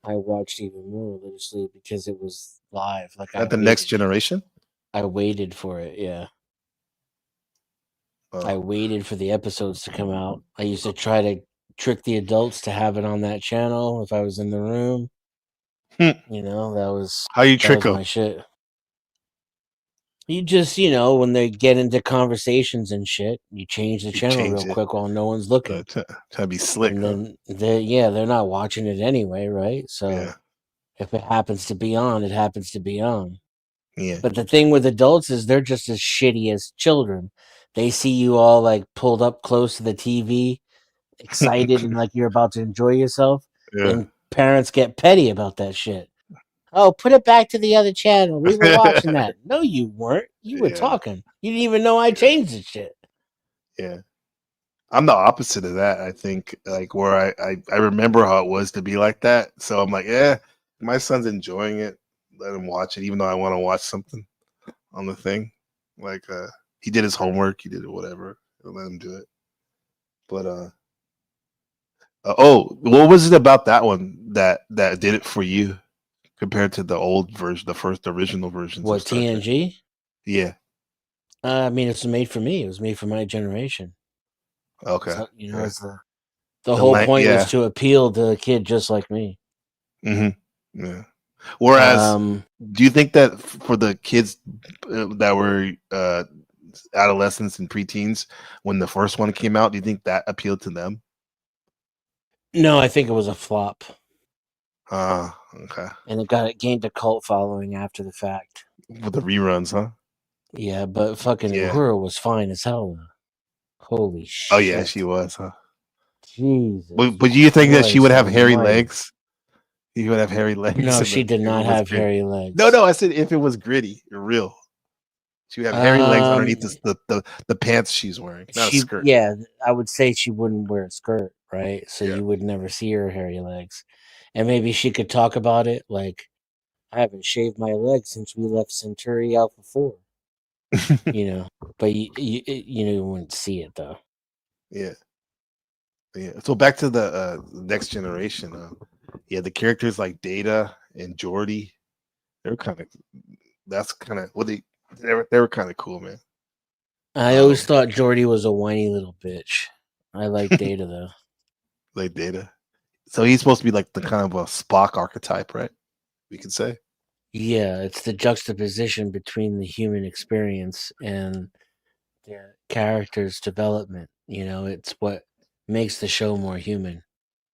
I watched even more religiously because it was live. Like Not the Next Generation. I waited for it. Yeah. Oh. I waited for the episodes to come out. I used to try to trick the adults to have it on that channel if I was in the room. You know, that was How you trick my them? shit. You just, when they get into conversations and shit, you change the You channel change real it. quick while no one's looking. Try to be slick, And huh? then they're not watching it anyway, right? So Yeah. if it happens to be on, it happens to be on. Yeah. But the thing with adults is they're just as shitty as children. They see you all like pulled up close to the TV, excited and like you're about to enjoy yourself. Yeah. Then parents get petty about that shit. Oh, put it back to the other channel. We were watching that. No, you weren't. You were Yeah. talking. You didn't even know I changed the shit. Yeah. I'm the opposite of that. I think like where I remember how it was to be like that. So I'm like, yeah, my son's enjoying it. Let him watch it, even though I want to watch something on the thing. Like he did his homework, he did whatever. I'll let him do it. But oh, what was it about that one that did it for you compared to the old version, the original versions of What, Star Trek? TNG? Yeah. I mean, it's made for me. It was made for my generation. Okay. So, Yeah. it's the whole point was yeah. to appeal to a kid just like me. Mm-hmm. Yeah. Whereas, Um, do you think that for the kids that were adolescents and preteens when the first one came out, do you think that appealed to them? No, I think it was a flop. Okay. And it gained a cult following after the fact. With the reruns, huh? Yeah, but fucking Yeah. Uhura was fine as hell. Though. Holy shit. Oh yeah, she was, huh? Jesus. But do you think that she would have hairy almighty. legs? He would have hairy legs. No, if she did it not was have gritty. hairy legs. No, I said if it was gritty or real. She would have hairy legs underneath the pants she's wearing, not a skirt. Yeah, I would say she wouldn't wear a skirt, right? So you would never see her hairy legs. And maybe she could talk about it like, I haven't shaved my legs since we left Centauri Alpha 4. But you wouldn't see it though. Yeah. So back to the next generation. Yeah, the characters like Data and Geordi, they're kind of. That's kind of what they were kind of cool, man. I always thought Geordi was a whiny little bitch. I like Data though. Like Data. So he's supposed to be like the kind of a Spock archetype, right? We could say. Yeah, it's the juxtaposition between the human experience and the character's development. It's what makes the show more human.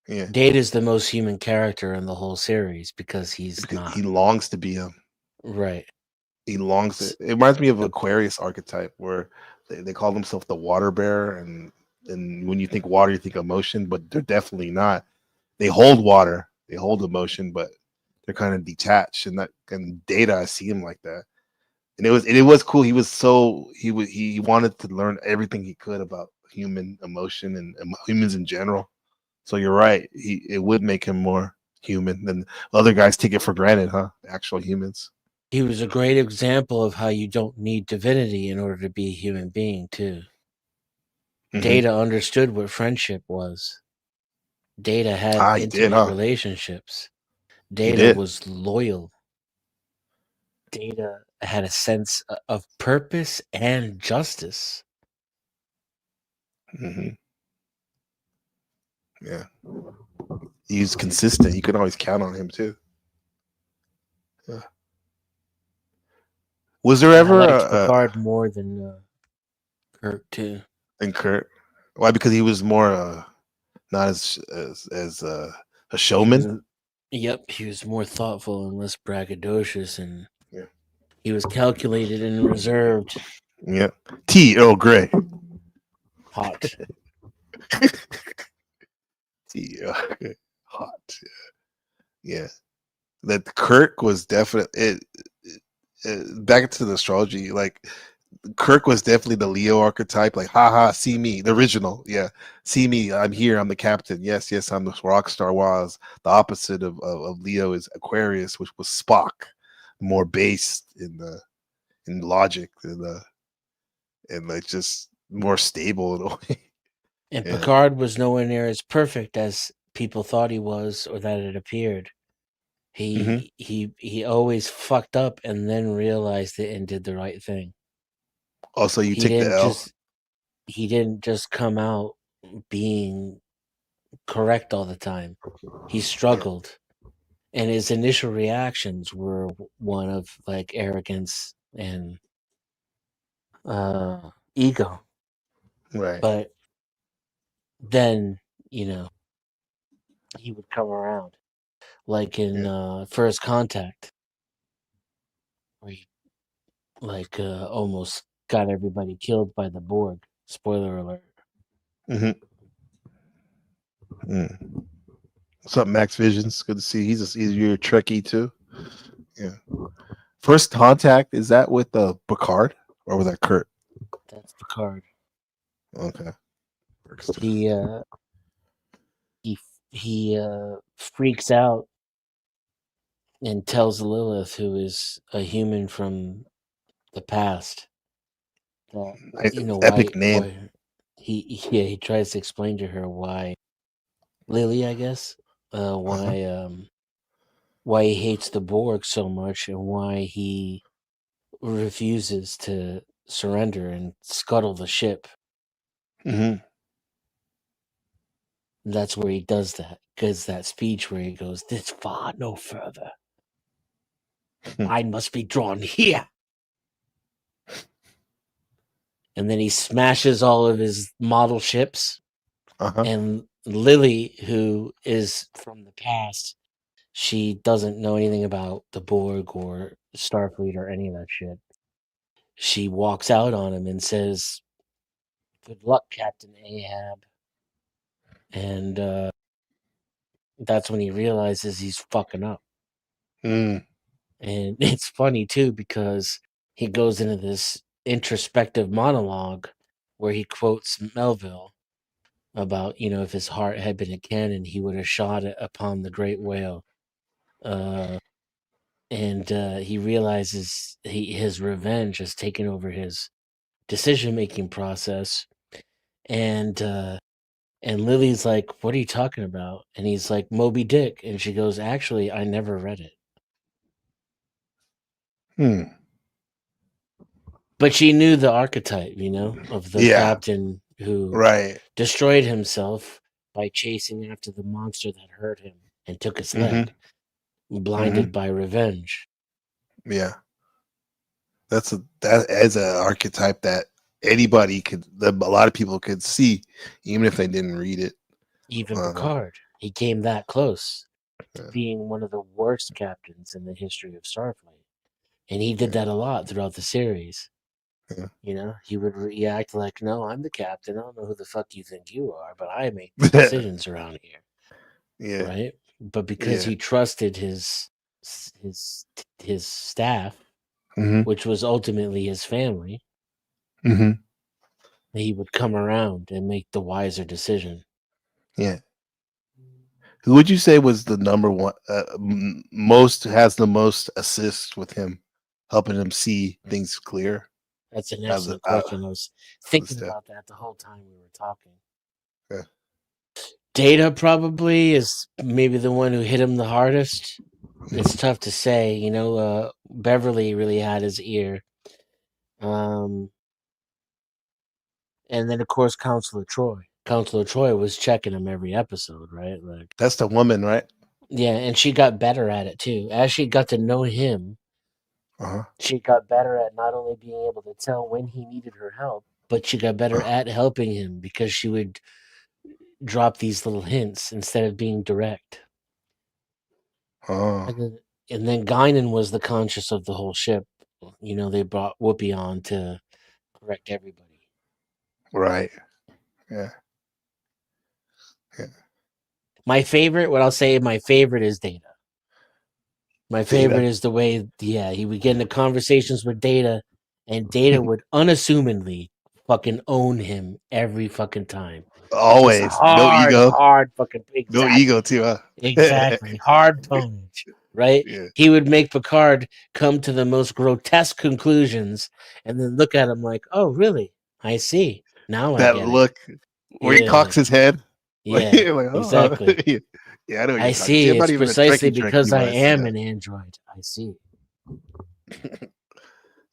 Yeah. Data's the most human character in the whole series because not. He longs to be him. Right. He longs to. It reminds me of Aquarius archetype where they call themselves the water bearer, and when you think water, you think emotion, but they're definitely not. They hold water, they hold emotion, but they're kind of detached. And Data, I see him like that. And it was cool. He wanted to learn everything he could about human emotion and humans in general. So you're right. It would make him more human than other guys take it for granted, huh? Actual humans. He was a great example of how you don't need divinity in order to be a human being, too. Data understood what friendship was. Data had intimate relationships. Data was loyal. Data had a sense of purpose and justice. Yeah. He's consistent. You can always count on him, too. Yeah. Was there ever I liked Picard more than Kirk too? Than Kirk? Why? Because he was more not as a showman. Yep, he was more thoughtful and less braggadocious, and he was calculated and reserved. Yeah, T. Earl Grey. Hot. T. Hot. Yeah. That Kirk was definitely back to the astrology. Like Kirk was definitely the Leo archetype. Like, haha, see me, the original. Yeah, see me. I'm here. I'm the captain. Yes, I'm the rock star. Was the opposite of Leo is Aquarius, which was Spock, more based in logic and like just more stable in a way. And Picard was nowhere near as perfect as people thought he was, or that it appeared. He always fucked up and then realized it and did the right thing. Also, you take the L. He didn't just come out being correct all the time. He struggled, and his initial reactions were one of like arrogance and ego. Right. But then, he would come around, like in First Contact, where he almost got everybody killed by the Borg. Spoiler alert. Mm-hmm. What's up, Max Visions? Good to see you. You're a Trekkie too. Yeah. First Contact, is that with Picard or was that Kurt? That's Picard. Okay. He freaks out and tells Lilith, who is a human from the past, that Epic name. why he tries to explain to her why Lily, I guess, why he hates the Borg so much and why he refuses to surrender and scuttle the ship. Mm-hmm. That's where he does that, because that speech where he goes, "This far no further. I must be drawn here." And then he smashes all of his model ships. And Lily, who is from the past, she doesn't know anything about the Borg or Starfleet or any of that shit. She walks out on him and says, "Good luck, Captain Ahab." And that's when he realizes he's fucking up. Mm. And it's funny too, because he goes into this introspective monologue where he quotes Melville about, if his heart had been a cannon, he would have shot it upon the great whale. And he realizes his revenge has taken over his decision-making process. And Lily's like, "What are you talking about?" And he's like, "Moby Dick." And she goes, "Actually, I never read it." But she knew the archetype, of the captain who destroyed himself by chasing after the monster that hurt him and took his leg, blinded by revenge. Yeah. That is an archetype that anybody a lot of people could see, even if they didn't read it. Even Picard, he came that close to being one of the worst captains in the history of Starfleet. And he did that a lot throughout the series. He would react like, "No, I'm the captain. I don't know who the fuck you think you are, but I make the decisions around here." Yeah. Right? But because he trusted his staff, which was ultimately his family, he would come around and make the wiser decision. Yeah. Who would you say was the number one has the most assists with him, helping him see things clear? That's an excellent question. I was thinking about that the whole time we were talking. Yeah. Data probably is maybe the one who hit him the hardest. It's tough to say. Beverly really had his ear. And then, of course, Counselor Troy. Counselor Troy was checking him every episode, right? Like, that's the woman, right? Yeah, and she got better at it too. As she got to know him, she got better at not only being able to tell when he needed her help, but she got better at helping him because she would drop these little hints instead of being direct. And then Guinan was the conscience of the whole ship. They brought Whoopi on to correct everybody. Right. Yeah. My favorite is Data. My favorite is the way, he would get into conversations with Data, and Data would unassumingly fucking own him every fucking time. Always. Just hard fucking, no ego too, huh? Exactly. Hard ponage, right? Yeah. He would make Picard come to the most grotesque conclusions and then look at him like, "Oh, really? I see. Now I That get look it." where he cocks his head. Yeah, Like, oh. exactly. Yeah, I know what I you're talking. see. I'm not It's even a precisely Trekkie because I when see am that. an android. I see.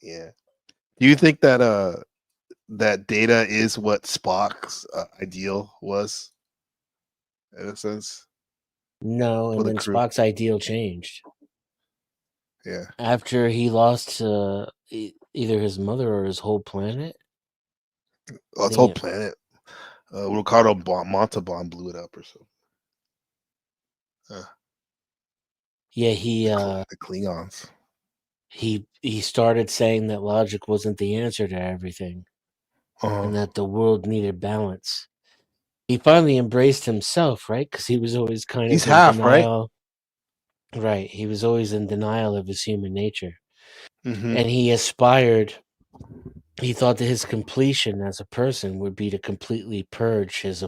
Yeah. Do you think that that Data is what Spock's ideal was, in a sense? No, For and the then crew. Spock's ideal changed. Yeah. After he lost either his mother or his whole planet. Oh, it's whole planet. Ricardo Montalban blew it up or something. Yeah, he the Klingons. He started saying that logic wasn't the answer to everything, and that the world needed balance. He finally embraced himself, right? Because he was always kind He's of in half, right? denial. Right, he was always in denial of his human nature, Mhm. and he aspired. He thought that his completion as a person would be to completely purge his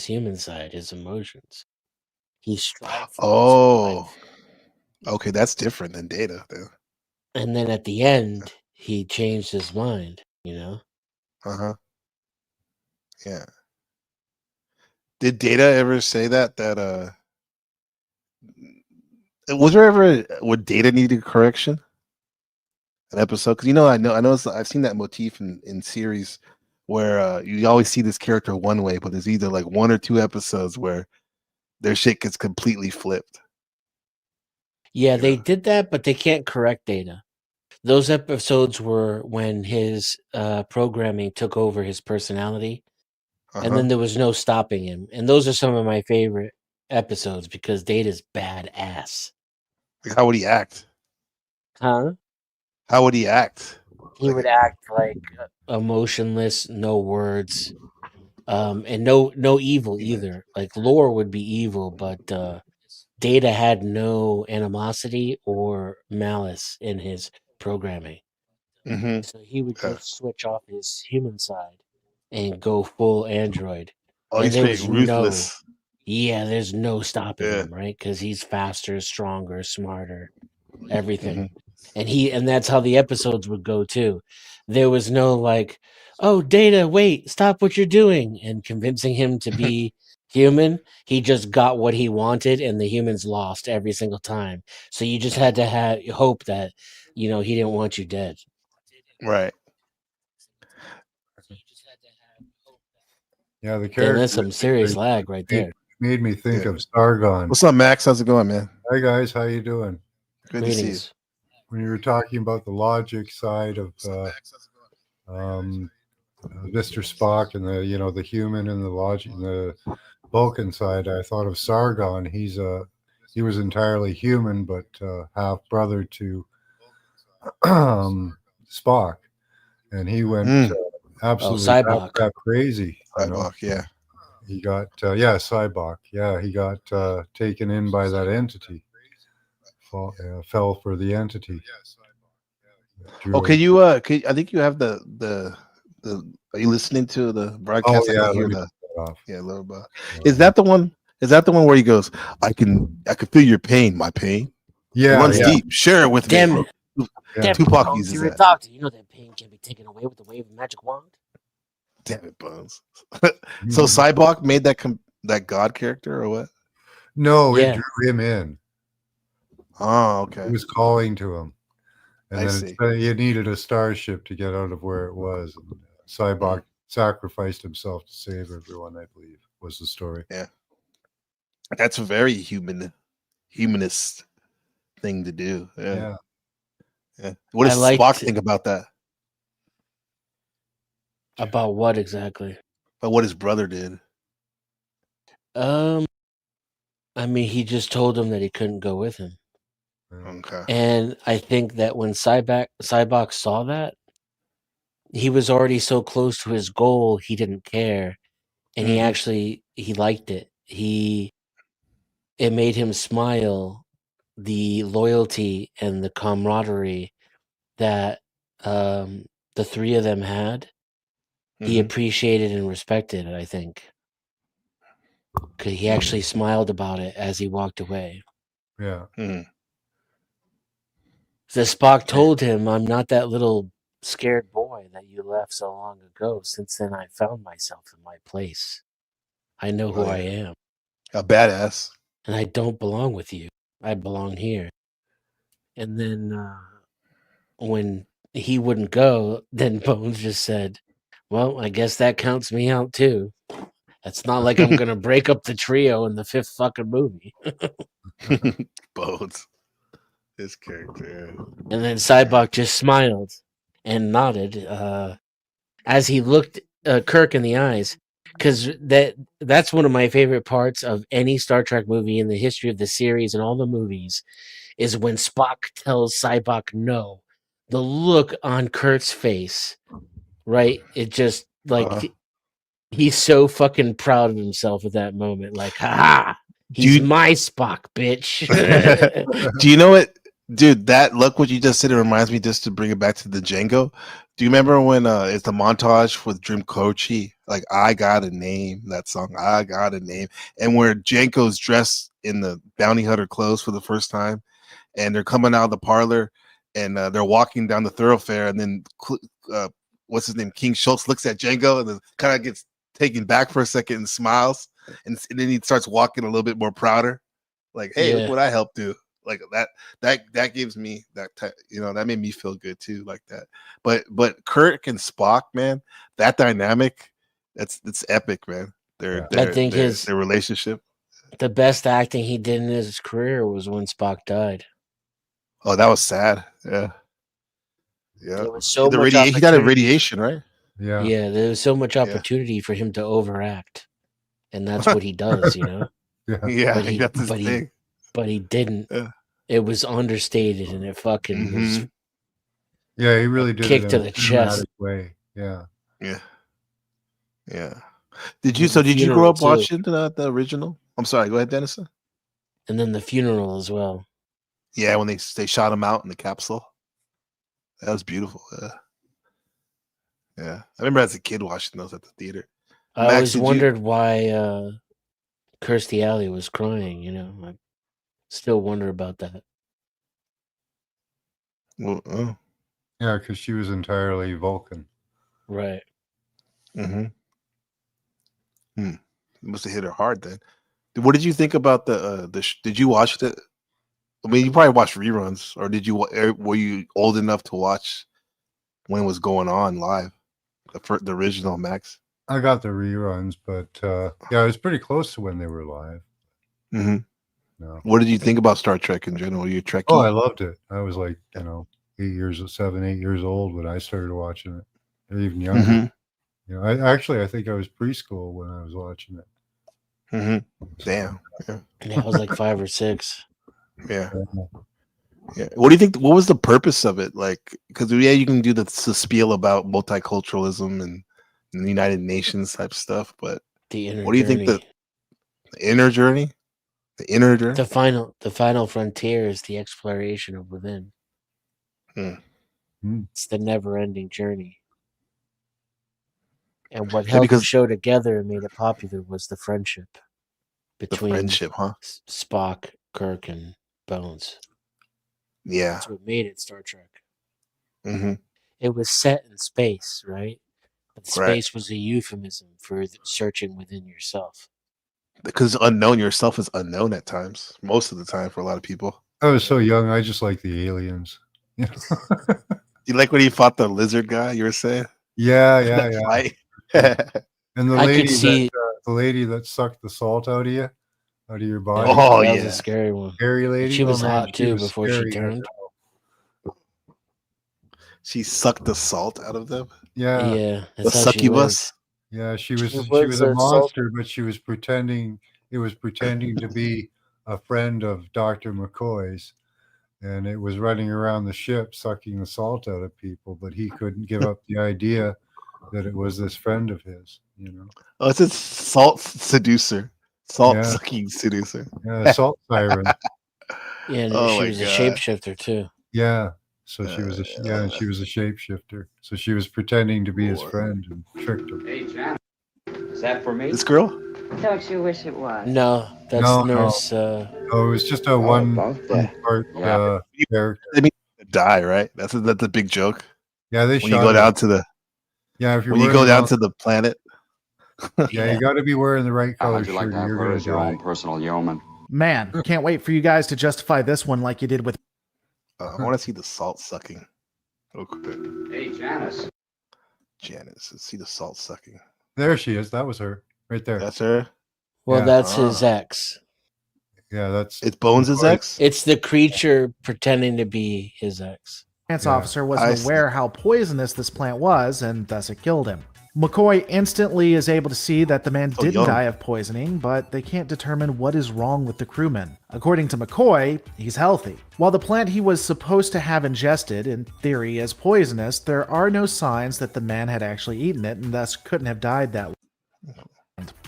human side, his emotions. He strived for this whole life. Okay, that's different than Data. Then. And then at the end, he changed his mind, you know? Yeah. Did Data ever say that was there ever would Data need a correction? An episode? Because I've seen that motif in series where you always see this character one way, but there's either like one or two episodes where their shit gets completely flipped. Yeah, they did that, but they can't correct Data. Those episodes were when his programming took over his personality, and then there was no stopping him. And those are some of my favorite episodes because Data's badass. Like, how would he act? Huh? How would he act? He would act like emotionless, no words, and no evil either. Like Lore would be evil, but Data had no animosity or malice in his programming. Mm-hmm. So he would just switch off his human side and go full android. Oh, And he's there straight was ruthless. there's no stopping him, right? Because he's faster, stronger, smarter, everything. And that's how the episodes would go too. There was no like, oh, Data, wait, stop what you're doing, and convincing him to be human. He just got what he wanted, and the humans lost every single time. So you just had to have hope that he didn't want you dead. Right. Yeah, the Then character. that's some serious lag right there. Made me think of Sargon. What's up, Max? How's it going, man? Hi guys, how you doing? Good to see you. When you were talking about the logic side of Mr. Spock and the human and the logic and the Vulcan side, I thought of Sargon. He was entirely human, but half brother to Spock, and he went absolutely Cybok. crazy. Cybok, yeah. He got Cybok. Yeah, he got taken in by that entity. Fell for the entity. Okay, you I think you have the are you listening to the broadcast? Oh, yeah, I can hear let me the turn it off. yeah, a little bit. Is that the one where he goes, I can feel your pain, my pain? Yeah, it runs deep. Share it with Damn me. it. Yeah. Tupac uses You're a that. doctor. You know that pain can be taken away with the wave of a magic wand. Damn it, Bones. So Cybok made that God character or what? No, Yeah. it drew him in. Oh, okay. It was calling to him. And I then see. it needed a starship to get out of where it was. And Cybok sacrificed himself to save everyone, I believe, was the story. Yeah. That's a very humanist thing to do. Yeah. What does Spock think about that? About what exactly? About what his brother did. I mean, he just told him that he couldn't go with him. Okay. And I think that when Cybok saw that, he was already so close to his goal, he didn't care. And he liked it. It made him smile, the loyalty and the camaraderie that the three of them had. He appreciated and respected it, I think. Because he actually smiled about it as he walked away. Yeah. The Spock told him, I'm not that little scared boy that you left so long ago. Since then, I found myself in my place. I know who I am. A badass. And I don't belong with you. I belong here. And then when he wouldn't go, then Bones just said, well, I guess that counts me out too. It's not like I'm going to break up the trio in the 5th fucking movie. Bones. His character. And then Cybok just smiled. and nodded as he looked Kirk in the eyes, because that's one of my favorite parts of any Star Trek movie in the history of the series and all the movies is when Spock tells Cybok no. The look on Kirk's face, right? It just like he's so fucking proud of himself at that moment. Like, ha! He's my Spock, bitch. Do you know what, dude? That look, what you just said, it reminds me, just to bring it back to the Django. Do you remember when it's the montage with Dream Kochi? Like, I got a name. That song, I got a name, and where Django's dressed in the bounty hunter clothes for the first time, and they're coming out of the parlor, and they're walking down the thoroughfare, and then what's his name? King Schultz looks at Django and then kind of gets taken back for a second and smiles, and then he starts walking a little bit more prouder, like, hey, look what I helped do. Like that gives me that that made me feel good too, like that. But Kirk and Spock, man, that dynamic, it's epic, man. I think their relationship. The best acting he did in his career was when Spock died. Oh, that was sad. Yeah. There was so the much he died of opportunity. radiation, right? Yeah, there was so much opportunity for him to overact, and that's what he does, you know. Yeah, that's his thing. But he didn't. Yeah. It was understated, and it fucking was. Yeah, he really did kick it to in the a chest. cinematic way. Yeah. Yeah. Did you grow up watching the original? I'm sorry. Go ahead, Dennison. And then the funeral as well. Yeah, when they shot him out in the capsule. That was beautiful. Yeah. I remember as a kid watching those at the theater. I always wondered why Kirstie Alley was crying, you know. I still wonder about that. Well, Yeah, because she was entirely Vulcan. Right. Mm-hmm. It must have hit her hard then. What did you think about did you watch it? I mean, you probably watched reruns, or were you old enough to watch when it was going on live? The original, Max? I got the reruns, but yeah, it was pretty close to when they were live. Mm-hmm. No. What did you think about Star Trek in general? You a Trekkie? Oh, I loved it. I was like, 8 years old when I started watching it, or even younger. Mm-hmm. You know, I think I was preschool when I was watching it. Mm-hmm. Damn. Yeah, I was like 5 or 6. Yeah. Yeah. What do you think? What was the purpose of it? Like, because you can do the spiel about multiculturalism and the United Nations type stuff, but what do you think the inner journey? The inner journey? The final frontier is the exploration of within. It's the never-ending journey. And what held the show together and made it popular was the friendship between Spock, Kirk, and Bones. Yeah. That's what made it Star Trek. Mm-hmm. It was set in space, right? But space was a euphemism for searching within yourself. Because unknown, yourself is unknown at times. Most of the time for a lot of people. I was so young, I just liked the aliens. You like when he fought the lizard guy, you were saying? Yeah. And the lady that sucked the salt out of you, out of your body. Oh, that was a scary one. Scary lady. She was hot too before she turned. She sucked the salt out of them. Yeah. Yeah. The succubus. Yeah, she was a monster, but she was pretending. It was pretending to be a friend of Dr. McCoy's, and it was running around the ship sucking the salt out of people. But he couldn't give up the idea that it was this friend of his. You know. Oh, it's a salt seducer, sucking seducer. Yeah, salt siren. Yeah, and she was a shapeshifter too. Yeah. So she was she was a shapeshifter. So she was pretending to be his friend and tricked him. Hey, Jan, is that for me? This girl? Don't you wish it was? No, that's Nurse. No, it was just a one part character. They mean to die, right? That's a big joke. Yeah, they when you go down to the if you go down to the planet. Yeah, you got to be wearing the right color How'd you like shirt. to have You're her going as to your die. own personal yeoman? Man, can't wait for you guys to justify this one like you did with. I want to see the salt sucking. Okay. Hey, Janice. Let's see the salt sucking. There she is. That was her right there. That's her. Well, that's his ex. Yeah, it's Bones' ex. It's the creature pretending to be his ex. science Yeah. officer wasn't aware how poisonous this plant was, and thus it killed him. McCoy instantly is able to see that the man didn't young. die of poisoning, but they can't determine what is wrong with the crewman. According to McCoy, he's healthy. While the plant he was supposed to have ingested, in theory, is poisonous, there are no signs that the man had actually eaten it and thus couldn't have died that way.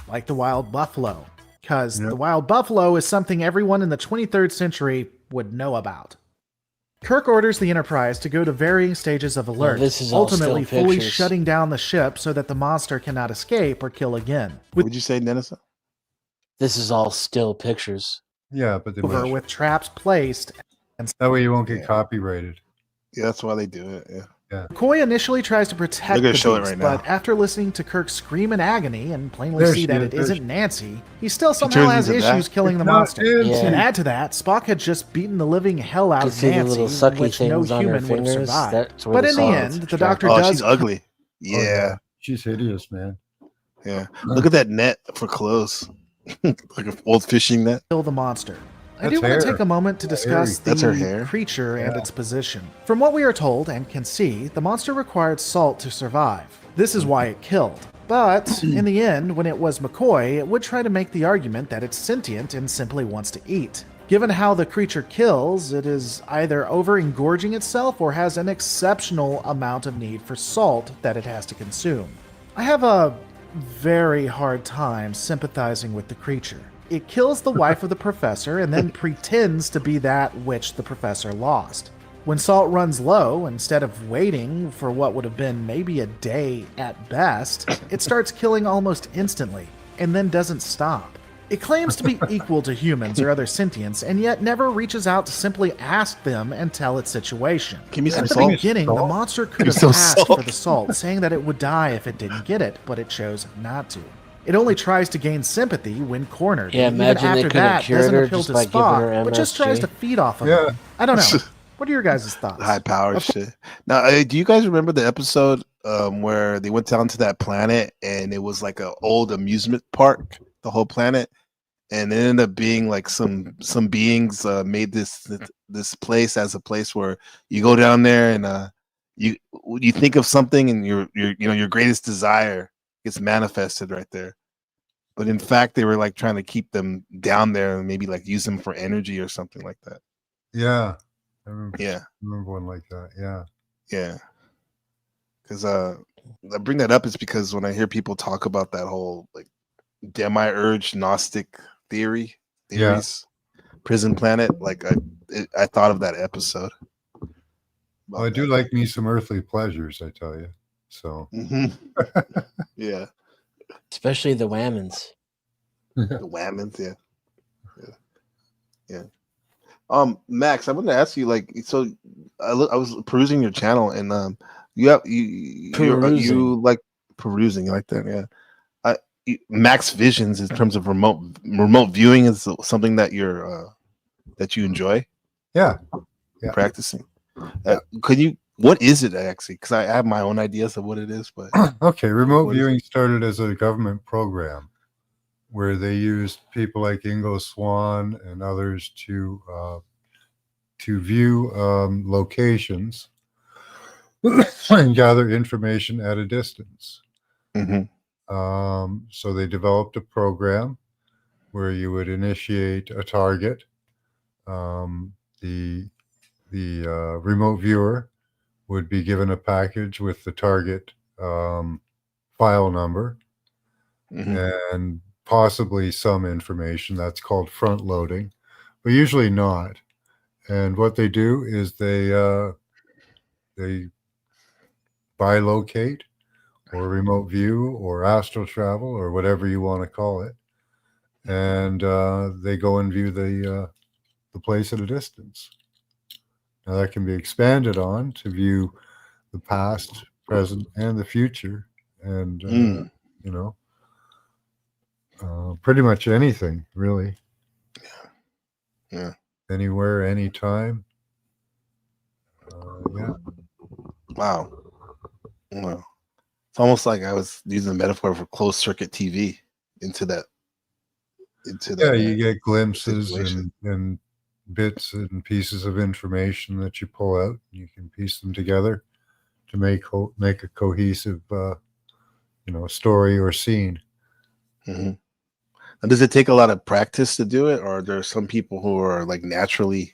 Like the wild buffalo. Because the wild buffalo is something everyone in the 23rd century would know about. Kirk orders the Enterprise to go to varying stages of alert, this is all ultimately still fully pictures. shutting down the ship so that the monster cannot escape or kill again. What would you say, Dennis? This is all still pictures. Yeah, but Over with traps placed. And that way you won't get copyrighted. Yeah, that's why they do it. Yeah. McCoy initially tries to protect the show it beast, right now. but after listening to Kirk scream in agony and plainly There see she that is, it there isn't she- Nancy, he still somehow turns has into that? issues killing the It's not monster. Nancy. Yeah. And add to that, Spock had just beaten the living hell out You of see the Nancy, little sucky which no things on her human would have fingers? survived. That's where But the in the salt end, is the Doctor Oh, does. she's ugly. Oh, Yeah. She's hideous, man. Yeah. Look at that net for clothes. Like an old fishing net. Kill the monster. I That's do want to hair. take a moment to discuss That's her the hair? creature and its position. From what we are told and can see, the monster required salt to survive. This is why it killed. But in the end, when it was McCoy, it would try to make the argument that it's sentient and simply wants to eat. Given how the creature kills, it is either over-engorging itself or has an exceptional amount of need for salt that it has to consume. I have a very hard time sympathizing with the creature. It kills the wife of the professor and then pretends to be that which the professor lost. When salt runs low, instead of waiting for what would have been maybe a day at best, it starts killing almost instantly, and then doesn't stop. It claims to be equal to humans or other sentients, and yet never reaches out to simply ask them and tell its situation. Give me some At the salt. beginning, the Salt? monster could Give me have some asked salt. for the salt, saying that it would die if it didn't get it, but it chose not to. It only tries to gain sympathy when cornered. Yeah, and even imagine they after could have that, cured doesn't her appeal just to by giving her Spock, but just tries MSG. to feed off of Yeah. him. I don't know. What are your guys' thoughts? High powered shit. Now, do you guys remember the episode where they went down to that planet and it was like an old amusement park, the whole planet, and it ended up being like some beings made this place as a place where you go down there and you think of something and your greatest desire gets manifested right there. But in fact, they were like trying to keep them down there and maybe like use them for energy or something like that. Yeah. I remember, Yeah. remember one like that. Yeah. Yeah. Because I bring that up is because when I hear people talk about that whole like demiurge Gnostic theories, prison planet, like I thought of that episode. Well, I do like me some earthly pleasures, I tell you. So Yeah. Especially the Whammons. The Whammons, yeah. Max, I wanted to ask you, like, so I was perusing your channel, and you like perusing, you like that, yeah. Max Visions in terms of remote viewing is something that that you enjoy. Yeah. Practicing. What is it actually? Because I have my own ideas of what it is, but okay, remote what is viewing started as a government program where they used people like Ingo Swann and others to view locations and gather information at a distance. So they developed a program where you would initiate a target. The remote viewer would be given a package with the target file number and possibly some information. That's called front loading, but usually not. And what they do is they bilocate or remote view or astral travel or whatever you want to call it, and they go and view the place at a distance. Now that can be expanded on to view the past, present, and the future, and pretty much anything, really. Yeah. Anywhere, anytime. Yeah. Wow. It's almost like I was using the metaphor for closed circuit TV into that. Yeah, you get glimpses and bits and pieces of information that you pull out. You can piece them together to make a cohesive, story or scene. Mm-hmm. And does it take a lot of practice to do it, or are there some people who are like naturally?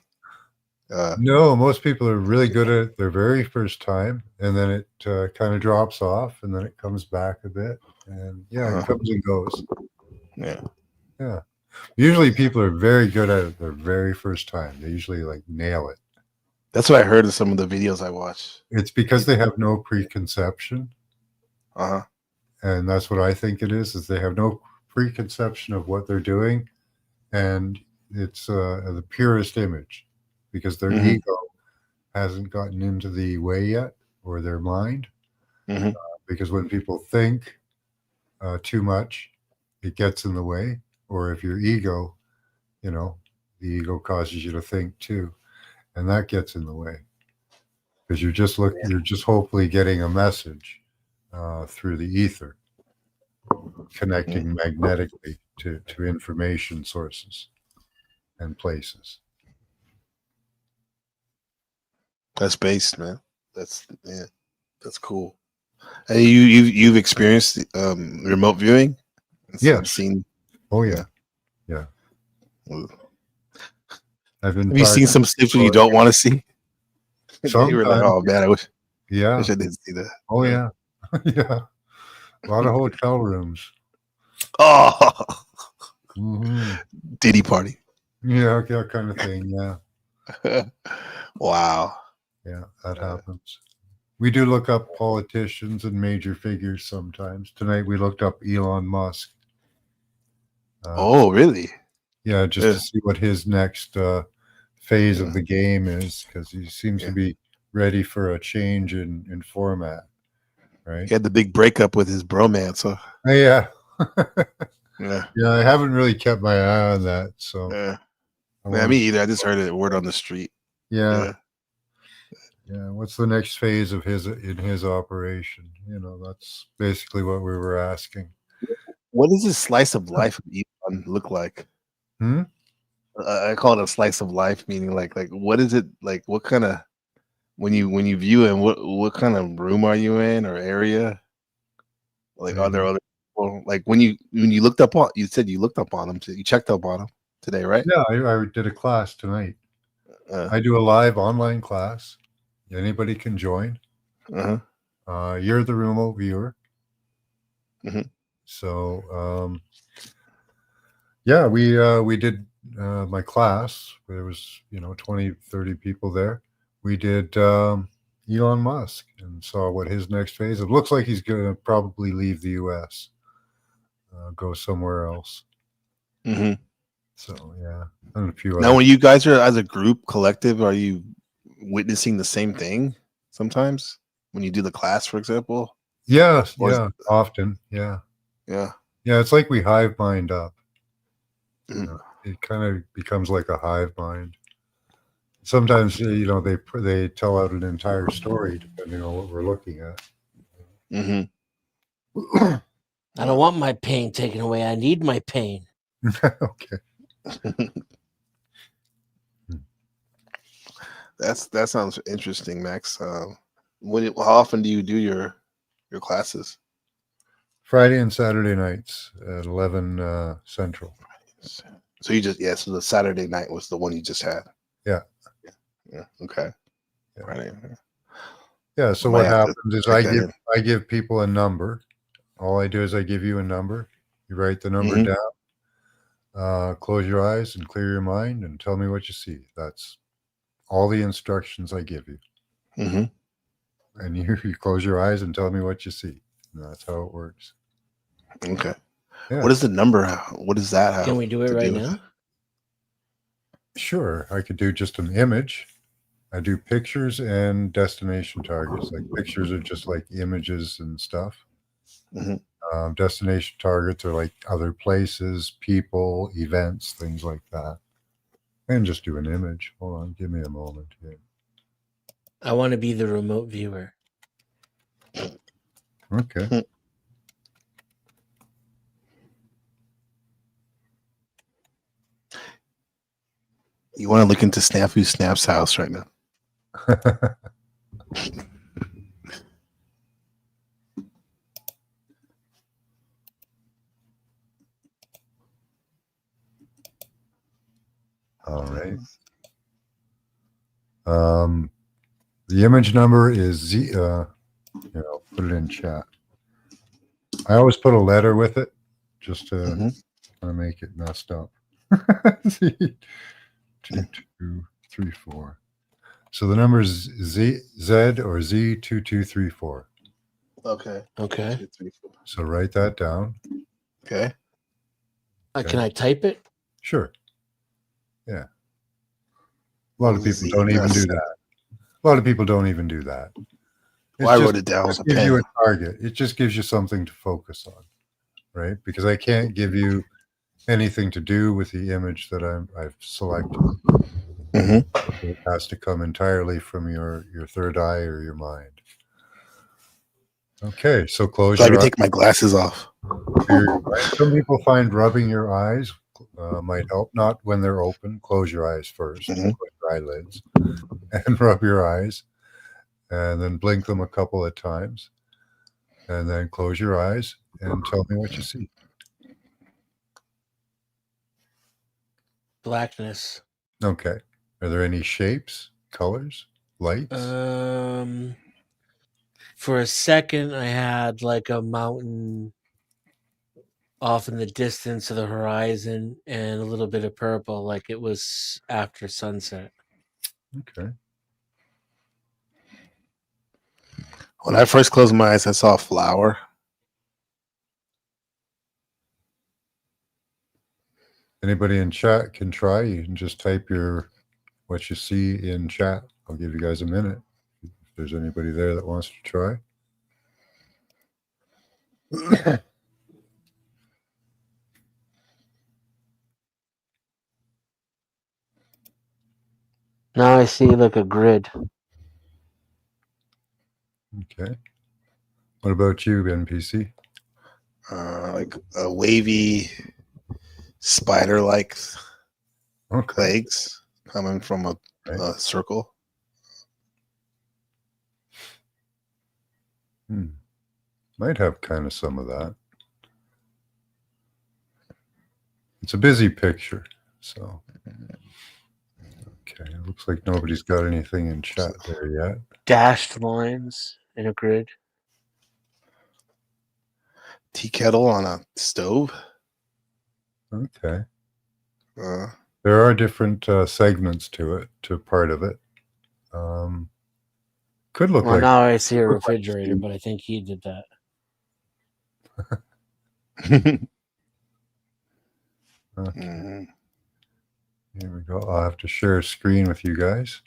No, most people are really good at it their very first time, and then it kind of drops off, and then it comes back a bit, and it comes and goes. Yeah. Usually, people are very good at it their very first time. They usually like nail it. That's what I heard in some of the videos I watched. It's because they have no preconception. Uh-huh. And that's what I think it is they have no preconception of what they're doing, and it's the purest image because their ego hasn't gotten into the way yet, or their mind. Because when people think too much, it gets in the way. Or if your ego, the ego causes you to think too, and that gets in the way because you're just hopefully getting a message through the ether, connecting magnetically to information sources and places. That's based, man. That's cool. And you've experienced remote viewing? Yeah. Seen. Oh yeah. Yeah. Have you seen some snips you don't want to see? You were like, oh man, I wish I didn't see that. Oh yeah. Yeah. A lot of hotel rooms. Oh. Mm-hmm. Diddy party. Yeah, that kind of thing. Yeah. Wow. Yeah, that happens. We do look up politicians and major figures sometimes. Tonight we looked up Elon Musk. Oh, really? Yeah, just to see what his next phase of the game is, because he seems to be ready for a change in format. Right? He had the big breakup with his bromance. Huh? Yeah. Yeah. Yeah, I haven't really kept my eye on that. So. Yeah, me either. I just heard a word on the street. Yeah. Yeah. What's the next phase of his operation? That's basically what we were asking. What does this slice of life of Elon look like? I call it a slice of life, meaning like what is it like? What kind of when you view him? What kind of room are you in or area? Like, are there other people? Like when you looked up on, you said you looked up on him, you checked up on him today, right? Yeah, I did a class tonight. I do a live online class. Anybody can join. You're the remote viewer. So yeah, we did my class. There was 20, 30 people there. We did Elon Musk and saw what his next phase. It looks like he's going to probably leave the U.S., go somewhere else. So yeah, and a few. Now, when you guys are as a group, collective, are you witnessing the same thing sometimes when you do the class, for example? Yeah, often. Yeah. It's like we hive mind up. It kind of becomes like a hive mind. Sometimes they tell out an entire story depending on what we're looking at. I don't want my pain taken away. I need my pain. Okay. That sounds interesting, Max. How often do you do your classes? Friday and Saturday nights at 11 Central. So so the Saturday night was the one you just had. Yeah. Okay. Yeah. Friday. Yeah. So what happens is I give people a number. All I do is I give you a number. You write the number down. Close your eyes and clear your mind and tell me what you see. That's all the instructions I give you. And you close your eyes and tell me what you see. And that's how it works. Okay. Yeah. What is the number? What does that have? Can we do it right now? Sure. I could do just an image. I do pictures and destination targets. Like pictures are just like images and stuff. Destination targets are like other places, people, events, things like that. And just do an image. Hold on. Give me a moment here. I want to be the remote viewer. Okay. You want to look into Snafu Snap's house right now. All right. The image number is Z. Here, I'll put it in chat. I always put a letter with it just to make it messed up. Z 2234. So the number is Z or Z2234. Okay. Okay. So write that down. Okay. Can I type it? Sure. Yeah. A lot of people don't even do that. A lot of people don't even do that. Well, I wrote it down with a gives pen. you a target. It just gives you something to focus on, right? Because I can't give you anything to do with the image that I've selected. It has to come entirely from your third eye or your mind. Okay, so close So I your can eyes. take my glasses off. Some people find rubbing your eyes might help. Not when they're open. Close your eyes first. Close your eyelids and rub your eyes, and then blink them a couple of times, and then close your eyes and tell me what you see. Blackness. Okay. Are there any shapes, colors, lights? For a second, I had like a mountain off in the distance of the horizon and a little bit of purple, like it was after sunset. Okay. When I first closed my eyes, I saw a flower. Anybody in chat can try. You can just type what you see in chat. I'll give you guys a minute. If there's anybody there that wants to try. Now I see like a grid. Okay. What about you, NPC? Like a wavy spider-like legs coming from a circle. Might have kind of some of that. It's a busy picture, so. Okay, it looks like nobody's got anything in chat there yet. Dashed lines in a grid. Tea kettle on a stove. Okay. There are different segments to part of it. Could look Well, like. now I see a refrigerator, but I think he did that. Okay. Here we go. I'll have to share a screen with you guys.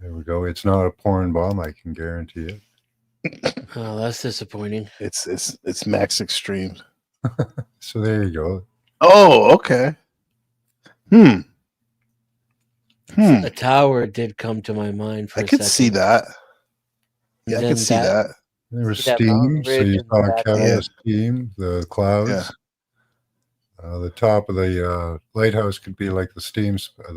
There we go. It's not a porn bomb, I can guarantee it. Oh, that's disappointing. It's max extreme. So there you go. Oh, okay. A tower did come to my mind for I a could second. see that. Yeah, I Then could see that. There was that mountain steam, so ridge you in the saw a background. kettle of steam, the clouds. The top of the lighthouse could be like the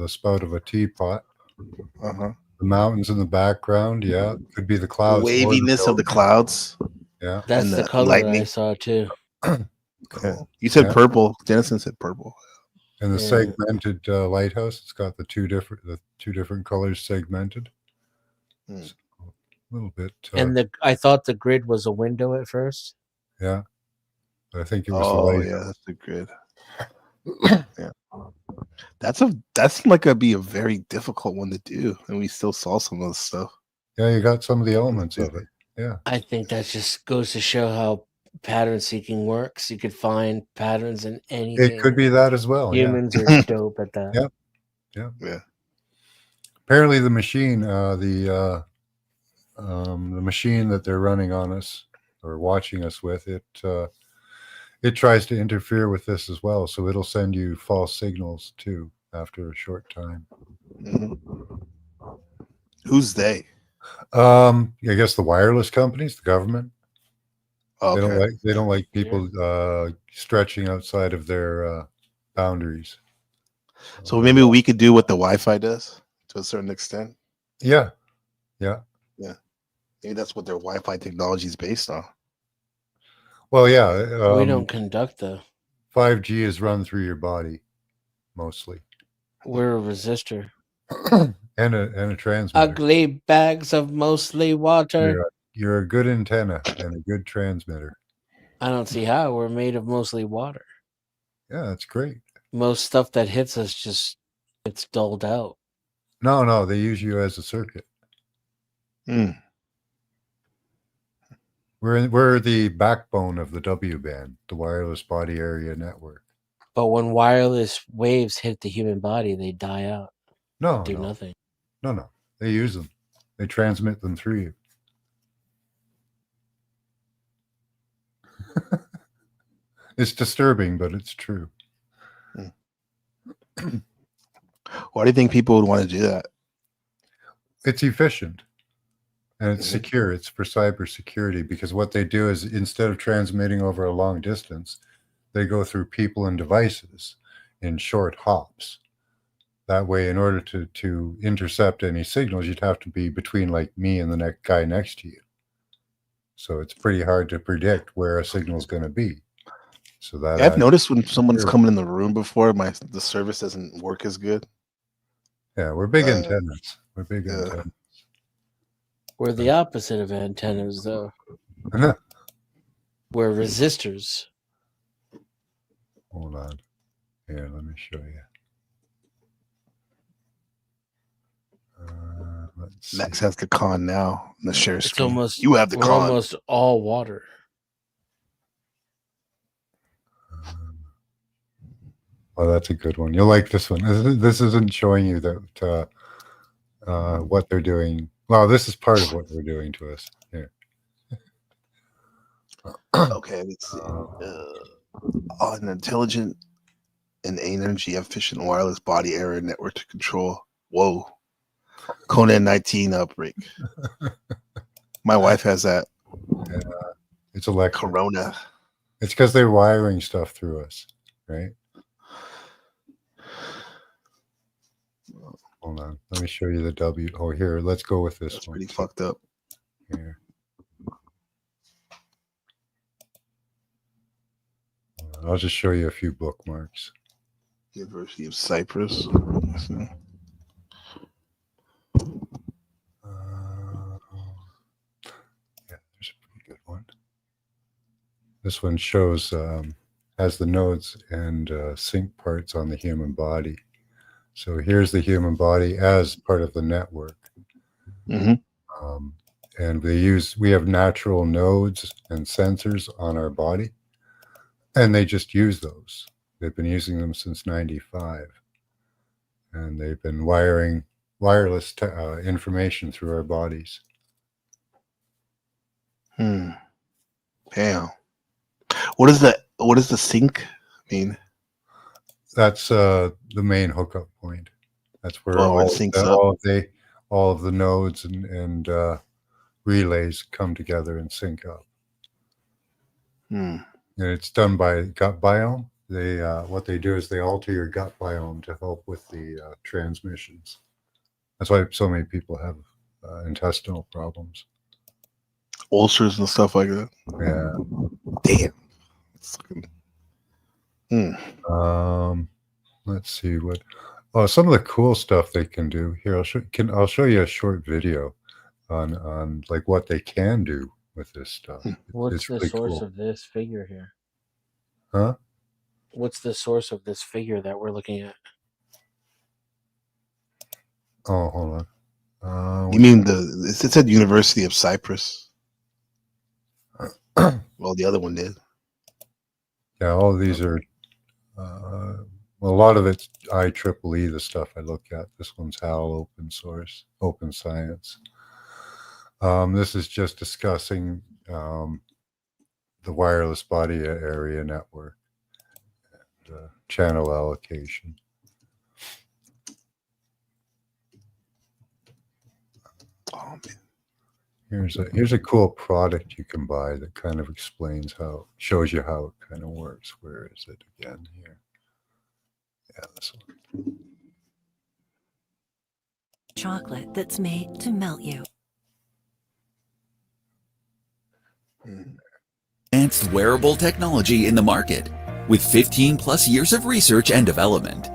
spout of a teapot. The mountains in the background, yeah, could be the clouds. The waviness of the clouds. Yeah, That's and the color lightning. that I saw too. Cool. You said purple. Dennison said purple. And the Yeah. segmented lighthouse, it's got the two different colors segmented. So, a little bit. And I thought the grid was a window at first. Yeah, I think it was the Oh lighthouse. yeah, that's the grid. Yeah, that's like a be a very difficult one to do, and we still saw some of the stuff. Yeah, you got some of the elements of it. Yeah, I think that just goes to show how pattern seeking works. You could find patterns in anything. it could be that as well. Humans yeah. are dope at that. Yep. Yep. Yeah. Apparently, the machine, the machine that they're running on us or watching us with, it tries to interfere with this as well. So it'll send you false signals too after a short time. Who's they? I guess the wireless companies, the government. Okay. They don't like people stretching outside of their boundaries. So maybe we could do what the Wi-Fi does to a certain extent. Yeah, yeah. Yeah, maybe that's what their Wi-Fi technology is based on. Well, yeah. We don't conduct the. 5G is run through your body, mostly, We're a resistor. and a transmitter. Ugly bags of mostly water. You're a good antenna and a good transmitter. I don't see how. We're made of mostly water. Yeah, that's great. Most stuff that hits us just gets dulled out. No, they use you as a circuit. We're the backbone of the W band, the wireless body area network. But when wireless waves hit the human body, they die out. No, do nothing. No. They use them. They transmit them through you. It's disturbing, but it's true. Why do you think people would want to do that? It's efficient and it's secure. It's for cybersecurity because what they do is instead of transmitting over a long distance, they go through people and devices in short hops. That way, in order to intercept any signals, you'd have to be between like me and the next guy next to you. So it's pretty hard to predict where a signal is going to be. So that I've noticed when someone's coming in the room before, the service doesn't work as good. Yeah, we're big antennas. We're big antennas. We're the opposite of antennas, though. We're resistors. Hold on. Here, let me show you. Max has the con now. The share It's screen. almost. You have the we're con. almost all water. Oh, that's a good one. You'll like this one. This isn't showing you that what they're doing. Well, this is part of what they're doing to us. Here. Okay, let's see. An intelligent and energy efficient wireless body area network to control. Whoa. COVID-19 outbreak. My wife has that. Yeah, it's electric. Corona. It's because they're wiring stuff through us, right? Hold on. Let me show you the W. Oh, here. Let's go with this one. Pretty fucked up. Here. I'll just show you a few bookmarks. University of Cyprus. There's a pretty good one. This one shows has the nodes and sync parts on the human body. So here's the human body as part of the network. And we have natural nodes and sensors on our body, and they just use those. They've been using them since '95, and they've been wiring wireless information through our bodies. Damn. What does the sync mean? That's the main hookup point. That's where it syncs up. all of the nodes and relays come together and sync up. And it's done by gut biome. They what they do is they alter your gut biome to help with the transmissions. That's why so many people have intestinal problems, ulcers and stuff like that. Yeah. Damn. Let's see what. Oh, some of the cool stuff they can do here. I'll show you a short video on like what they can do with this stuff. What's It's the really source cool. of this figure here? Huh? What's the source of this figure that we're looking at? Oh, hold on. You mean it said University of Cyprus? Well, the other one did. Yeah, all of these are. Well, a lot of it's IEEE, the stuff I look at. This one's HAL, open source, open science. This is just discussing the wireless body area network and channel allocation. Oh, man. Here's a cool product you can buy that kind of shows you how it kind of works. Where is it again here? Yeah, this one. Chocolate that's made to melt you. Advanced wearable technology in the market with 15 plus years of research and development.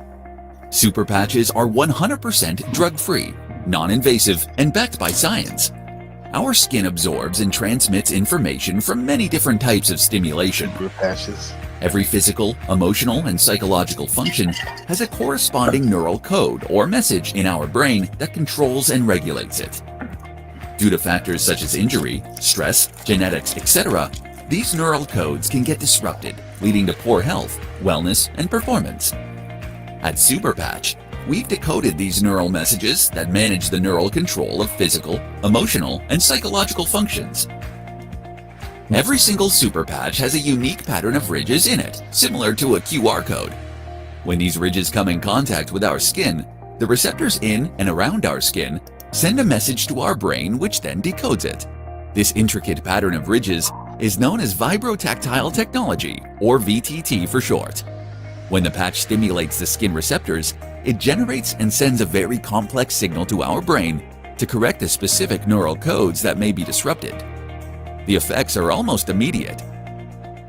Super patches are 100% drug-free, non-invasive, and backed by science. Our skin absorbs and transmits information from many different types of stimulation. Super patches. Every physical, emotional, and psychological function has a corresponding neural code or message in our brain that controls and regulates it. Due to factors such as injury, stress, genetics, etc., these neural codes can get disrupted, leading to poor health, wellness, and performance. At Superpatch, we've decoded these neural messages that manage the neural control of physical, emotional, and psychological functions. Every single Superpatch has a unique pattern of ridges in it, similar to a QR code. When these ridges come in contact with our skin, the receptors in and around our skin send a message to our brain which then decodes it. This intricate pattern of ridges is known as vibrotactile technology, or VTT for short. When the patch stimulates the skin receptors, it generates and sends a very complex signal to our brain to correct the specific neural codes that may be disrupted. The effects are almost immediate,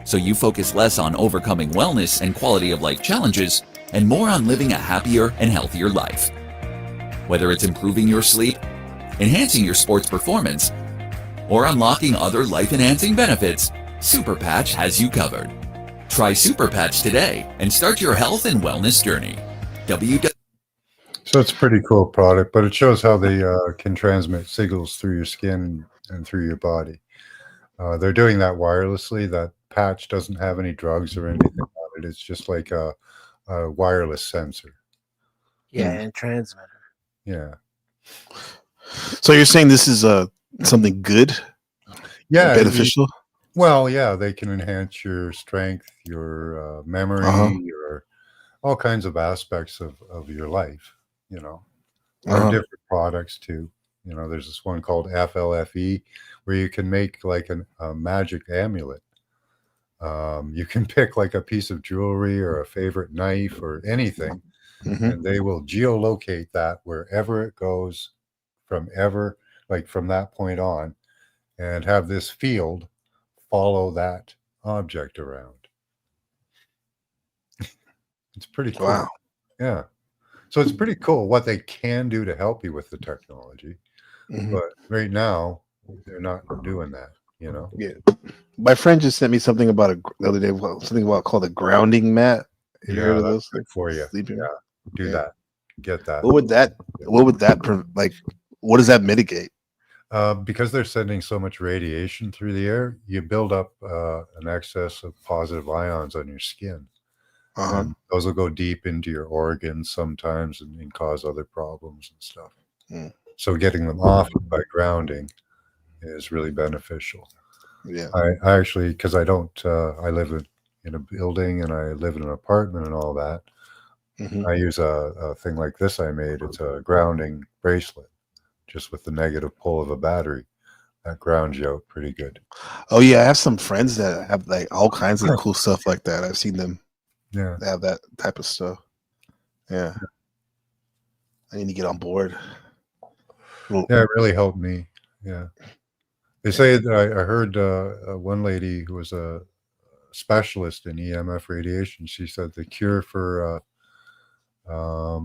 so you focus less on overcoming wellness and quality of life challenges and more on living a happier and healthier life. Whether it's improving your sleep, enhancing your sports performance, or unlocking other life-enhancing benefits, Superpatch has you covered. Try Superpatch today and start your health and wellness journey. So it's a pretty cool product, but it shows how they can transmit signals through your skin and through your body. They're doing that wirelessly. That patch doesn't have any drugs or anything on it. It's just like a wireless sensor. Yeah, and transmitter. Yeah. So you're saying this is something good? Yeah. Beneficial? Well, yeah, they can enhance your strength, your memory, your all kinds of aspects of your life, you know. There are different products too. You know, there's this one called FLFE where you can make like a magic amulet. You can pick like a piece of jewelry or a favorite knife or anything, and they will geolocate that wherever it goes from that point on, and have this field follow that object around. It's pretty cool. Wow. Yeah. So it's pretty cool what they can do to help you with the technology. But right now, they're not doing that, you know? Yeah. My friend just sent me something about the other day, something about called a grounding mat. You heard of that's those? good for you. Sleeping? Yeah. Do that. Get that. What would that what does that mitigate? Because they're sending so much radiation through the air, you build up an excess of positive ions on your skin. And those will go deep into your organs sometimes and cause other problems and stuff. So getting them off by grounding is really beneficial. Yeah. I actually, because I live in a building and I live in an apartment and all that, I use a thing like this I made. It's a grounding bracelet, just with the negative pull of a battery. That grounds you out pretty good. Oh yeah, I have some friends that have like all kinds of cool stuff like that. I've seen them. Yeah. They have that type of stuff. Yeah. I need to get on board. Yeah, it really helped me. Yeah. They say that I heard one lady who was a specialist in EMF radiation. She said the cure for what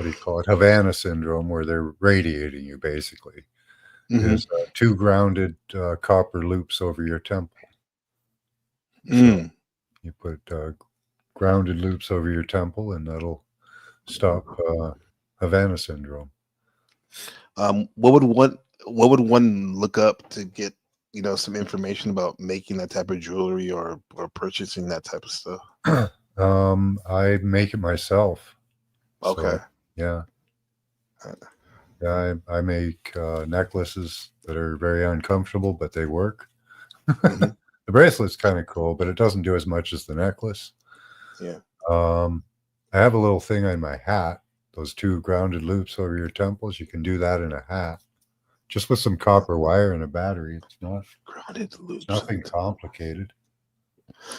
do you call it? Havana syndrome, where they're radiating you basically, is 2 grounded copper loops over your temple. So you put grounded loops over your temple, and that'll stop Havana syndrome. What would one look up to get some information about making that type of jewelry or purchasing that type of stuff? I make it myself. Okay. So, yeah. Yeah, I make necklaces that are very uncomfortable, but they work. The bracelet's kind of cool, but it doesn't do as much as the necklace. Yeah. I have a little thing on my hat, those 2 grounded loops over your temples. You can do that in a hat, just with some copper wire and a battery. It's not grounded loops. Nothing complicated.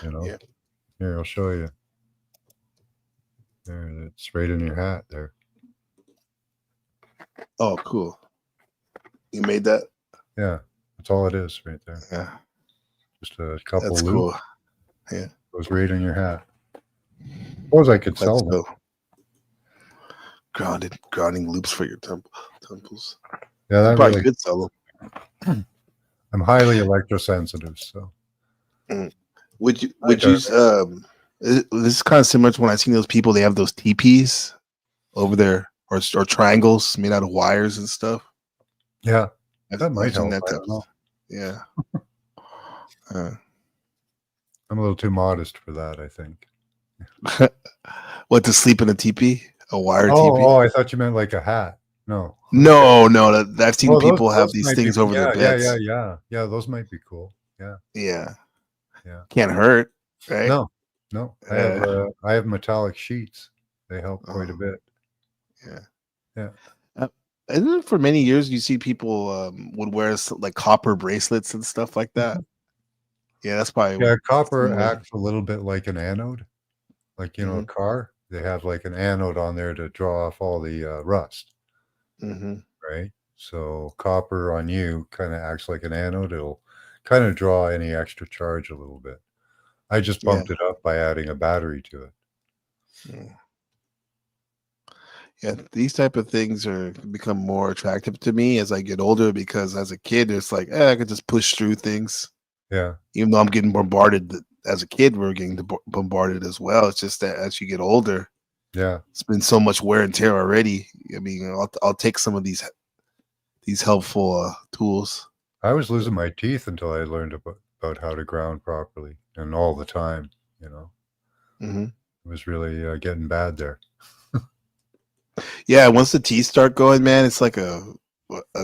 You know. Yeah. Here, I'll show you. There, it's right in your hat there. Oh, cool. You made that? Yeah, that's all it is right there. Yeah. Just a couple That's loops. cool. Yeah. Goes right in your hat. Suppose I could sell them. Go. Grounding loops for your temples. Yeah, that probably really could sell them. I'm highly electrosensitive, so. Would you this is kind of similar to when I seen those people, they have those teepees over there or triangles made out of wires and stuff. Yeah, that might help. I type don't know. Yeah. I'm a little too modest for that, I think. What, to sleep in a teepee? A wire teepee? Oh, I thought you meant like a hat. No. No, I've seen people have those these might things be, over their beds. Yeah, those might be cool. Yeah. Yeah. Yeah. Can't hurt, right? No. I have metallic sheets. They help quite a bit. Yeah. Yeah. And then for many years, you see people would wear like copper bracelets and stuff like that. Yeah, that's probably. Yeah, copper acts a little bit like an anode. Like, a car, they have like an anode on there to draw off all the rust. Right? So copper on you kind of acts like an anode. It'll kind of draw any extra charge a little bit. I just bumped it up by adding a battery to it. Yeah, these type of things become more attractive to me as I get older, because as a kid, it's like, I could just push through things. Yeah. Even though I'm getting bombarded as a kid, we're getting bombarded as well. It's just that as you get older, it's been so much wear and tear already. I mean, I'll take some of these helpful tools. I was losing my teeth until I learned about how to ground properly, and all the time, It was really getting bad there. Yeah, once the teeth start going, man, it's like a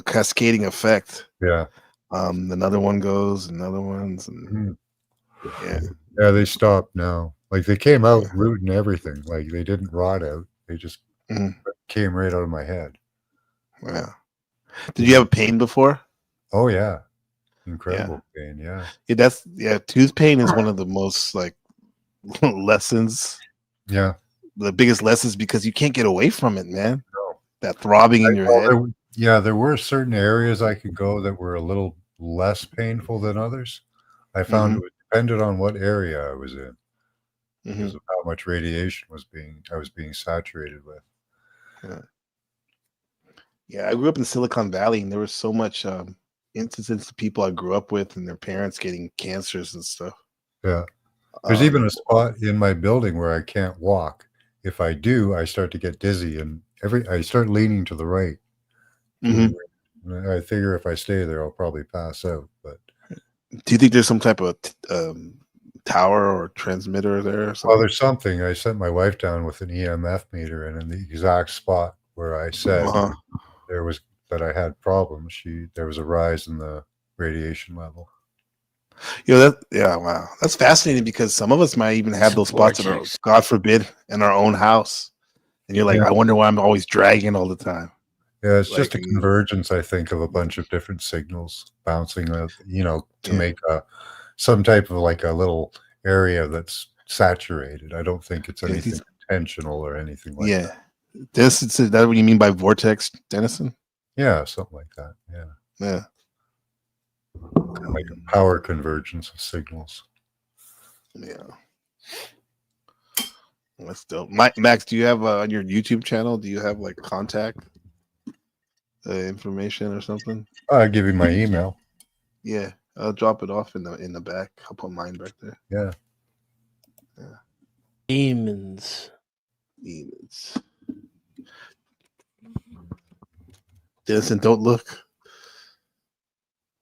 cascading effect. Yeah. Another one goes, another one's, and Yeah, they stopped now. Like, they came out root and everything. Like, they didn't rot out. They just came right out of my head. Wow. Did you have pain before? Oh yeah, incredible pain. Yeah. Tooth pain is one of the most like lessons. Yeah. The biggest lessons, because you can't get away from it, man. No. That throbbing in your head. There were certain areas I could go that were a little less painful than others. I found it depended on what area I was in, because of how much radiation I was being saturated with. Yeah, I grew up in Silicon Valley, and there was so much instances of people I grew up with and their parents getting cancers and stuff. Yeah. There's even a spot in my building where I can't walk. If I do, I start to get dizzy, and I start leaning to the right. I figure if I stay there, I'll probably pass out. But do you think there's some type of tower or transmitter there? Or something? Well, there's something. I sent my wife down with an EMF meter, and in the exact spot where I said that I had problems, there was a rise in the radiation level. Wow, that's fascinating, because some of us might even have those spots in our, God forbid, in our own house, and you're like, I wonder why I'm always dragging all the time. Yeah, it's just a convergence, I think, of a bunch of different signals bouncing, to make some type of like a little area that's saturated. I don't think it's anything intentional or anything like that. Is that what you mean by vortex, Dennison? Yeah, something like that. Yeah. Like a power convergence of signals. Yeah. That's dope. Max, do you have on your YouTube channel, do you have like contact information or something? I'll give you my email. Yeah, I'll drop it off in the back. I'll put mine back there. Yeah. Demons. Dennison, don't look.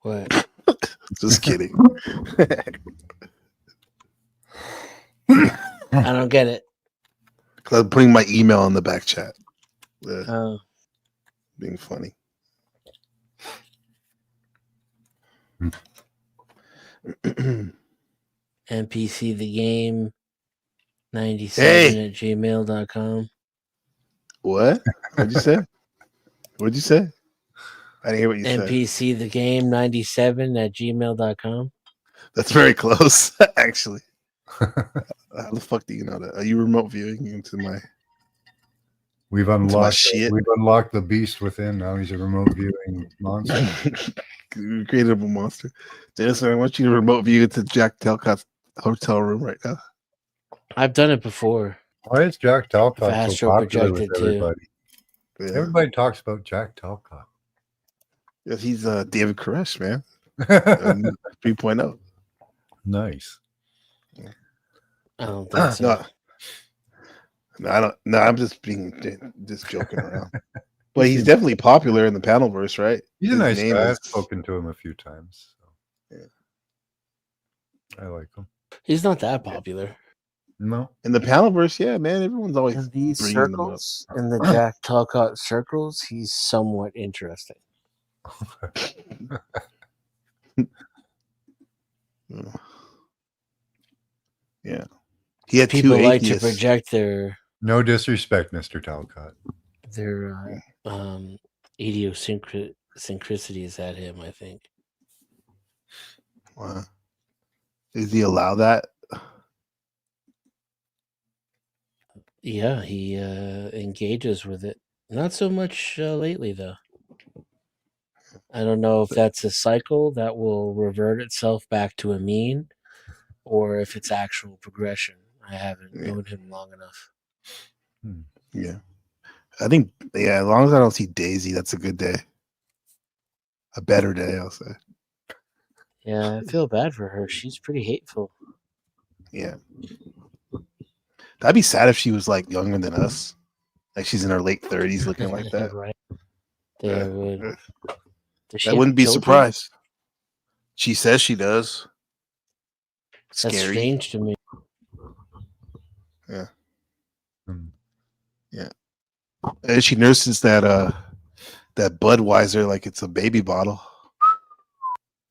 What? Just kidding. I don't get it. I'm putting my email in the back chat. Being funny. NPC the game 97 at gmail.com. What? What'd you say? What'd you say? I didn't hear what you said. NPC the game 97 at gmail.com. That's very close, actually. How the fuck do you know that? Are you remote viewing into my? We've my unlocked shit. we've unlocked the beast within. Now he's a remote viewing monster. We created a monster. Dennis, I want you to remote view into Jack Talcott's hotel room right now. I've done it before. Why is Jack I've Talcott so astral popular with projected too. everybody? Yeah. Everybody talks about Jack Talcott. Yeah, he's David Koresh, man. 3.0. Nice. I don't think so. No, I don't. No, I'm just joking around. But he's definitely popular in the Panelverse, right? He's a His nice name guy. is- I've spoken to him a few times. So. Yeah. I like him. He's not that popular. No. In the Panelverse, yeah, man, everyone's always In these bringing them up. circles, in the Jack Talcott circles, he's somewhat interesting. Yeah, he had People two like to atheists. project their No disrespect, Mr. Talcott. idiosyncrasies at him, I think. Wow. Does he allow that? Yeah, he engages with it. Not so much lately, though. I don't know if that's a cycle that will revert itself back to a mean, or if it's actual progression. I haven't known him long enough. Yeah, I think as long as I don't see Daisy, that's a good day. A better day, I'll say. Yeah, I feel bad for her. She's pretty hateful. Yeah, that'd be sad if she was like younger than us, like she's in her late 30s, looking like that. Right? They would. Does she I have wouldn't be children? surprised. She says she does. That's Scary. strange to me. Yeah. Yeah. And she nurses that Budweiser like it's a baby bottle.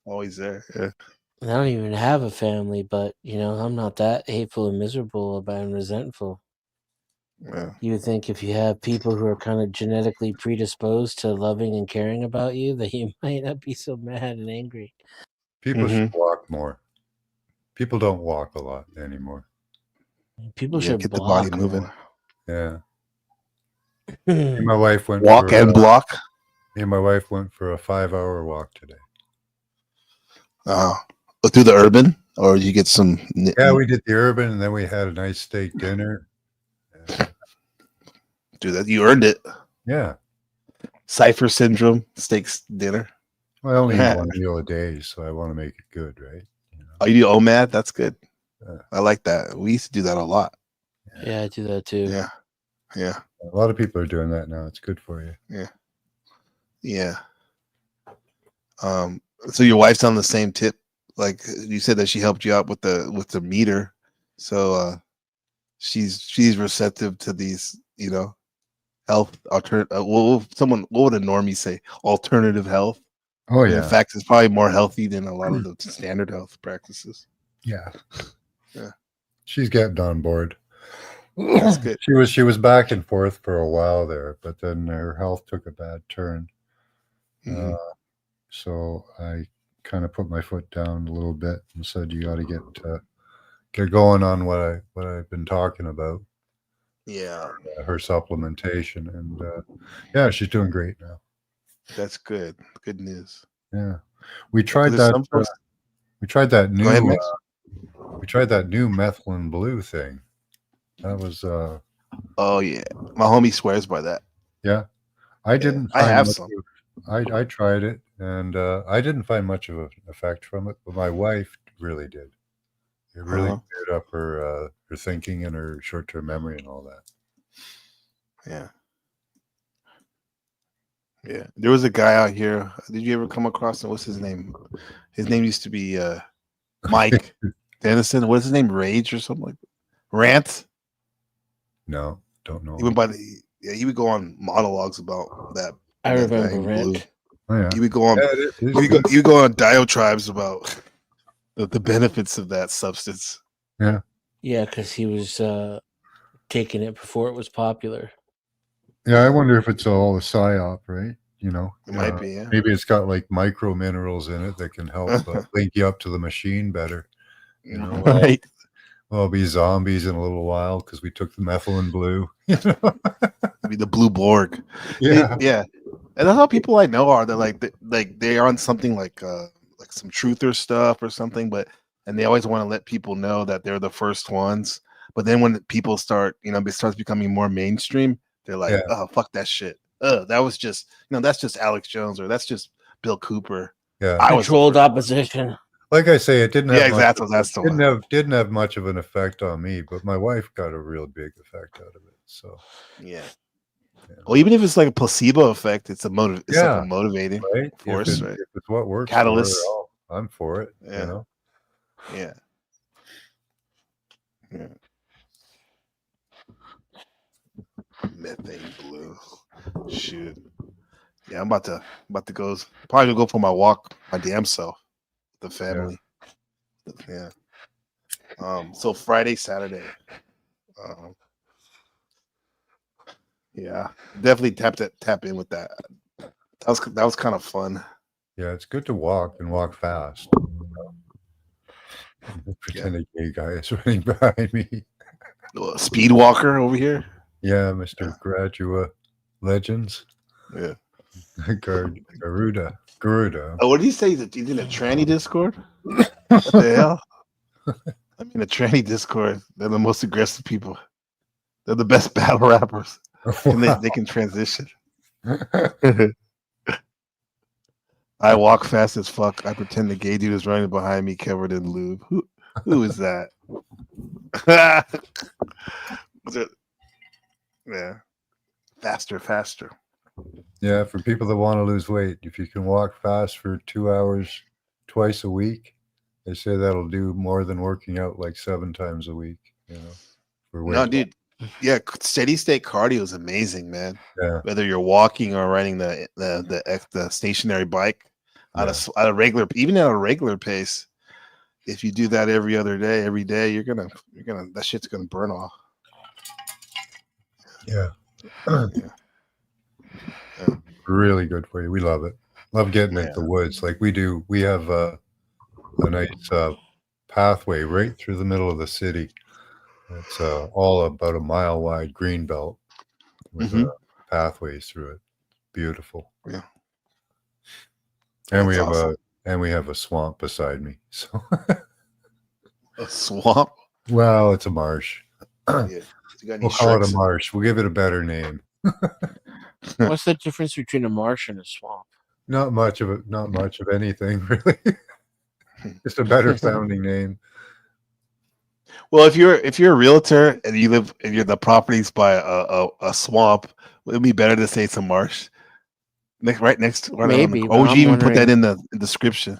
Always there. Yeah. I don't even have a family, but I'm not that hateful and miserable about and resentful. Yeah. You would think if you have people who are kind of genetically predisposed to loving and caring about you, that you might not be so mad and angry. People should walk more. People don't walk a lot anymore. People should get the block body moving. more. Yeah. Me and my wife went Walk for, and block. Me and my wife went for a 5-hour walk today. Through the urban, or you get some. Yeah, we did the urban, and then we had a nice steak dinner. Do that. You earned it. Yeah. Cipher syndrome steaks dinner. Well, I only eat one meal a day, so I want to make it good, right? Oh, you do OMAD? That's good. I like that. We used to do that a lot. Yeah, I do that too. Yeah. Yeah. A lot of people are doing that now. It's good for you. Yeah. Yeah. So your wife's on the same tip. Like you said that she helped you out with the meter. So she's receptive to these, health alternative. What would a normie say? Alternative health. Oh, And yeah. in fact, it's probably more healthy than a lot of the standard health practices. Yeah. Yeah. She's getting on board. That's good. She was back and forth for a while there, but then her health took a bad turn. So I kind of put my foot down a little bit and said, "You got to get going on what I've been talking about." Yeah. Her supplementation, and yeah, she's doing great now. That's good. Good news. Yeah, we tried There's that. some folks- We tried that new. Go ahead, Max. We tried that new methylene blue thing. That was. Oh yeah, my homie swears by that. Yeah, I didn't. I have much some. I tried it, and I didn't find much of an effect from it, but my wife really did. It really cleared up her thinking and her short-term memory and all that. Yeah. Yeah. There was a guy out here. Did you ever come across him? What's his name? His name used to be Mike Dennison. What's his name? Rage or something like that? Rant? No, don't know. He went by he would go on monologues about that. I that remember guy in Rant. blue. Oh, yeah. He would go on. He would go on diatribes about the benefits of that substance. Yeah. Yeah, because he was taking it before it was popular. Yeah, I wonder if it's all a psyop, right? It might be. Yeah. Maybe it's got like micro minerals in it that can help link you up to the machine better. Right. Well, it'll be zombies in a little while because we took the methylene blue. Be the blue Borg. Yeah. Yeah. And that's how people I know are. They're like they're on something like some truther stuff or something, and they always want to let people know that they're the first ones. But then when people start, it starts becoming more mainstream, they're like, Yeah. oh, fuck that shit. That was just, that's just Alex Jones, or that's just Bill Cooper. Yeah. I was the Controlled first one. opposition. Like I say, it didn't have Yeah, much exactly. That's the one. didn't have much of an effect on me, but my wife got a real big effect out of it. So Yeah. Well, even if it's like a placebo effect, it's it's like a motivating right? force, right? If it's what works Catalyst. for her, I'm for it. Yeah. You know? Yeah. Yeah. Methane blue. Shoot. Yeah, I'm about to go. Probably gonna go for my walk, my damn self, with the family. Yeah. So Friday, Saturday. Yeah, definitely tap in with that. That was kind of fun. Yeah, it's good to walk and walk fast. Pretend a gay guy is running behind me. Speed walker over here. Yeah, Mr. Gradua Legends. Yeah. Garuda. Oh, what did he say? That he's in a tranny Discord? What the hell? I'm in a tranny Discord. They're the most aggressive people. They're the best battle rappers. And they can transition. I walk fast as fuck. I pretend the gay dude is running behind me covered in lube. Who is that? Yeah. Faster. Yeah, for people that want to lose weight, if you can walk fast for 2 hours twice a week, they say that'll do more than working out like 7 times a week. For weight. No, dude. Yeah, steady state cardio is amazing, man. Yeah. Whether you're walking or riding the stationary bike at a regular, even at a regular pace, if you do that every day, you're gonna that shit's gonna burn off. Yeah. Really good for you. We love it. Love getting into the woods like we do. We have a nice pathway right through the middle of the city. It's all about a mile wide green belt with pathways through it. Beautiful. Yeah. And we That's have awesome. a swamp beside me. So a swamp? Well, it's a marsh. Yeah. We'll call it a marsh. We'll give it a better name. What's the difference between a marsh and a swamp? Not much of anything, really. Just a better sounding name. Well, if you're a realtor and you live and you're the properties by a swamp, it would be better to say it's a marsh. Right next to Maybe. or would you even put that in the description?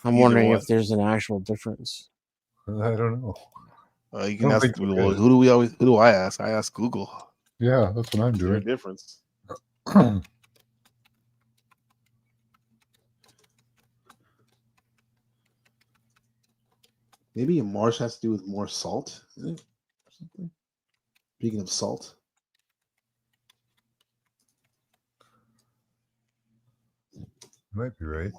I'm wondering if there's an actual difference. I don't know. You can ask. Well, who do I ask? I ask Google. Yeah, that's what I'm Is there a doing. difference? Maybe a marsh has to do with more salt. Is it? Or something? Speaking of salt. Might be right.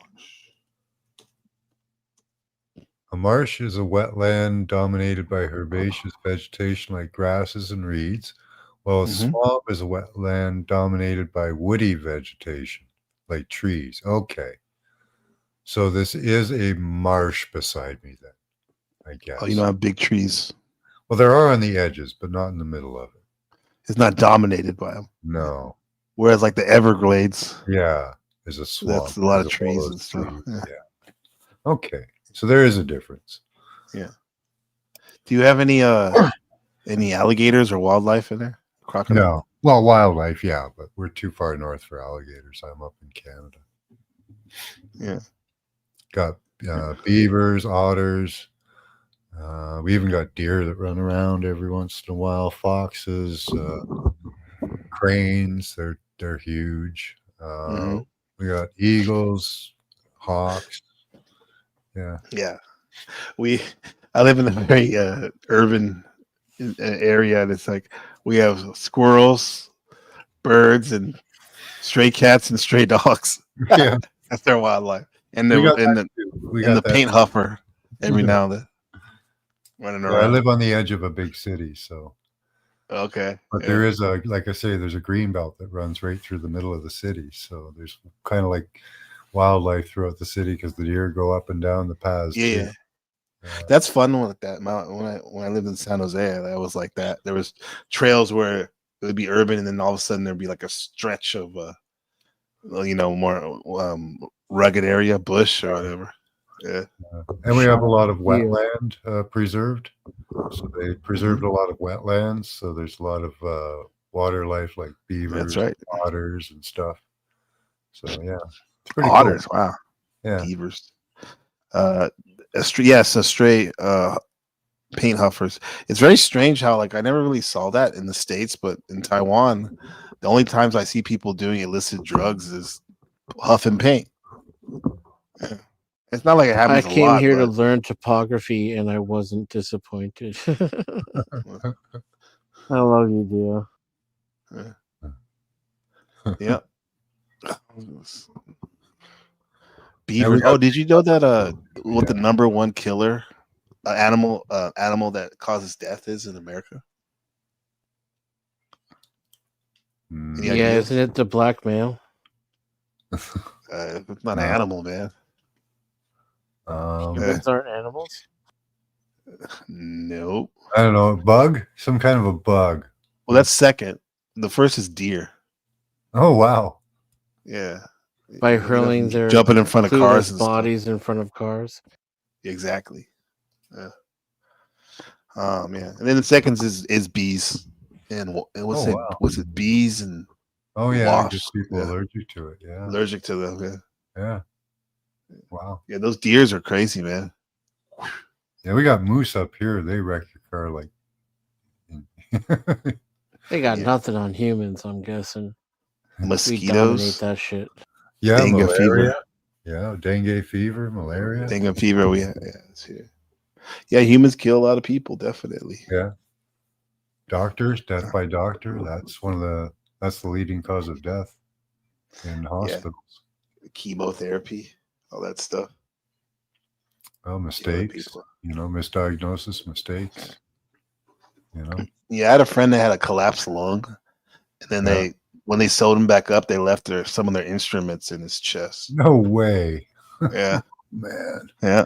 A marsh is a wetland dominated by herbaceous vegetation like grasses and reeds, while a swamp is a wetland dominated by woody vegetation like trees. Okay. So this is a marsh beside me then, I guess. Oh, you don't have big trees. Well, there are on the edges, but not in the middle of it. It's not dominated by them. No. Whereas like the Everglades. Yeah. There's a swamp. That's a lot of There's trees all and those stuff. trees. Yeah. Okay. So there is a difference. Yeah. Do you have any alligators or wildlife in there? Crocodile? No. Well, wildlife, yeah, but we're too far north for alligators. I'm up in Canada. Yeah. Got beavers, otters. We even got deer that run around every once in a while. Foxes, cranes. They're huge. We got eagles, hawks. Yeah. Yeah. I live in a very urban area, and it's like we have squirrels, birds, and stray cats and stray dogs. Yeah. That's their wildlife. And We got the that paint huffer every now and then. running Yeah, I around. live on the edge of a big city, so. Okay. But there is like I say, there's a green belt that runs right through the middle of the city. So there's kind of like wildlife throughout the city because the deer go up and down the paths Yeah. too. That's fun with that. When I lived in San Jose, that was like that. There was trails where it would be urban, and then all of a sudden there'd be like a stretch of, more rugged area, bush or whatever. Yeah. And we have a lot of Yeah. wetland preserved. So they preserved a lot of wetlands. So there's a lot of water life like beavers, right. otters, and stuff. So yeah, it's pretty Otters, cool. wow. Yeah. Beavers. Stray paint huffers. It's very strange how I never really saw that in the States, but in Taiwan, the only times I see people doing illicit drugs is huffing paint. Yeah. It's not like it happens I a came lot, here to but learn topography, and I wasn't disappointed. I love you, Dio. yeah. Beavers. Oh, did you know that what the number one killer animal that causes death is in America? Any Yeah, ideas? isn't it the black male? It's not an animal, man. Humans aren't animals? Nope. I don't know, bug, some kind of a bug. Well, that's second. The first is deer. Oh wow. Yeah. By hurling their jumping in front of cars clueless and stuff. bodies in front of cars. Exactly. Yeah. Oh man. And then the seconds is bees. And what's it? Bees and Oh yeah, it wasps. gets people allergic to it. Yeah. Allergic to them, yeah. Yeah. Wow. Yeah, those deers are crazy, man. Yeah, we got moose up here. They wreck your car like. They got nothing on humans, I'm guessing. Mosquitoes. We dominate that shit. Yeah, Dengue malaria. fever. Yeah, dengue fever, malaria. Dengue fever. It's here. Yeah, humans kill a lot of people, definitely. Yeah. Doctors, death by doctor. That's the leading cause of death in hospitals. Chemotherapy, all that stuff. Well, mistakes. Misdiagnosis, mistakes. Yeah, I had a friend that had a collapsed lung, and then when they sewed him back up, they left some of their instruments in his chest. No way. Yeah. Man. Yeah.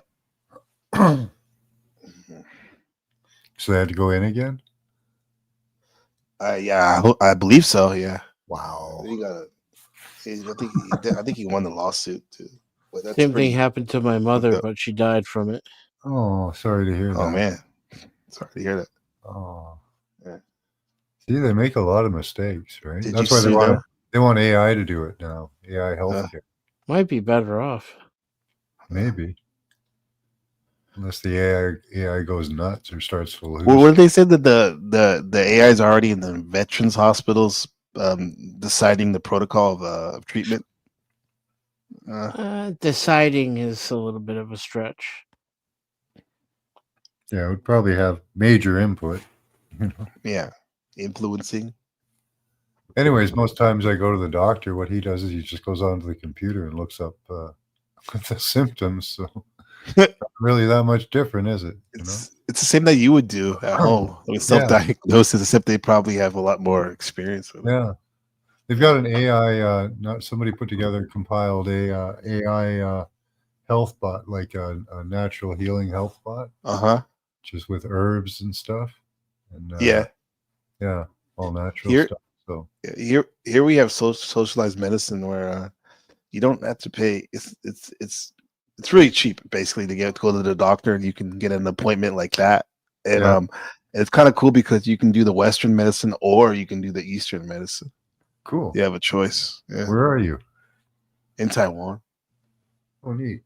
So they had to go in again? I believe so. Yeah. Wow. I think he won the lawsuit too. But Same thing happened to my mother, but she died from it. Oh, sorry to hear that. Oh man, sorry to hear that. Oh. Yeah. See, they make a lot of mistakes, right? Did That's you why sue them? they want AI to do it now. AI healthcare. Might be better off. Maybe. Unless the AI goes nuts or starts to lose. Well, what did they say that the AI is already in the veterans hospitals deciding the protocol of treatment? Deciding is a little bit of a stretch. Yeah, it would probably have major input. Yeah, influencing. Anyways, most times I go to the doctor. What he does is he just goes onto the computer and looks up the symptoms. So not really that much different, is it? It's the same that you would do at home with self-diagnosis, except they probably have a lot more experience with it. Yeah. They've got an AI, somebody put together, compiled AI health bot, like a natural healing health bot. Uh-huh. Just with herbs and stuff. And Yeah, all natural stuff. So here we have socialized medicine where you don't have to pay. It's really cheap, basically, to go to the doctor, and you can get an appointment like that. And it's kind of cool because you can do the Western medicine or you can do the Eastern medicine. Cool. You have a choice. Yeah. Where are you? In Taiwan. Oh, neat.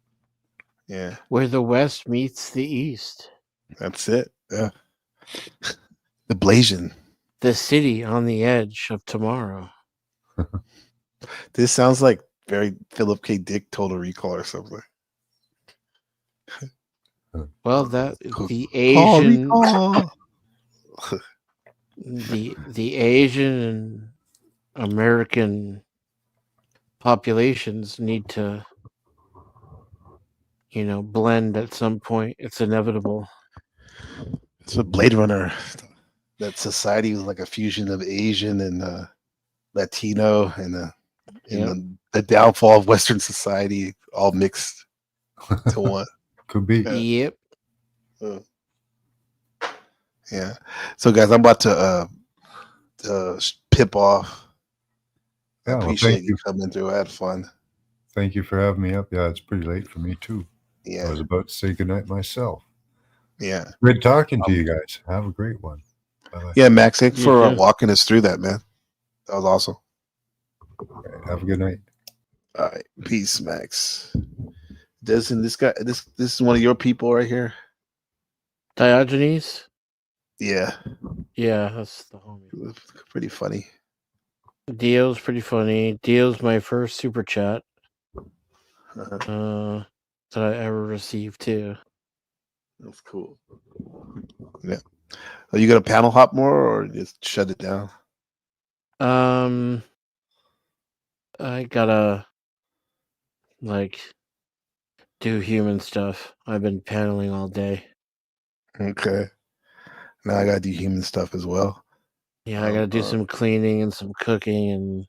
Yeah. Where the West meets the East. That's it. Yeah. The Blasian. The city on the edge of tomorrow. This sounds like very Philip K. Dick Total Recall or something. Well, the Asian, the Asian and American populations need to, blend at some point. It's inevitable. It's a Blade Runner. That society was like a fusion of Asian and Latino, and Yep. the downfall of Western society all mixed to one. Could be. Yep. Yeah. So, guys, I'm about to pip off. I Yeah, well, appreciate thank you you. coming through. I had fun. Thank you for having me up. Yeah, it's pretty late for me too. Yeah. I was about to say goodnight myself. Yeah. Great talking to you guys. Have a great one. Bye-bye. Yeah, Max, thanks You for too. walking us through that, man. That was awesome. All right, have a good night. All right. Peace, Max. Doesn't this guy this is one of your people right here? Diogenes? Yeah. Yeah, that's the homie. Pretty funny. Dio's pretty funny. Dio's my first super chat that I ever received too. That's cool. Yeah. Are you gonna panel hop more or just shut it down? I gotta like do human stuff. I've been paneling all day. Okay. Now I gotta do human stuff as well. Yeah, I gotta do some cleaning and some cooking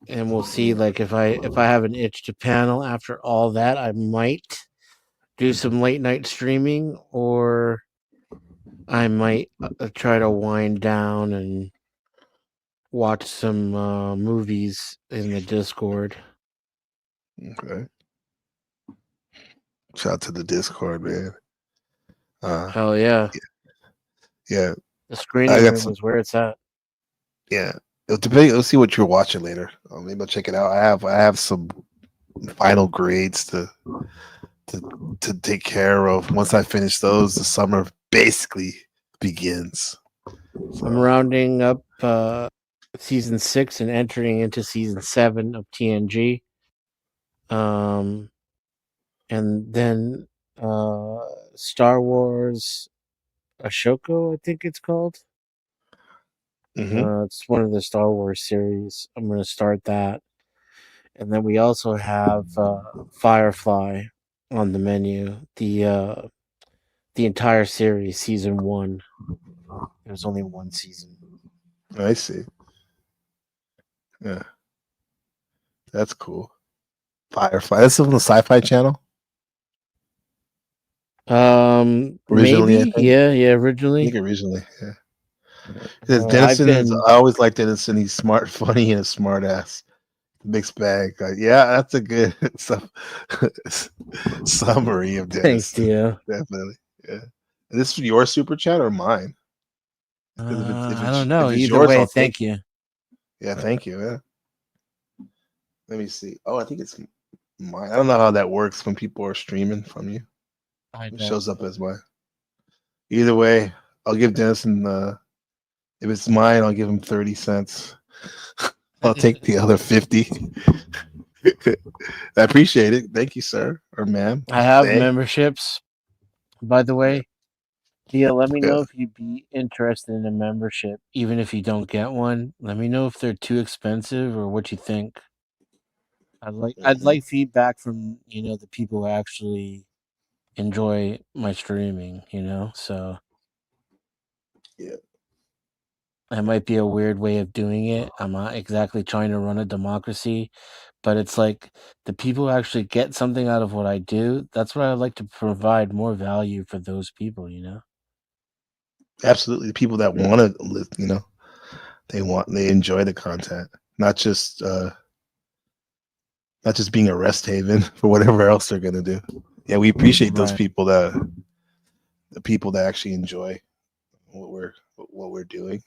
and we'll see like if I have an itch to panel after all that, I might do some late night streaming, or I might try to wind down and watch some movies in the Discord. Okay. Shout out to the Discord, man. Hell yeah. Yeah. The screening room is where it's at. Yeah. Let's see what you're watching later. Maybe I'll check it out. I have some final grades to take care of. Once I finish those, the summer basically begins. I'm rounding up season 6 and entering into season 7 of TNG. And then Star Wars Ashoka, I think it's called. It's one of the Star Wars series. I'm going to start that. And then we also have Firefly on the menu. The entire series, season 1. There's only one season. I see. Yeah. That's cool. Firefly. This is on the Sci-Fi Channel. Originally, Maybe, yeah, originally. I think originally, yeah. I always liked Dennison. He's smart, funny, and a smart ass. Mixed bag. Yeah, that's a good summary of Dennis. Thanks, Dio. Definitely. Yeah. Is this your super chat or mine? I don't know. If it's Either yours, way, I'll thank take you. Yeah, thank you. Yeah. Let me see. Oh, I think it's mine. I don't know how that works when people are streaming from you. It shows up as mine. Either way, I'll give Dennison if it's mine, I'll give him 30 cents. I'll take the other 50. I appreciate it. Thank you, sir or ma'am. I have memberships, by the way. Dio, let me know if you'd be interested in a membership, even if you don't get one. Let me know if they're too expensive or what you think. I'd like feedback from the people who actually enjoy my streaming. So yeah. It might be a weird way of doing it. I'm not exactly trying to run a democracy, but it's like the people who actually get something out of what I do. That's what I like to provide more value for those people. Absolutely. The people that want to live, they enjoy the content, not just being a rest haven for whatever else they're gonna do. Yeah, we appreciate those people the people that actually enjoy what we're doing.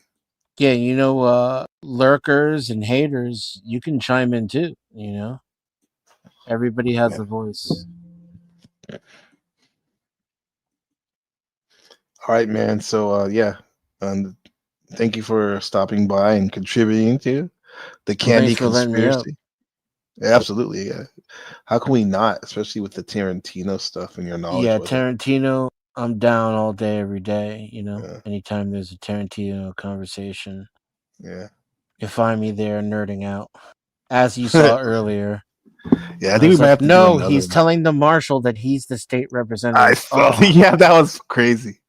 Yeah, lurkers and haters, you can chime in too. Everybody has a voice. All right, man. So thank you for stopping by and contributing to the Candie conspiracy. Yeah, absolutely, yeah. How can we not, especially with the Tarantino stuff and your knowledge? Yeah, with Tarantino, I'm down all day, every day. Anytime there's a Tarantino conversation. Yeah. You find me there nerding out. As you saw earlier, Yeah, I think we was might like, have to do no, another he's one. telling the marshal that he's the state representative. I saw. Oh. Yeah, that was crazy.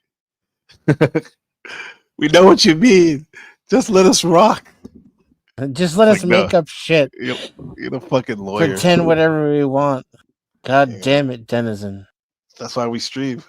We know what you mean. Just let us rock. Just let us make up shit. You're the fucking lawyer. Pretend whatever we want. God damn it, Denizen. That's why we stream.